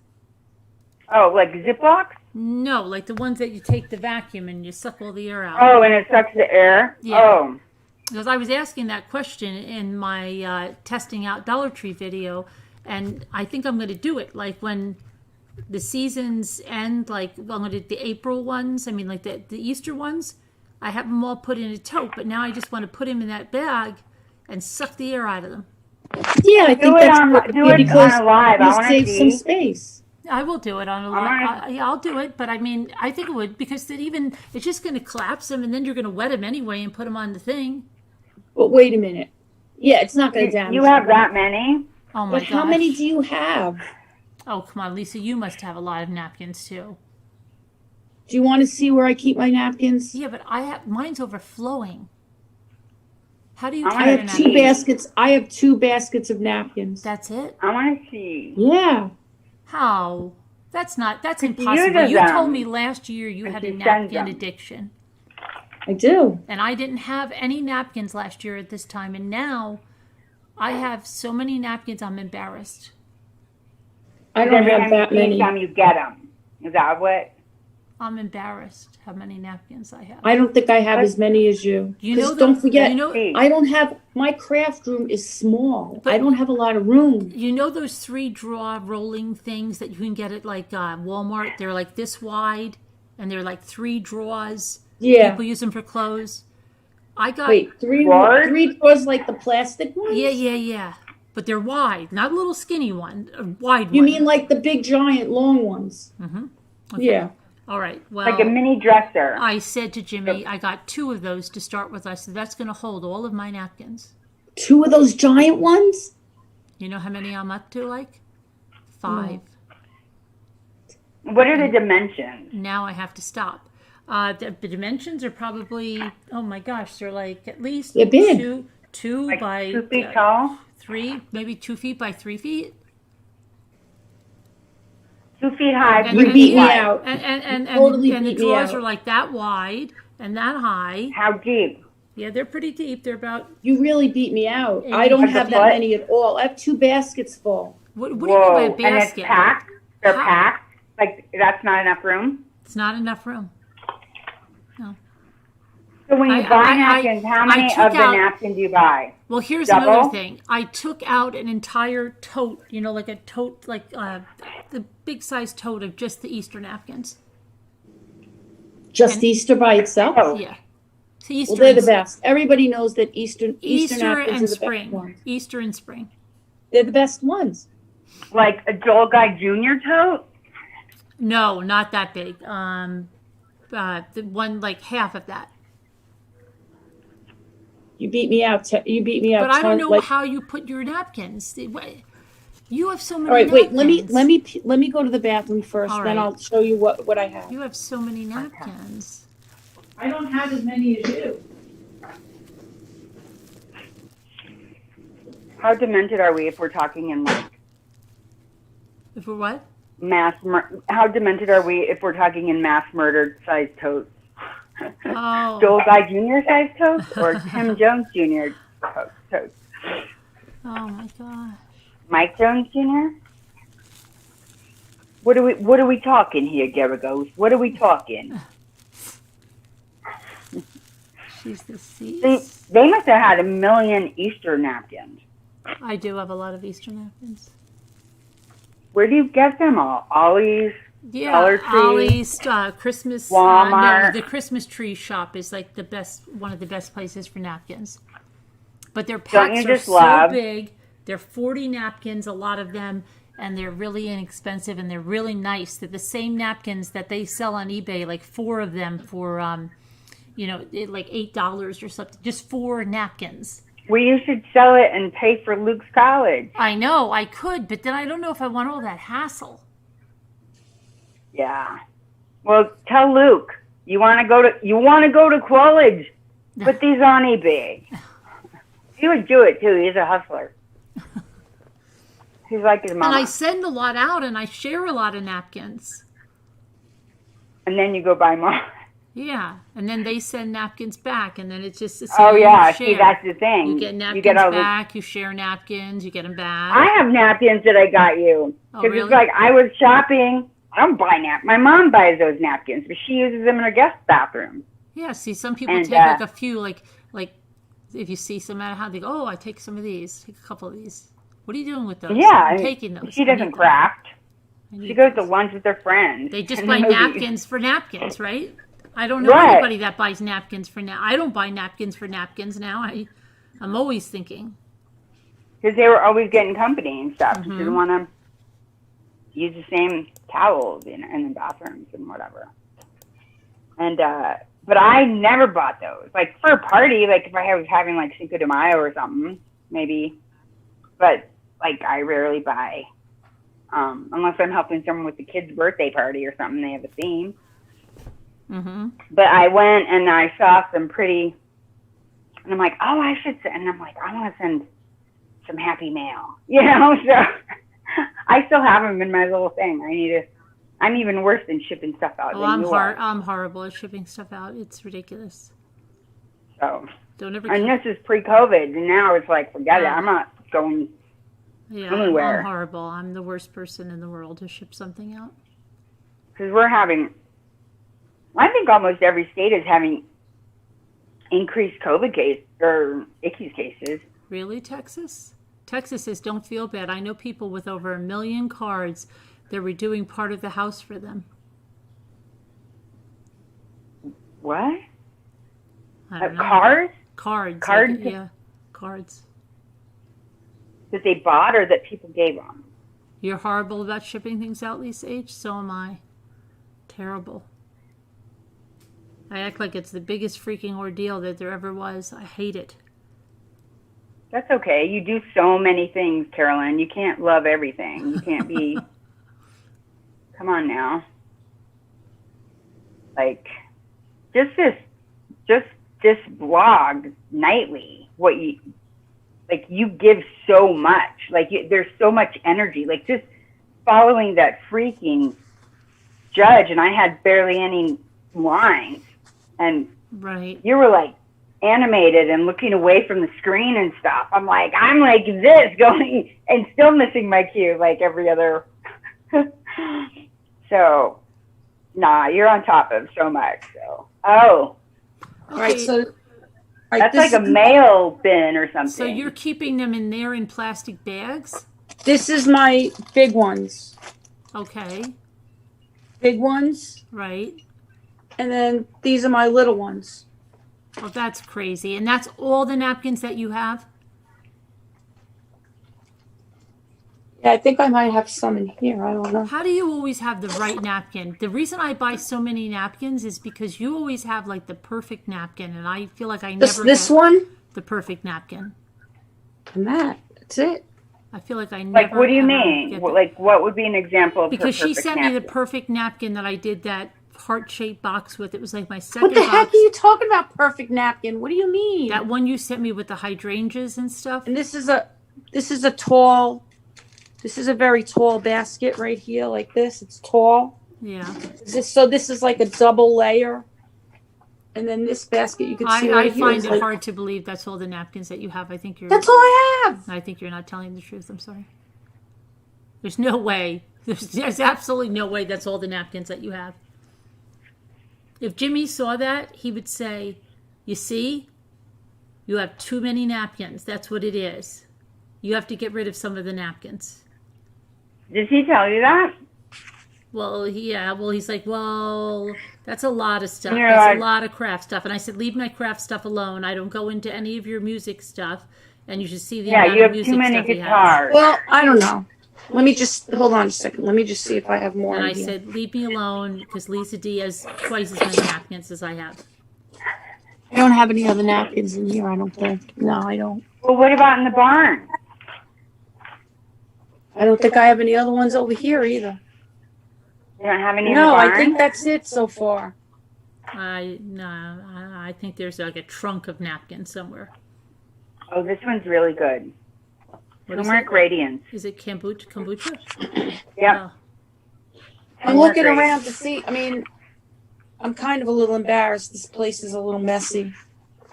Oh, like Ziplocs? No, like the ones that you take the vacuum and you suck all the air out. Oh, and it sucks the air? Yeah. Oh. Because I was asking that question in my testing out Dollar Tree video, and I think I'm going to do it. Like when the seasons end, like I'm going to do the April ones, I mean like the Easter ones, I have them all put in a tote, but now I just want to put them in that bag and suck the air out of them. Yeah, I think Do it that's on- good do it because on a live. I you wanna save see. some space. I will do it on a lot. Yeah, I'll do it, but I mean, I think it would because it's just going to collapse them, and then you're going to wet them anyway and put them on the thing. But wait a minute. Yeah, it's not going to damage. You have them. that many? Oh my But how gosh. many do you have? Oh, come on, Lisa, you must have a lot of napkins too. Do you want to see where I keep my napkins? Yeah, but mine's overflowing. How do you I keep I your have napkins? two baskets. I have 2 baskets of napkins. That's it? I want to see. Yeah. How? That's you impossible. use You them. told me last year you had a you send napkin them. addiction. I do. And I didn't have any napkins last year at this time. And now I have so many napkins, I'm embarrassed. I don't have that Every many. time you get them. Is that what? I'm embarrassed how many napkins I have. I don't think I have as many as you. You know 'Cause don't the- forget, you know- I don't have, my craft room is small. But- I don't have a lot of room. You know those 3-drawer rolling things that you can get at like Walmart? They're like this wide and they're like 3 drawers. Yeah. People use them for clothes. I got Wait, three Drawers? drawers like the plastic ones? yeah. But they're wide, not a little skinny one, a wide You one. mean like the big giant long ones? Okay. Yeah. All right. Well, Like a mini dresser. I said to Jimmy, I got 2 of those to start with. I said that's going to hold all of my napkins. 2 of those giant ones? You know how many I'm up to? Like 5. What are the dimensions? Now I have to stop. The dimensions are probably, oh my gosh, they're like at least They're big. two Like by 2 feet tall? 3, maybe 2 feet by 3 feet. 2 feet high, And- 3 You feet beat me wide. out. And Totally the beat me drawers out. are like that wide and that high. How deep? Yeah, they're pretty deep. They're about, You really beat me out. And I you don't have have the that foot? many at all. I have 2 baskets full. what do you Whoa. mean by a And it's basket? packed? They're How? packed? Like, that's not enough room? It's not enough room. So when you I- buy I- napkins, how I many took of the out- napkins do you buy? Well, here's Double? another thing. I took out an entire tote, like a tote, like the big size tote of just the Easter napkins. Just And- Easter by itself? Oh. Yeah. So Easter, Well, they're the and- best. Everybody knows that Easter Easter napkins and are the best spring. ones. Easter and spring. They're the best ones. Like a Joel Guy Jr. tote? No, not that big. The one like half of that. You beat me out. You beat me out. But I don't know like- how you put your napkins. You have so many. All right, wait. napkins. Let me go to the bathroom first. All Then right. I'll show you what I have. You have so many napkins. I don't have as many as you. How demented are we if we're talking in like For what? how demented are we if we're talking in mass murdered size totes? Oh. Joel Guy Jr. size totes or Tim Jones Jr. totes? Oh my gosh. Mike Jones Jr.? What are we talking here, Garagos? What are we talking? She's the They must have had 1 million Easter napkins. I do have a lot of Easter napkins. Where do you get them all? Ollie's? Yeah, Dollar Tree, Ollie's, Christmas. Walmart. No, the Christmas tree shop is like one of the best places for napkins. But their packs are so big. They're 40 napkins, a lot of them, and they're really inexpensive and they're really nice. They're the same napkins that they sell on eBay, like 4 of them for, like $8 or something. Just 4 napkins. Well, you should sell it and pay for Luke's college. I know, I could, but then I don't know if I want all that hassle. Yeah. Well, tell Luke you want to go to college. Put these on eBay. He would do it too. He's a hustler. He's like his mama. And I send a lot out, and I share a lot of napkins. And then you go buy more. Yeah, and then they send napkins back, and then it's just the same. Oh yeah, see that's the thing. You get napkins back. You share napkins. You get them back. I have napkins that I got you because really? It's like I was shopping. I don't buy napkins. My mom buys those napkins, but she uses them in her guest bathroom. Yeah, see, some people take like a few, like if you see some at how they go, oh, I take some of these, take a couple of these. What are you doing with those? Yeah, I'm taking those. She doesn't craft. She goes to lunch with her friends. They just buy napkins for napkins, right? I don't know anybody that buys napkins for I don't buy napkins for napkins now. I'm always thinking. Because they were always getting company and stuff. Mm-hmm. She didn't want to use the same towels in the bathrooms and whatever. And but I never bought those. Like for a party, like if I was having like Cinco de Mayo or something, maybe. But like I rarely buy, unless I'm helping someone with the kid's birthday party or something. They have a theme. Mm-hmm. But I went and I saw some pretty, and I'm like, oh, I should send. And I'm like, I want to send some happy mail, So I still have them in my little thing. I'm even worse than shipping stuff out. Oh, I'm horrible at shipping stuff out. It's ridiculous. So don't ever. And this is pre-COVID, and now it's like, forget it. I'm not going anywhere. I'm horrible. I'm the worst person in the world to ship something out. Because we're having, I think almost every state is having increased COVID ICU's cases. Really, Texas? Texas says don't feel bad. I know people with over 1 million cards. They're redoing part of the house for them. What? I don't know. Cards? Cards. Cards? Yeah, cards. That they bought or that people gave them? You're horrible about shipping things out, Lisa H. So am I. Terrible. I act like it's the biggest freaking ordeal that there ever was. I hate it. That's okay. You do so many things, Carolyn. You can't love everything. You can't be... Come on now. Like, just this blog nightly, you give so much. Like, there's so much energy. Like, just following that freaking judge, and I had barely any lines. And right. You were, like, animated and looking away from the screen and stuff. I'm like this, going, and still missing my cue, like every other... So, nah, you're on top of so much. So, all right. So that's like a mail bin or something. So you're keeping them in there in plastic bags? This is my big ones. Okay. Big ones. Right. And then these are my little ones. Oh, that's crazy. And that's all the napkins that you have? Yeah, I think I might have some in here. I don't know. How do you always have the right napkin? The reason I buy so many napkins is because you always have like the perfect napkin, and I feel like I never this get one? the perfect napkin. And that's it. I feel like I never. Like, what do you mean? Like, what would be an example of because she sent napkin? me the perfect napkin that I did that heart-shaped box with. It was like my second box. What the heck box. are you talking about, perfect napkin? What do you mean? That one you sent me with the hydrangeas and stuff. And this is a tall. This is a very tall basket right here, like this. It's tall. Yeah. This is like a double layer. And then this basket you can see right here. I find it hard to believe that's all the napkins that you have. That's all I have. I think you're not telling the truth. I'm sorry. There's no way. There's absolutely no way that's all the napkins that you have. If Jimmy saw that, he would say, you see, you have too many napkins. That's what it is. You have to get rid of some of the napkins. Did he tell you that? Well, he's like, well, that's a lot of stuff. You're That's like- a lot of craft stuff. And I said, leave my craft stuff alone. I don't go into any of your music stuff. And you should see the Yeah, amount you of have music too many stuff he has. guitars. Well, I don't know. Let me just hold on a second. Let me just see if I have more. And in I here. said, leave me alone because Lisa D has twice as many napkins as I have. I don't have any other napkins in here. I don't think. No, I don't. Well, what about in the barn? I don't think I have any other ones over here either. You don't have any in the No, barn? I think that's it so far. I think there's like a trunk of napkins somewhere. Oh, this one's really good. What is Turmeric it? Radiance. Is it kombucha? Yep. Oh, I'm looking Turmeric around to see. I mean, I'm kind of a little embarrassed. This place is a little messy.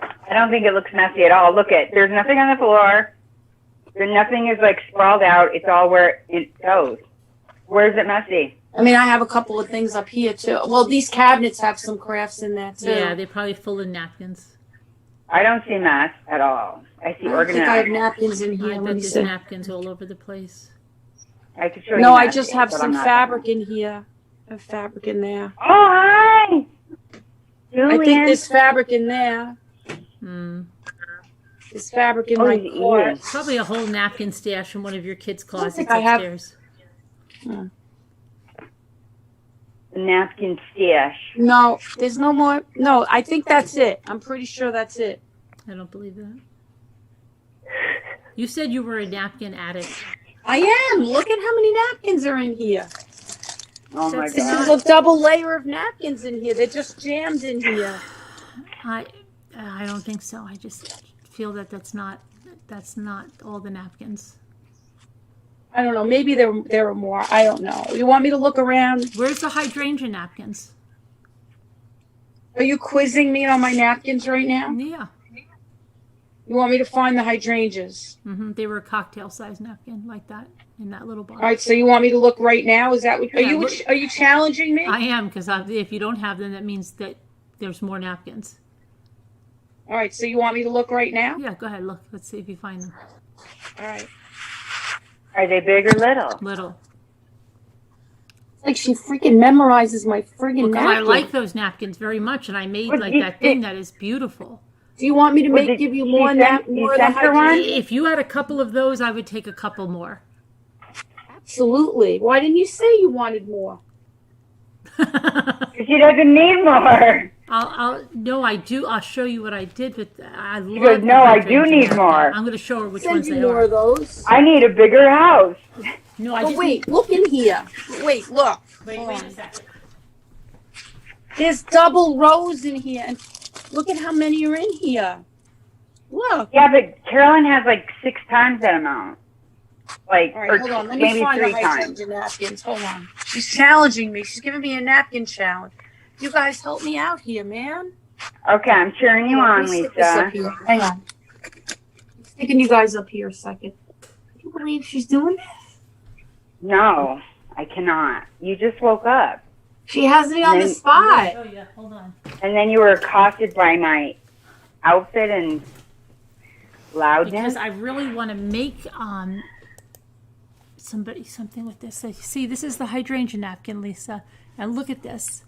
I don't think it looks messy at all. Look at, there's nothing on the floor. Nothing is like sprawled out. It's all where it goes. Where's it messy? I mean, I have a couple of things up here too. Well, these cabinets have some crafts in there too. yeah, they're probably full of napkins. I don't see mess at all. I see I don't think I have organized. napkins in here. I Let bet me there's see. napkins all over the place. I could show you No, I messy, just have but some I'm not fabric in here. I have fabric in there. Oh, hi! Julian. I think there's fabric in there. Hmm. There's fabric in Oh, my he's court. eating. Probably a whole napkin stash in one of your kids' closets think I have- upstairs. The napkin stash. No, there's no more. No, I think that's it. I'm pretty sure that's it. I don't believe that. You said you were a napkin addict. I am. Look at how many napkins are in here. Oh my That's This god. is a double layer of napkins in here. They're just jammed in here. I don't think so. I just feel that that's not all the napkins. I don't know. Maybe there are more. I don't know. You want me to look around? Where's the hydrangea napkins? Are you quizzing me on my napkins right now? Yeah. You want me to find the hydrangeas? They were a cocktail size napkin like that in that little box. All right. So you want me to look right now? Is that what? Yeah, look. Are you challenging me? I am, because if you don't have them, that means that there's more napkins. All right. So you want me to look right now? Yeah, go ahead. Look. Let's see if you find them. All right. Are they big or little? Little. It's like she freaking memorizes my friggin' Because napkin. I like those napkins very much, and I made Well, like you- that thing that is beautiful. Do you want me to Well, give you she more sent- nap? you More of the sent her one? hydrangeas? If you had a couple of those, I would take a couple more. Absolutely. Why didn't you say you wanted more? She doesn't need more. No, I do. I'll show you what I did with. I love. goes, the "No, I do hydrangea need napkin." more. I'm going to show her which Send ones you they more are. of those. I need a bigger house. No, I Oh just wait, look in here. Wait, look. Wait Hold a on. second. There's double rows in here, and look at how many are in here. Look. Yeah, but Carolyn has like 6 times that amount. Like, All right, or hold on. Let me maybe find 3 the times. hydrangea napkins. Hold on. She's challenging me. She's giving me a napkin challenge. You guys help me out here, man. Okay, I'm cheering you on, Let me stick this up Lisa. here. Hang on. I'm sticking you guys up here a second. Can you believe she's doing this? No, I cannot. You just woke up. She has me on the Then- spot. Oh yeah, hold on. And then you were accosted by my outfit and loudness. Because I really want to make something with this. Like, see, this is the hydrangea napkin, Lisa, and look at this.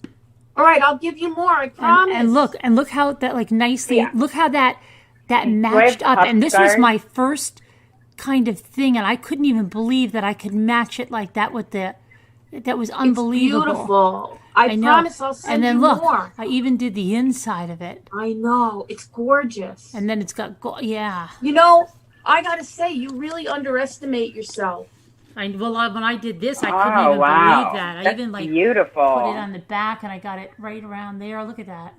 All right, I'll give you more. I promise. And look how that like nicely. Yeah. Look how that Do I have matched up. puff And this was scars? my first kind of thing, and I couldn't even believe that I could match it like that with the. That was unbelievable. It's beautiful. I know. promise I'll send And then you look, more. I even did the inside of it, I know. It's gorgeous. and then it's got yeah. You know, I gotta say, you really underestimate yourself. When I did this, I couldn't Oh, even wow. believe that. I That's even like beautiful. put it on the back, and I got it right around there. Look at that,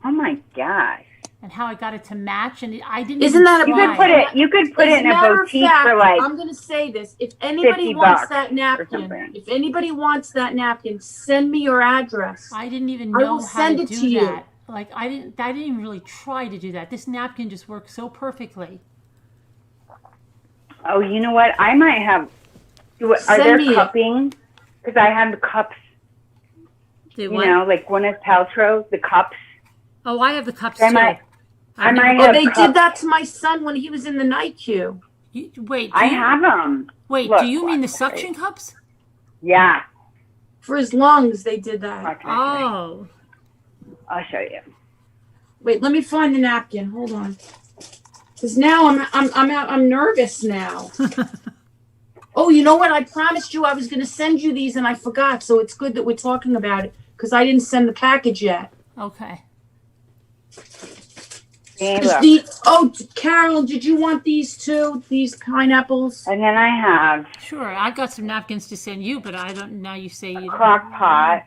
Oh my gosh. and how I got it to match. And I didn't. Isn't even that a You try. could put it. You could put As it in a matter of boutique fact, for like. I'm gonna say this. If anybody 50 wants bucks that napkin, something. if anybody wants that napkin, send me your address. I didn't even I know will how send to it do to you. that. Like I didn't even really try to do that. This napkin just works so perfectly. Oh, you know what? I might have. Are Send there me it. cupping? Because I have the cups, The you what? know, like Gwyneth Paltrow, the cups. Oh, I have the cups I too. might I've never- have Oh, they cups. did that to my son when he was in the night queue. Wait, I have them. wait, Look, do you mean the watch my suction face. cups? Yeah. For his lungs, they did that. Watch my face. Oh. I'll show you. Wait, let me find the napkin. Hold on. Because now I'm nervous now. Oh, you know what? I promised you I was going to send you these and I forgot. So it's good that we're talking about it because I didn't send the package yet. Okay. See, look. Carol, did you want these too? These pineapples? And then I have Sure. I've got some napkins to send you, but I don't. Now you say you a don't. crock pot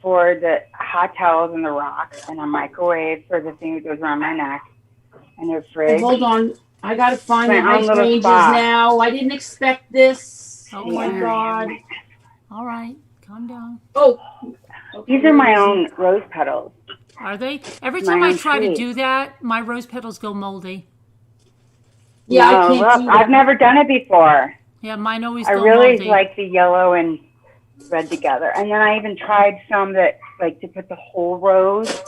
for the hot towels and the rocks, and a microwave for the thing that goes around my neck, and a Hey, fridge. hold on. I got to find My the own little hydrangeas spot. now. I didn't expect this. Oh, Oh my yeah. God. All right. Calm down. Oh. These are my own rose petals. Are they? Every My time I own try to tree. do that, my rose petals go moldy. Yeah, No, I can't look, do that. I've never done it before. Yeah, mine always I go really moldy. like the yellow and red together. And then I even tried some that like to put the whole rose,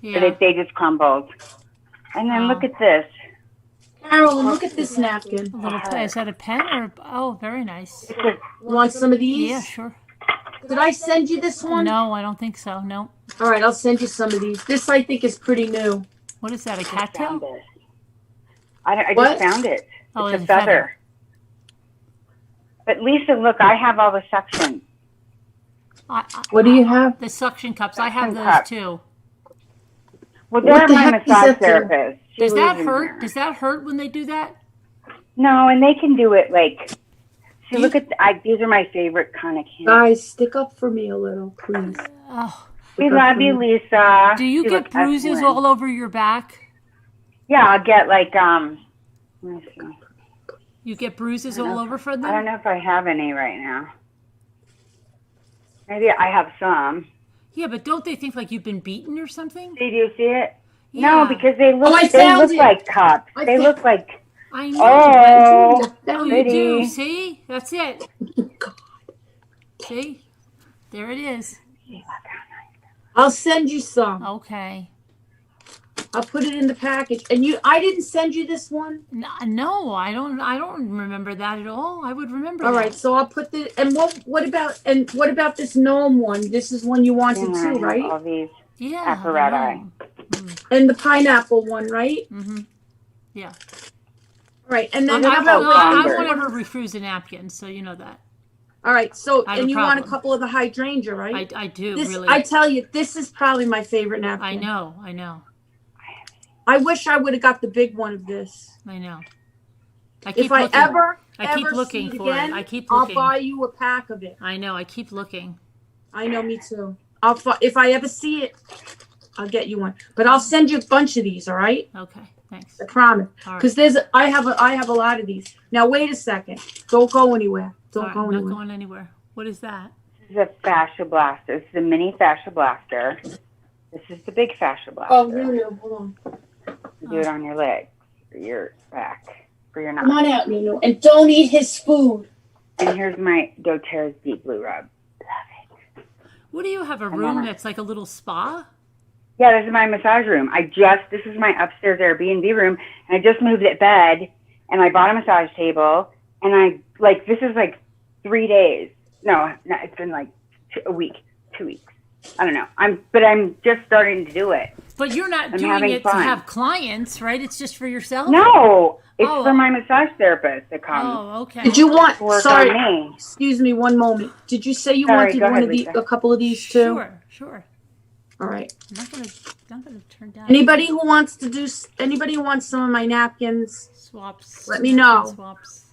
Yeah. but they just crumbled. And then look Oh. at this. Carolyn, look at this napkin. A little. Is that a pen or? Oh, very nice. It's a You want some of these? Yeah, sure. Did I send you this one? No, I don't think so. No. All right, I'll send you some of these. This I think is pretty new. What is that? A found cattail? it. I What? just found it. Oh, It's a feather. But Lisa, look, I have all the sections. What do you have? The suction cups. I have Suction those cups. too. Well, What they're the my heck does massage that do? therapist. She Does that lives in hurt? there. Does that hurt when they do that? No, and they can do it like. See, look at these are my favorite kind of candies. Guys, stick up for me a little, please. Oh. We love you, Lisa. Do you You get look bruises excellent. all over your back? Yeah, I'll get like Let me see. You get bruises all over from I don't them? know if I have any right now. Maybe I have some. Yeah, but don't they think like you've been beaten or something? Did you see it? Yeah. No, because they look. Oh, I they found look it. like cups. I They found- look like. I know. Oh, Oh, you pretty. do. See? That's it. See? There it is. I'll send you some. Okay. I'll put it in the package. And I didn't send you this one. No, I don't remember that at all. I would remember All that. right, so I'll put the. And what about this gnome one? This is one you wanted And I too, have right? all these. Yeah. Apparatus. And the pineapple one, right? Mm-hmm. Yeah. All right, and then Look what at how about? I longer. won't ever refuse a napkin, so you know that. All right, so I have and a you want a problem. couple of the hydrangea, right? I do This, really. I tell you, this is probably my favorite napkin. I know. I know. I wish I would have got the big one of this. I know. I keep If I looking. ever keep looking see it for again, it. I keep I'll looking. buy you a pack of it. I know. I keep looking. I know, me too. If I ever see it, I'll get you one. But I'll send you a bunch of these. All right, Okay. Thanks. I promise. All right. Because I have a lot of these. Now wait a second. Don't go anywhere. All Don't right, go I'm not anywhere. going anywhere. What is that? This is a fascia blaster. This is a mini fascia blaster. This is the big fascia blaster. Oh, no, hold on. You do it on your legs, or your back, for your Come neck. on out, Nunu, and don't eat his food. And here's my doTERRA's Deep Blue Rub. What do you have? A then room I- that's like a little spa? Yeah, this is my massage room. This is my upstairs Airbnb room, and I just moved it bed, and I bought a massage table, and this is like 3 days. No, it's been like a week, 2 weeks. I don't know. I'm just starting to do it. But you're not I'm doing having it to fun. have clients, right? It's just for yourself? No, it's Oh. for my massage therapist to come Oh, okay. Did you want? work Sorry, on me. excuse me, one moment. Did you say you Sorry, wanted go one ahead, of these, Lisa. a couple of these too? Sure. All right. I'm not gonna turn down Anybody who wants some of my napkins? swaps. Let me know. Swaps.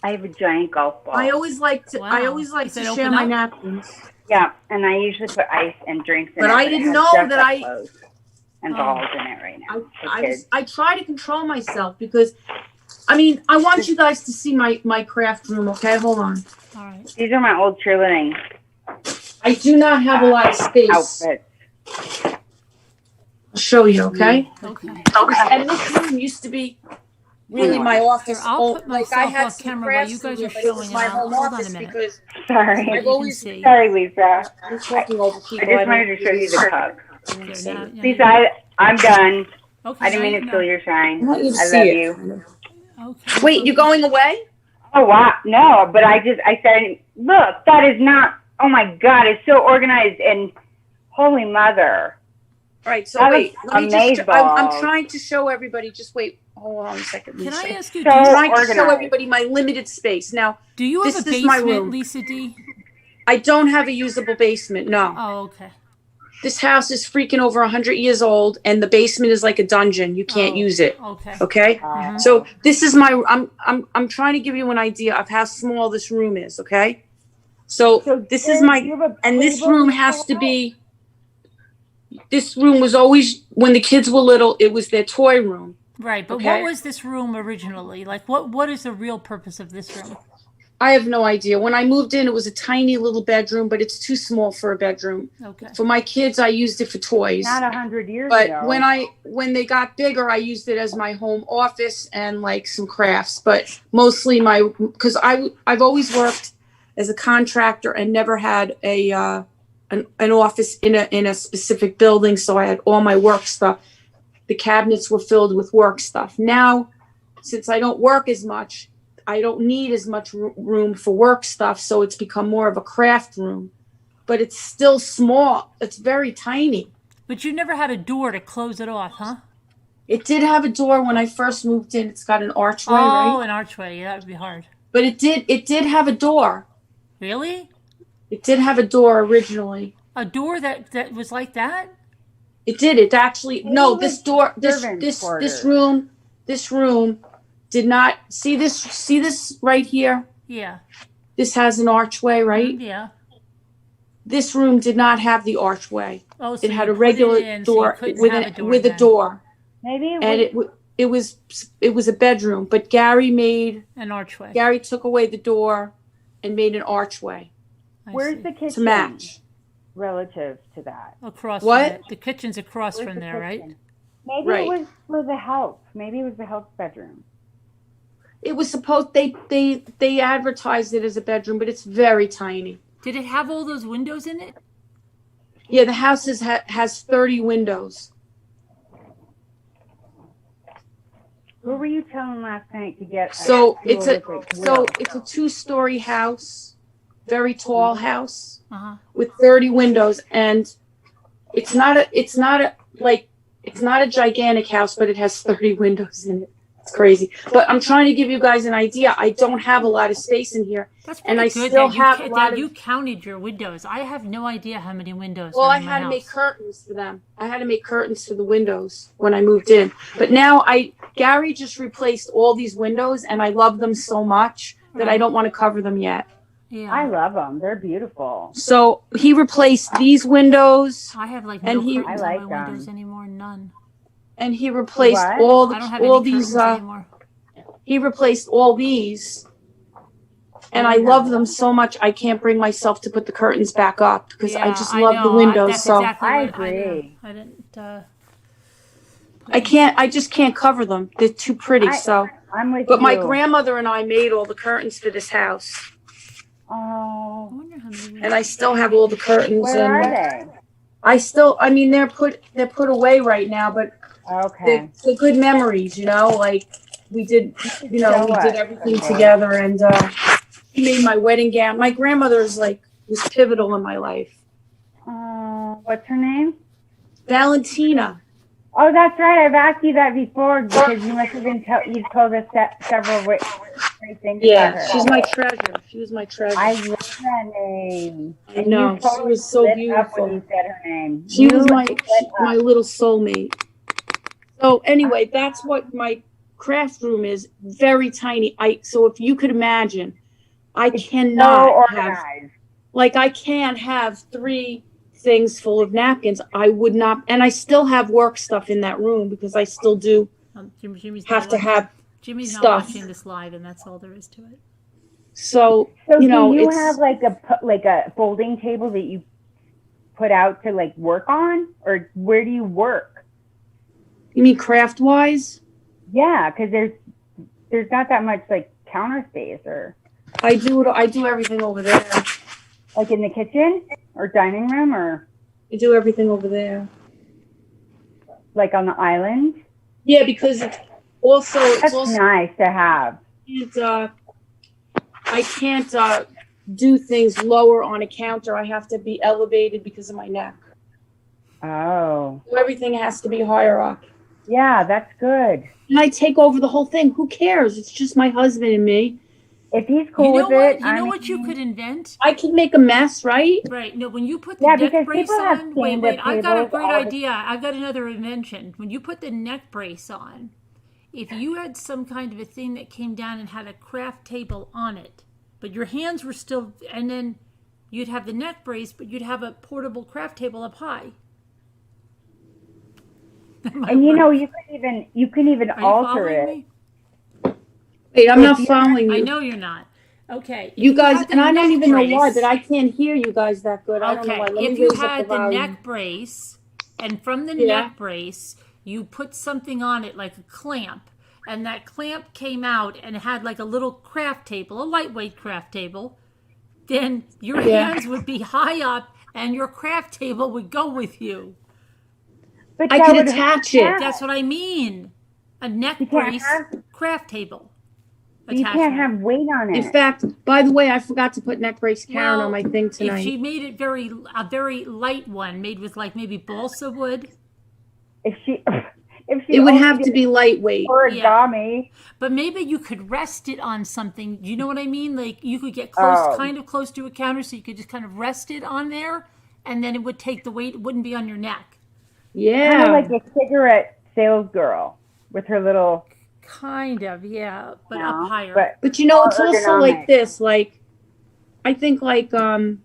I have a giant golf ball. I always like to. I Wow. always like Is to it share open my up? napkins. Yeah, and I usually put ice and drinks in But it. I it didn't has know just that up I- close and Oh. balls in it right now. for kids. I try to control myself because, I want you guys to see my craft room. Okay, hold on. All right. These are my old cheerleading I do not have a lot of space. outfits. I'll show you. Okay. Okay. And this room used to be really my office. Here, I'll put like I myself had off some camera while crafts you guys in are here, but it was showing it. my home Hold on a office minute. because Sorry. I've You can always see. Sorry, Lisa. been talking over I people. just wanted to show you the cup. Here, now Lisa, I'm done. okay, I didn't mean to steal your shine. I want you to I see love it. you. Okay. Wait, you're going away? Oh, wow. No, but I said, look, that is not, oh my God, it's so organized and holy mother. All right, so That wait. was Let me just. I'm amazeballs. trying to show everybody. Just wait. Hold on a second. Can I Lisa. ask you, So I'm trying to show organized. everybody my limited space. Now, do you have this a is my basement, room. Lisa D? I don't have a usable basement. No. Oh, okay. This house is freaking over 100 years old, and the basement is like a dungeon. You can't Oh, use it. Okay. Okay. Mhm. So this is my. I'm trying to give you an idea of how small this room is. Okay. So this is my. And this room has to be. This room was always, when the kids were little, it was their toy room. Right, but Okay. what was this room originally? Like, what is the real purpose of this room? I have no idea. When I moved in, it was a tiny little bedroom, but it's too small for a bedroom. Okay. For my kids, I used it for toys. Not 100 years But ago. when they got bigger, I used it as my home office and like some crafts. But mostly because I've always worked as a contractor and never had an office in a specific building. So I had all my work stuff. The cabinets were filled with work stuff. Now, since I don't work as much, I don't need as much room for work stuff. So it's become more of a craft room. But it's still small. It's very tiny. But you never had a door to close it off, huh? It did have a door when I first moved in. It's got an archway, Oh, right? an archway. Yeah, that would be hard. But it did have a door. Really? It did have a door originally. A door that was like that? It did. It actually no. This door. servants' This quarters. room did not see this. See this right here. Yeah. This has an archway, right? Yeah. This room did not have the archway. Oh, so It had you a put regular it in, so you door couldn't with have with a then. door, Maybe it and was, it was a bedroom. But An archway. Gary took away the door and made an archway I where's see. the kitchen to match. relative to that? Across What? from it. The kitchen's across Where's from the there, right? kitchen? Maybe Right. it was for the house. Maybe it was the house bedroom. It was supposed they advertised it as a bedroom, but it's very tiny. Did it have all those windows in it? Yeah, the house has 30 windows. Who were you telling last night to get? So a it's a Neolithic grill? 2-story house, very tall house Uh-huh. with 30 windows, and it's not a gigantic house, but it has 30 windows in it. It's crazy. But I'm trying to give you guys an idea. I don't have a lot of space in here. That's And pretty I good still that, you, have ca- a lot that of- you counted your windows. I have no idea how many windows Well, are I in my had to house. make curtains for them. I had to make curtains for the windows when I moved in. But now Gary just replaced all these windows, and I love them so much that I don't want to cover them yet. Yeah. I love them. They're beautiful. So he replaced these windows, I have like And no he- curtains I on like my windows them. anymore. None. and he replaced What? all I don't have all any these. curtains anymore. He replaced all these, and I love them so much. I can't bring myself to put the curtains back up because I just love the know. windows. That's So exactly I what agree. I didn't. I just can't cover them. They're too pretty. So, I'm with but you. my grandmother and I made all the curtains for this house, I Oh, wonder how many windows. and I still have all the curtains. where are And they? I mean, they're put away right now, but Okay. they're good memories, you know. Like we did, we did everything together, and he made my wedding gown. My grandmother was pivotal in my life. What's her name? Valentina. Oh, that's right. I've asked you that before because you must have been you've told us several great things about her. she's my treasure. She was my treasure. I love that name. I know. You She totally was so lit up beautiful. when you said her name. She was my little soulmate. So anyway, that's what my craft room is. Very tiny. So if you could imagine, I so cannot have organized. I can't have 3 things full of napkins. I would not, and I still have work stuff in that room because I still do Jimmy's have not to watching- have. Jimmy's not stuff. watching this live, and that's all there is to it. So So you know, do you it's have like a folding table that you put out to like work on, or where do you work? you mean craft wise? Yeah, because there's there's not that much like counter space or I do everything over there. like in the kitchen or dining room or I do everything over there. like on the island. Yeah, because it's also Nice to have. I can't do things lower on a counter. I have to be elevated because of my neck. Oh. So everything has to be higher up. Yeah, that's good. And I take over the whole thing. Who cares? It's just my husband and me. If he's cool with it, You know what you could invent? I can make a mess, right? Right. No, when you put the Yeah, neck because brace people have on, wait, stand-up I've got a tables great all the- idea. I've got another invention. When you put the neck brace on, if you had some kind of a thing that came down and had a craft table on it, but your hands were still, and then you'd have the neck brace, but you'd have a portable craft table up high. And you know, you can even Are you alter following it. me? Wait, I'm not following I you. know you're not. Okay. if You guys, had the and I don't neck even know why, brace- but I can't hear you guys that good. I don't know Okay, why. Let if me you raise up had the the volume. neck brace, and from the Yeah. neck brace, you put something on it like a clamp, and that clamp came out and it had like a little craft table, a lightweight craft table, then your Yeah. hands would be high up and your craft table would go with you. But I that could would attach hurt. it. That's what I mean. A neck can't brace have- craft table. You can't have weight on In it. fact, by the way, I forgot to put neck brace Karen Well, on my thing If tonight. she made it a very light one, made with like maybe balsa wood. If she It would only have to did be lightweight. origami. But maybe you could rest it on something. You know what I mean? Like you could get close, kind of close to a counter, so you could just kind of rest it on there, and then it would take the weight. It wouldn't be on your neck. Yeah. Kind of like a cigarette sales girl with her little. Kind of, yeah, but No, up higher. But you know, more it's also like ergonomic. this. Like, I think like I don't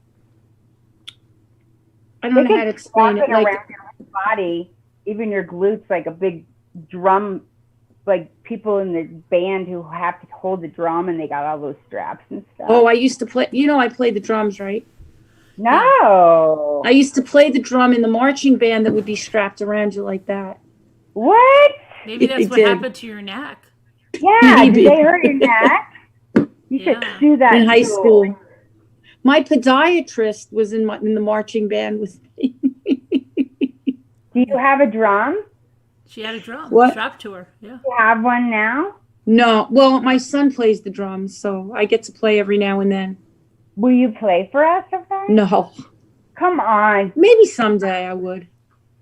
They know how to can explain strap it. Like, around your body, even your glutes, like a big drum. Like people in the band who have to hold the drum, and they got all those straps and stuff. oh, I used to play. You know, I played the drums, right? No. I used to play the drum in the marching band that would be strapped around you like that. What? Maybe that's They what did. happened to your neck. Yeah. Maybe. Did they hurt your neck? You should Yeah. do that In high too. school. My podiatrist was in the marching band with me. Do you have a drum? She had a drum What? strapped to her. Yeah. Do you have one now? No, well, my son plays the drums, so I get to play every now and then. Will you play for us sometime? No, Come on, maybe someday I would.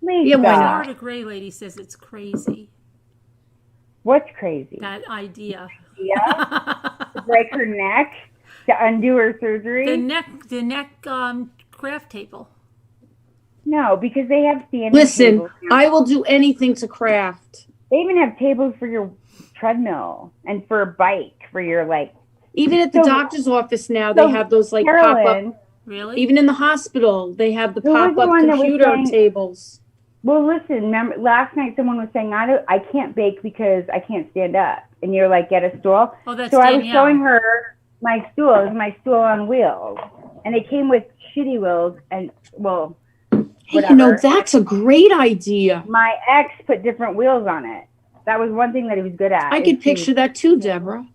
please. Yeah, why God. not? Florida Gray Lady says it's crazy, What's crazy? that idea. Yeah, to break her neck, to undo her surgery. the neck craft table. No, because they have standing Listen, tables now. I will do anything to craft. They even have tables for your treadmill and for a bike for your like. Even at the So- doctor's office now, so they have those like pop Carolyn, up. Really? Even in the hospital, they have the Who was pop the up one that was computer saying- tables. well, listen. Remember, last night someone was saying I can't bake because I can't stand up, and you're like, get a stool. Oh, that's So I was Danielle. showing her my stool. It was my stool on wheels, and it came with shitty wheels. And well, Hey, you know, whatever. that's a great idea. My ex put different wheels on it. That was one thing that he was good at. I is could he- picture that too, Deborah.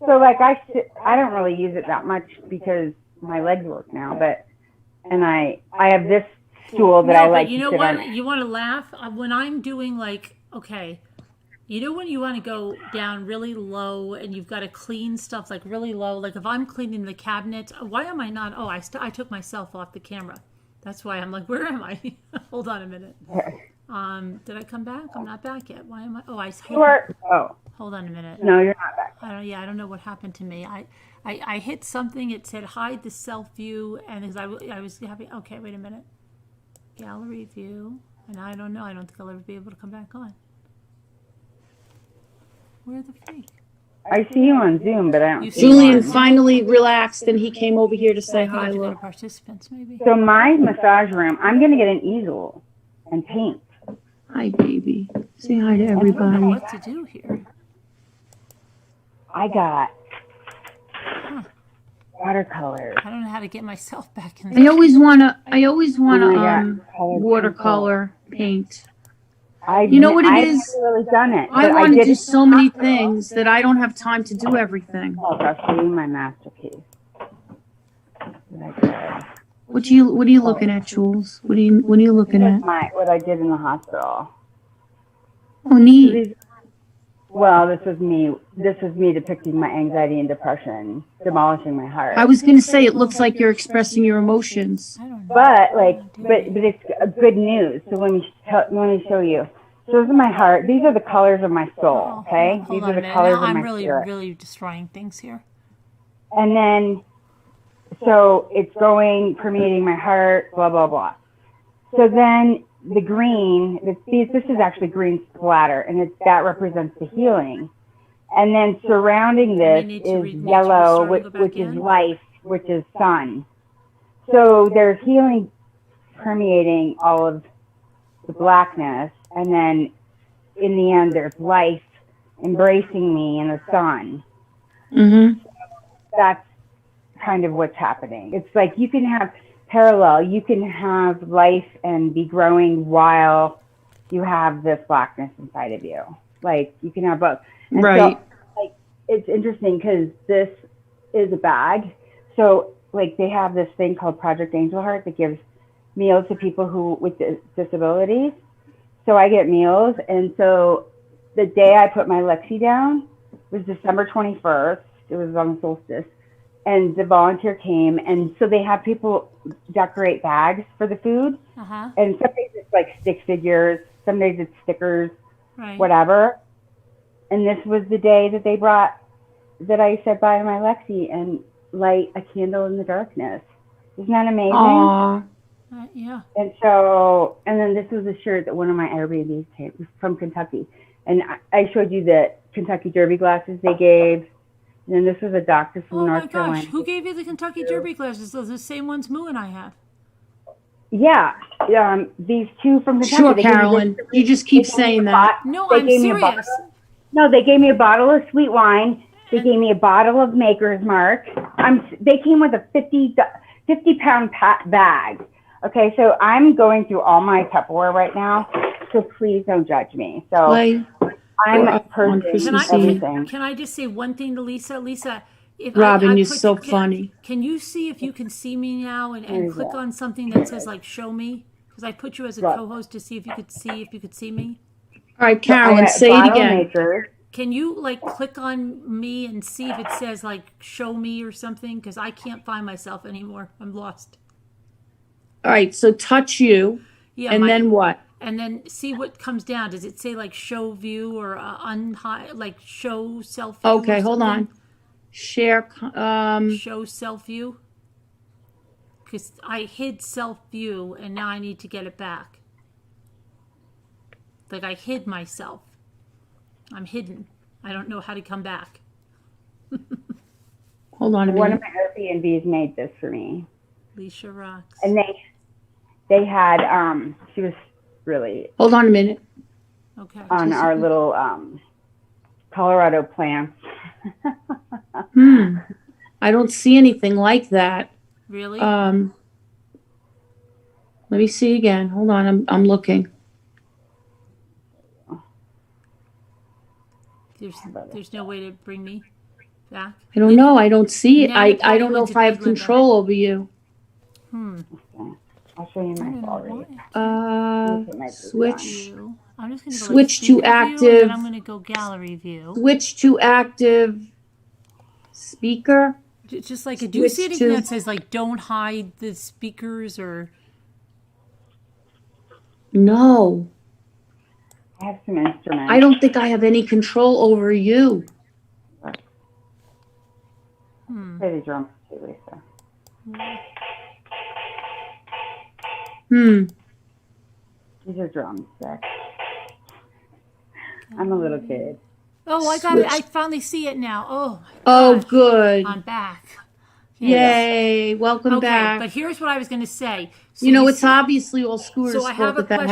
So like I don't really use it that much because my legs work now, but and I have this stool that No, I but like you to know sit what? on. You want to laugh when I'm doing like okay. You know when you want to go down really low and you've got to clean stuff like really low. Like if I'm cleaning the cabinet, why am I not? Oh, I took myself off the camera. That's why I'm like, where am I? Hold on a minute. Did I come back? I'm not back yet. Why am I? Oh, Oh hold on a minute. no, you're not back. I don't know what happened to me. I hit something. It said hide the self view, and as I was having. Okay, wait a minute. Gallery view, and I don't know. I don't think I'll ever be able to come back on. Where the freak? I see you on Zoom, but I don't You see see you Julian on- finally relaxed and he came over here to say I think I hi. have to go to Look. participants, maybe. So my massage room, I'm gonna get an easel and paint. Hi, baby. Say hi to I don't know everybody. what to do here. I got watercolors. I don't know how to get myself back in I there. always wanna Oh my God, color watercolor paint. You know what it I've is? never really done it. I but want to did do it so many things that I don't have time to do everything. Oh, I'll show you my masterpiece. What are you looking at, Jules? What are you looking at? What I did in the hospital. Oh, neat. Well, this was me depicting my anxiety and depression, demolishing my heart. I was going to say, it looks like you're expressing your emotions. But it's good news. So let me show you. So this is my heart. These are the colors of my soul. Okay, these are the colors of my spirit. I'm really destroying things here. And then, so it's permeating my heart. Blah blah blah. So then the green. This is actually green splatter, and that represents the healing. And then surrounding this is yellow, which is life, which is sun. So there's healing permeating all of the blackness, and then in the end, there's life embracing me in the sun. Mm-hmm. That's kind of what's happening. It's like you can have parallel. You can have life and be growing while you have this blackness inside of you. Like you can have both. And right. So, like, it's interesting because this is a bag. So like they have this thing called Project Angel Heart that gives meals to people with disabilities. So I get meals. And so the day I put my Lexi down was December 21st. It was on the solstice. And the volunteer came. And so they have people decorate bags for the food. Uh-huh. And some days it's like stick figures. Some days it's stickers, right. Whatever. And this was the day that I said bye to my Lexi and light a candle in the darkness. Isn't that amazing? Aww. Yeah. And then this was a shirt that one of my Airbnbs came from Kentucky. And I showed you the Kentucky Derby glasses they gave. And then this was a doctor from North Carolina. Oh my gosh, who gave you the Kentucky Derby glasses? Those are the same ones Moo and I have. Yeah. These two from Kentucky. Sure, Carolyn. You just keep saying that. No, I'm serious. No, they gave me a bottle of sweet wine. They gave me a bottle of Maker's Mark. They came with a 50-pound bag. Okay, so I'm going through all my Tupperware right now, so please don't judge me. So I'm purging everything. Can I just say one thing to Lisa? Lisa, if Robin, you're so funny. Can you see if you can see me now and click on something that says like show me? Because I put you as a co-host to see if you could see me. All right, Carolyn, say it again. Can you like click on me and see if it says like show me or something? Because I can't find myself anymore. I'm lost. All right, so touch you, and then what? And then see what comes down. Does it say like show view or like show self view? Okay, hold on. Share. Show self view. Because I hid self view and now I need to get it back. Like I hid myself. I'm hidden. I don't know how to come back. Hold on a minute. One of my Airbnbs made this for me. Leisha rocks. And they had she was really hold on a minute. Okay. On our little Colorado plants. I don't see anything like that. Really? Let me see again. Hold on, I'm looking. There's no way to bring me back. I don't know. I don't see it. I don't know if I have control over you. I'll show you my gallery. Switch. I'm just going to go switch to active. I'm going to go gallery view. Switch to active speaker. Just like, do you see anything that says like don't hide the speakers or? No. I have some instruments. I don't think I have any control over you. Play the drums too, Lisa. These are drumsticks. I'm a little kid. Oh, I got it. I finally see it now. Oh, oh, good. I'm back. Yay. Welcome back. But here's what I was going to say. So it's obviously all Scooter's fault. So I have a question.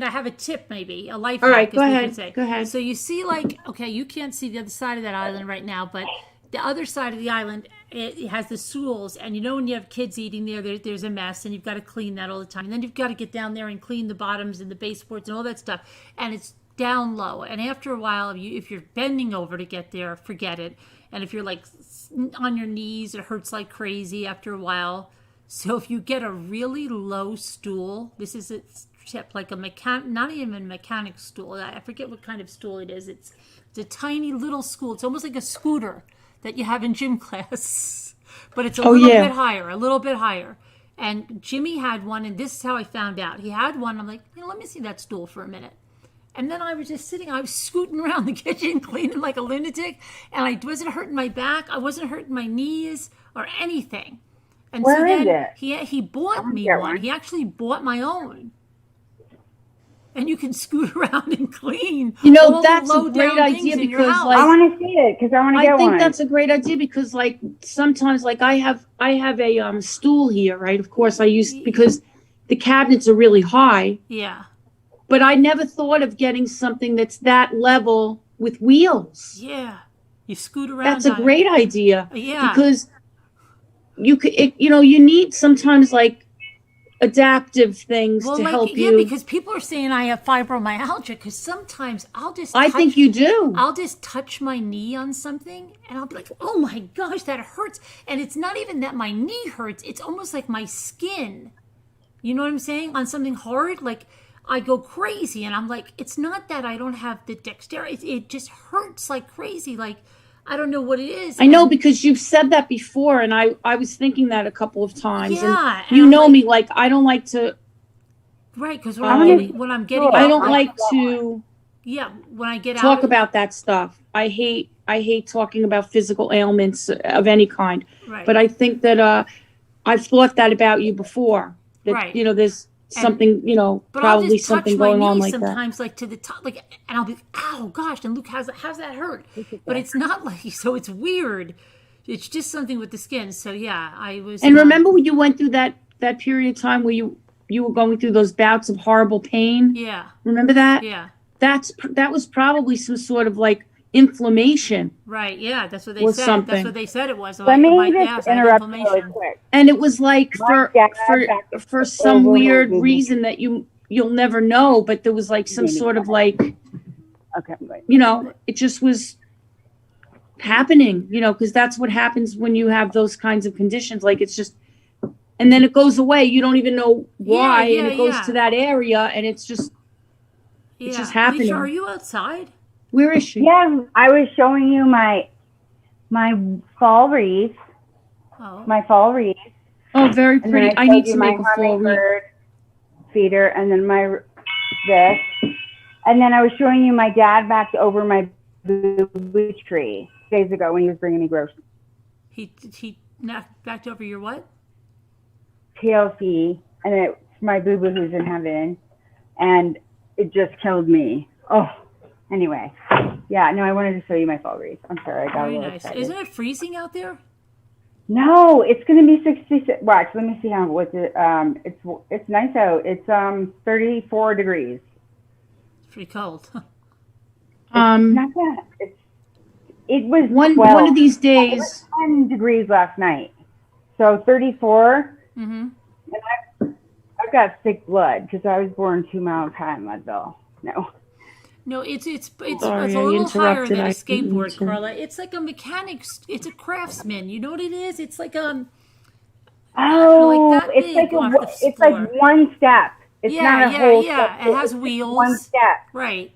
I have a tip, maybe a life hack. All right, go ahead. Go ahead. So you see, like, okay, you can't see the other side of that island right now, but the other side of the island, it has the stools, and you know when you have kids eating there's a mess, and you've got to clean that all the time. And then you've got to get down there and clean the bottoms and the baseboards and all that stuff. And it's down low. And after a while, if you're bending over to get there, forget it. And if you're like on your knees, it hurts like crazy after a while. So if you get a really low stool, this is a tip, like not even a mechanic stool. I forget what kind of stool it is. It's a tiny little stool. It's almost like a scooter that you have in gym class, but it's a little bit higher. And Jimmy had one, and this is how I found out. He had one. I'm like, let me see that stool for a minute. And then I was just sitting, I was scooting around the kitchen, cleaning like a lunatic, and I wasn't hurting my back, I wasn't hurting my knees or anything. And Where so is then it? he bought me one. He actually bought my own. And you can scoot around and clean. All That's the a low great down things idea in your because, house. like, I want to see it because I want to get I think one. that's a great idea because, like, sometimes, like, I have a stool here, right? Of course, because the cabinets are really high. Yeah. But I never thought of getting something that's that level with wheels. Yeah. You scoot around. That's a great idea. Yeah. Because you need sometimes, like, adaptive things to help you. Yeah, because people are saying I have fibromyalgia because sometimes I think you do. I'll just touch my knee on something and I'll be like, oh my gosh, that hurts. And it's not even that my knee hurts. It's almost like my skin. You know what I'm saying? On something hard, like I go crazy and I'm like, it's not that I don't have the dexterity. It just hurts like crazy. Like, I don't know what it is. I know because you've said that before, and I was thinking that a couple of times. Yeah, and you know me, like I don't like to. Right, because when I'm getting, I don't like to. Yeah, when I get talk out about that stuff. I hate talking about physical ailments of any kind. Right. But I think that I've thought that about you before. That right. There's something, but probably something going on like sometimes, that. like to the top, like, and I'll be, oh gosh, and Luke, how's that hurt? But it's not like, so it's weird. It's just something with the skin. So yeah, I was. And remember when you went through that period of time where you were going through those bouts of horrible pain? Yeah. Remember that? Yeah. That was probably some sort of like inflammation. Right. Yeah. That's what they said. Something. That's what they said it was. Let me just interrupt really quick. And it was like for some weird reason that you'll never know, but there was like some sort of like, it just was happening, because that's what happens when you have those kinds of conditions. Like it's just, and then it goes away. You don't even know why, and it goes to that area, and it's just, it's just happening. Alicia, are you outside? Where is she? Yeah, I was showing you my fall wreath. Oh. My fall wreath. Oh, very pretty. I need to make a fall wreath. Feeder, and then this. And then I was showing you my dad backed over my boo-boo tree days ago when he was bringing me groceries. He backed over your what? TLC, and it's my boo-boo who's in heaven, and it just killed me. Oh, anyway. Yeah, no, I wanted to show you my fall wreath. I'm sorry, I got a little excited. Isn't it freezing out there? No, it's going to be 66. Watch, let me see what's it. It's nice out. It's 34 degrees. It's pretty cold. Not that. It was one of these days. It was 10 degrees last night. So 34. Mm-hmm. And I've got thick blood because I was born 2 miles high in Leadville. No, it's Sorry, a little higher than a I skateboard, Carla. It's like a mechanic. It's a craftsman. You know what it is? It's like it's like one step. It's not a whole step. It has wheels. One step. Right.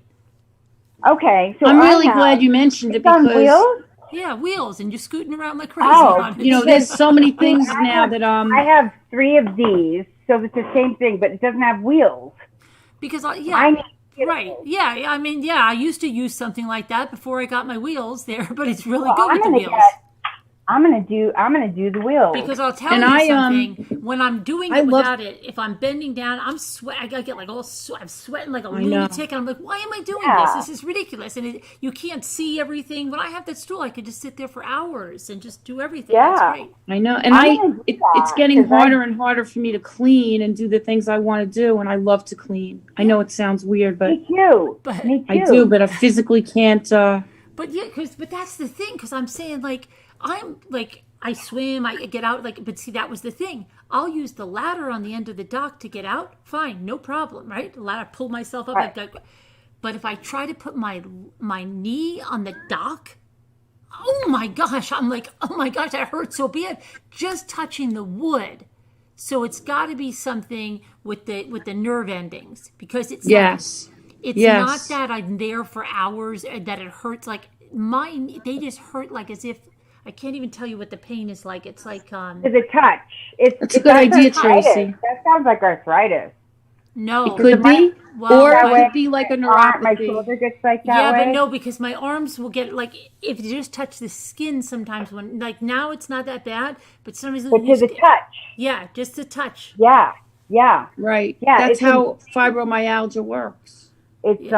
Okay, so I'm really glad you mentioned it because wheels? Yeah, wheels, and you're scooting around like crazy. Oh, there's so many things now that I have 3 of these, so it's the same thing, but it doesn't have wheels. Because Right. Yeah. I mean, I used to use something like that before I got my wheels there, but it's really good with the wheels. I'm gonna do the wheels. Because I'll tell you something. When I'm doing it without it, if I'm bending down, I'm sweating. I get like all sweat. I'm sweating like a lunatic, and I'm like, "Why am I doing this? This is ridiculous." And you can't see everything. When I have that stool, I could just sit there for hours and just do everything. Yeah, that's great. I know, and it's getting harder and harder for me to clean and do the things I want to do, and I love to clean. I know it sounds weird, but me too. But me too. I do, but I physically can't. But yeah, but that's the thing. Because I'm saying like I swim, I get out. Like, but see, that was the thing. I'll use the ladder on the end of the dock to get out. Fine, no problem, right? The ladder, pull myself up. Right. But if I try to put my knee on the dock, oh my gosh, I'm like, oh my gosh, that hurts so bad. Just touching the wood. So it's got to be something with the nerve endings, because it's Yes. it's Yes. not that I'm there for hours and that it hurts. Like they just hurt like as if I can't even tell you what the pain is like. It's like To the touch. That's a good idea, arthritis. Tracy. That sounds like arthritis. no, It could be, well, or that it way could be like a My neuropathy. shoulder gets like that yeah, way. but no, because my arms will get like if you just touch the skin sometimes when like now it's not that bad, but sometimes But to the touch. yeah, just a touch. Yeah. Yeah. Right. Yeah, That's it's how fibromyalgia works. It's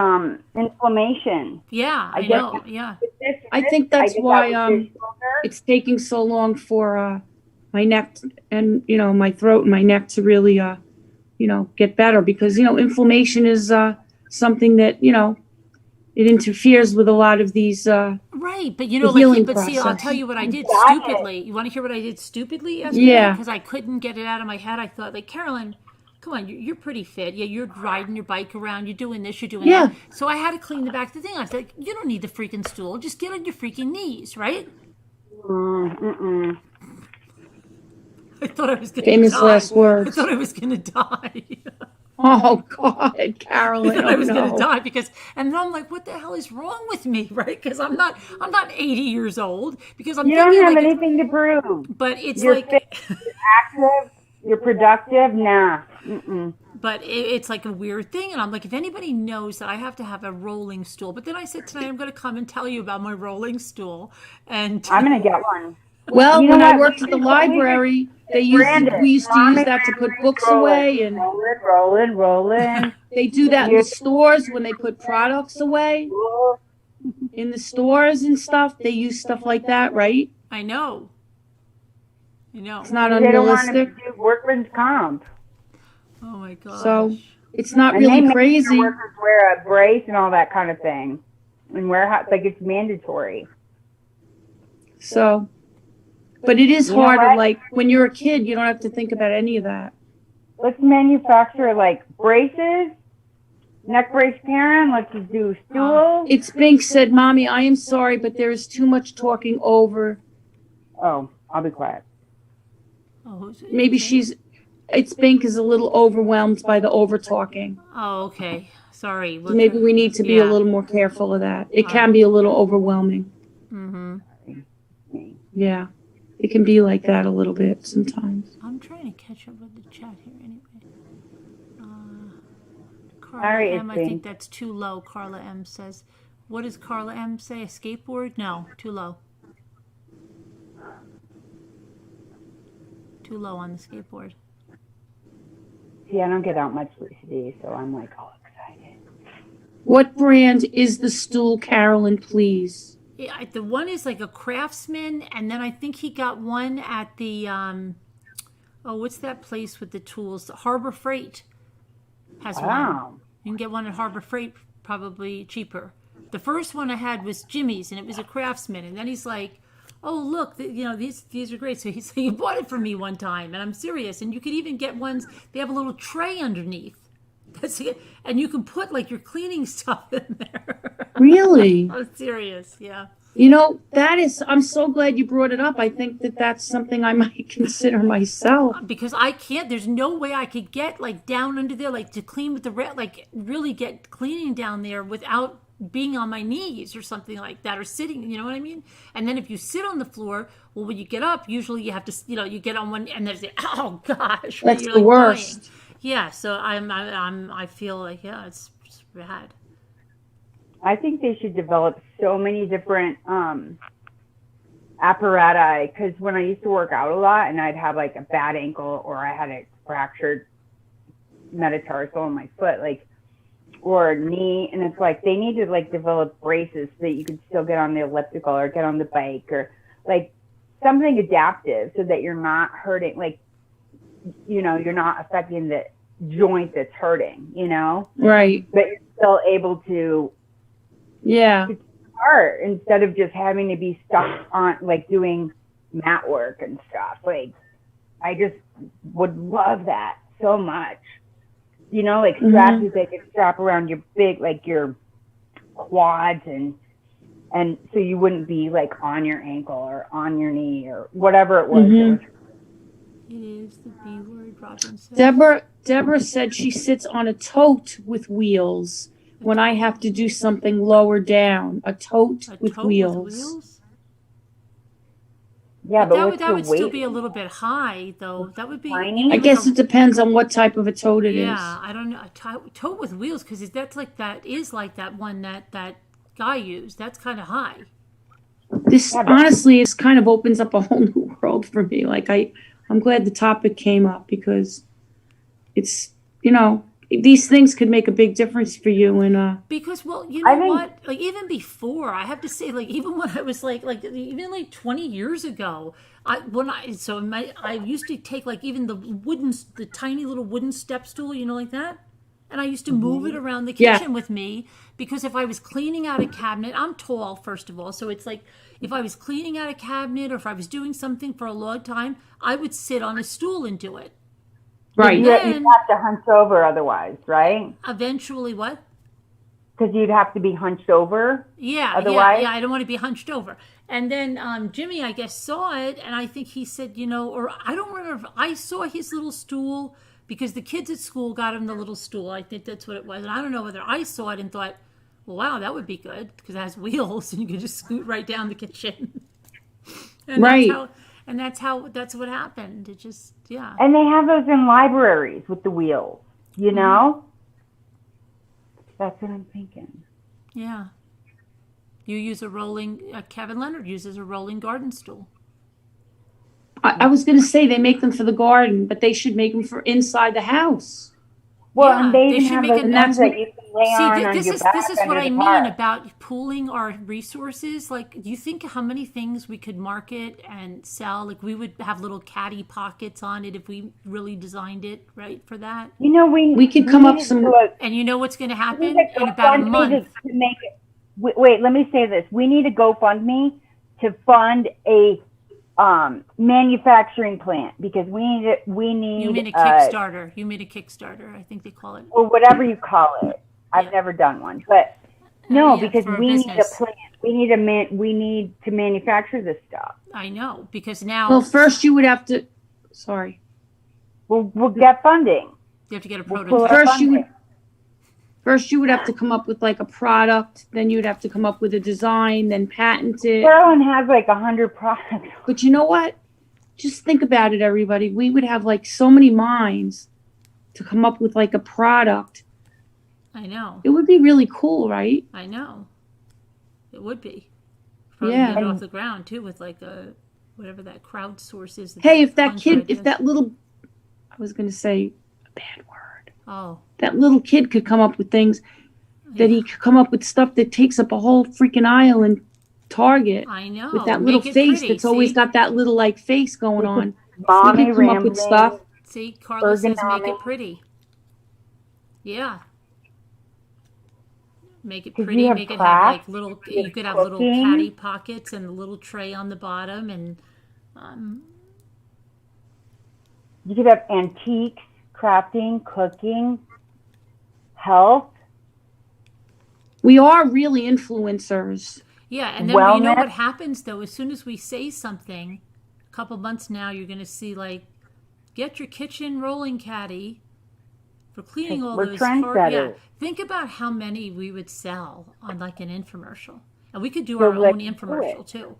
inflammation. Yeah, I guess- know. Yeah, I think that's why it's taking so long for my neck and my throat and my neck to really get better, because inflammation is something that it interferes with a lot of these right. But The healing but see, I'll process. tell you what I did Got it. stupidly. You want to hear what I did stupidly yesterday? Yeah. Because I couldn't get it out of my head. I thought, like, Carolyn, come on, you're pretty fit. Yeah, you're riding your bike around. You're doing this. You're doing Yeah. that. So I had to clean the back of the thing. I was like, you don't need the freaking stool. Just get on your freaking knees, right? I thought I was going to die. famous last I words. thought I was going to die. Oh God, I Carolyn! thought I was Oh, going to no. die and then I'm like, what the hell is wrong with me, right? Because I'm not 80 years old. Because I'm You don't thinking have like, anything to prove. but it's You're like, fit, you're active, you're productive. Nah. Mm-mm. but it's like a weird thing. And I'm like, if anybody knows that I have to have a rolling stool, but then I said tonight I'm going to come and tell you about my rolling stool. And I'm gonna get one. Well, You know when I what? worked at the library, we used to use that to put books away, and Rolling. they do that in the stores when they put products away in the stores and stuff. They use stuff like that, right? I know. It's not They don't want to unrealistic, do workman's comp. Oh my God. so it's not And they really make crazy. the workers wear a brace and all that kind of thing. And warehouse, like it's mandatory. So, but it is You know harder. what? Like when you're a kid, you don't have to think about any of that. Let's manufacture like braces, neck brace Karen. Let's just do stools. It's Bink said, "Mommy, I am sorry, but there is too much talking over." Oh, I'll be quiet. Oh, who's it? Maybe it's Bink is a little overwhelmed by the over talking. Oh, okay. Sorry. So maybe we need to be a Yeah. little more careful of that. It can be a little overwhelming. Mm-hmm. Yeah, it can be like that a little bit sometimes. I'm trying to catch up with the chat here anyway. Carla Sorry, M, I it's think that's too low. Carla M says, what does Carla M say? A skateboard? No, too low. Too low on the skateboard. See, I don't get out much these, so I'm like all excited. What brand is the stool, Carolyn, please? Yeah, the one is like a Craftsman, and then I think he got one at the what's that place with the tools? Harbor Freight has one. Wow. You can get one at Harbor Freight, probably cheaper. The first one I had was Jimmy's, and it was a Craftsman. And then he's like, "Oh, look, these are great." So he bought it for me one time, and I'm serious. And you could even get ones. They have a little tray underneath. That's it, and you can put like your cleaning stuff in there. Really? I'm serious, yeah. I'm so glad you brought it up. I think that that's something I might consider myself. Because I can't. There's no way I could get like down under there, like to clean with the like really get cleaning down there without being on my knees or something like that, or sitting. You know what I mean? And then if you sit on the floor, well, when you get up, usually you have to, you get on one, and there's oh gosh, That's you're the like worst. dying. Yeah. So I feel like it's bad. I think they should develop so many different apparatus, because when I used to work out a lot and I'd have like a bad ankle or I had a fractured metatarsal in my foot, like, or knee, and it's like they need to like develop braces so that you could still get on the elliptical or get on the bike, or like something adaptive so that you're not hurting, like, you're not affecting the joint that's hurting, Right. but you're still able to Yeah. art instead of just having to be stuck on like doing mat work and stuff. Like, I just would love that so much. You know, like straps they could strap around your big, like your quads, and so you wouldn't be like on your ankle or on your knee or whatever it was. It is the B word, Robin said. Deborah said she sits on a tote with wheels when I have to do something lower down. A tote with wheels. Yeah, but that would still be a little bit high, though. That would be. I guess it depends on what type of a tote it is. Yeah, I don't know. A tote with wheels, because that's like that one that guy used. That's kind of high. This honestly is kind of opens up a whole new world for me. Like I'm glad the topic came up, because it's, you know, these things could make a big difference for you. And because, well, you know what? Like, even before, I have to say, like, even when I was even like 20 years ago, I used to take like even the tiny little wooden step stool, you know, like that. And I used to move it around the kitchen with me, because if I was cleaning out a cabinet, I'm tall, first of all. So it's like, if I was cleaning out a cabinet or if I was doing something for a long time, I would sit on a stool and do it. Right. You'd have to hunch over otherwise, right? Eventually what? Because you'd have to be hunched over. Yeah, otherwise? yeah, I don't want to be hunched over. And then Jimmy, I guess, saw it, and I think he said, you know, or I don't remember if I saw his little stool, because the kids at school got him the little stool. I think that's what it was. And I don't know whether I saw it and thought, well, wow, that would be good, because it has wheels and you can just scoot right down the kitchen. And that's what happened. It just, yeah. And they have those in libraries with the wheels, you know? That's what I'm thinking. Yeah. You use a rolling, Kevin Leonard uses a rolling garden stool. I was going to say they make them for the garden, but they should make them for inside the house. Well, Yeah, and they even should have make those it- ones that you can lay on your this back is under what I the mean car. about pooling our resources. Like, do you think how many things we could market and sell? Like, we would have little caddy pockets on it if we really designed it right for that. You know, We could come up some. And you know what's going to happen We need in about a GoFundMe month? to make it. Wait, let me say this. We need a GoFundMe to fund a manufacturing plant, because we need. You mean a Kickstarter? You mean a Kickstarter? I think they call it. or whatever you call it. I've never done one, but no, Yeah, because for a we need a business. plant. We need to manufacture this stuff. I know, because now Well, first you would have to. Sorry. We'll get funding. you have to get a We'll pull prototype. our First you would have to come up with like a product. Then you'd have to come up with a design, then patent it. Carolyn has like 100 products. But you know what? Just think about it, everybody. We would have like so many minds to come up with like a product. I know. It would be really cool, right? I know. It would be. Probably Yeah. get it off the ground too, with like a whatever that crowdsource is. Hey, if that funds kid, ideas. if that little, I was going to say a bad word. Oh, That little kid could come up with things, that he could come up with stuff that takes up a whole freaking aisle in Target. I know. With that little Make it face pretty, that's always see? got that little like face going on. Mommy We could come up with rambling. stuff. See, Carla says make ergonomic. it pretty. Yeah. Make it 'Cause pretty. you have Make it have crafts, like little. you have You could have little cooking. caddy pockets and a little tray on the bottom, and You could have antiques, crafting, cooking, health. We are really influencers. yeah. And then you know Wellness. what happens though? As soon as we say something, a couple months now, you're going to see like, get your kitchen rolling caddy for cleaning all We're those hard. Yeah. trendsetters. Think about how many we would sell on like an infomercial, and we could do So our let's own do infomercial it. too.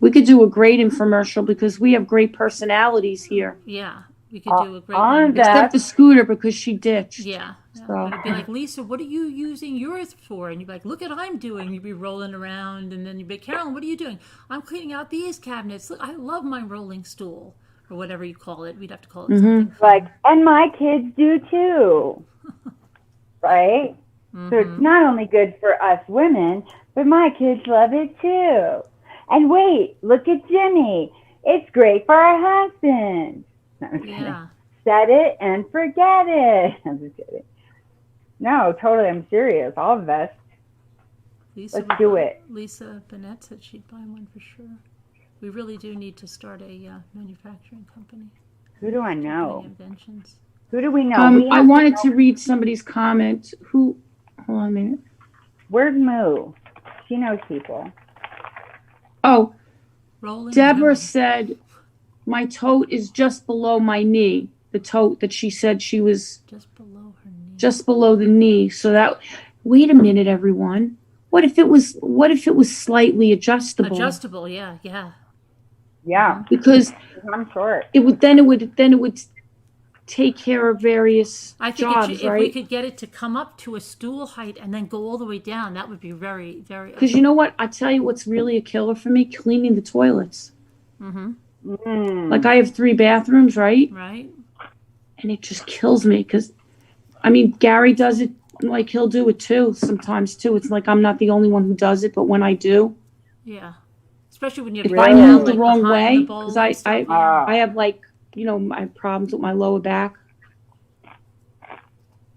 We could do a great infomercial because we have great personalities here. Yeah, we could do a great on one. that- Except the scooter because she ditched. Yeah. So- It'd be like, Lisa, what are you using yours for? And you'd be like, look at what I'm doing. You'd be rolling around, and then you'd be, Carolyn, what are you doing? I'm cleaning out these cabinets. Look, I love my rolling stool, or whatever you call it. We'd have to call it something. Like, and my kids do too. Right? So it's not only good for us women, but my kids love it too. And wait, look at Jimmy. It's great for our husband. No, I'm just kidding. Yeah. Set it and forget it. I'm just kidding. No, totally. I'm serious. I'll invest. Lisa Let's do it. Lisa Bennett said she'd buy one for sure. We really do need to start a manufacturing company. Who do I Any know? inventions. Who do we know? I wanted to read somebody's comment. Hold on a minute. Where's Moo? She knows people. Oh, Rolling Deborah Moon. said, my tote is just below my knee. The tote that she said she was Just below her knee. just below the knee. So that, wait a minute, everyone. What if it was slightly adjustable? Adjustable, yeah. Yeah, Because I'm short. it would take care of various I think jobs, if we right? could get it to come up to a stool height and then go all the way down, that would be very, very. Because you know what? I tell you what's really a killer for me? Cleaning the toilets. Mm-hmm. Like I have 3 bathrooms, right? Right. And it just kills me because, I mean, Gary does it, like he'll do it too, sometimes too. It's like I'm not the only one who does it, but when I do, Yeah. Especially when you if have I your move like, the wrong behind way, the bowl because and stuff, yeah. I have like, I have problems with my lower back.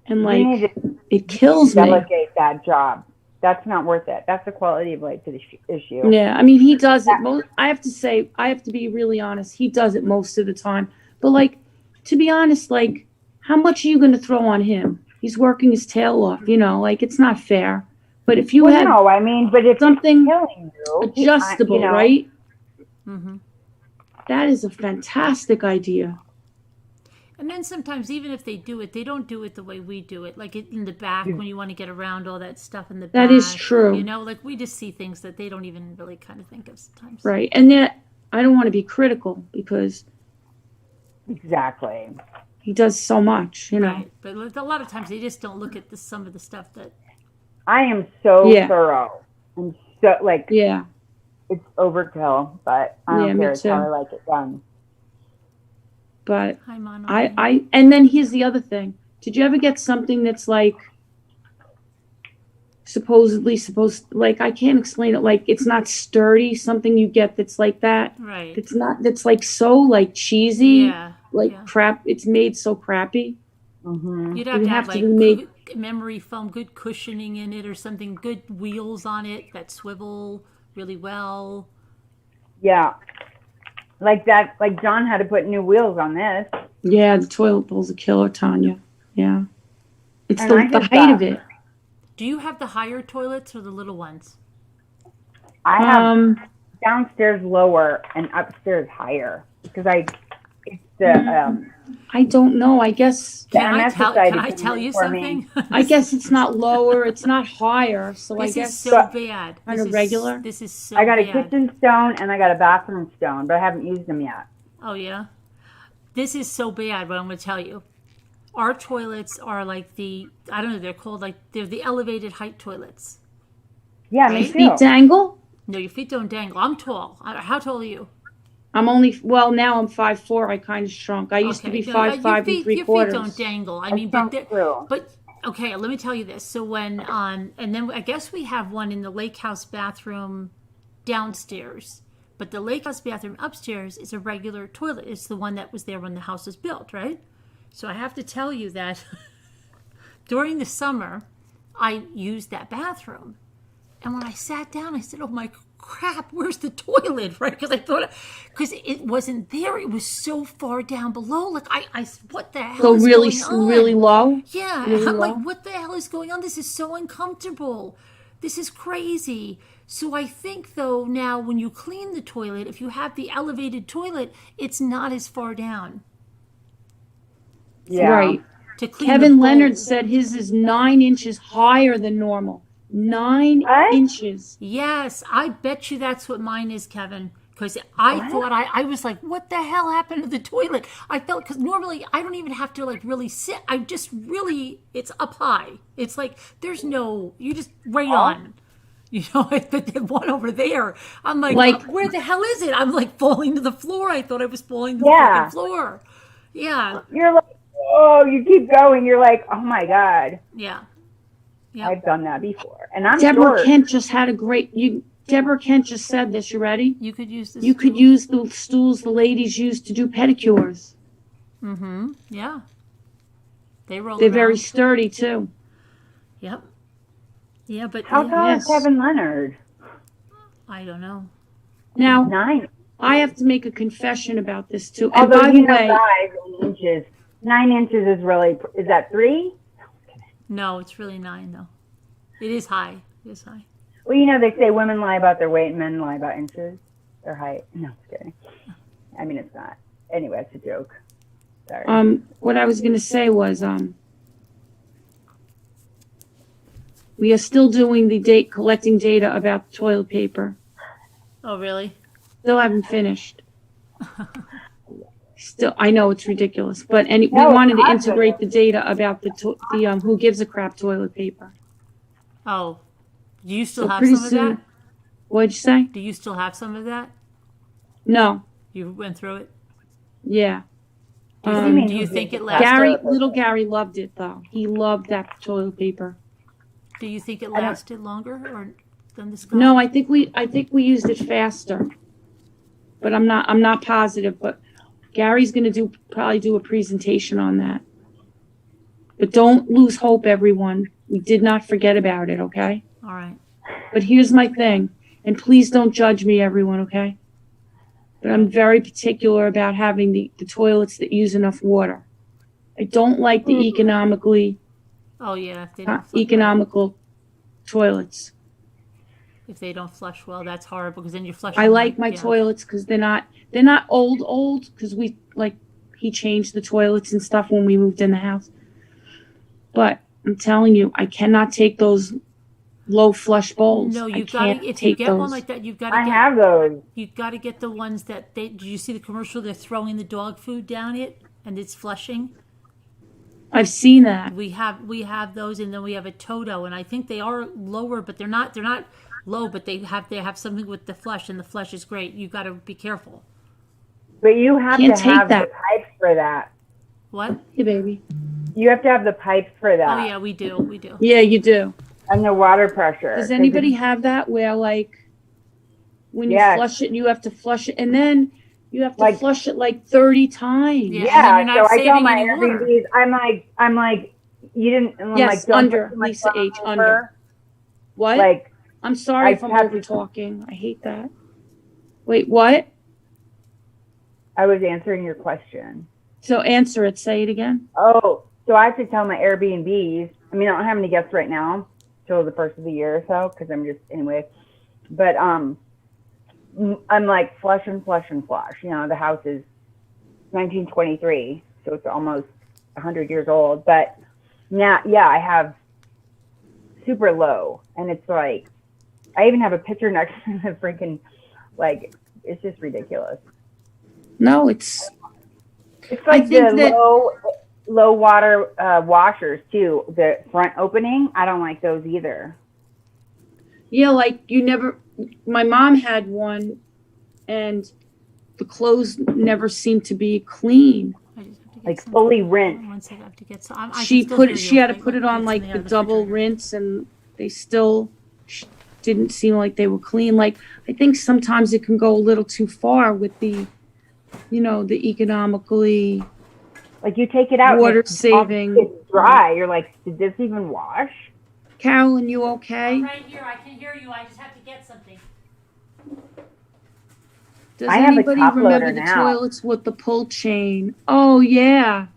And We need like, to it kills me. delegate that job. That's not worth it. That's a quality of life issue. Yeah, I mean, he does it. I have to say, I have to be really honest. He does it most of the time. But like, to be honest, like, how much are you going to throw on him? He's working his tail off. Like it's not fair. But if you had No, I mean, but if something killing you, adjustable, right? Mm-hmm. That is a fantastic idea. And then sometimes, even if they do it, they don't do it the way we do it. Like in the back, when you want to get around all that stuff in the back. That is true. Like we just see things that they don't even really kind of think of sometimes. Right. And that, I don't want to be critical because Exactly. he does so much, Right. But a lot of times they just don't look at some of the stuff that. I am so Yeah. thorough. I'm so, like, Yeah. it's overkill, but I don't Yeah, me care. It's how too. I like it done. But Hi, Mono. and then here's the other thing. Did you ever get something that's like like, I can't explain it. Like, it's not sturdy. Something you get that's like that. Right. That's like so like cheesy. Yeah. Like yeah. crap. It's made so crappy. Mm-hmm. You'd have to have like be made. memory foam, good cushioning in it or something, good wheels on it that swivel really well. Yeah. Like that, like John had to put new wheels on this. Yeah, the toilet bowl's a killer, Tanya. Yeah. It's And the I did height of that. it. Do you have the higher toilets or the little ones? I have downstairs lower and upstairs higher because it's the I don't know. I guess Can I anesthetizer tell you for me. something? I guess it's not lower, it's not higher. So This I is guess so bad. Kind This of is- regular? This is so I got a bad. kitchen stone and I got a bathroom stone, but I haven't used them yet. Oh, yeah? This is so bad, what I'm going to tell you. Our toilets are like I don't know, they're the elevated height toilets. Yeah, me Right? too. feet dangle. No, your feet don't dangle. I'm tall. How tall are you? I'm now I'm 5'4". I kind of shrunk. I used to be no, 5'5" and 3/4. Your feet don't dangle. I mean, shrunk through. but okay, let me tell you this. So when and then I guess we have one in the lake house bathroom downstairs, but the lake house bathroom upstairs is a regular toilet. It's the one that was there when the house was built, right? So I have to tell you that during the summer, I used that bathroom, and when I sat down, I said, "Oh my crap, where's the toilet?" Right? Because it wasn't there. It was so far down below. Like I what the hell So is really, going on? really low. Yeah, Really I'm like, low? what the hell is going on? This is so uncomfortable. This is crazy. So I think, though, now when you clean the toilet, if you have the elevated toilet, it's not as far down Yeah. Right. to clean Kevin the Leonard bowl. said his is 9 inches higher than normal. 9 What? inches. Yes, I bet you that's what mine is, Kevin. Because I thought, I was like, what the hell happened to the toilet? I felt, because normally I don't even have to like really sit. I just really, it's up high. It's like, there's no, you just right on. You know, but the one over there, I'm like, where the hell is it? I'm like falling to the floor. I thought I was falling to the Yeah. freaking floor. Yeah, You're like, oh, you keep going. You're like, oh my God. yeah. Yep. I've done that before. And I'm Deborah short. Kent just had a great. Deborah Kent just said this. You ready? You could use this. You could use the stools the ladies use to do pedicures. Mm-hmm. Yeah. They roll They're around. very sturdy too. Yep. Yeah, but How tall Yes. is Kevin Leonard? I don't know. Now, 9. I have to make a confession about this too. And Although, by the you know, way, guys, in inches, 9 inches is really, is that 3? No, it's really 9 though. It is high. It is high. Well, you know, they say women lie about their weight and men lie about inches, their height. No, just kidding. I mean, it's not. Anyway, it's a joke. Sorry. what I was gonna say was, we are still doing the collecting data about toilet paper. Oh, really? Still haven't finished. Still, I know it's ridiculous, but we No, it's wanted to not integrate the data about the who gives a crap toilet paper. Oh, do you still So have pretty some of soon- that? What'd you say? Do you still have some of that? No. You went through it. Yeah. Do you, mean do you who think gives it a lasted? Little Gary loved it though. He loved that toilet paper. Do you think it lasted longer or than this guy? No, I think we used it faster. But I'm not positive, but Gary's gonna probably do a presentation on that. But don't lose hope, everyone. We did not forget about it, okay? All right. But here's my thing, and please don't judge me, everyone, okay? But I'm very particular about having the toilets that use enough water. I don't like the Oh yeah, if they don't economical toilets. if they don't flush well, that's horrible because then you're flushing. I like my yeah. toilets because they're not old because he changed the toilets and stuff when we moved in the house. But I'm telling you, I cannot take those low flush bowls. No, I you've got can't to. If you take get those. one like that, you've got to I get. have those. You've got to get the ones that they. Did you see the commercial? They're throwing the dog food down it and it's flushing. I've seen that. We have those, and then we have a Toto, and I think they are lower, but they're not low, but they have something with the flush, and the flush is great. You've got to be careful. But you have Can't to take have that. the pipes for that. What? Hey, baby. You have to have the pipes for that. Oh yeah, we do. Yeah, you do. And the water pressure. Does 'Cause anybody if- have that where when you Yes. flush it, you have to flush it, and then you have to Like- flush it 30 times? Yeah. Yeah, and then you're not so I tell saving my any water. Airbnbs, I'm like, you didn't. I'm Yes, like, don't under, put too much Lisa on H, paper. under. What? Like, I'm sorry I if I'm have to- over talking. I hate that. Wait, what? I was answering your question. So answer it. Say it again. Oh, so I have to tell my Airbnbs. I mean, I don't have any guests right now till the first of the year or so because I'm just anyway. But I'm like flush and flush and flush. You know, the house is 1923, so it's almost 100 years old. But now, yeah, I have super low, and it's like I even have a picture next to the freaking like. It's just ridiculous. No, it's It's like think the that- low water washers too. The front opening, I don't like those either. yeah, like you never. My mom had one, and the clothes never seemed to be clean. I just have to get Like some- fully rinsed. One second, I have to get some. I She can still put hear it. you. She had to Okay, put it let me on get like something the out of double refrigerator. rinse, and they still didn't seem like they were clean. Like I think sometimes it can go a little too far with the economically. Like you take it out, and Water it's saving. It's dry. You're like, did this even wash? Carolyn, you okay? I'm right here. I can hear you. I just have to get something. Does I have a anybody top remember loader the now. toilets with the pull chain? Oh yeah,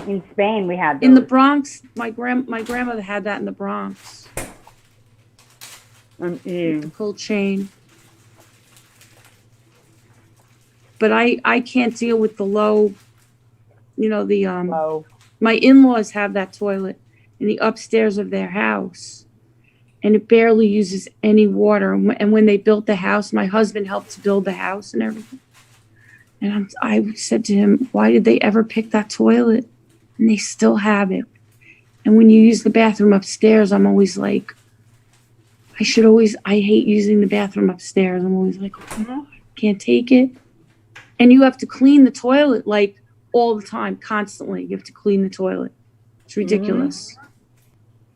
In Spain, we had those. in the Bronx. My grandmother had that in the Bronx. Ew. The pull chain. But I can't deal with the low. Oh, My in-laws have that toilet in the upstairs of their house, and it barely uses any water. And when they built the house, my husband helped to build the house and everything. And I said to him, why did they ever pick that toilet? And they still have it. And when you use the bathroom upstairs, I'm always like, I hate using the bathroom upstairs. I'm always like, oh, God, can't take it. And you have to clean the toilet like all the time, constantly. You have to clean the toilet. It's ridiculous.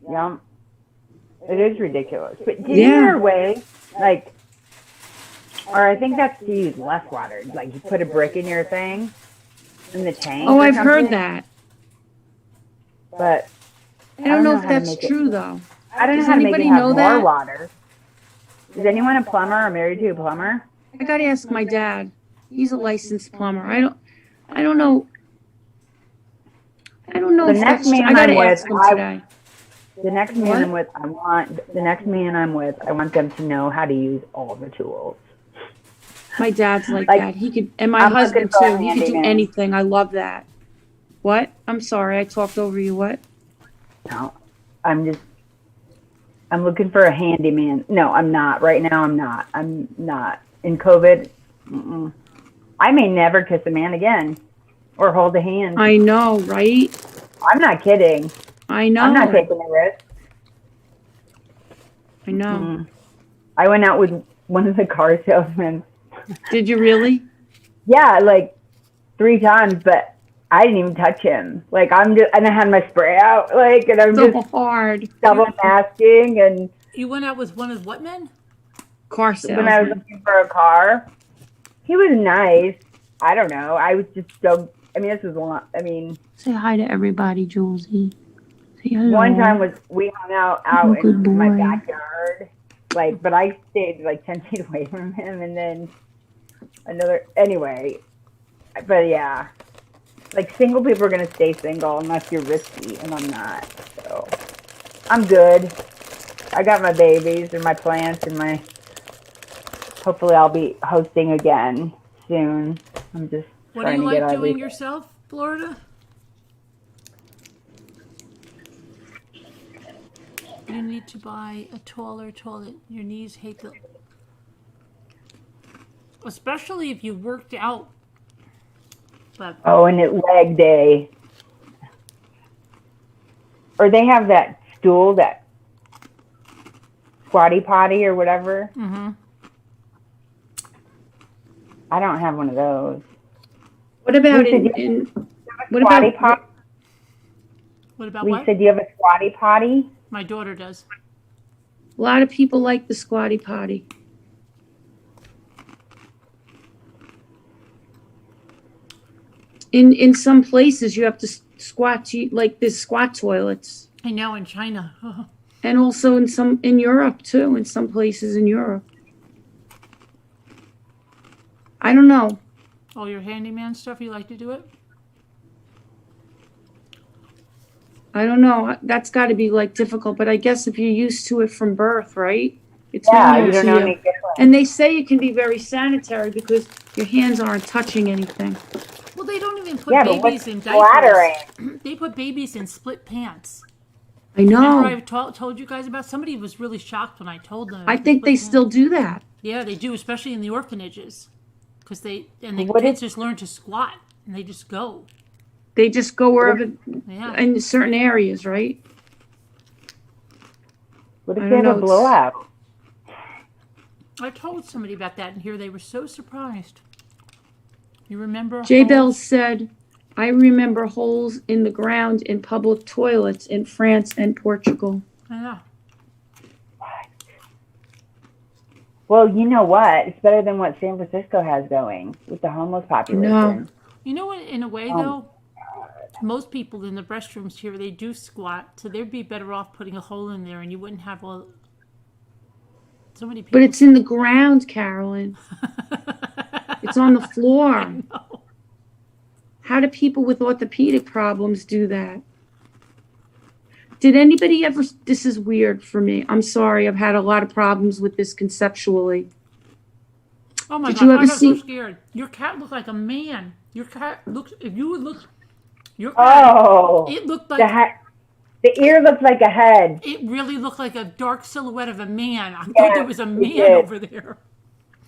yeah. It is ridiculous. But didn't Yeah. there a way, like, or I think that's to use less water. Like you put a brick in your thing, in the tank. Oh, or I've heard something. that. But I don't know if how to that's make it- true though. I don't know Does how to make anybody it have know more that? water. Is anyone a plumber or married to a plumber? I gotta ask my dad. He's a licensed plumber. I don't know. I don't know The if next that's. man I gotta I'm with, ask him today. The next man What? I'm with, I want them to know how to use all the tools. My dad's like Like, that. He could, and my I'm husband looking for too. a He could do handyman. anything. I love that. What? I'm sorry. I talked over you. What? No, I'm looking for a handyman. No, I'm not. Right now, I'm not. In COVID, I may never kiss a man again or hold a hand. I know, right? I'm not kidding. I know. I'm not taking a risk. I know. I went out with one of the car salesmen. Did you really? Yeah, like 3 times, but I didn't even touch him. Like and I had my spray out, like, and I'm So just hard. double masking. And You went out with one of what men? Car when I was salesman. looking for a car, he was nice. I don't know. I was just so. I mean, this was a lot. I mean, Say hi to everybody, Julesy. Say hello. one time we hung out Oh, good in my boy. backyard, like, but I stayed like 10 feet away from him, and then anyway. But yeah, like, single people are gonna stay single unless you're risky, and I'm not. So I'm good. I got my babies and my plants and hopefully I'll be hosting again soon. I'm just What do trying you to get like doing everything. yourself, Florida? You need to buy a taller toilet. Your knees hate the... Especially if you worked out. But Oh, and it's leg day. Or they have that stool, that squatty potty or whatever. mm-hmm. I don't have one of those. What about Lisa, in what Squatty about potty? What about Lisa, what? do you have a squatty potty? My daughter does. a lot of people like the squatty potty. In some places you have to squat like there's squat toilets. I know, in China. And also in Europe too, in some places in Europe. I don't know. All your handyman stuff, you like to do it? I don't know. That's got to be like difficult, but I guess if you're used to it from birth, right? It's Yeah, normal you don't to know you. any different. And they say it can be very sanitary because your hands aren't touching anything. Well, they don't even put Yeah, but babies what's in flattering? diapers. They put babies in split pants. I know. Remember I told you guys about? Somebody was really shocked when I told them. I about think split they pants. still do that. Yeah, they do, especially in the orphanages. Because the What kids if- just learn to squat and they just go. They just go wherever Yeah. in certain areas, right? What if I they don't have a know, blowout? I told somebody about that, and here they were so surprised. You remember? J. Bell holes? said, I remember holes in the ground in public toilets in France and Portugal. Yeah. Well, you know what? It's better than what San Francisco has going with the homeless population. You know what? In a way, though, most people in the restrooms here, they do squat, so they'd be better off putting a hole in there, and you wouldn't have all so many people. But it's in the ground, Carolyn. It's on the floor. I know. How do people with orthopedic problems do that? Did anybody ever, this is weird for me. I'm sorry. I've had a lot of problems with this conceptually. Oh my Did God! you I ever got see- so scared. Your cat looked like a man. Your cat looks. If you would look, your cat. Oh, It looked the like. the ear looks like a head. It really looked like a dark silhouette of a man. I Yeah, thought there was a man did. over there.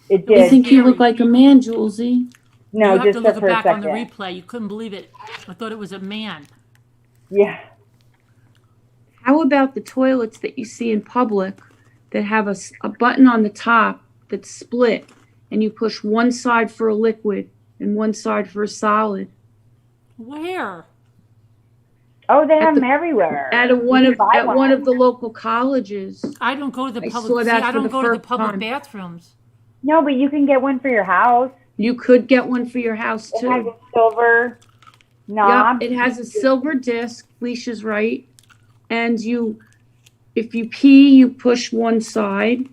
It was I did. think you scary. look like a man, Julesy. No, You have just to for look a back on the second. replay. You couldn't believe it. I thought it was a man. Yeah. How about the toilets that you see in public that have a button on the top that's split and you push one side for a liquid and one side for a solid? Where? Oh, they At have the- them everywhere. At You one can of buy one of the local colleges. I don't go to the I public. saw See, that I for don't the go to the first public time. bathrooms. No, but you can get one for your house. You could get one for your house It has too. a silver knob. Yep, it has a silver disc. Leisha's right, and if you pee, you push one side,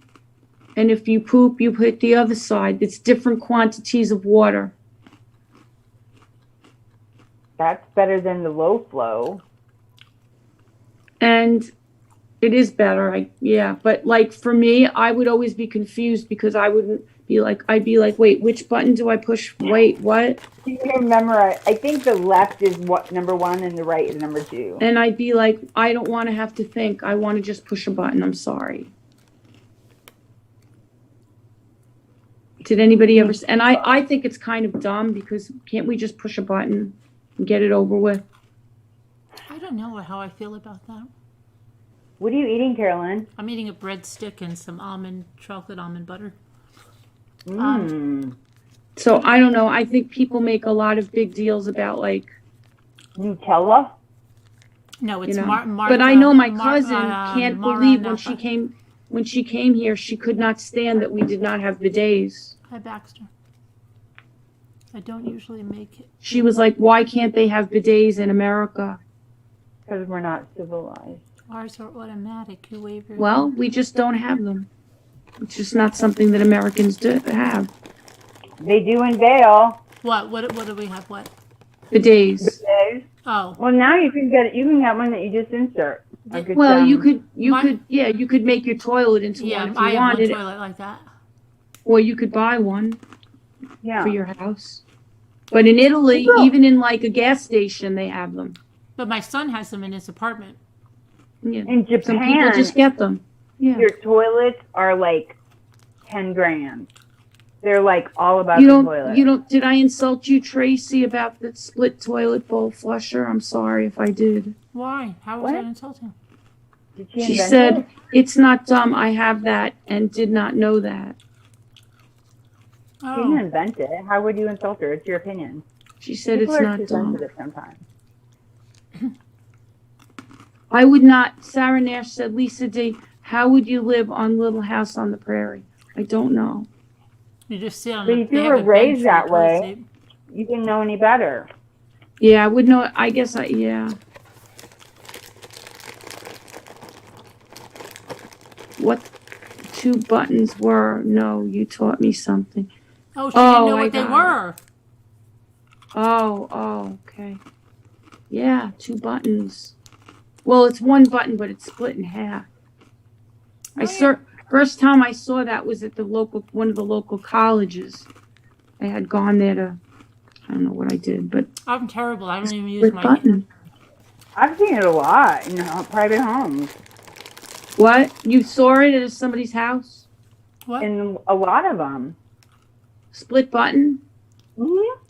and if you poop, you hit the other side. It's different quantities of water. That's better than the low flow. And it is better, but like for me, I would always be confused because I'd be like, wait, which button do I push? Wait, what? You can memorize. I think the left is what number 1 and the right is number 2. And I'd be like, I don't want to have to think. I want to just push a button. I'm sorry. Did anybody ever? And I think it's kind of dumb because can't we just push a button and get it over with? I don't know how I feel about that. What are you eating, Carolyn? I'm eating a breadstick and some chocolate almond butter. So I don't know. I think people make a lot of big deals about like Nutella? No, it's but I know my cousin can't believe when she came here, she could not stand that we did not have bidets. Hi, Baxter. I don't usually make it. She was like, why can't they have bidets in America? Because we're not civilized. Ours are automatic. You wave your. Well, we just don't have them. It's just not something that Americans have. They do in Vail. What do we have? What? Bidets. Oh. Well, now you can get one that you just insert. Well, you could make your toilet into one if you I have wanted one toilet like that. Or you could buy one Yeah. for your house. But in Italy, even in like a gas station, they have them. But my son has them in his apartment. Yeah. In Japan, Some people just get them. Yeah. your toilets are like 10 grand. They're like all about the toilet. Did I insult you, Tracy, about the split toilet bowl flusher? I'm sorry if I did. Why? How was that insulting? Did She said, it's not dumb. I have that and did not know that. She didn't invent it. How would you insult her? It's your opinion. She said People it's are not too dumb. sensitive sometimes. I would not. Sarah Nash said, Lisa D., how would you live on Little House on the Prairie? I don't know. You just sit on But the if you were raised that way, you didn't know any better. Yeah, I would know. I guess yeah. What 2 buttons were? No, you taught me something. Oh, she didn't know I what they got were. Oh, okay. Yeah, 2 buttons. Well, it's 1 button, but it's split in half. First time I saw that was at one of the local colleges. I had gone there to, I don't know what I did, but I'm terrible. I don't even use split my button. I've seen it a lot in private homes. What? You saw it at somebody's house? What? In a lot of them. Split button? Mm-hmm.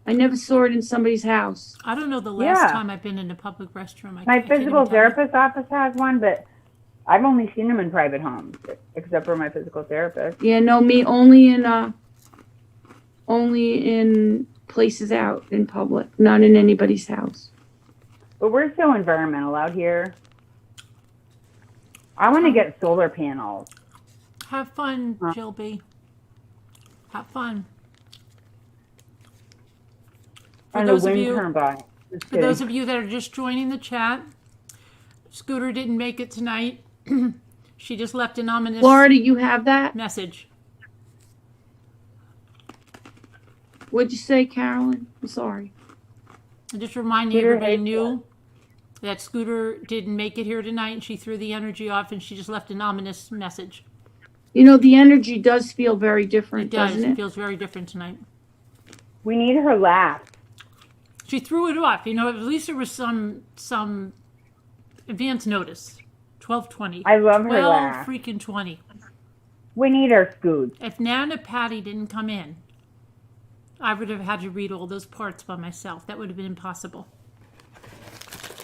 I never saw it in somebody's house. I don't know the last time I've been in a public restroom. My physical therapist's office has one, but I've only seen them in private homes, except for my physical therapist. Yeah, no, me only in places out in public, not in anybody's house. But we're so environmental out here. I want to get solar panels. Have fun, Jill B. Have fun. For those of you that are just joining the chat, Scooter didn't make it tonight. She just left an ominous Florida, you have that? message. What'd you say, Carolyn? I'm sorry. And just reminding everybody knew that Scooter didn't make it here tonight, and she threw the energy off, and she just left an ominous message. You know, the energy does feel very different, doesn't it? It feels very different tonight. We need her laugh. She threw it off. You know, at least there was some advance notice. 12:20. I love her laugh. 12:20. We need her, Scoot. If Nana Patty didn't come in, I would have had to read all those parts by myself. That would have been impossible.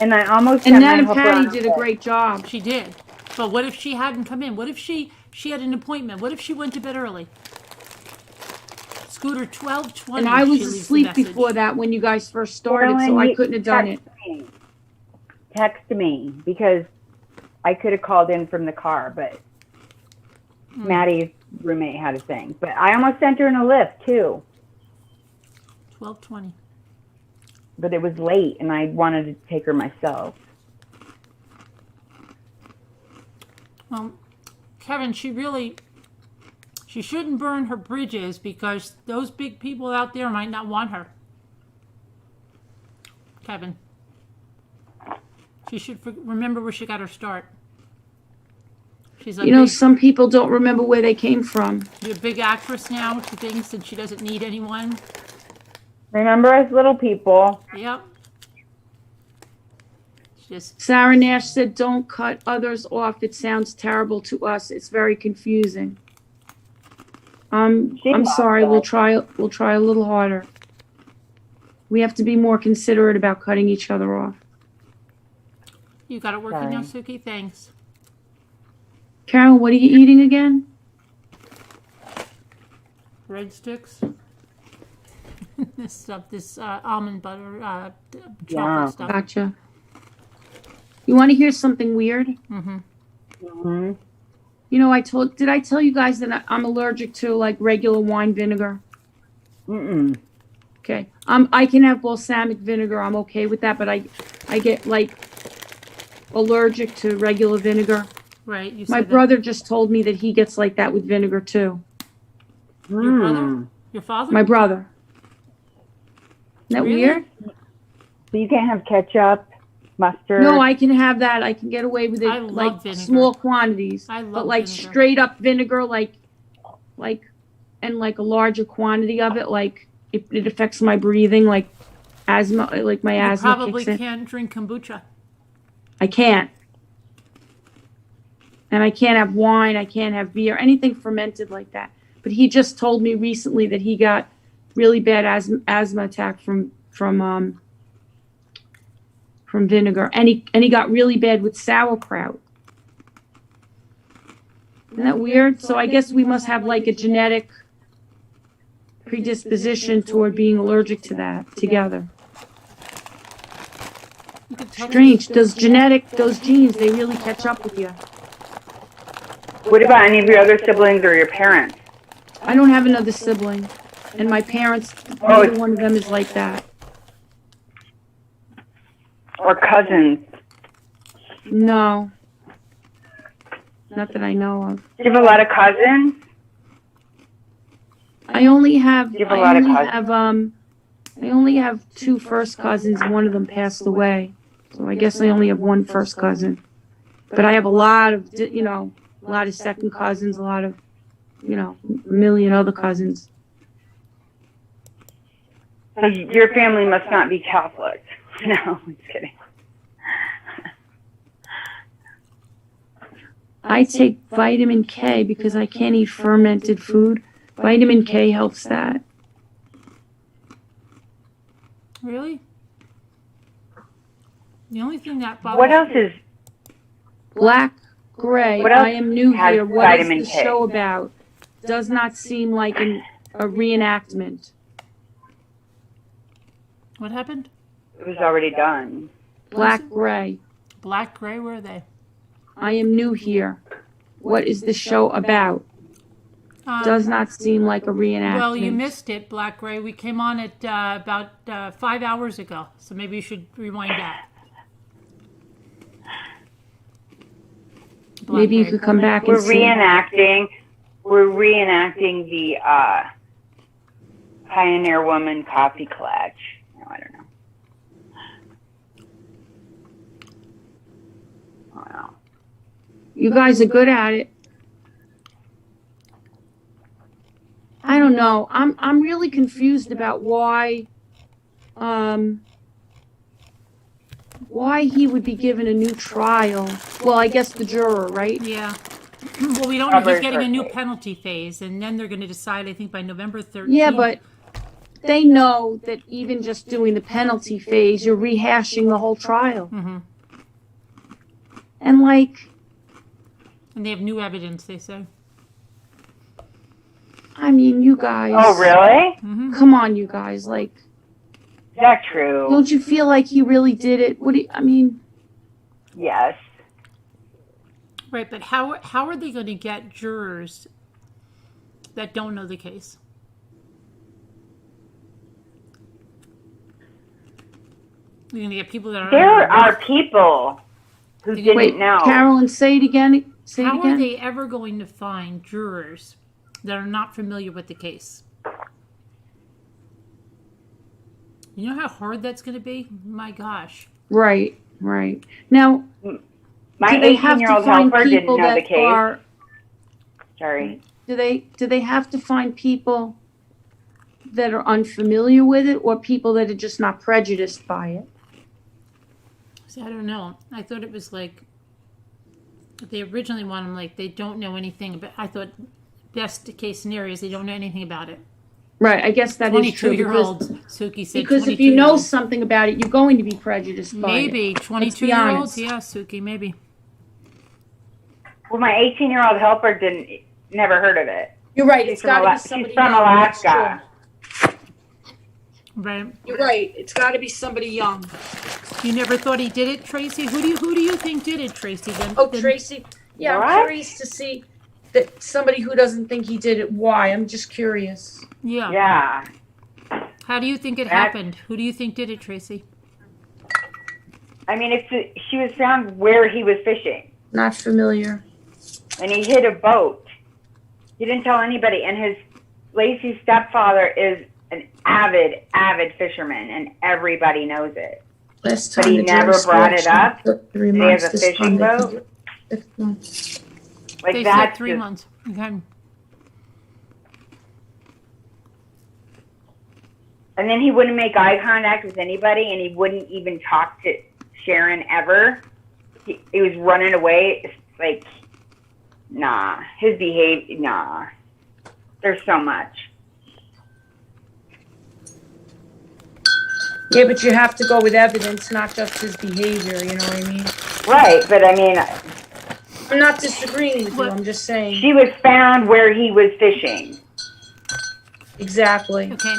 And I almost And Nana Patty did a great job. She did. But what if she hadn't come in? What if she had an appointment? What if she went to bed early? Scooter 12:20. And I was asleep before that when you guys first started, so I couldn't have done it. Text me, because I could have called in from the car, but Maddie's roommate had a thing. But I almost sent her in a lift, too. 12:20. But it was late, and I wanted to take her myself. Well, Kevin, she shouldn't burn her bridges because those big people out there might not want her. Kevin. She should remember where she got her start. She's a You know, some people don't remember where they came from. She's a big actress now. She thinks that she doesn't need anyone. Remember us little people. Yep. Just Sarah Nash said, "Don't cut others off. It sounds terrible to us. It's very confusing." I'm sorry. We'll try a little harder. We have to be more considerate about cutting each other off. you got it working now, Suki. Thanks. Carol, what are you eating again? Breadsticks. This stuff, this almond butter, chocolate stuff. Gotcha. You want to hear something weird? Mm-hmm. Mm-hmm. You know, did I tell you guys that I'm allergic to like regular wine vinegar? Mm-mm. Okay. I can have balsamic vinegar. I'm okay with that, but I get like allergic to regular vinegar. Right. You My said brother just told me that he gets like that with vinegar too. that. Your brother? Your father? My brother. Isn't that Really? weird? So you can't have ketchup, mustard. No, I can have that. I can get away with it I love like vinegar. small quantities. I love But like vinegar. straight up vinegar, and like a larger quantity of it, like it affects my breathing, like asthma, like my You asthma probably kicks in. can't drink kombucha. I can't. And I can't have wine, I can't have beer, anything fermented like that. But he just told me recently that he got really bad asthma attack from vinegar, and he got really bad with sauerkraut. Isn't that weird? So I guess we must have like a genetic predisposition toward being allergic to that together. You could tell Strange. Those genes, they really catch up with you. What about any of your other siblings or your parents? I don't have another sibling, and my parents, neither one of them is like that. Or cousins? No, not that I know of. Do you have a lot of cousins? I only have You have a lot of I only have two first cousins. One of them passed away, so I guess I only have one first cousin. But I have a lot of second cousins, a lot of, a million other cousins. So your family must not be Catholic. No, I'm just kidding. I take vitamin K because I can't eat fermented food. Vitamin K helps that. Really? The only thing that bothers What else is Black, gray, What else I am new has here. What is vitamin the K? show about? Does not seem like a reenactment. What happened? it was already done? Black, gray, Black, gray, where are they? I am new here. What is the show about? Does not seem like a reenactment. Well, you missed it, Black, gray. We came on it about 5 hours ago, so maybe you should rewind back. Black, Maybe you gray. could come back We're and see. reenacting the Pioneer Woman Coffee Clutch. No, I don't know. Wow. You guys are good at it. I don't know. I'm really confused about why he would be given a new trial. Well, I guess the juror, right? Yeah. Well, we don't know. He's Robert getting a new Turkey. penalty phase, and then they're going to decide, I think, by November 13th. Yeah, but they know that even just doing the penalty phase, you're rehashing the whole trial. Mhm. And And they have new evidence, they say. I mean, you guys. Oh, really? Mm-hmm. Come on, you guys. Is that true? Don't you feel like he really did it? Yes. Right, but how are they going to get jurors that don't know the case? They're going to get people that are There are people who didn't Wait, know. Carolyn, say it again. Say it How again? are they ever going to find jurors that are not familiar with the case? You know how hard that's going to be? My gosh. Right, right. Now, My do they have to 18-year-old find helper didn't people know the that case. are? Sorry. Do they have to find people that are unfamiliar with it, or people that are just not prejudiced by it? See, I don't know. I thought it was like they originally want them like they don't know anything about. I thought best case scenario is they don't know anything about it. Right, I guess that is true. 22-year-olds. Suki said Because if you know 22-year-olds. something about it, you're going to be prejudiced by it. Maybe Let's be 22-year-olds. honest. Yeah, Suki, maybe. Well, my 18-year-old helper never heard of it. You're right. She's It's from, got to be she's somebody from young. That's Alaska. true. Right. You're right. It's got to be somebody young. You never thought he did it, Tracy? Who do you think did it, Tracy? Tracy. Yeah, What? I'm curious to see that somebody who doesn't think he did it. Why? I'm just curious. Yeah. Yeah. How do you think it happened? Who do you think did it, Tracy? I mean, she was found where he was fishing, Not familiar. and he hit a boat. He didn't tell anybody, and Lacey's stepfather is an avid fisherman, and everybody knows it. Last But time he the never jury brought it selection up? took 3 Did he have months. a This fishing time they can boat? do it 6 months. Like They that's said 3 just- months. Okay. And then he wouldn't make eye contact with anybody, and he wouldn't even talk to Sharon ever. He was running away. It's like, nah. His behavior, nah. There's so much. Yeah, but you have to go with evidence, not just his behavior. You know what I mean? Right, but I mean, I'm not disagreeing with you. What? I'm just saying. she was found where he was fishing. Exactly. Okay.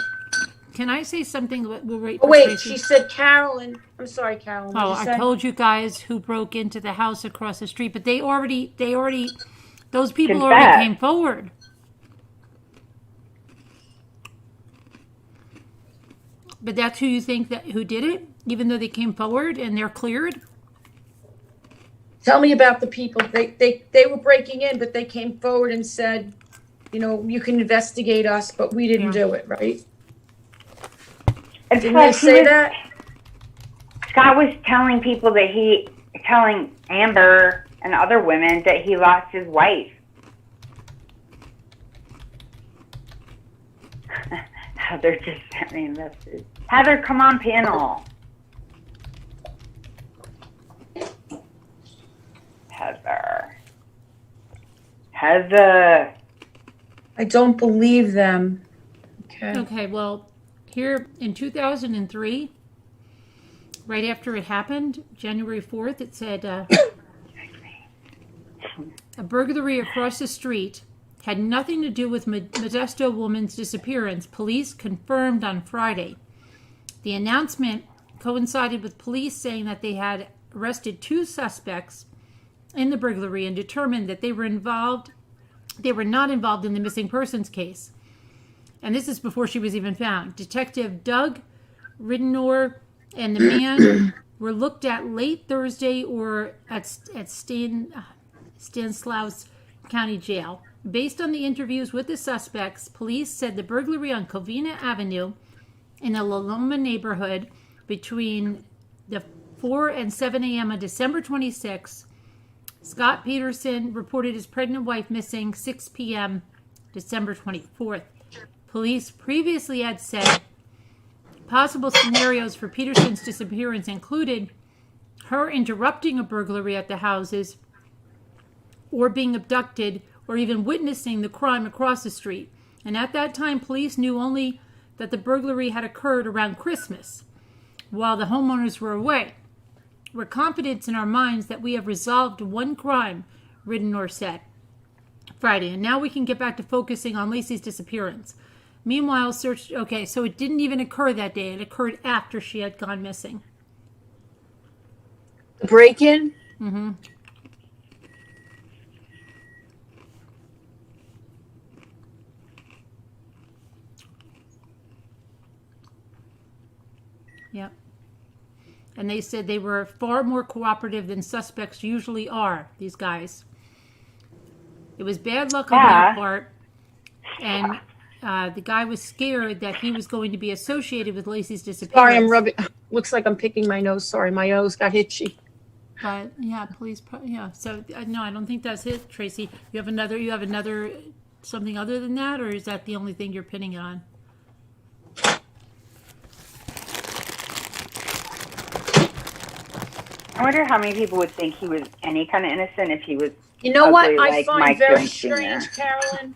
Can I say something? We'll wait Oh, for wait, Tracy. she said Carolyn. I'm sorry, Carolyn. What Oh, did you I say? told you guys who broke into the house across the street, but they already, those people Confessed. already came forward. But that's who you think who did it, even though they came forward and they're cleared. Tell me about the people. They were breaking in, but they came forward and said, you know, you can investigate us, but we didn't Yeah. do it, right? It's Didn't like they say that? Scott was telling people telling Amber and other women that he lost his wife. Heather just sent me a message. Heather, come on panel. Heather. I don't believe them. Okay. Okay, well, here in 2003, right after it happened, January 4th, it said a burglary across the street had nothing to do with Modesto woman's disappearance, police confirmed on Friday. The announcement coincided with police saying that they had arrested 2 suspects in the burglary and determined that they were not involved in the missing persons case. And this is before she was even found. Detective Doug Ridenour and the man were looked at late Thursday or at Stanislaus County Jail. Based on the interviews with the suspects, police said the burglary on Covina Avenue in the La Loma neighborhood between the 4 and 7 a.m. on December 26, Scott Peterson reported his pregnant wife missing 6 p.m. December 24th. Police previously had said possible scenarios for Peterson's disappearance included her interrupting a burglary at the houses or being abducted or even witnessing the crime across the street. And at that time, police knew only that the burglary had occurred around Christmas while the homeowners were away. We're confident in our minds that we have resolved one crime, Ridenour said Friday, and now we can get back to focusing on Lacey's disappearance. Meanwhile, search. Okay, so it didn't even occur that day. It occurred after she had gone missing. The break-in? Mm-hmm. Yep. And they said they were far more cooperative than suspects usually are, these guys. It was bad luck on Yeah. their part. And the guy was scared that he was going to be associated with Lacey's disappearance. Sorry, I'm rubbing. Looks like I'm picking my nose. Sorry, my nose got itchy. But yeah, police. Yeah. So no, I don't think that's it, Tracy. You have another. Something other than that, or is that the only thing you're pinning it on? I wonder how many people would think he was any kind of innocent if he was. You know what ugly I like find Mike very Jones Jr. strange, Carolyn?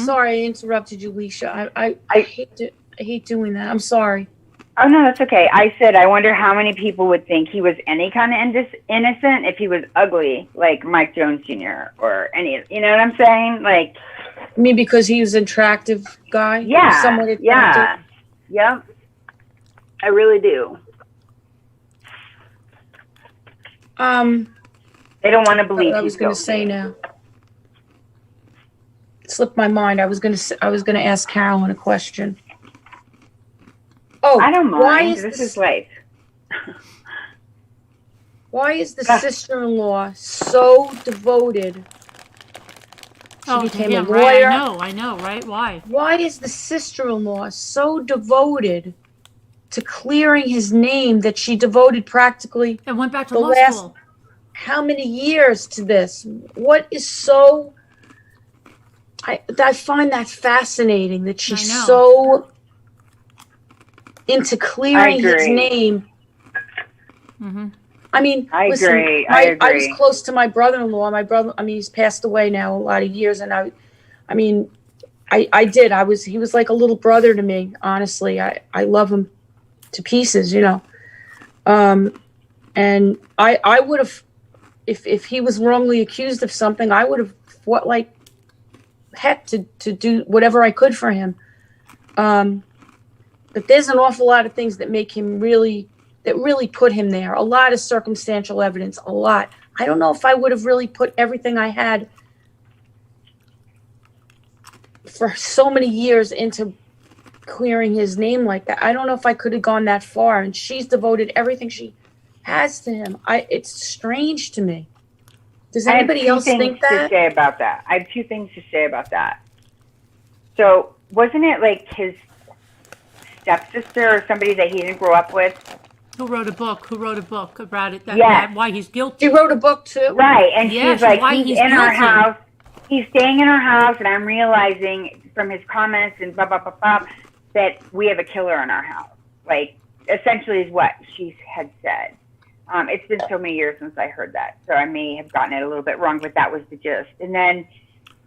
Sorry, I interrupted you, Leisha. I hate doing that. I'm sorry. Oh no, that's okay. I said I wonder how many people would think he was any kind of innocent if he was ugly like Mike Jones Jr. or any. You know what I'm saying? Like, I mean, because he was an attractive guy. yeah, Somewhat attractive. yeah, yep. I really do. They don't want to believe What I was he's going to guilty. say now. It slipped my mind. I was going to ask Carolyn a question. Oh, I don't mind. Why is This the, is life. why is the sister-in-law so devoted? She became a lawyer. Right, I know, right? Why? Why is the sister-in-law so devoted to clearing his name that she devoted practically And went back to the law last school. how many years to this? What is so? I find that fascinating that she's I know. so into clearing his agree. name. Mm-hmm. I mean, I listen, agree. I I was agree. close to my brother-in-law. My brother, I mean, he's passed away now a lot of years, and I mean, he was like a little brother to me. Honestly, I love him to pieces, you know. And I would have, if he was wrongly accused of something, I would have fought like heck to do whatever I could for him. But there's an awful lot of things that make him really put him there. A lot of circumstantial evidence, a lot. I don't know if I would have really put everything I had for so many years into clearing his name like that. I don't know if I could have gone that far. And she's devoted everything she has to him. It's strange to me. Does anybody else think I have 2 things that? to say about that. I have 2 things to say about that. So, wasn't it like his stepsister or somebody that he didn't grow up with? Who wrote a book about it? Yes. Why he's guilty. She wrote a book too. Right, and Yes, she's like, why he's he's in our guilty. house. He's staying in our house, and I'm realizing from his comments and blah, blah, blah, blah, that we have a killer in our house. Like, essentially is what she had said. It's been so many years since I heard that, so I may have gotten it a little bit wrong, but that was the gist. And then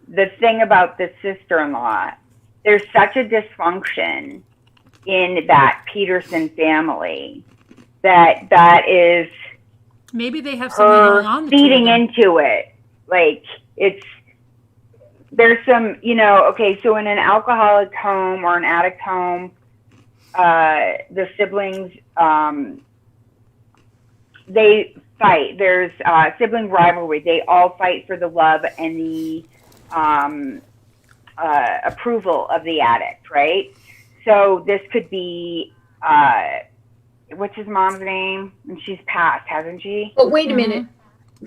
the thing about the sister-in-law, there's such a dysfunction in that Peterson family that is Maybe they have something going on. her the two of feeding them. into it. Like, there's some, you know, okay, so in an alcoholic home or an addict home, the siblings, they fight. There's sibling rivalry. They all fight for the love and the approval of the addict, right? So this could be, what's his mom's name? And she's passed, hasn't she? But wait a minute.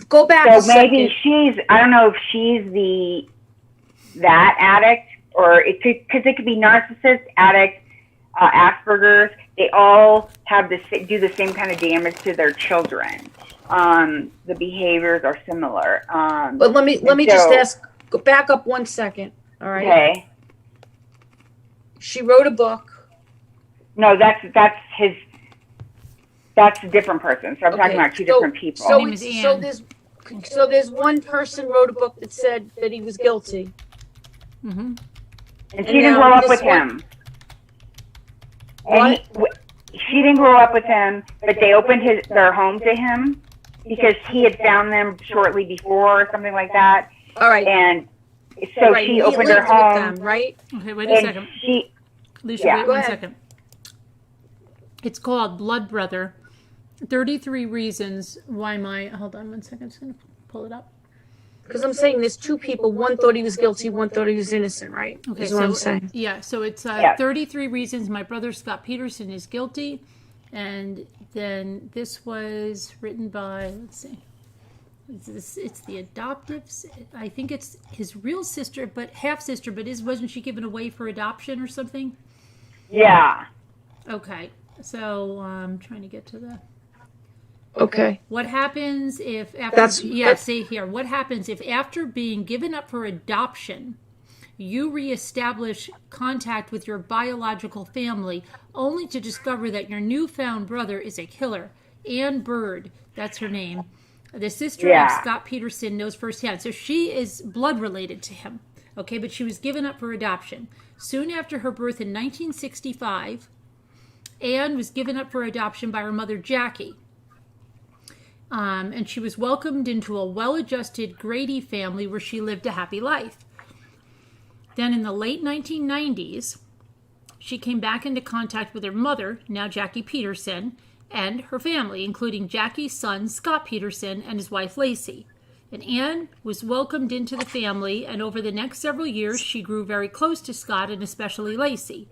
Go back a So maybe second. I don't know if she's that addict, or it could, because it could be narcissist, addict, Asperger's. They all do the same kind of damage to their children. The behaviors are similar. But let me just ask. Go back up 1 second. All right. Okay. She wrote a book. No, that's a different person. So I'm talking about 2 different people. So, name is Anne. so there's one person wrote a book that said that he was guilty. Mm-hmm. And she didn't grow up with him. And she didn't grow up with him, but they opened their home to him because he had found them shortly before or something like that. All right. And so Right, she he opened lived her with home. them, right? Okay, wait a And second. she, Alicia, Yeah. wait Go 1 ahead. second. It's called Blood Brother. 33 Reasons Why My... Hold on 1 second. I'm just going to pull it up. Because I'm saying there's 2 people. One thought he was guilty. One thought he was innocent, right? Okay, Is what I'm saying. yeah, so it's Yeah. 33 Reasons My Brother Scott Peterson is Guilty. And then this was written by, let's see. It's the adoptive. I think it's his real sister, but half sister. But wasn't she given away for adoption or something? Yeah. Okay, so I'm trying to get to the. Okay. What happens if after see here, what happens if after being given up for adoption, you reestablish contact with your biological family only to discover that your newfound brother is a killer? Anne Bird, that's her name. The sister of Scott Peterson knows firsthand. So she is blood related to him. Okay, but she was given up for adoption. Soon after her birth in 1965, Anne was given up for adoption by her mother, Jackie. And she was welcomed into a well-adjusted Grady family where she lived a happy life. Then in the late 1990s, she came back into contact with her mother, now Jackie Peterson, and her family, including Jackie's son, Scott Peterson, and his wife, Lacey. And Anne was welcomed into the family, and over the next several years, she grew very close to Scott and especially Lacey.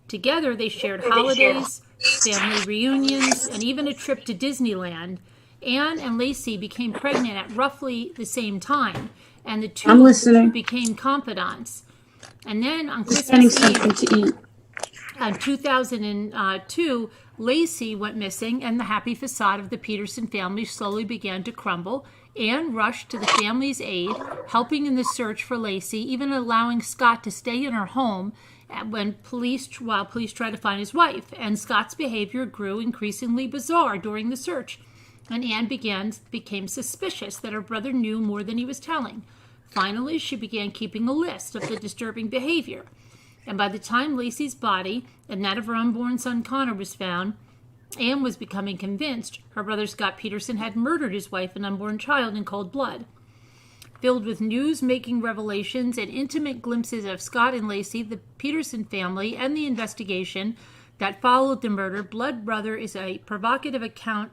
Together, they shared holidays, family reunions, and even a trip to Disneyland. Anne and Lacey became pregnant at roughly the same time, and the two became confidants. And then on Christmas Eve, in 2002, Lacey went missing, and the happy facade of the Peterson family slowly began to crumble. Anne rushed to the family's aid, helping in the search for Lacey, even allowing Scott to stay in her home while police tried to find his wife. And Scott's behavior grew increasingly bizarre during the search. And Anne became suspicious that her brother knew more than he was telling. Finally, she began keeping a list of the disturbing behavior. And by the time Lacey's body and that of her unborn son Connor was found, Anne was becoming convinced her brother Scott Peterson had murdered his wife and unborn child in cold blood. Filled with news-making revelations and intimate glimpses of Scott and Lacey, the Peterson family, and the investigation that followed the murder, Blood Brother is a provocative account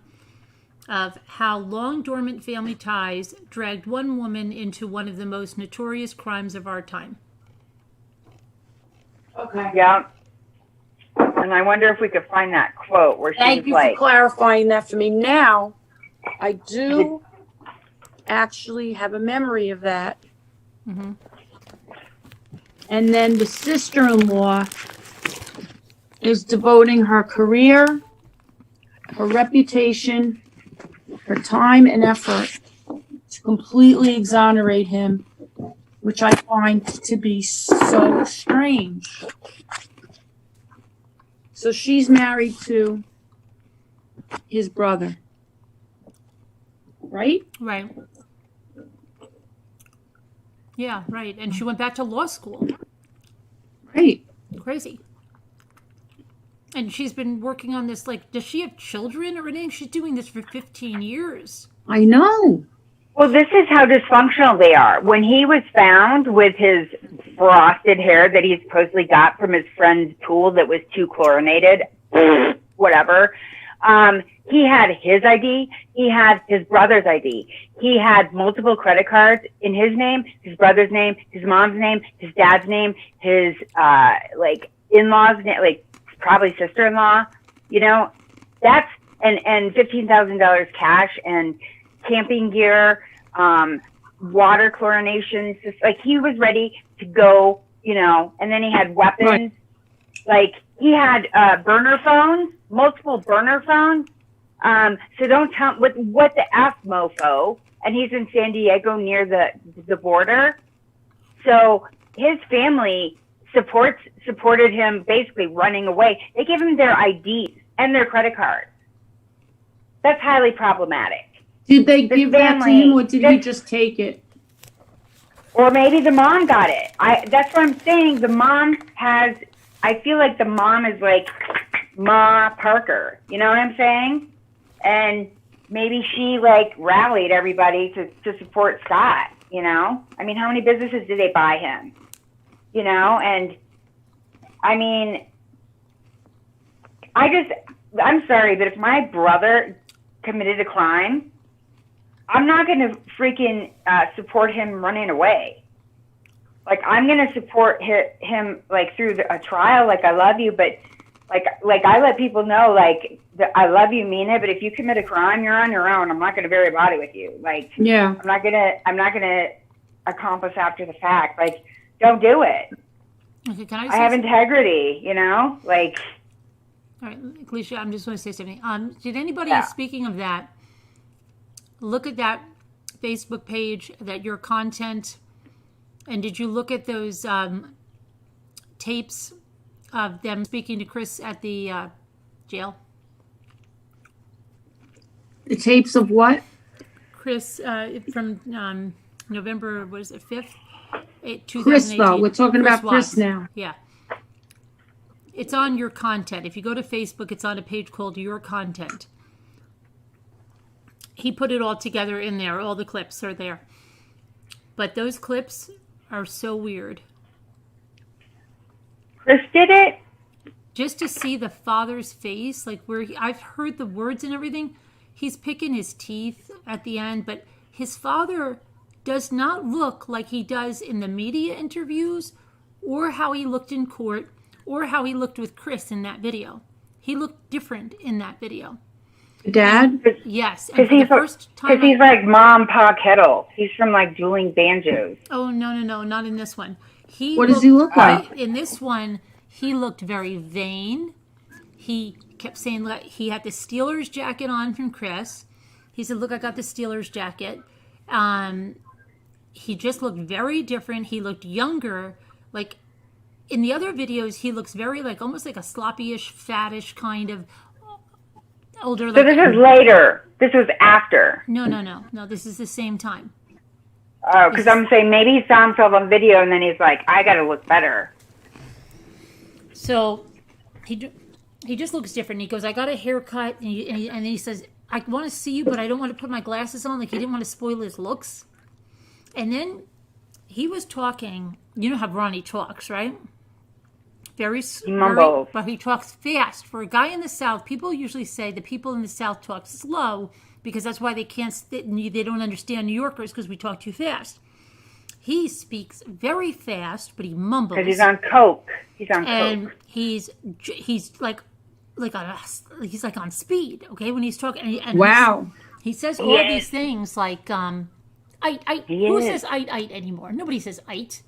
of how long-dormant family ties dragged one woman into one of the most notorious crimes of our time. Okay. Yeah. And I wonder if we could find that quote where she's like... Thank you for clarifying that for me. Now, I do actually have a memory of that. Mm-hmm. And then the sister-in-law is devoting her career, her reputation, her time and effort to completely exonerate him, which I find to be so strange. So she's married to his brother, right? Right. Yeah, right. And she went back to law school. Right. Crazy. And she's been working on this, like, does she have children or anything? She's doing this for 15 years. I know. Well, this is how dysfunctional they are. When he was found with his frosted hair that he supposedly got from his friend's pool that was too chlorinated, whatever, he had his ID. He had his brother's ID. He had multiple credit cards in his name, his brother's name, his mom's name, his dad's name, his, in-laws, probably sister-in-law, that's, and $15,000 cash and camping gear, water chlorination, like he was ready to go, and then he had weapons, Right. like he had, burner phones, multiple burner phones. So don't tell what the F mofo, and he's in San Diego near the border. So his family supported him basically running away. They gave him their IDs and their credit cards. That's highly problematic. Did they give that to him, or did he just take it? Or maybe the mom got it. That's what I'm saying. The mom has, I feel like the mom is like Ma Parker. You know what I'm saying? And maybe she rallied everybody to support Scott, I mean, how many businesses did they buy him? And I mean, I'm sorry, but if my brother committed a crime, I'm not going to freaking support him running away. I'm going to support him through a trial, I love you, but Like I let people know, like, I love you, mean it, but if you commit a crime, you're on your own. I'm not going to bury a body with you. Like, Yeah. I'm not gonna accomplish after the fact. Like, don't do it. Okay, can I I have integrity, you know? Like, all right, Alicia, I'm just going to say something. Did anybody, Yeah. speaking of that, look at that Facebook page, that your content, and did you look at those tapes of them speaking to Chris at the jail? The tapes of what? Chris from November, what is it, 5th? 2018. Chris, though. We're talking about Chris Watts. now. Yeah. It's on your content. If you go to Facebook, it's on a page called Your Content. He put it all together in there. All the clips are there. But those clips are so weird. Chris did it? Just to see the father's face, like where I've heard the words and everything, he's picking his teeth at the end, but his father does not look like he does in the media interviews or how he looked in court or how he looked with Chris in that video. He looked different in that video. Dad? Yes. And Because for the he's, first time he's like Mom Pa Kettle. He's from like Dueling Banjos. Oh, no, not in this one. What does he look like? In this one, he looked very vain. He kept saying that he had the Steelers jacket on from Chris. He said, look, I got the Steelers jacket. He just looked very different. He looked younger. Like in the other videos, he looks very like almost like a sloppy-ish, fattish kind of older. So this is later. This was after. No. This is the same time. Oh, because I'm saying maybe he saw himself on video and then he's like, I got to look better. So he just looks different. He goes, I got a haircut, and he says, I want to see you, but I don't want to put my glasses on. Like he didn't want to spoil his looks. And then he was talking. You know how Ronnie talks, right? Very, but he talks fast. For a guy in the South, people usually say the people in the South talk slow because that's why they don't understand New Yorkers because we talk too fast. He speaks very fast, but he mumbles. Because he's on coke. And he's like on speed. Okay, when he's talking. And Wow. He says all these things like who says "ite" anymore? Nobody says "ite,"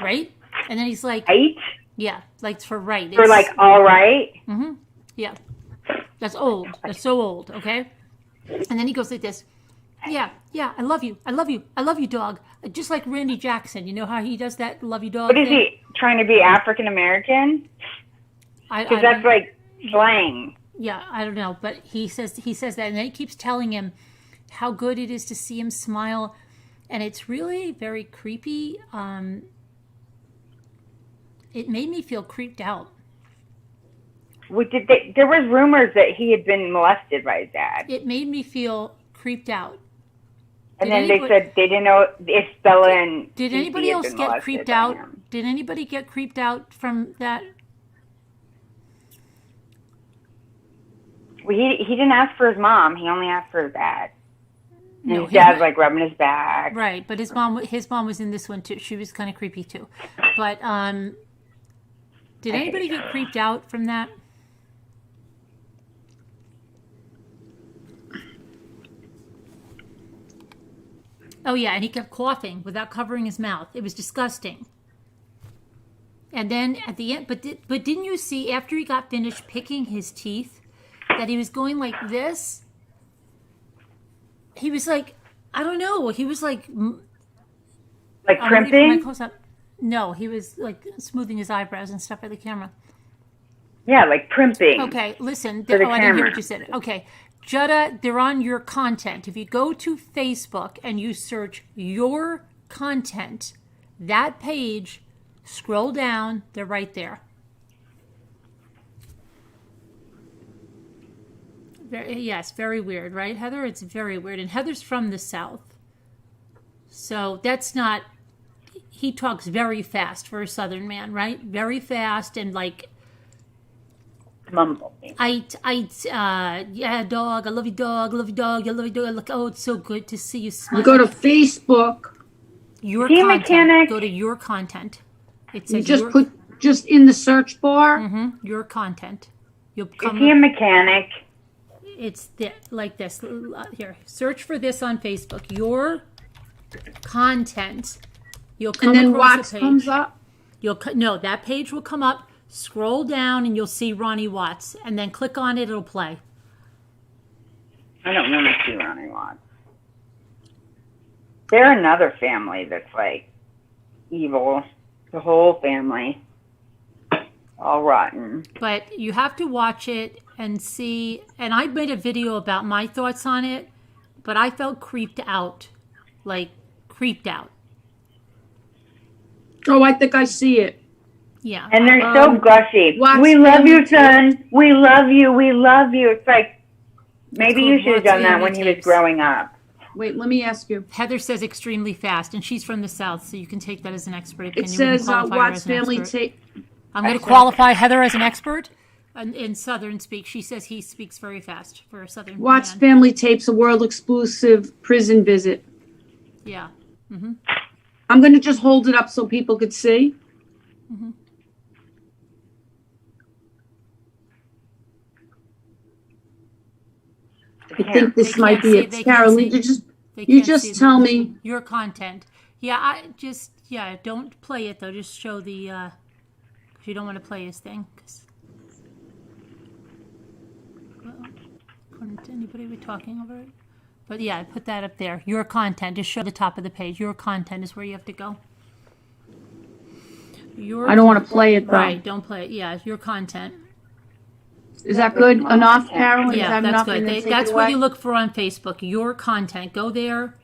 right? And then he's like, "Ite." Yeah, like for right. For like all right. Mm-hmm. Yeah, that's old. That's so old. Okay. And then he goes like this. Yeah, I love you. I love you, dog. Just like Randy Jackson. You know how he does that love you, dog What is he, trying to be African American? Because that's like slang. Yeah, I don't know. But he says that, and then he keeps telling him how good it is to see him smile. And it's really very creepy. It made me feel creeped out. There was rumors that he had been molested by his dad. It made me feel creeped out. And then they said they didn't know if Stella and did anybody else get creeped out? Did anybody get creeped out from that? Well, he didn't ask for his mom. He only asked for his dad. And No, his dad's like rubbing his back. Right, but his mom was in this one too. She was kind of creepy too. But did anybody get creeped out from that? Oh yeah, and he kept coughing without covering his mouth. It was disgusting. And then at the end, but didn't you see after he got finished picking his teeth that he was going like this? He was like, I don't know. He was like primping? No, he was like smoothing his eyebrows and stuff for the camera. Yeah, like primping. Okay, listen. For the I didn't hear camera. what you said. Okay, Jutta, they're on your content. If you go to Facebook and you search your content, that page, scroll down, they're right there. Yes, very weird, right, Heather? It's very weird. And Heather's from the South. So that's not... He talks very fast for a Southern man, right? Very fast and like... Mumble. Yeah, dog. I love you, dog. I love you, dog. I love you, dog. Look, oh, it's so good to see you smile. You go to Facebook. Your Team content. mechanic. Go to your content. It You says just just in the search bar? Your content. You'll Is come. he a mechanic? It's like this. Here, search for this on Facebook. Your content. You'll come And then across Watts a page. comes up? No, that page will come up. Scroll down and you'll see Ronnie Watts, and then click on it. It'll play. I don't want to see Ronnie Watts. They're another family that's like evil. The whole family. All rotten. But you have to watch it and see. And I made a video about my thoughts on it, but I felt creeped out. Like, creeped out. Oh, I think I see it. Yeah. And they're so gushy. Watts We love family you, son. We love you. We love you. It's like, maybe you called should have Watts done that when family he was tapes. growing up. Wait, let me ask you. Heather says extremely fast, and she's from the South, so you can take that as an expert opinion. It We can says qualify her Watts as an family expert. tape. I'm going to qualify Heather as an expert in Southern speak. She says he speaks very fast for a Southern Watts man. family tapes a world exclusive prison visit. Yeah. I'm going to just hold it up so people could see. I think this They might can't be see- it. they can't Carolyn, see- They you can't just see tell me. your content. Don't play it though. Just show the, because you don't want to play his thing. Couldn't anybody be talking over it? But yeah, put that up there. Your content. Just show the top of the page. Your content is where you have to go. I don't want to play it though. Right, don't play it. Yeah, your content. Is that good enough, Carolyn? Is Yeah, that that's enough? good. And then take That's it what away? you look for on Facebook. Your content. Go there.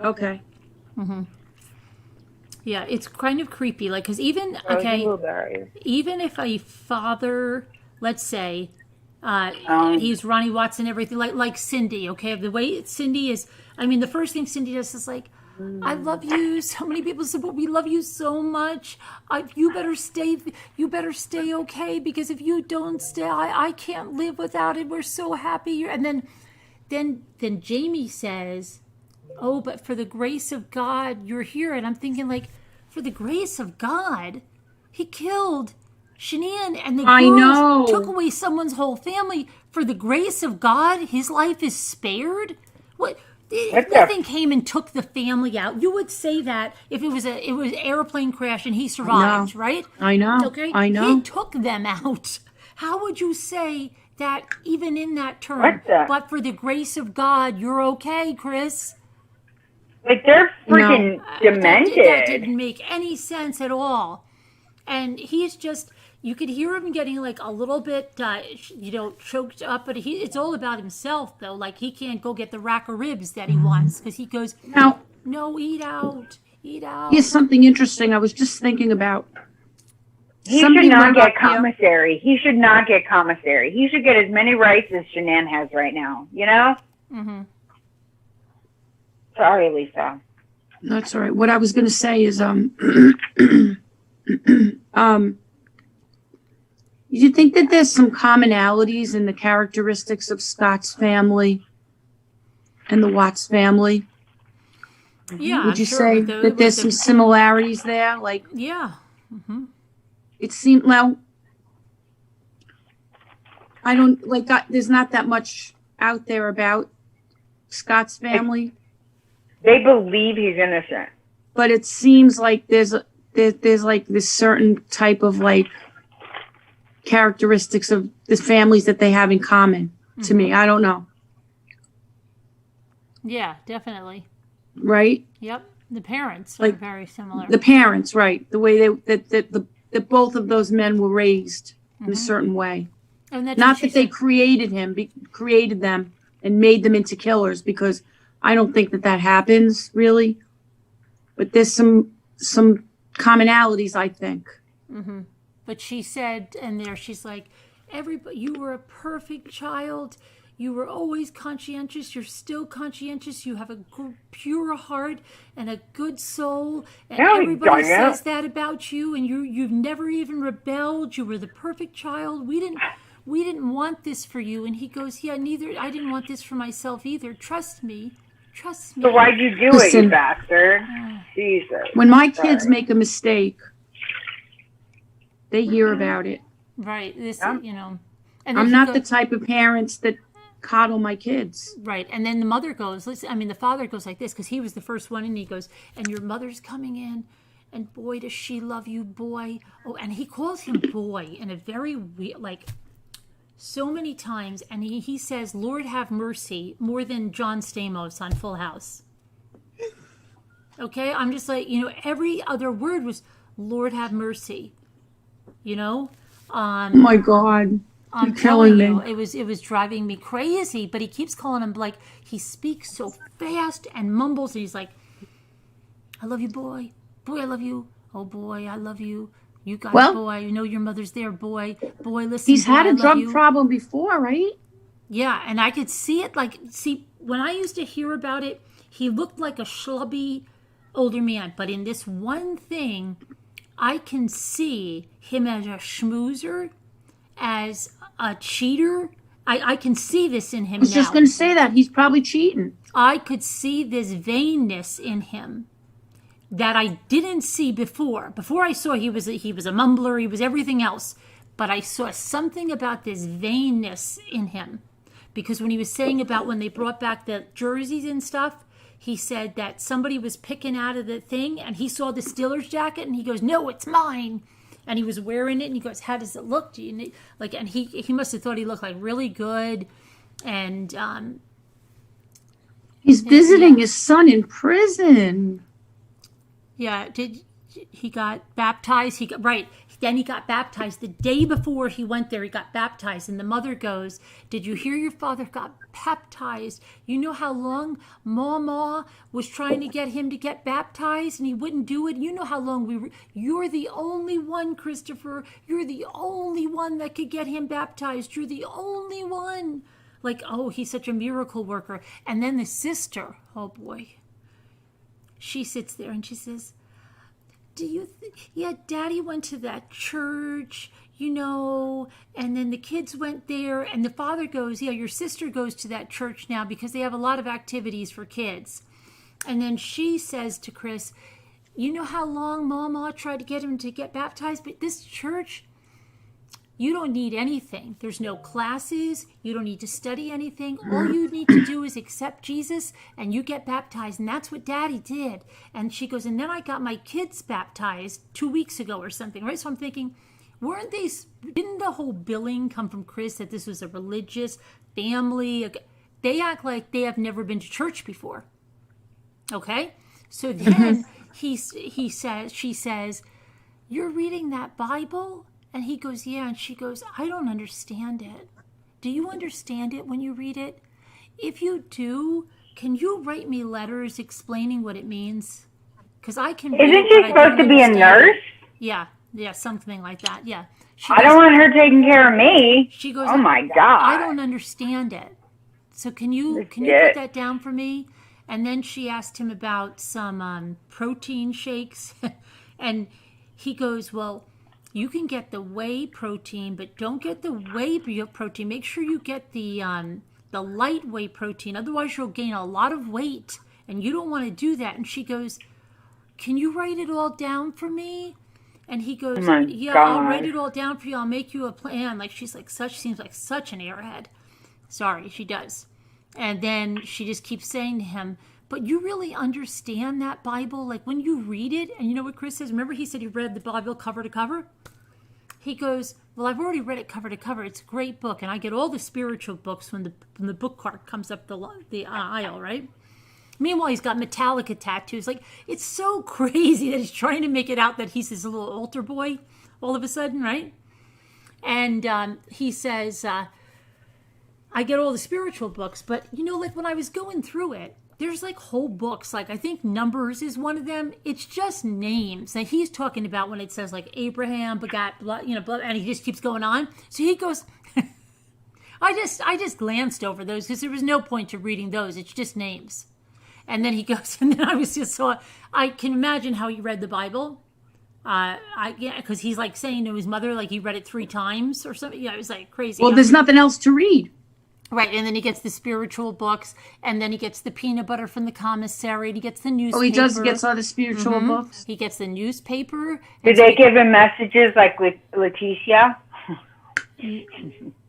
Okay. Yeah, it's kind of creepy. Like, because even, Rosie okay, Blueberries. even if a father, let's say, he's Ronnie Watts and everything, like Cindy, okay? The way Cindy is, I mean, the first thing Cindy does is like, I love you. So many people said, but we love you so much. You better stay okay, because if you don't stay, I can't live without it. We're so happy. And then Jamie says, oh, but for the grace of God, you're here. And I'm thinking, like, for the grace of God, he killed Shanann and the I girls, know. took away someone's whole family. For the grace of God, his life is spared? What? If nothing came and took the family out, you would say that if it was an airplane crash and he survived, right? I know. Okay, I know. He took them out. How would you say that even in that term? What the- But for the grace of God, you're okay, Chris. Like, they're freaking That demented. didn't make any sense at all. And he's just, you could hear him getting like a little bit, choked up. But it's all about himself, though. Like, he can't go get the rack of ribs that he wants because he goes, Now, no, eat out. Eat out. here's something interesting I was just thinking about. He Somebody should not went get up here- commissary. He should not get commissary. He should get as many rights as Shanann has right now. You know? Sorry, Lisa. That's all right. What I was going to say is, you think that there's some commonalities in the characteristics of Scott's family and the Watts family? Yeah. Would I'm you sure say with the- that there's with some the- similarities there? Like, Yeah. it seemed, well, I don't, like, there's not that much out there about Scott's family, They believe he's innocent. but it seems like there's like this certain type of like characteristics of the families that they have in common to me. I don't know. Yeah, definitely. Right? Yep. The parents are Like, very similar. The parents, right. The way that both of those men were raised in a certain way. And that's Not what she that they said. created them and made them into killers, because I don't think that happens really. But there's some commonalities, I think. But she said, and there she's like, everybody, you were a perfect child. You were always conscientious. You're still conscientious. You have a pure heart and a good soul. And No, everybody darn it. says that about you. And you've never even rebelled. You were the perfect child. We didn't want this for you. And he goes, yeah, neither. I didn't want this for myself either. Trust me. Trust me. So why'd you do it, Listen. you bastard? Jesus. When my kids make a mistake, They hear about it. Right. This, Yeah. you know. And then I'm he not go- the type of parents that coddle my kids. Right. And then the mother goes, listen, I mean, the father goes like this because he was the first one. And he goes, and your mother's coming in. And boy, does she love you, boy. Oh, and he calls him boy in a very weird, like, so many times. And he says, Lord have mercy, more than John Stamos on Full House. Okay? I'm just like, you know, every other word was, Lord have mercy. You know? Oh my God. I'm You're telling killing you, me. it was driving me crazy. But he keeps calling him, like, he speaks so fast and mumbles. And he's like, I love you, boy. Boy, I love you. Oh, boy, I love you. You got Well- it, boy. You know your mother's there, boy. Boy, listen, He's boy, had I a love drug you. problem before, right? Yeah, and I could see it, like, see, when I used to hear about it, he looked like a schlubby older man. But in this one thing, I can see him as a schmoozer, as a cheater. I can see this in him I was now. just going to say that. He's probably cheating. I could see this vainness in him that I didn't see before. Before I saw he was a mumbler, he was everything else. But I saw something about this vainness in him. Because when he was saying about when they brought back the jerseys and stuff, he said that somebody was picking out of the thing and he saw the Steelers jacket and he goes, no, it's mine. And he was wearing it and he goes, how does it look? Do you need, like, and he must have thought he looked like really good. And He's visiting his son in prison. yeah, he got baptized? Then he got baptized the day before he went there. He got baptized, and the mother goes, "Did you hear your father got baptized? You know how long Mama was trying to get him to get baptized, and he wouldn't do it. You know how long You're the only one, Christopher. You're the only one that could get him baptized. You're the only one." Like, oh, he's such a miracle worker. And then the sister, oh boy, she sits there and she says, yeah, Daddy went to that church, you know, and then the kids went there, and the father goes, yeah, your sister goes to that church now because they have a lot of activities for kids. And then she says to Chris, you know how long Mama tried to get him to get baptized, but this church, you don't need anything. There's no classes. You don't need to study anything. All you need to do is accept Jesus and you get baptized. And that's what Daddy did. And she goes, and then I got my kids baptized 2 weeks ago or something, right? So I'm thinking, didn't the whole billing come from Chris that this was a religious family? They act like they have never been to church before. Okay? So then she says, you're reading that Bible? And he goes, yeah. And she goes, I don't understand it. Do you understand it when you read it? If you do, can you write me letters explaining what it means? Because I can read Isn't it, she but I supposed don't to be a understand nurse? it. Yeah, something like that. Yeah. I don't want her taking care of me. She goes, Oh my God. I don't understand it. So can you put that down for me? And then she asked him about some protein shakes. And he goes, well, you can get the whey protein, but don't get the whey protein. Make sure you get the light whey protein. Otherwise, you'll gain a lot of weight, and you don't want to do that. And she goes, can you write it all down for me? And he goes, yeah, I'll write it all down for you. I'll make you a plan. Like, she's like seems like such an airhead. Sorry, she does. And then she just keeps saying to him, but you really understand that Bible? Like, when you read it, and you know what Chris says? Remember he said he read the Bible cover to cover? He goes, well, I've already read it cover to cover. It's a great book. And I get all the spiritual books when the book cart comes up the aisle, right? Meanwhile, he's got Metallica tattoos. Like, it's so crazy that he's trying to make it out that he's this little altar boy all of a sudden, right? And he says, I get all the spiritual books. But, you know, like when I was going through it, there's like whole books, like I think Numbers is one of them. It's just names that he's talking about when it says like Abraham begot, blah, you know, blah, and he just keeps going on. So he goes, I just glanced over those because there was no point to reading those. It's just names. And then he goes, and then I was just I can imagine how he read the Bible. Because he's like saying to his mother, like he read it 3 times or something. Yeah, it was like crazy. Well, there's nothing else to read. Right, and then he gets the spiritual books, and then he gets the peanut butter from the commissary, and he gets the newspaper. Oh, he does get all the spiritual books? He gets the newspaper. Did they give him messages like with Leticia?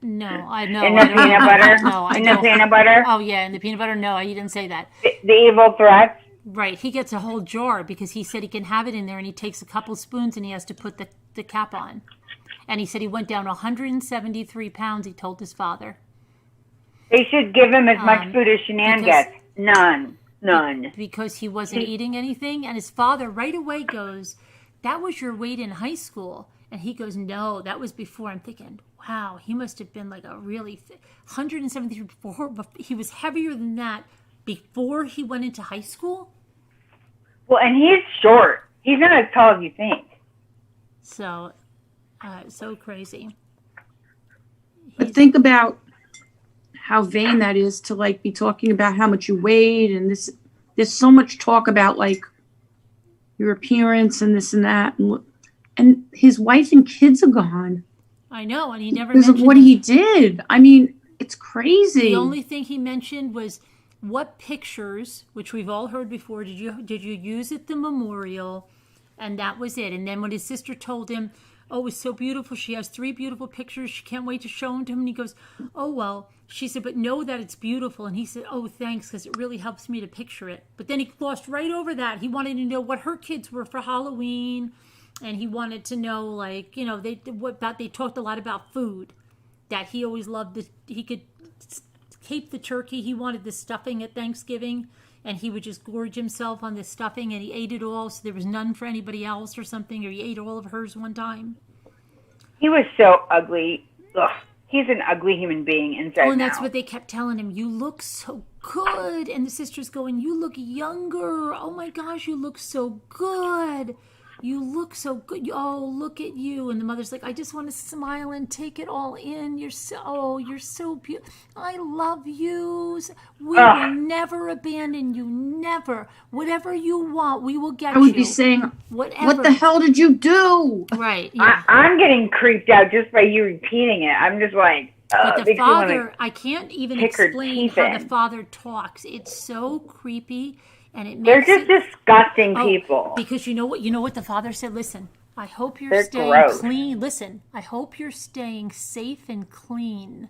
No, I know. In the peanut butter? No, I In the don't. peanut butter? Oh, yeah, in the peanut butter? No, he didn't say that. The evil threats? Right, he gets a whole jar because he said he can have it in there, and he takes a couple spoons, and he has to put the cap on. And he said he went down 173 pounds, he told his father. They should give him as much food as Shanann gets. None. Because he wasn't eating anything. And his father right away goes, that was your weight in high school. And he goes, no, that was before. I'm thinking, wow, he must have been like a really 173 before. He was heavier than that before he went into high school. Well, and he's short. He's not as tall as you think. So, so crazy. But think about how vain that is to like be talking about how much you weighed and this. There's so much talk about like your appearance and this and that, and his wife and kids are gone I know, and he never because of mentioned what he did. I mean, it's crazy. The only thing he mentioned was what pictures, which we've all heard before, did you use at the memorial, and that was it. And then when his sister told him, oh, it was so beautiful, she has 3 beautiful pictures, she can't wait to show them to him, and he goes, oh, well, she said, but know that it's beautiful. And he said, oh, thanks, because it really helps me to picture it. But then he glossed right over that. He wanted to know what her kids were for Halloween, and he wanted to know, like, you know, they talked a lot about food, that he always loved he could cape the turkey. He wanted the stuffing at Thanksgiving, and he would just gorge himself on the stuffing, and he ate it all, so there was none for anybody else or something, or he ate all of hers one time. He was so ugly. Ugh. He's an ugly human being inside. Oh, and that's what they kept telling him. You look so good. And the sister's going, you look younger. Oh my gosh, you look so good. You look so good. Oh, look at you. And the mother's like, I just want to smile and take it all in. You're so beautiful. I love you. We will never abandon you. Never. Whatever you want, we will get you. I would be saying, whatever. What the hell did you do? Right. Yeah. I'm getting creeped out just by you repeating it. I'm just like, but the father, I can't even explain how the father talks. It's so creepy. And it makes They're just disgusting people. Because you know what the father said? Listen, I hope you're They're staying gross. clean. Listen, I hope you're staying safe and clean.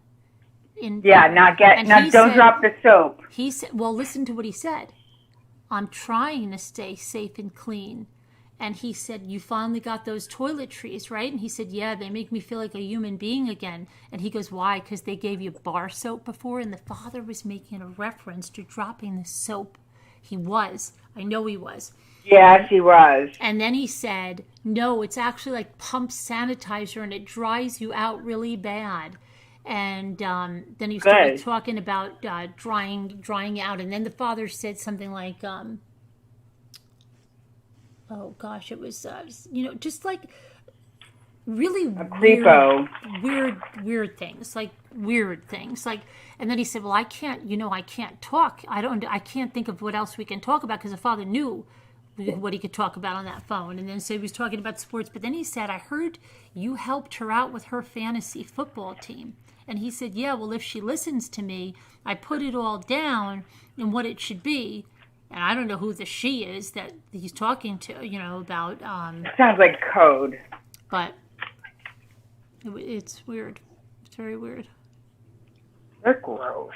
Don't said, drop the soap. He said, well, listen to what he said. I'm trying to stay safe and clean. And he said, you finally got those toiletries, right? And he said, yeah, they make me feel like a human being again. And he goes, why? Because they gave you bar soap before? And the father was making a reference to dropping the soap. He was. I know he was. Yes, he was. And then he said, no, it's actually like pump sanitizer and it dries you out really bad. And then he started talking about drying out. And then the father said something like, oh gosh, it was, just like really weird things, like weird things. Like, and then he said, well, I can't talk. I can't think of what else we can talk about, because the father knew what he could talk about on that phone. And then so he was talking about sports. But then he said, I heard you helped her out with her fantasy football team. And he said, yeah, well, if she listens to me, I put it all down and what it should be. And I don't know who the she is that he's talking to, about. Sounds like code. But it's weird. It's very weird. They're gross.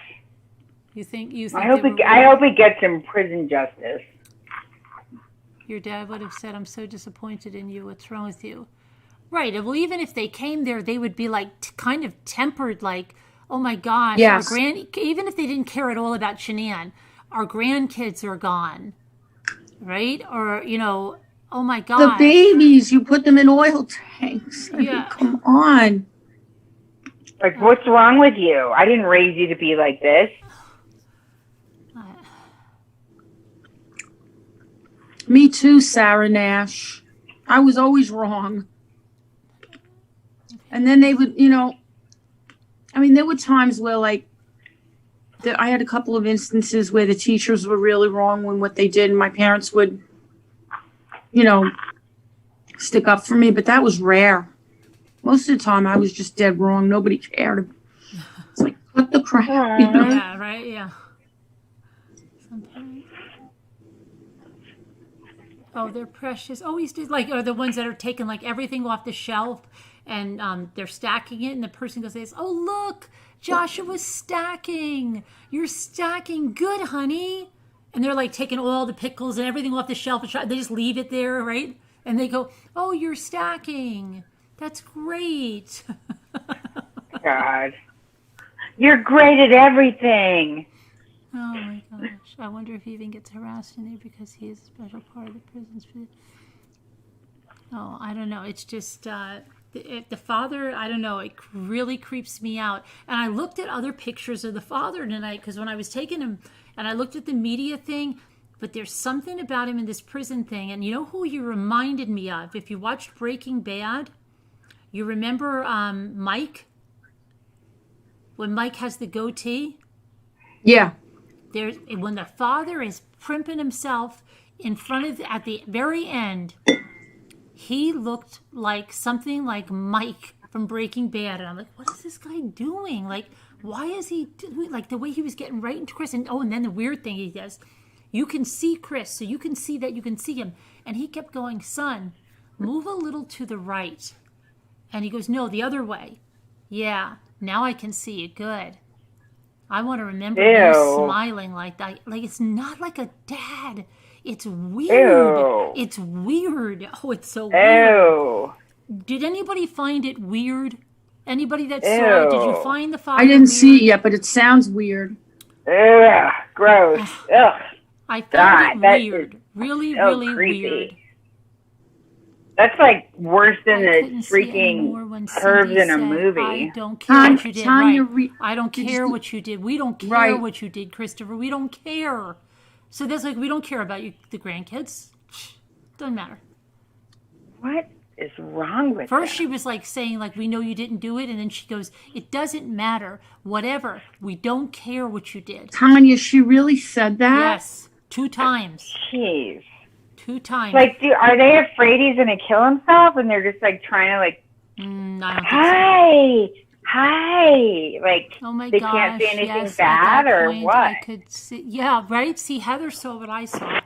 You think I hope he gets some prison justice. Your dad would have said, I'm so disappointed in you. What's wrong with you? Right. Well, even if they came there, they would be like kind of tempered, like, oh my gosh. Yes. Even if they didn't care at all about Shanann, our grandkids are gone. Right? Or, oh my gosh. The babies, you put them in oil tanks. I mean, come on. Like, what's wrong with you? I didn't raise you to be like this. Me too, Sarah Nash. I was always wrong. And then they would, there were times where, like, I had a couple of instances where the teachers were really wrong when what they did, and my parents would, stick up for me, but that was rare. Most of the time, I was just dead wrong. Nobody cared. It's like, What the crap? Yeah, right, yeah. Some parents. Oh, they're precious. Always did, like, are the ones that are taking, like, everything off the shelf and they're stacking it, and the person goes, oh, look, Joshua's stacking. You're stacking. Good, honey. And they're, like, taking all the pickles and everything off the shelf. And they just leave it there, right? And they go, oh, you're stacking. That's great. God. You're great at everything. Oh my gosh. I wonder if he even gets harassed in there because he is a special part of the prison's. Oh, I don't know. It's just the father, I don't know. It really creeps me out. And I looked at other pictures of the father tonight because when I was taking him and I looked at the media thing, but there's something about him in this prison thing. And you know who you reminded me of? If you watched Breaking Bad, you remember Mike? When Mike has the goatee? Yeah. When the father is primping himself in front of, at the very end, he looked like something like Mike from Breaking Bad. And I'm like, what is this guy doing? Like, why is he doing, like, the way he was getting right into Chris? And and then the weird thing he does, you can see Chris, so you can see that you can see him. And he kept going, son, move a little to the right. And he goes, no, the other way. Yeah, now I can see you. Good. I want to remember you smiling like that. Like, it's not like a dad. It's weird. Ew. It's weird. Oh, it's so weird. Ew. Did anybody find it weird? Anybody that saw it? Did you find the father I didn't weird? see it yet, but it sounds weird. Ugh, gross. Ugh. I found God, it that weird. Really, so really creepy. weird. That's like worse than I the couldn't see it anymore freaking when curves Cindy in a said, movie. I don't care what you did. Tanya, Right. I don't did you care see- what you did. We don't care Right. what you did, Christopher. We don't care. So that's like, we don't care about you, the grandkids. Doesn't matter. What is wrong with First them? she was like saying like, we know you didn't do it. And then she goes, it doesn't matter. Whatever. We don't care what you did. Tanya, she really said that? Yes. 2 times. Jeez. 2 times. Like, are they afraid he's gonna kill himself, and they're just like trying to like, I don't think so. hi, like Oh my they gosh, can't say anything yes, bad at that or point, what? I could see, yeah, right? See, Heather saw what I saw.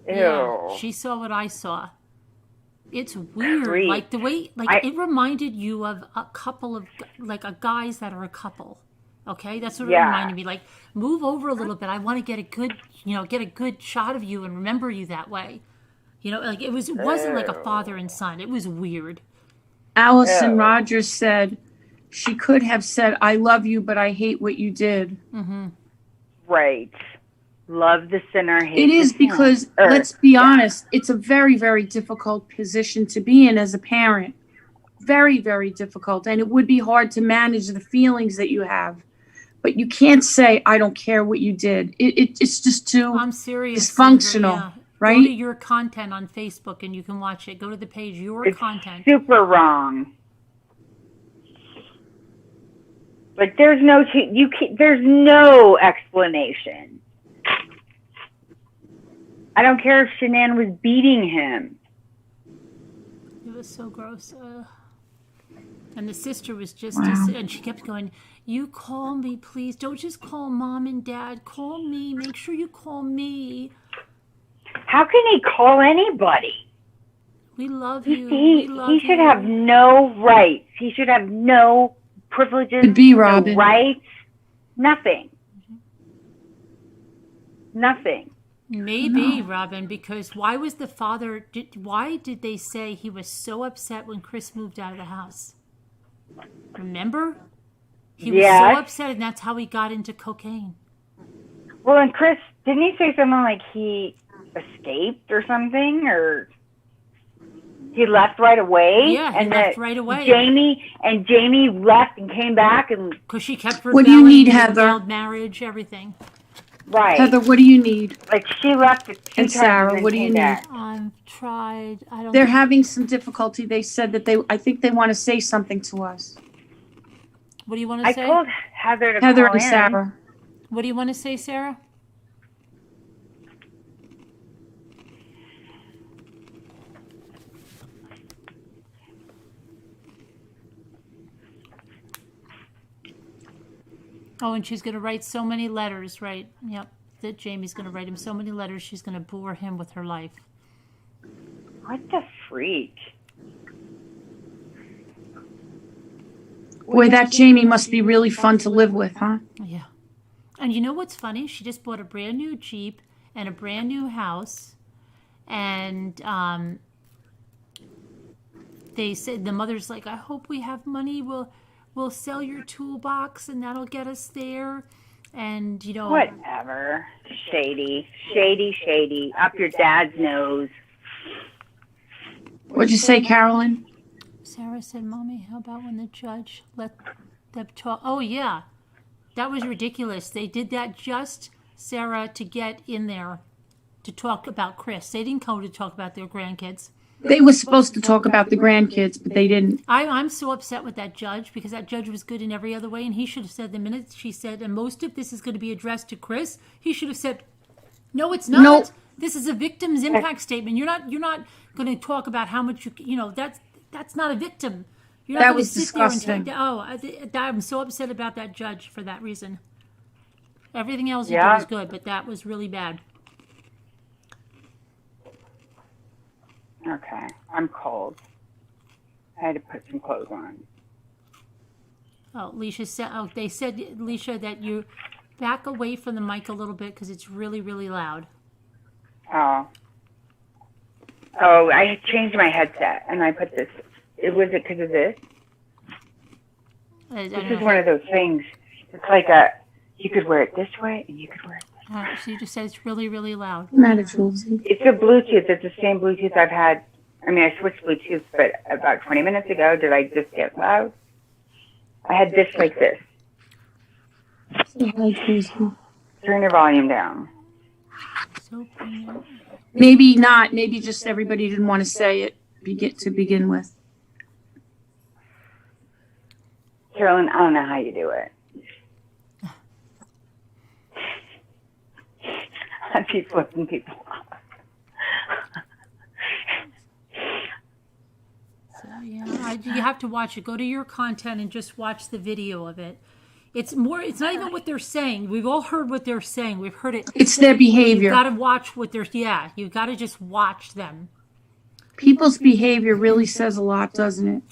Ew. Yeah, she saw what I saw. It's weird. Creep. Like the way, like it reminded you of a couple of, like a guys that are a couple. Okay? That's what it Yeah. reminded me. Like, move over a little bit. I want to get a good, get a good shot of you and remember you that way. Like it wasn't like a father and son. It was weird. Allison Ew. Rogers said she could have said, I love you, but I hate what you did. Mm-hmm. Right. Love the sinner, hate It is the sinner. because, let's be honest, it's a very, very difficult position to be in as a parent. Very, very difficult. And it would be hard to manage the feelings that you have. But you can't say, I don't care what you did. It's just too I'm serious. dysfunctional, Yeah. right? Go to your content on Facebook and you can watch it. Go to the page, your It's content. super wrong. Like there's no there's no explanation. I don't care if Shanann was beating him. It was so gross. And the sister was just, Wow. and she kept going, you call me, please. Don't just call mom and dad. Call me. Make sure you call me. How can he call anybody? We love you. He We love should you. have no rights. He should have no privileges, Could be, no Robin. rights, nothing. Nothing. Maybe, Robin, because why was the father, why did they say he was so upset when Chris moved out of the house? Remember? He was Yes. so upset, and that's how he got into cocaine. Well, and Chris, didn't he say something like he escaped or something, or he left right away? Yeah, he and left that right away. Jamie left and came back, and Because she kept What do you rebelling, need, the Heather? failed marriage, everything. right, Heather, what do you need? like she left it 2 And times Sarah, and then what do you came need? back. I've tried. I don't They're think- having some difficulty. They said that I think they want to say something to us. What do you want to I say? told Heather to Heather call and in. Sarah. What do you want to say, Sarah? Oh, and she's going to write so many letters, right? Yep. That Jamie's going to write him so many letters, she's going to bore him with her life. What the freak? Boy, that Jamie must be really fun to live with, huh? Yeah. And you know what's funny? She just bought a brand new Jeep and a brand new house. And they said, the mother's like, I hope we have money. We'll sell your toolbox and that'll get us there. And, you know. Whatever. Shady. Shady, shady. Up your dad's nose. What'd you say, Carolyn? Sarah said, Mommy, how about when the judge let them talk? Oh, yeah. That was ridiculous. They did that just, Sarah, to get in there to talk about Chris. They didn't come to talk about their grandkids. They were supposed to talk about the grandkids, but they didn't. I'm so upset with that judge because that judge was good in every other way, and he should have said the minute she said, and most of this is going to be addressed to Chris, he should have said, no, it's not. Nope. This is a victim's impact statement. You're not going to talk about how much that's not a victim. You're not That gonna was sit there and disgusting. I'm so upset about that judge for that reason. Everything else he Yeah. did was good, but that was really bad. Okay. I'm cold. I had to put some clothes on. Oh, Leisha said. Oh, they said, Leisha, that you back away from the mic a little bit because it's really, really loud. Oh. Oh, I changed my headset and I put this. Was it because of this? I This don't is know. one of those things. It's like you could wear it this way and you could wear it this way. So you just said it's really, really loud. Matter, Julesy. It's a Bluetooth. It's the same Bluetooth I've had. I mean, I switched Bluetooth, but about 20 minutes ago, did I just get loud? I had this like this. Turn your volume down. So brilliant. Maybe not. Maybe just everybody didn't want to say it to begin with. Carolyn, I don't know how you do it. I keep flipping people off. So yeah, you have to watch it. Go to your content and just watch the video of it. It's not even what they're saying. We've all heard what they're saying. We've heard it. It's their You've behavior. got to watch what they're. Yeah, you've got to just watch them. People's behavior really says a lot, doesn't it?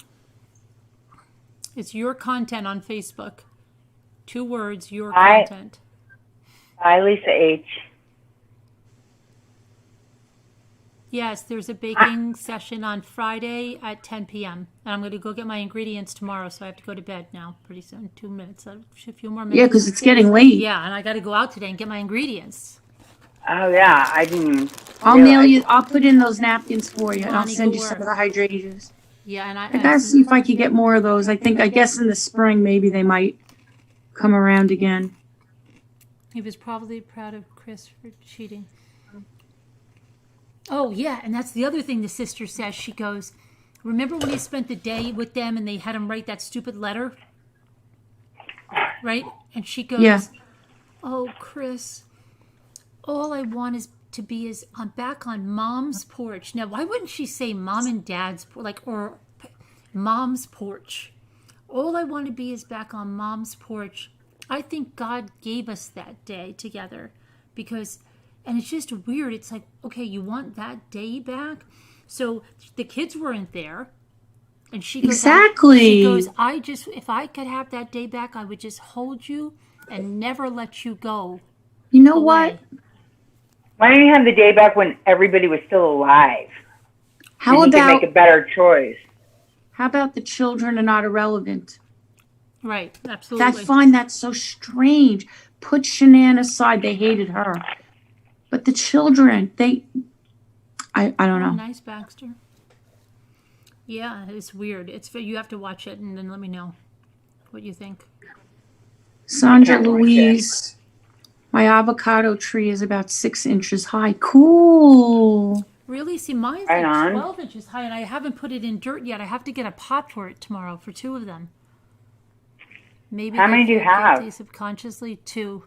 It's your content on Facebook. 2 words, your Hi. content. Bye, Lisa H. Yes, there's a baking session on Friday at 10 p.m. And I'm going to go get my ingredients tomorrow, so I have to go to bed now pretty soon. 2 minutes, a few more minutes. Yeah, because it's getting late. Yeah, and I got to go out today and get my ingredients. Oh, yeah. I didn't even I'll realize. mail you. I'll put in those napkins for you, and I'll Bonnie, send good you some of work. the hydrangeas. Yeah, and I gotta see if I can get more of those. I guess in the spring maybe they might come around again. He was probably proud of Chris for cheating. Oh, yeah, and that's the other thing the sister says. She goes, remember when he spent the day with them and they had him write that stupid letter? Right? And she goes, Yeah. oh, Chris, all I want is to be I'm back on Mom's porch. Now, why wouldn't she say Mom and Dad's, or Mom's porch? All I want to be is back on Mom's porch. I think God gave us that day together because, and it's just weird. It's like, okay, you want that day back? So the kids weren't there. And she goes, Exactly. She goes, if I could have that day back, I would just hold you and never let you go. You know away. what? Why don't you have the day back when everybody was still alive? How and you about could make a better choice. how about the children are not irrelevant? Right, absolutely. I find that so strange. Put Shanann aside. They hated her. But the children, I don't Oh, know. nice, Baxter. Yeah, it's weird. You have to watch it and then let me know what you think. Sandra Can't watch Louise, my avocado tree is about 6 inches high. Cool. Really? See, mine's Right like on. 12 inches high, and I haven't put it in dirt yet. I have to get a pot for it tomorrow for 2 of them. Maybe How many do you have? They subconsciously 2.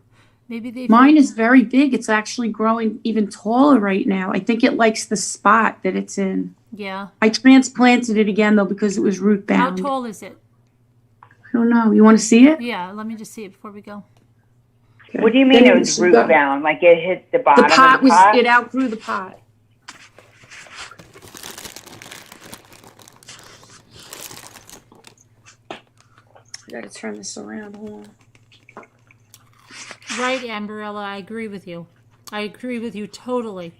Maybe they. Mine is very big. It's actually growing even taller right now. I think it likes the spot that it's in. Yeah. I transplanted it again though because it was root How bound. tall is it? I don't know. You want to see it? Yeah. Let me just see it before we go. What do you mean Then it we was should root go. bound? Like it hit the bottom The pot of the was, pot? it outgrew the pot. I gotta turn this around, hold on. Right, Amberella, I agree with you. I agree with you totally.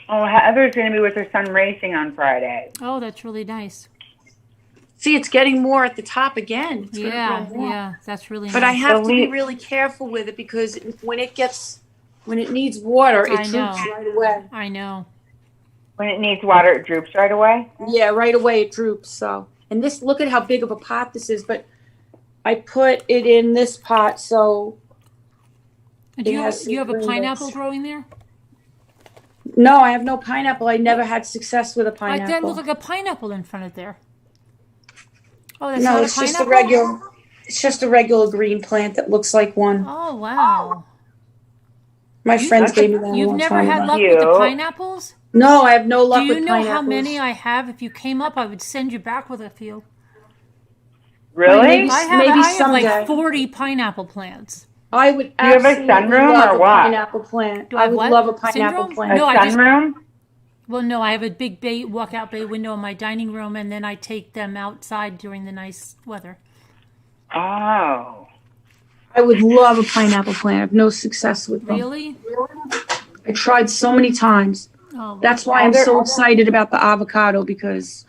Oh, Heather's going to be with her son racing on Friday. Oh, that's really nice. See, it's getting more at the top again. It's gonna Yeah, grow more. yeah, that's really But I nice. have to be le- really careful with it because when it needs water, it I droops know. right away. I know. When it needs water, it droops right away? Yeah, right away it droops. So, and this, look at how big of a pot this is. But I put it in this pot, so Do you, has you have a some pineapple greenness. growing there? no, I have no pineapple. I never had success with a pineapple. That looked like a pineapple in front of there. Oh, that's No, not it's a just a pineapple? regular. It's just a regular green plant that looks like one. Oh, wow. My friends gave me that. a You've long never time had ago. luck with the Cute. pineapples? No, I have no Do luck you with know pineapples. how many I have? If you came up, I would send you back with a few. Really? Maybe- I have Maybe like someday. 40 pineapple plants. I would Do you have a absolutely sunroom love or a what? pineapple plant. Do I I have would what? love a pineapple Syndrome? plant. A No, I just- sunroom? Well, no, I have a big bay, walkout bay window in my dining room, and then I take them outside during the nice weather. Oh. I would love a pineapple plant. I have no success with them. Really? I tried so many times. Oh, That's why I'm so excited about the avocado because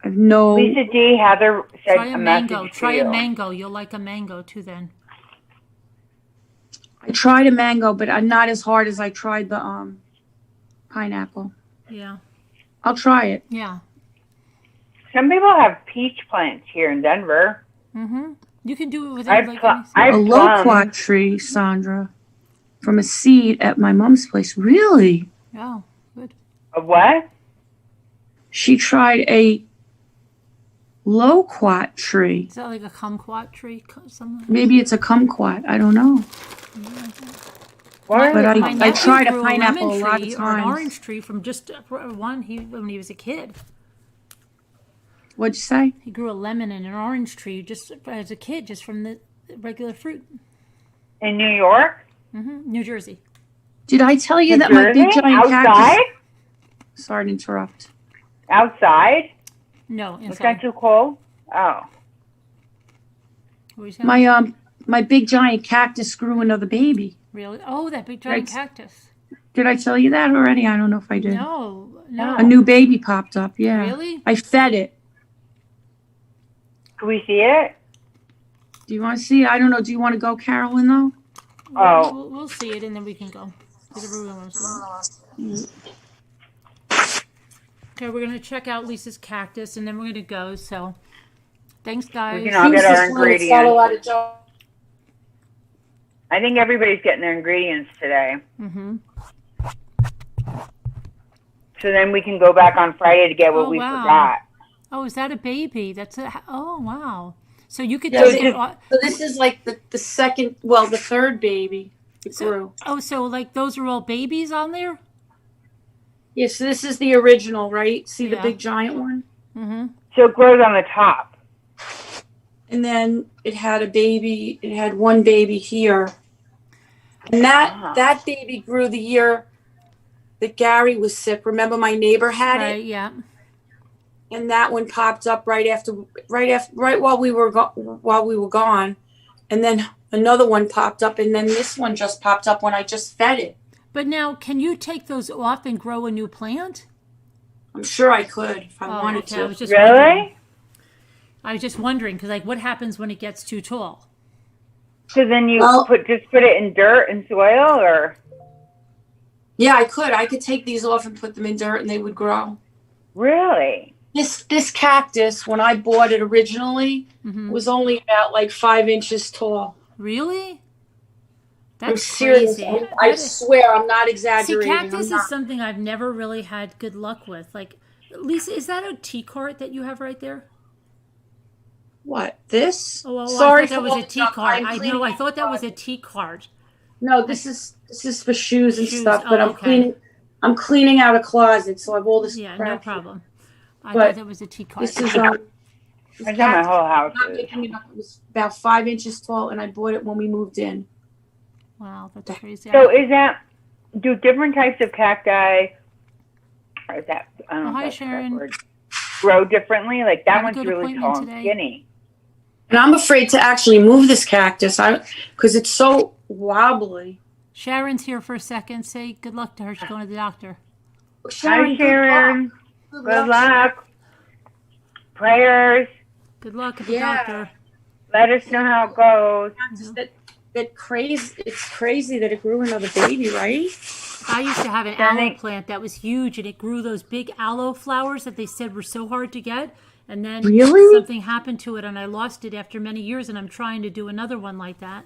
I've no. Lisa D. Heather said try a a message mango. to Try you. a mango. You'll like a mango too then. I tried a mango, but I'm not as hard as I tried the pineapple. Yeah. I'll try it. Yeah. Some people have peach plants here in Denver. Mm-hmm. You can do it with I've like pl- anything. I've A plum. loquat tree, Sandra, from a seed at my mom's place. Really? Oh, good. A what? She tried a loquat tree. Is that like a kumquat tree? Something? Maybe it's a kumquat. I don't know. What? But I- My nephew tried a grew pineapple lemon a lot of tree or an times. orange tree from just one when he was a kid. What'd you say? He grew a lemon and an orange tree just as a kid, just from the regular fruit. In New York? New Jersey. Did I tell you New that my big Jersey? giant Outside? cactus? Sorry to interrupt. Outside? No, It's inside. not too cold? Oh. What were you saying? My big giant cactus grew another baby. Really? Oh, that big giant Right. cactus. Did I tell you that already? I don't know if I did. No. A new baby popped up. Yeah. Really? I fed it. Can we see it? Do you want to see it? I don't know. Do you want to go, Carolyn? Though. Oh. We'll see it and then we can go. Whatever we want to see. Okay, we're gonna check out Lisa's cactus and then we're gonna go. So, thanks, guys. We can all get our It's got a lot ingredients. of jar- I think everybody's getting their ingredients today. Mm-hmm. So then we can go back on Friday to get what Oh, we wow. forgot. Oh, is that a baby? Oh, wow. So you could Yeah, take it. So this is like the second, well, the third baby that grew. Oh, so like those are all babies on there? Yeah, so this is the original, right? See Yeah. the big giant one? Mm-hmm. So it grows on the top. And then it had a baby, it had one baby here. And that baby grew the year that Gary was sick. Remember my neighbor had Right. it? Yeah. And that one popped up right while we were gone. And then another one popped up, and then this one just popped up when I just fed it. But now, can you take those off and grow a new plant? I'm sure I could if I wanted okay. I to. was just wondering. Really? I was just wondering because, like, what happens when it gets too tall? So then you Well- just put it in dirt and soil, or? Yeah, I could. I could take these off and put them in dirt, and they would grow. Really? This cactus, when I bought it originally, Mm-hmm. was only about like 5 inches tall. Really? I'm That's serious. crazy. I That is- swear, I'm not See, exaggerating. cactus I'm not. is something I've never really had good luck with. Like, Lisa, is that a tea cart that you have right there? What? This? Oh, Sorry I thought that for was a holding tea up. cart. I'm I cleaning know. I my thought that was a closet. tea cart. No, this is for shoes and Shoes. stuff. Oh, But I'm okay. cleaning out a closet, so I have all this Yeah, crap. no problem. I But thought that was a tea cart. This is This That's how my cactus whole house not is. making it up. It was about 5 inches tall, and I bought it when we moved in. Wow, that's crazy. So is that, do different types of cacti, or is that, I don't know if hi, that's the correct Sharon. word, grow differently? Like that Have a one's good really appointment tall and today. skinny. And I'm afraid to actually move this cactus because it's so wobbly. Sharon's here for a second. Say good luck to her. She's going to the doctor. Hi, Sharon. Good Good luck. luck. Prayers. Good luck at the Yeah. doctor. Let us know how it goes. Cactus that crazy. It's crazy that it grew another baby, right? I used to have an Sending- aloe plant that was huge, and it grew those big aloe flowers that they said were so hard to get. And then Really? something happened to it, and I lost it after many years. And I'm trying to do another one like that.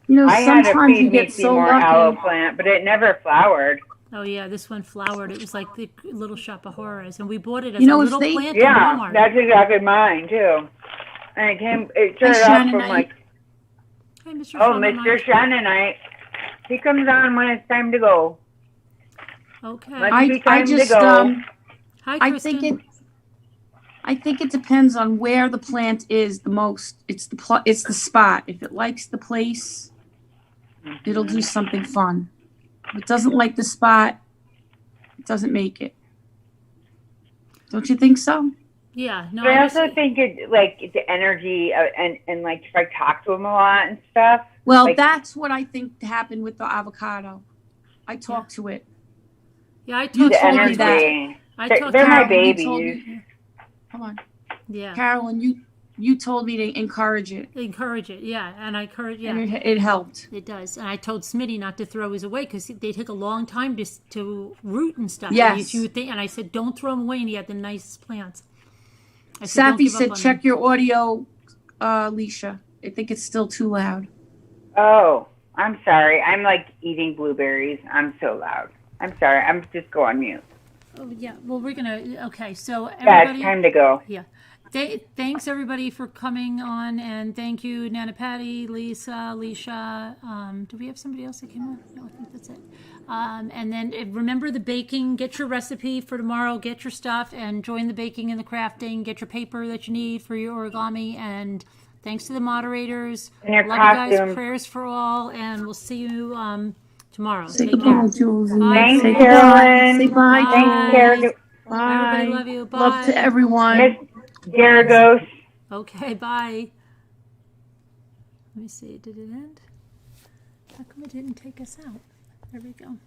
You know, I had a sometimes you feed me get so Seymour aloe lucky. plant, but it never flowered. Oh yeah, this one flowered. It was like the Little Shop of Horrors, and we bought it as You know, a if little they- plant Yeah, in Walmart. that's exactly mine too. And it started off Shannon, from I- Hey, Mr. oh, Shonanite. Mr. Shannonite. He comes on when it's time to go. Okay. Must be I time just to go. Hi, I Kristen. think it depends on where the plant is the most. It's the spot. If it likes the place, it'll do something fun. If it doesn't like the spot, it doesn't make it. Don't you think so? Yeah. No. But I was- also think it's the energy and like if I talk to him a lot and stuff. Well, Like- that's what I think happened with the avocado. I talked to it. yeah. I You talked The told to me that. energy. I They're, talked they're to my Carolyn, you told babies. me- Come on, Yeah. Carolyn. You told me to encourage it, Encourage it. Yeah. And I encourage. Yeah. and it helped. It does. And I told Smitty not to throw his away because they take a long time to root and stuff. Yes. And I said, don't throw them away. And he had the nicest plants. I said, don't Safi give up said, on check them. your audio, Leisha. I think it's still too loud. Oh, I'm sorry. I'm like eating blueberries. I'm so loud. I'm sorry. I'm just go on mute. Oh, yeah. Well, we're going to. Okay. So, Yeah, everybody. it's time to go. Yeah. Thanks everybody for coming on, and thank you Nana Patty, Lisa, Leisha. Do we have somebody else that came on? No, I think that's it. And then remember the baking. Get your recipe for tomorrow. Get your stuff and join the baking and the crafting. Get your paper that you need for your origami. And thanks to the moderators. And your Love you guys. costumes. Prayers for all, and we'll see you tomorrow. Say Take goodbye, care. Jules. Bye. Thanks, Say Carolyn. Say bye. Bye. Thanks, Carolyn. Bye. Everybody love you. Bye. Love to everyone. Miss Garagos. Okay, bye. Let me see, did it end? How come it didn't take us out? There we go.